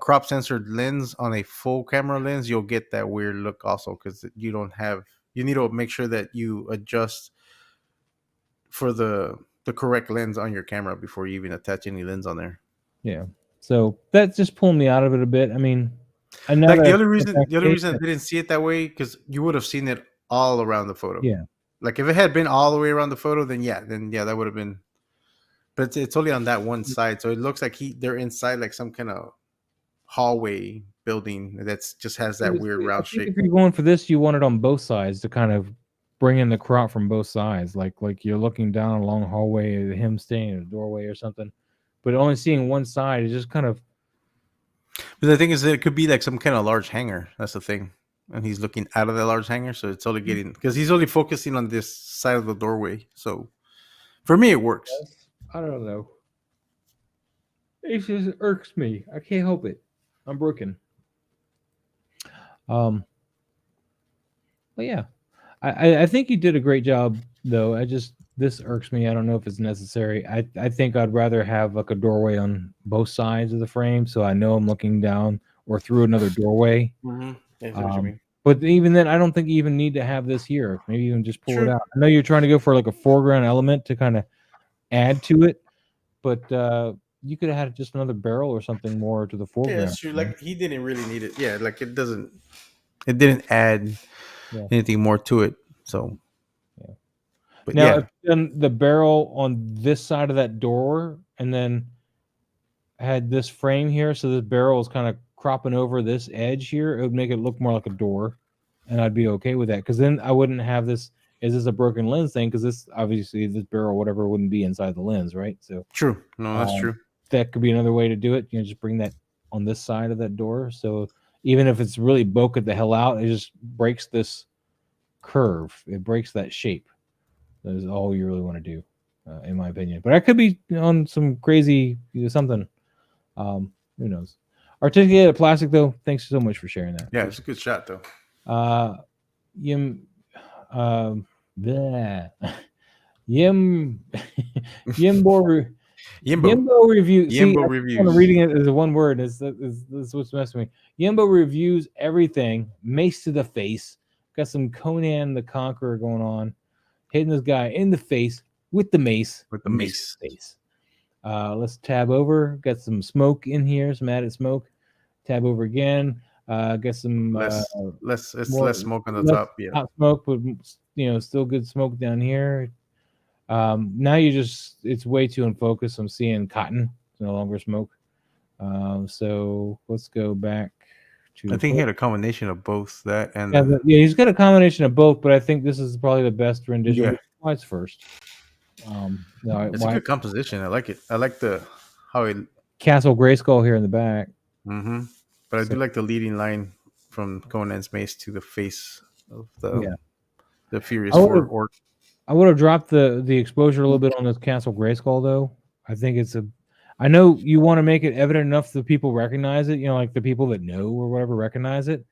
Speaker 2: crop censored lens on a full camera lens, you'll get that weird look also because you need to make sure that you adjust for the correct lens on your camera before you even attach any lens on there.
Speaker 1: Yeah. So that's just pulling me out of it a bit. I mean,
Speaker 2: like the other reason I didn't see it that way because you would have seen it all around the photo.
Speaker 1: Yeah.
Speaker 2: Like if it had been all the way around the photo, then that would have been. But it's only on that one side, so it looks like they're inside like some kind of hallway building that's just has that weird round shape.
Speaker 1: If you're going for this, you want it on both sides to kind of bring in the crop from both sides, like you're looking down a long hallway, him staying in a doorway or something, but only seeing one side is just kind of.
Speaker 2: But the thing is that it could be like some kind of large hangar. That's the thing. And he's looking out of the large hangar, so it's only getting because he's only focusing on this side of the doorway. So for me, it works.
Speaker 1: I don't know. It just irks me. I can't help it. I'm broken. But yeah, I think you did a great job, though. This irks me. I don't know if it's necessary. I think I'd rather have like a doorway on both sides of the frame, so I know I'm looking down or through another doorway.
Speaker 2: Mm-hmm. That's what you mean.
Speaker 1: But even then, I don't think you even need to have this here. Maybe you can just pull it out. I know you're trying to go for like a foreground element to kind of add to it, but you could have had just another barrel or something more to the foreground.
Speaker 2: Yeah, that's true. Like he didn't really need it. Yeah, like it didn't add anything more to it. So
Speaker 1: yeah.
Speaker 2: But
Speaker 1: now, if then the barrel on this side of that door, and then had this frame here, so this barrel is kind of cropping over this edge here, it would make it look more like a door, and I'd be okay with that because then I wouldn't have this. Is this a broken lens thing? Because this obviously this barrel, whatever, wouldn't be inside the lens, right? So
Speaker 2: true. No, that's true.
Speaker 1: That could be another way to do it. You know, just bring that on this side of that door. So even if it's really bokeh the hell out, it just breaks this curve. It breaks that shape. That is all you really want to do, in my opinion. But I could be on some crazy something. Who knows? Articulated plastic, though. Thanks so much for sharing that.
Speaker 2: Yeah, it's a good shot, though.
Speaker 1: Yimbo review.
Speaker 2: Yimbo reviews.
Speaker 1: I'm reading it as a one word. This is what's messing with me. Yimbo reviews everything. Mace to the face. Got some Conan the Conqueror going on. Hitting this guy in the face with the mace.
Speaker 2: With the mace.
Speaker 1: Face. Let's tab over. Got some smoke in here. Some added smoke. Tab over again. Got some
Speaker 2: less smoke on the top. Yeah,
Speaker 1: hot smoke, but still good smoke down here. Now it's way too in focus. I'm seeing cotton. It's no longer smoke. So let's go back to.
Speaker 2: I think he had a combination of both that and.
Speaker 1: Yeah, he's got a combination of both, but I think this is probably the best rendition. Yeah. Why it's first.
Speaker 2: It's a good composition. I like it. I like how it.
Speaker 1: Castle Grayskull here in the back.
Speaker 2: Mm-hmm. But I do like the leading line from Conan's mace to the face of the Furious Four.
Speaker 1: I would have dropped the exposure a little bit on this Castle Grayskull, though. I think I know you want to make it evident enough that people recognize it, like the people that know or whatever recognize it,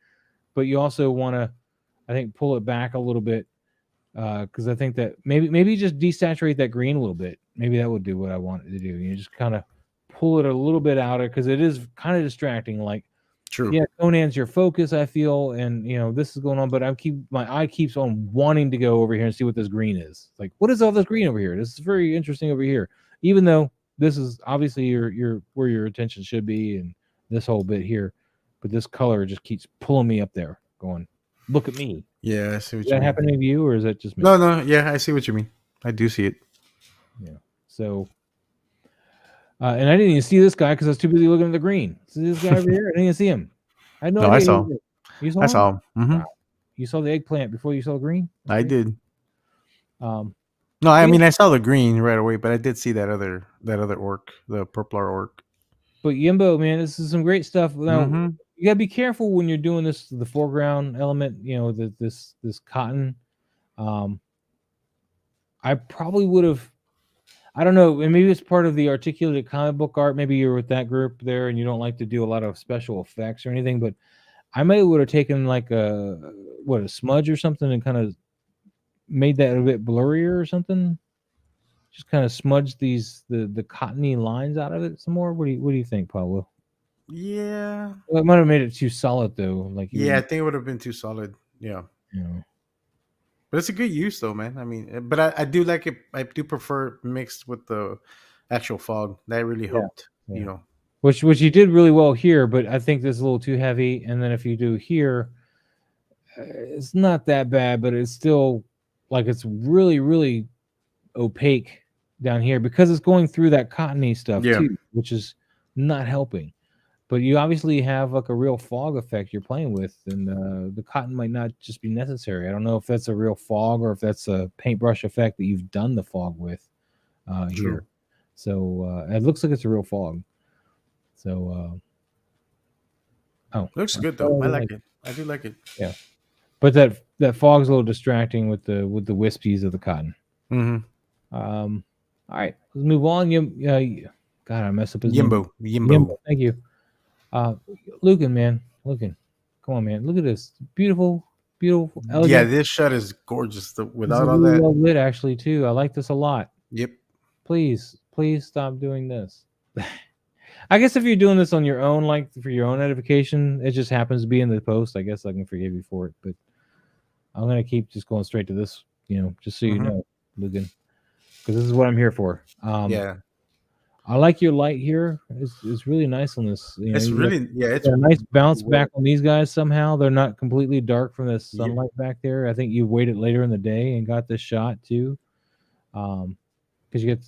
Speaker 1: but you also want to, I think, pull it back a little bit because I think that maybe just desaturate that green a little bit. Maybe that would do what I wanted to do. You just kind of pull it a little bit out because it is kind of distracting. Like,
Speaker 2: true.
Speaker 1: Yeah, Conan's your focus, I feel, and this is going on, but my eye keeps on wanting to go over here and see what this green is. Like, what is all this green over here? This is very interesting over here. Even though this is obviously your where your attention should be, and this whole bit here, but this color just keeps pulling me up there, going, look at me.
Speaker 2: Yeah, I see what
Speaker 1: Is
Speaker 2: you
Speaker 1: that
Speaker 2: mean.
Speaker 1: happening to you, or is that just me?
Speaker 2: No, yeah, I see what you mean. I do see it.
Speaker 1: Yeah. So, and I didn't even see this guy because I was too busy looking at the green. See this guy over here? I didn't even see him. I had no
Speaker 2: No,
Speaker 1: idea.
Speaker 2: I saw.
Speaker 1: You saw
Speaker 2: I
Speaker 1: him?
Speaker 2: saw him. Mm-hmm.
Speaker 1: Wow. You saw the eggplant before you saw the green?
Speaker 2: I
Speaker 1: Okay.
Speaker 2: did.
Speaker 1: Um,
Speaker 2: No, I
Speaker 1: yeah.
Speaker 2: mean I saw the green right away, but I did see that other orc, the purpler orc.
Speaker 1: But Yimbo, man, this is some great stuff. Now
Speaker 2: Mm-hmm.
Speaker 1: you gotta be careful when you're doing this. The foreground element, you know, this cotton. I probably would have. I don't know, and maybe it's part of the articulated comic book art. Maybe you're with that group there, and you don't like to do a lot of special effects or anything. But I may would have taken like a smudge or something and kind of made that a bit blurrier or something. Just kind of smudge the cottony lines out of it some more. What do you think, Pablo?
Speaker 2: Yeah.
Speaker 1: Well, it might have made it too solid though. Like
Speaker 2: Yeah, I think it would have been too solid. Yeah.
Speaker 1: you know.
Speaker 2: But it's a good use though, man. I mean, but I do like it. I do prefer it mixed with the actual fog. That really helped,
Speaker 1: Yeah.
Speaker 2: you know.
Speaker 1: Which you did really well here, but I think this is a little too heavy. And then if you do here, it's not that bad, but it's still like it's really, really opaque down here because it's going through that cottony stuff
Speaker 2: Yeah.
Speaker 1: too, which is not helping. But you obviously have like a real fog effect you're playing with, and the cotton might not just be necessary. I don't know if that's a real fog or if that's a paintbrush effect that you've done the fog with here. So it looks like it's a real fog. So
Speaker 2: Looks good though. I like it. I do like it.
Speaker 1: Yeah, but that fog's a little distracting with the wispies of the cotton.
Speaker 2: Mm-hmm.
Speaker 1: All right, let's move on. God, I messed up his name.
Speaker 2: Yimbo.
Speaker 1: Thank you. Lucan, man. Lucan. Come on, man. Look at this. Beautiful, elegant.
Speaker 2: Yeah, this shot is gorgeous. Without all
Speaker 1: really
Speaker 2: that.
Speaker 1: well lit, actually, too. I like this a lot.
Speaker 2: Yep.
Speaker 1: Please stop doing this. I guess if you're doing this on your own, like for your own edification, it just happens to be in the post. I guess I can forgive you for it, but I'm gonna keep just going straight to this, just so you know, Lugan, because this is what I'm here for.
Speaker 2: Yeah.
Speaker 1: I like your light here. It's really nice on this.
Speaker 2: It's really it's
Speaker 1: a nice bounce back on these guys somehow. They're not completely dark from the sunlight back there. I think you waited later in the day and got this shot too, because you get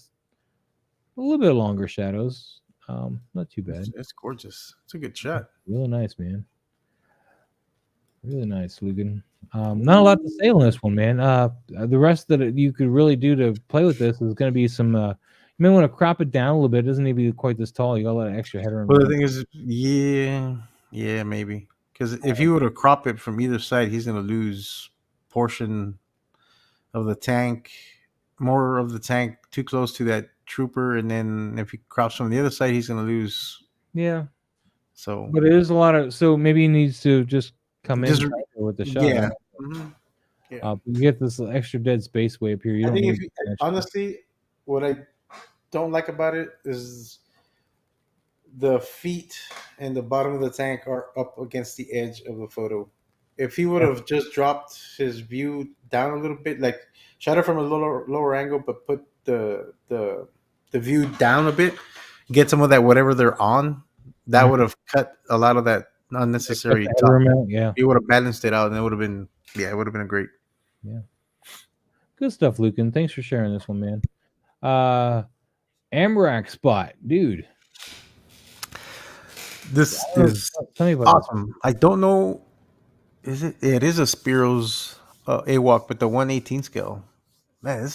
Speaker 1: a little bit longer shadows. Not too bad.
Speaker 2: It's gorgeous. It's a good shot.
Speaker 1: Really nice, man. Really nice, Lugan. Not a lot to say on this one, man. The rest that you could really do to play with this is going to be some. You may want to crop it down a little bit. It doesn't need to be quite this tall. You got a lot of extra headroom.
Speaker 2: Well, the thing is, yeah, maybe because if you were to crop it from either side, he's going to lose portion of the tank, more of the tank too close to that trooper, and then if he crops from the other side, he's going to lose.
Speaker 1: Yeah.
Speaker 2: So,
Speaker 1: but it is a lot of. So maybe he needs to just come in with the shot.
Speaker 2: Yeah.
Speaker 1: You get this extra dead space way up here. You
Speaker 2: I
Speaker 1: don't
Speaker 2: think
Speaker 1: need
Speaker 2: honestly, what I don't like about it is the feet and the bottom of the tank are up against the edge of the photo. If he would have just dropped his view down a little bit, like shot it from a lower angle, but put the view down a bit, get some of that whatever they're on, that would have cut a lot of that unnecessary top.
Speaker 1: Yeah,
Speaker 2: he would have balanced it out, and it would have been it would have been a great.
Speaker 1: Yeah, good stuff, Lucan. Thanks for sharing this one, man. Amrak spot, dude.
Speaker 2: This is awesome. This. I don't know. Is it? It is a Spiro's AWOC, but the 1/18 scale. Man,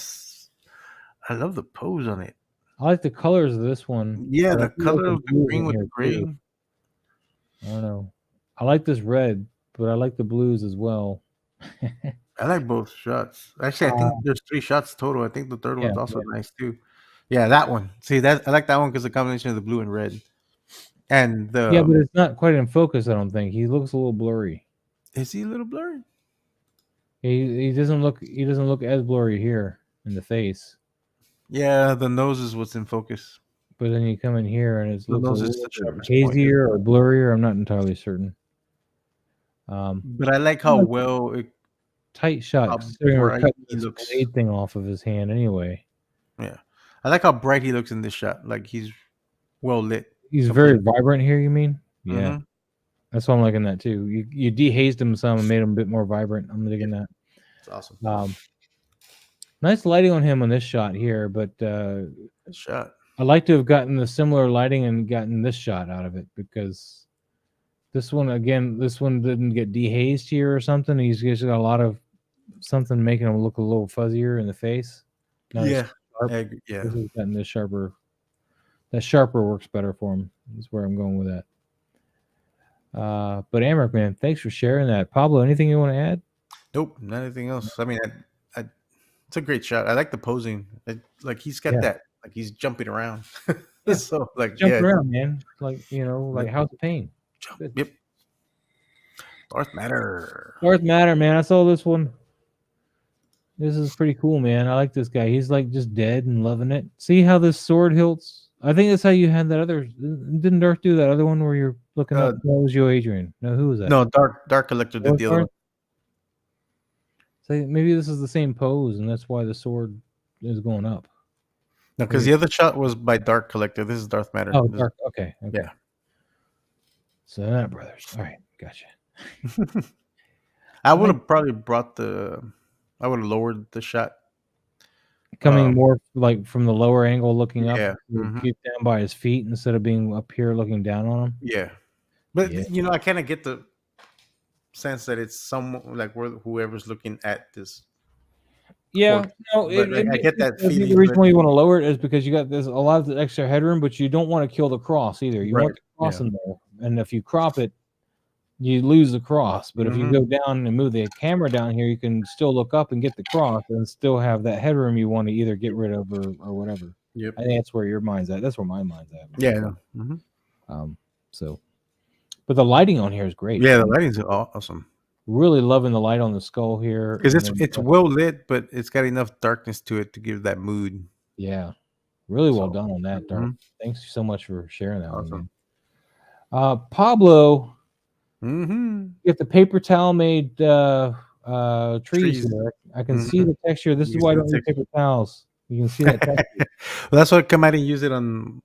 Speaker 2: I love the pose on it.
Speaker 1: I like the colors of this one.
Speaker 2: Yeah, the color of the green with the gray.
Speaker 1: Too. I don't know. I like this red, but I like the blues as well.
Speaker 2: I like both shots. Actually, I think there's 3 shots total. I think the third one's also nice too. Yeah, that one. See, I like that one because the combination of the blue and red. And the
Speaker 1: but it's not quite in focus. I don't think he looks a little blurry.
Speaker 2: Is he a little blurry?
Speaker 1: He doesn't look. He doesn't look as blurry here in the face.
Speaker 2: Yeah, the nose is what's in focus.
Speaker 1: But then you come in here and it looks a little hazier or blurrier. I'm not entirely certain.
Speaker 2: But I like how well it
Speaker 1: tight shot. We're cutting this blade thing off of his hand anyway.
Speaker 2: Yeah, I like how bright he looks in this shot. Like he's well lit.
Speaker 1: He's very vibrant here. You mean? Yeah. That's why I'm liking that too. You dehazed him some and made him a bit more vibrant. I'm digging that.
Speaker 2: It's awesome.
Speaker 1: Nice lighting on him on this shot here, but
Speaker 2: shot.
Speaker 1: I'd like to have gotten the similar lighting and gotten this shot out of it, because this one didn't get dehazed here or something. He's just got a lot of something making him look a little fuzzier in the face. Not as sharp.
Speaker 2: Yeah.
Speaker 1: This has gotten this sharper. That sharper works better for him. That's where I'm going with that. But Amric, man, thanks for sharing that. Pablo, anything you want to add?
Speaker 2: Nope, not anything else. I mean, it's a great shot. I like the posing. Like he's got that. Like he's jumping around. So like
Speaker 1: jumping around, man. Like like House of Pain.
Speaker 2: Yep. Darth Matter,
Speaker 1: man. I saw this one. This is pretty cool, man. I like this guy. He's like just dead and loving it. See how this sword hilts? I think that's how you had that other. Didn't Darth do that other one where you're looking up? That was you, Adrian. No, who was that?
Speaker 2: No, Dark Collector did the other one.
Speaker 1: So maybe this is the same pose, and that's why the sword is going up.
Speaker 2: No, because the other shot was by Dark Collector. This is Darth Matter.
Speaker 1: Oh, Dark. Okay.
Speaker 2: Yeah.
Speaker 1: So they're not brothers. All right, gotcha.
Speaker 2: I would have probably I would have lowered the shot.
Speaker 1: Coming more like from the lower angle, looking up.
Speaker 2: Yeah.
Speaker 1: Keep down by his feet instead of being up here looking down on him.
Speaker 2: Yeah. But I kind of get the sense that it's some like whoever's looking at this.
Speaker 1: Yeah, no,
Speaker 2: I get that feeling.
Speaker 1: The reason why you want to lower it is because you got a lot of the extra headroom, but you don't want to kill the cross either. You want the cross in there, and if you crop it, you lose the cross. But if you go down and move the camera down here, you can still look up and get the cross, and still have that headroom you want to either get rid of or whatever.
Speaker 2: Yep.
Speaker 1: I think that's where your mind's at. That's where my mind's at.
Speaker 2: Yeah.
Speaker 1: So, but the lighting on here is great.
Speaker 2: Yeah, the lighting's awesome.
Speaker 1: Really loving the light on the skull here,
Speaker 2: because it's well lit, but it's got enough darkness to it to give that mood.
Speaker 1: Yeah, really well done on that, Dark. Thanks so much for sharing that one, man. Pablo, get the paper towel made trees there. I can see the texture. This is why I don't use paper towels. You can see that texture.
Speaker 2: Well, that's why I come out and use it on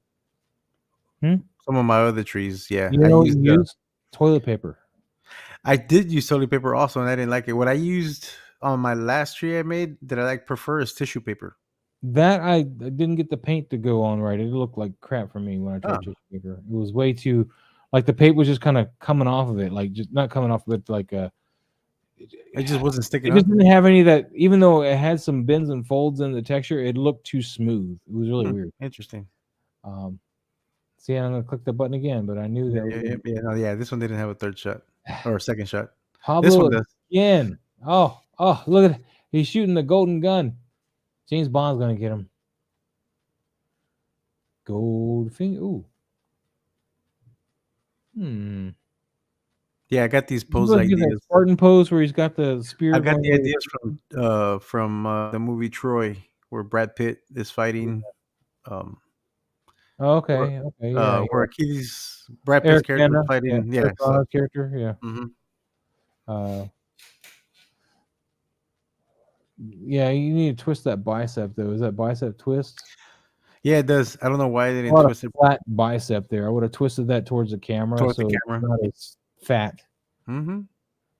Speaker 2: some of my other trees. Yeah,
Speaker 1: you use toilet paper.
Speaker 2: I did use toilet paper also, and I didn't like it. What I used on my last tree I made that I prefer is tissue paper.
Speaker 1: That I didn't get the paint to go on right. It looked like crap for me when I tried tissue paper. It was way too, like the paint was just kind of coming off of it, like just not coming off of it, like it
Speaker 2: just wasn't sticking.
Speaker 1: It just didn't have any of that. Even though it had some bends and folds in the texture, it looked too smooth. It was really weird.
Speaker 2: Interesting.
Speaker 1: See, I'm gonna click the button again, but I knew that.
Speaker 2: This one didn't have a third shot. Or a second shot.
Speaker 1: Pablo
Speaker 2: this one does.
Speaker 1: Again. Oh, look at it. He's shooting the golden gun. James Bond's gonna get him. Goldfinger. Ooh.
Speaker 2: Yeah, I got these pose ideas.
Speaker 1: Spartan pose where he's got the spear.
Speaker 2: I got the ideas from the movie Troy, where Brad Pitt is fighting.
Speaker 1: Okay.
Speaker 2: Where Achilles, Brad Pitt's character fighting.
Speaker 1: Character. Yeah, you need to twist that bicep though. Is that bicep twist?
Speaker 2: Yeah, it does. I don't know why they didn't twist it.
Speaker 1: Flat bicep there. I would have twisted that towards the camera.
Speaker 2: Towards the camera.
Speaker 1: Not as fat.
Speaker 2: No,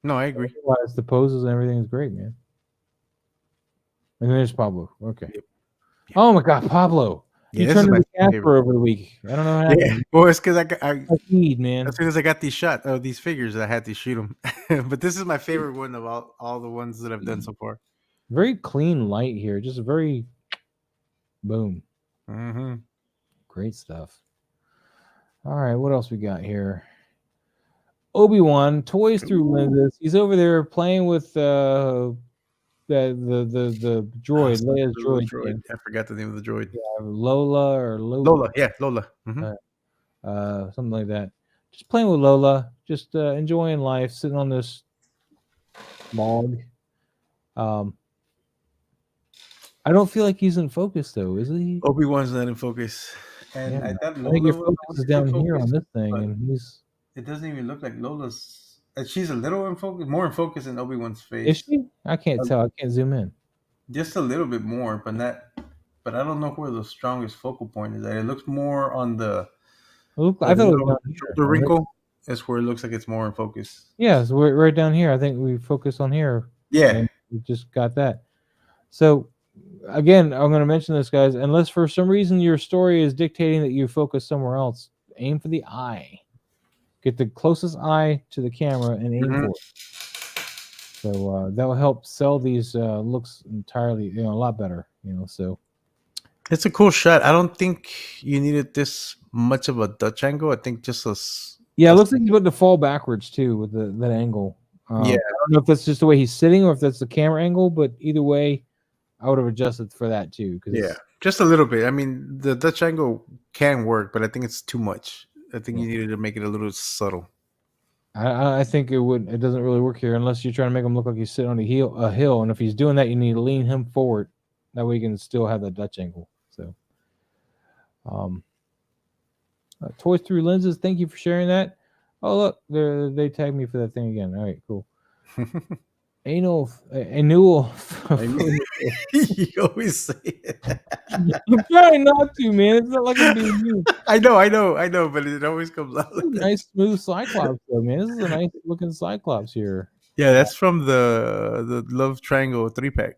Speaker 2: I agree.
Speaker 1: Otherwise, the poses and everything is great, man. And there's Pablo. Okay. Yep. Oh my God, Pablo. You turned into Casper over the week. I don't know how.
Speaker 2: Yeah, well, it's because I
Speaker 1: man.
Speaker 2: As soon as I got these figures, I had to shoot them. But this is my favorite one of all the ones that I've done so far.
Speaker 1: Very clean light here, just very boom. Great stuff. All right, what else we got here? Obi-Wan toys through lenses. He's over there playing with the droid, Leia's droid.
Speaker 2: I forgot the name of the droid.
Speaker 1: Yeah, Lola.
Speaker 2: Yeah, Lola.
Speaker 1: Something like that. Just playing with Lola, just enjoying life, sitting on this log. I don't feel like he's in focus though, is he?
Speaker 2: Obi-Wan's not in focus. And
Speaker 1: I think your focus is down here on this thing, and
Speaker 2: it doesn't even look like Lola's. She's a little in focus, more in focus than Obi-Wan's face.
Speaker 1: Is she? I can't tell. I can't zoom in.
Speaker 2: Just a little bit more, but I don't know where the strongest focal point is at. It looks more on the.
Speaker 1: I thought it was
Speaker 2: the wrinkle. That's where it looks like it's more in focus.
Speaker 1: Yeah, so we're right down here. I think we focus on here.
Speaker 2: Yeah.
Speaker 1: And we just got that. So again, I'm going to mention this, guys. Unless for some reason your story is dictating that you focus somewhere else, aim for the eye. Get the closest eye to the camera and aim for it. So that will help sell these looks entirely, a lot better. So
Speaker 2: it's a cool shot. I don't think you needed this much of a Dutch angle. I think just a.
Speaker 1: Yeah, it looks like he's about to fall backwards too with that angle.
Speaker 2: Yeah,
Speaker 1: I don't know if that's just the way he's sitting or if that's the camera angle, but either way, I would have adjusted for that too.
Speaker 2: Yeah, just a little bit. I mean, the Dutch angle can work, but I think it's too much. I think you needed to make it a little subtle.
Speaker 1: I think it doesn't really work here unless you're trying to make him look like he's sitting on a hill. And if he's doing that, you need to lean him forward. That way you can still have that Dutch angle. So, Toys Through Lenses, thank you for sharing that. Oh, look, they tagged me for that thing again. All right, cool. Annual.
Speaker 2: You always say it.
Speaker 1: I'm trying not to, man. It's not like I'm being mean.
Speaker 2: I know, but it always comes out. Like
Speaker 1: nice, smooth Cyclops, though, man. This is a nice looking Cyclops here.
Speaker 2: Yeah, that's from the Love Triangle 3-pack.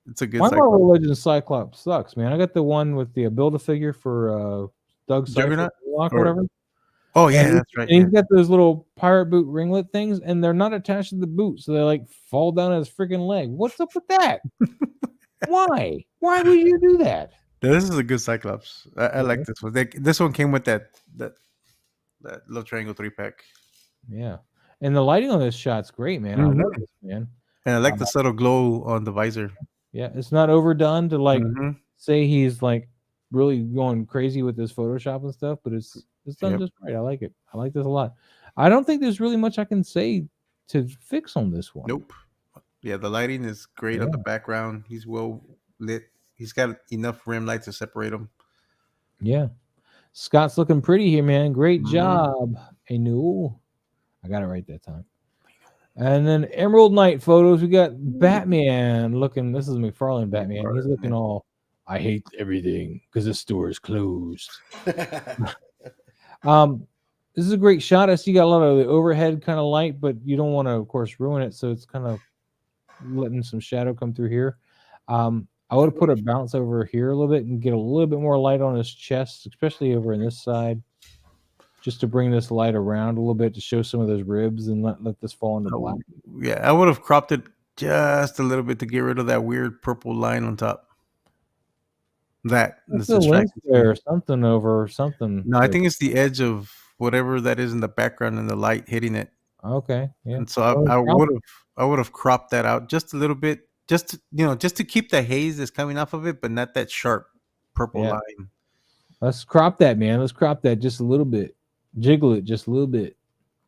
Speaker 2: It's a good.
Speaker 1: My Marvel Legends Cyclops sucks, man. I got the one with the Build-A-Figure for Doug Juggernaut or whatever.
Speaker 2: Oh yeah, that's right.
Speaker 1: And he's got those little pirate boot ringlet things, and they're not attached to the boot, so they like fall down his freaking leg. What's up with that? Why? Why would you do that?
Speaker 2: This is a good Cyclops. I like this one. This one came with that Love Triangle 3-pack.
Speaker 1: Yeah, and the lighting on this shot's great, man. I love this, man.
Speaker 2: And I like the subtle glow on the visor.
Speaker 1: Yeah, it's not overdone to like say he's like really going crazy with this Photoshop and stuff, but it's done just right. I like it. I like this a lot. I don't think there's really much I can say to fix on this one.
Speaker 2: Nope. Yeah, the lighting is great on the background. He's well lit. He's got enough rim light to separate them.
Speaker 1: Yeah. Scott's looking pretty here, man. Great job. Hey, Newell. I got it right that time. And then Emerald Knight photos. We got Batman looking. This is McFarlane Batman. He's looking all, I hate everything because the store is closed. This is a great shot. I see you got a lot of the overhead kind of light, but you don't want to, of course, ruin it. So it's kind of letting some shadow come through here. I would have put a bounce over here a little bit and get a little bit more light on his chest, especially over in this side, just to bring this light around a little bit to show some of those ribs and let this fall into black.
Speaker 2: Yeah, I would have cropped it just a little bit to get rid of that weird purple line on top. That's
Speaker 1: a lens there, something over something.
Speaker 2: No, I think it's the edge of whatever that is in the background and the light hitting it.
Speaker 1: Okay, yeah.
Speaker 2: And so I would have cropped that out just a little bit, just to keep the haze that's coming off of it, but not that sharp purple line.
Speaker 1: Let's crop that, man. Let's crop that just a little bit, jiggle it just a little bit.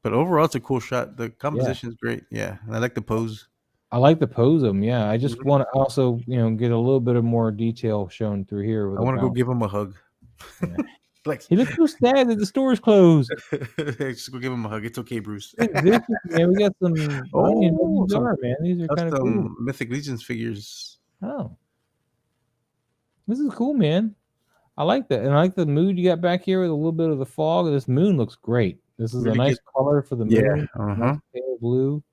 Speaker 2: But overall, it's a cool shot. The composition is great. Yeah, and I like the pose.
Speaker 1: I like the pose of him. Yeah, I just want to also, get a little bit of more detail shown through here.
Speaker 2: I want to go give him a hug.
Speaker 1: Yeah. Like, he looks so sad that the store's closed.
Speaker 2: Just go give him a hug. It's okay, Bruce.
Speaker 1: Man, we got some. Man, these are kind of cool.
Speaker 2: Mythic Legions figures.
Speaker 1: Oh, this is cool, man. I like that, and I like the mood you got back here with a little bit of the fog. This moon looks great. This is really a nice color for the moon.
Speaker 2: Yeah,
Speaker 1: nice pale blue.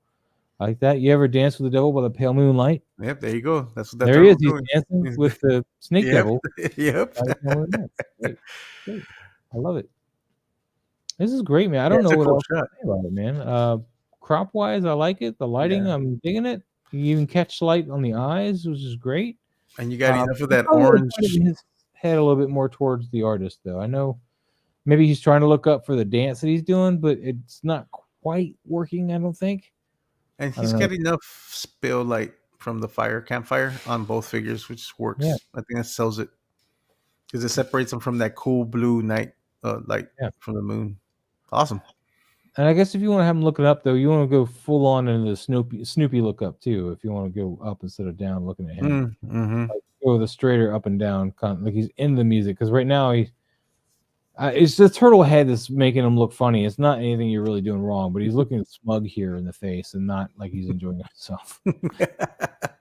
Speaker 1: I like that. You ever dance with the devil by the pale moonlight?
Speaker 2: Yep, there you go. That's
Speaker 1: there he is. He's dancing with the snake devil.
Speaker 2: Yep.
Speaker 1: Great. I love it. This is great, man. I don't know what else to say about it, man. Crop wise, I like it. The lighting, I'm digging it. You even catch light on the eyes, which is great.
Speaker 2: And you got enough of that orange.
Speaker 1: His head a little bit more towards the artist, though. I know maybe he's trying to look up for the dance that he's doing, but it's not quite working, I don't think.
Speaker 2: And he's got enough spill light from the campfire on both figures, which works.
Speaker 1: Yeah.
Speaker 2: I think that sells it because it separates them from that cool blue night light from the moon. Awesome.
Speaker 1: And I guess if you want to have him look it up, though, you want to go full on into the Snoopy look up too. If you want to go up instead of down, looking at him, like go the straighter up and down, like he's in the music. Because right now it's the turtle head that's making him look funny. It's not anything you're really doing wrong, but he's looking smug here in the face and not like he's enjoying himself.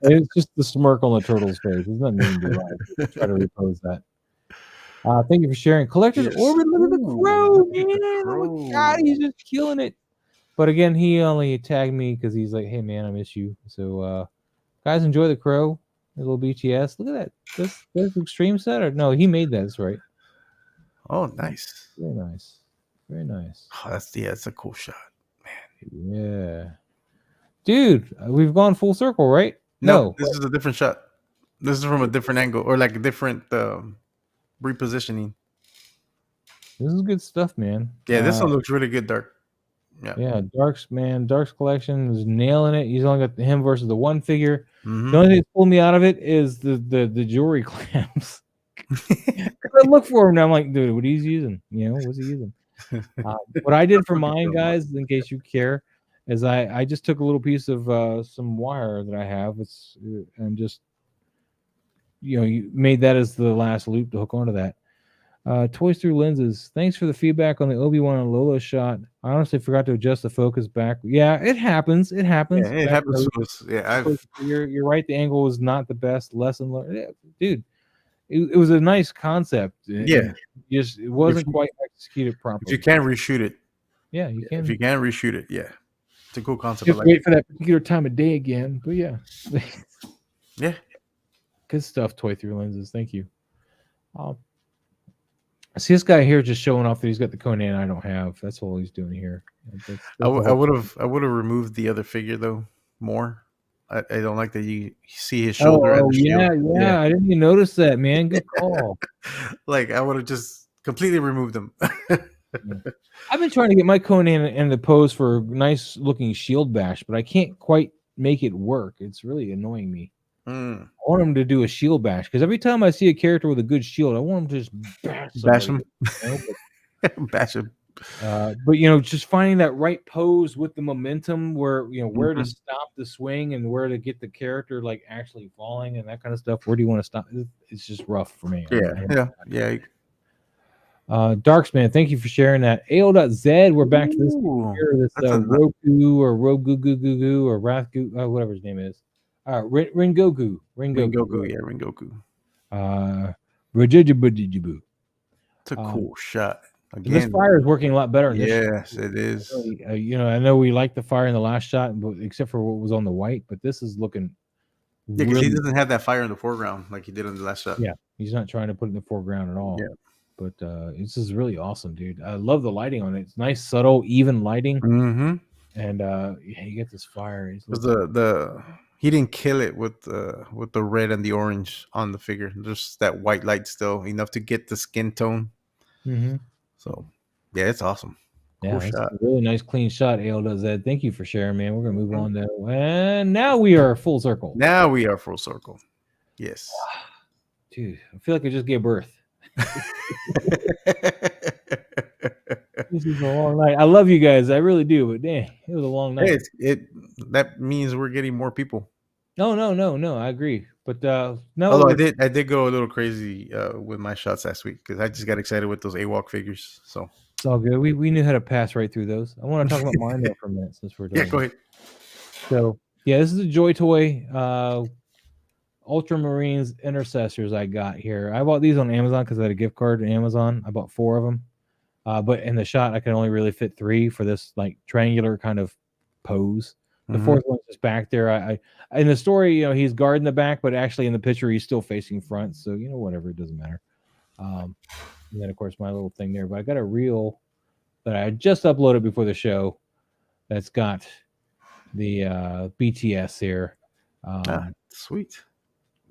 Speaker 1: It's just the smirk on the turtle's face. There's nothing to do. Try to repose that. Thank you for sharing. Collector's
Speaker 2: Yes.
Speaker 1: Orbit. Look at the
Speaker 2: Ooh,
Speaker 1: crow,
Speaker 2: look at the
Speaker 1: man. Oh my
Speaker 2: crow.
Speaker 1: God, he's just killing it. But again, he only tagged me because he's like, hey, man, I miss you. So, guys, enjoy the crow. A little BTS. Look at that. This extreme set? Or no, he made that. That's right.
Speaker 2: Oh, nice.
Speaker 1: Very nice. Very nice.
Speaker 2: Oh, that's a cool shot.
Speaker 1: Yeah. Dude, we've gone full circle, right?
Speaker 2: No, this is a different shot. This is from a different angle or like a different repositioning.
Speaker 1: This is good stuff, man.
Speaker 2: Yeah, this one looks really good, Dark.
Speaker 1: Yeah, Dark's collection is nailing it. He's only got him versus the one figure.
Speaker 2: Mm-hmm.
Speaker 1: The only thing that pulled me out of it is the jewelry clamps. I look for him and I'm like, dude, what he's using? What's he using? What I did for mine, guys, in case you care, is I just took a little piece of some wire that I have. And just you made that as the last loop to hook onto that. Toys Through Lenses. Thanks for the feedback on the Obi-Wan and Lolo shot. I honestly forgot to adjust the focus back. Yeah, it happens. It happens.
Speaker 2: Yeah, it happens to us. Yeah,
Speaker 1: you're right. The angle was not the best. Lesson learned. Yeah, dude, it was a nice concept.
Speaker 2: Yeah,
Speaker 1: it wasn't quite executed properly.
Speaker 2: If you can't reshoot it,
Speaker 1: yeah, you can.
Speaker 2: If you can't reshoot it, yeah, it's a cool concept.
Speaker 1: Just wait for that particular time of day again. But yeah,
Speaker 2: yeah,
Speaker 1: good stuff. Toy Through Lenses. Thank you. See this guy here just showing off that he's got the Conan I don't have. That's all he's doing here.
Speaker 2: I would have removed the other figure though more. I don't like that you see his shoulder.
Speaker 1: Oh yeah. I didn't even notice that, man. Good call.
Speaker 2: Like I would have just completely removed them.
Speaker 1: I've been trying to get my Conan in the pose for a nice looking shield bash, but I can't quite make it work. It's really annoying me. I want him to do a shield bash because every time I see a character with a good shield, I want him to just bash
Speaker 2: him. Bash him.
Speaker 1: But just finding that right pose with the momentum, where where to stop the swing and where to get the character like actually falling and that kind of stuff. Where do you want to stop? It's just rough for me.
Speaker 2: Yeah.
Speaker 1: Darksman, thank you for sharing that. AO.Z, we're back to this here. This Roku or Rogu or Rathgu, whatever his name is. Ringoku.
Speaker 2: Ringoku.
Speaker 1: Rajijibu.
Speaker 2: It's a cool shot. Again,
Speaker 1: this fire is working a lot better.
Speaker 2: Yes, it is.
Speaker 1: I know we liked the fire in the last shot, but except for what was on the white. But this is looking.
Speaker 2: Yeah, because he doesn't have that fire in the foreground like he did in the last shot.
Speaker 1: Yeah, he's not trying to put it in the foreground at all.
Speaker 2: Yeah,
Speaker 1: but this is really awesome, dude. I love the lighting on it. It's nice, subtle, even lighting.
Speaker 2: Mm-hmm.
Speaker 1: And you get this fire.
Speaker 2: He didn't kill it with the red and the orange on the figure. Just that white light still enough to get the skin tone.
Speaker 1: Mm-hmm.
Speaker 2: So yeah, it's awesome.
Speaker 1: Cool shot. A really nice, clean shot. AL does that. Thank you for sharing, man. We're gonna move on to, and now we are full circle.
Speaker 2: Yes,
Speaker 1: dude. I feel like I just gave birth. This is a long night. I love you guys. I really do. But dang, it was a long night.
Speaker 2: That means we're getting more people.
Speaker 1: No. I agree. But no.
Speaker 2: Although I did go a little crazy with my shots last week because I just got excited with those AWOC figures. So
Speaker 1: it's all good. We knew how to pass right through those. I want to talk about mine though for a minute since we're done.
Speaker 2: Yeah, go ahead.
Speaker 1: So yeah, this is a Joy Toy Ultramarines Intercessors I got here. I bought these on Amazon because I had a gift card to Amazon. I bought 4 of them. But in the shot, I can only really fit 3 for this like triangular kind of pose. The 4th one's just back there. I in the story, he's guarding the back, but actually in the picture, he's still facing front. So whatever, it doesn't matter. And then of course my little thing there. But I got a reel that I just uploaded before the show. That's got the BTS here.
Speaker 2: Sweet.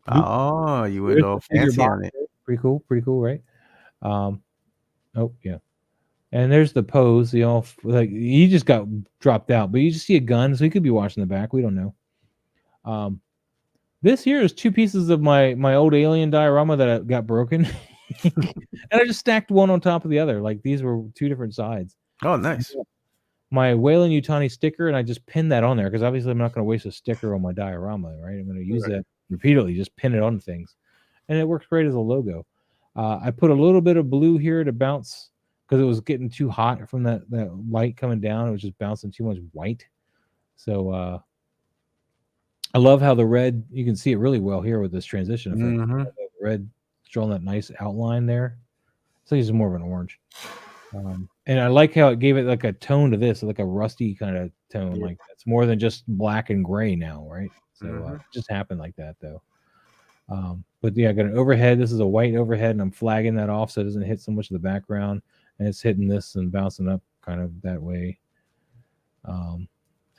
Speaker 2: Oh, you went all fancy on it.
Speaker 1: Pretty cool, right? Oh yeah. And there's the pose, like he just got dropped out, but you just see a gun, so he could be watching the back. We don't know. This here is 2 pieces of my old alien diorama that got broken, and I just stacked one on top of the other. Like these were 2 different sides.
Speaker 2: Oh, nice.
Speaker 1: My Wayland Yutani sticker, and I just pinned that on there because obviously I'm not going to waste a sticker on my diorama, right? I'm going to use that repeatedly, just pin it on things, and it works great as a logo. I put a little bit of blue here to bounce because it was getting too hot from that light coming down. It was just bouncing too much white. So I love how the red, you can see it really well here with this transition effect. The red drawing that nice outline there. So it's more of an orange. And I like how it gave it like a tone to this, like a rusty kind of tone.
Speaker 2: Yeah.
Speaker 1: Like it's more than just black and gray now, right? So
Speaker 2: Mhm.
Speaker 1: it just happened like that though. But yeah, I got an overhead. This is a white overhead, and I'm flagging that off so it doesn't hit so much of the background, and it's hitting this and bouncing up kind of that way.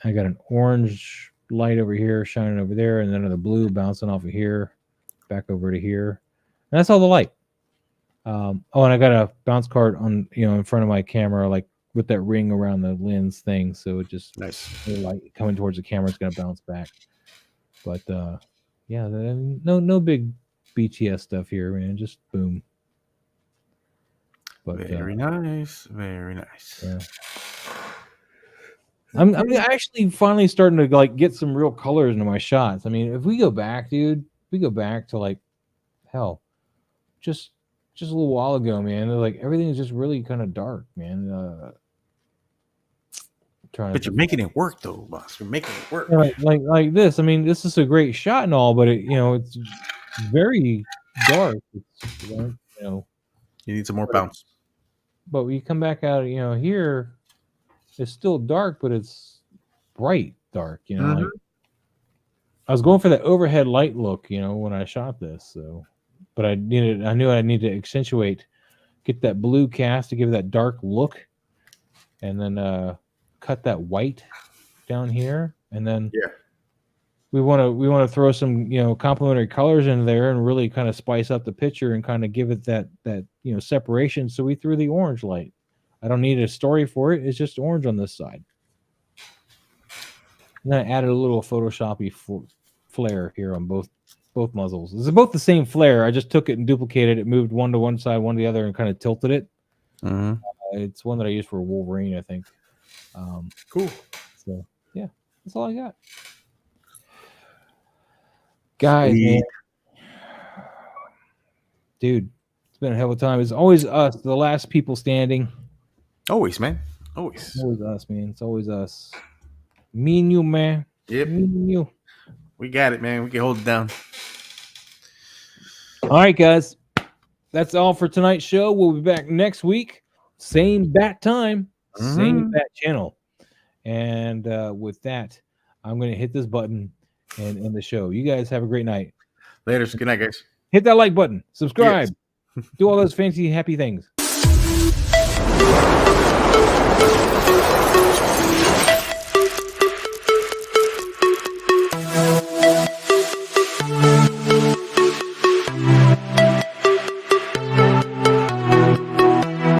Speaker 1: I got an orange light over here shining over there, and then the blue bouncing off of here, back over to here. And that's all the light. And I got a bounce card on, in front of my camera, like with that ring around the lens thing. So it just
Speaker 2: Nice.
Speaker 1: the light coming towards the camera is going to bounce back. But yeah, no big BTS stuff here, man. Just boom. But
Speaker 2: Very nice. Very nice.
Speaker 1: yeah. I'm actually finally starting to like get some real colors into my shots. I mean, if we go back, dude, we go back to like hell, just a little while ago, man. Like everything is just really kind of dark, man.
Speaker 2: But you're making it work, though, boss. You're making it work.
Speaker 1: Like this. I mean, this is a great shot and all, but it's very dark. It's,
Speaker 2: you need some more bounce.
Speaker 1: But when you come back out, here, it's still dark, but it's bright dark. Like, I was going for that overhead light look, when I shot this. So, but I knew I needed to accentuate, get that blue cast to give it that dark look, and then cut that white down here, and then we want to throw some complementary colors in there and really kind of spice up the picture and kind of give it that separation. So we threw the orange light. I don't need a story for it. It's just orange on this side. And then I added a little Photoshoppy flare here on both muzzles. It's both the same flare. I just took it and duplicated it, moved one to one side, one to the other, and kind of tilted it. It's one that I use for Wolverine, I think.
Speaker 2: Cool.
Speaker 1: So yeah, that's all I got. Guys, man. Dude, it's been a hell of a time. It's always us, the last people standing.
Speaker 2: Always, man. Always.
Speaker 1: Always us, man. It's always us. Me and you, man.
Speaker 2: Yep.
Speaker 1: Me and you.
Speaker 2: We got it, man. We can hold it down.
Speaker 1: All right, guys. That's all for tonight's show. We'll be back next week. Same bat time. Same bat channel. And with that, I'm going to hit this button and end the show. You guys have a great night.
Speaker 2: Later. Good night, guys.
Speaker 1: Hit that like button. Subscribe. Do all those fancy, happy things.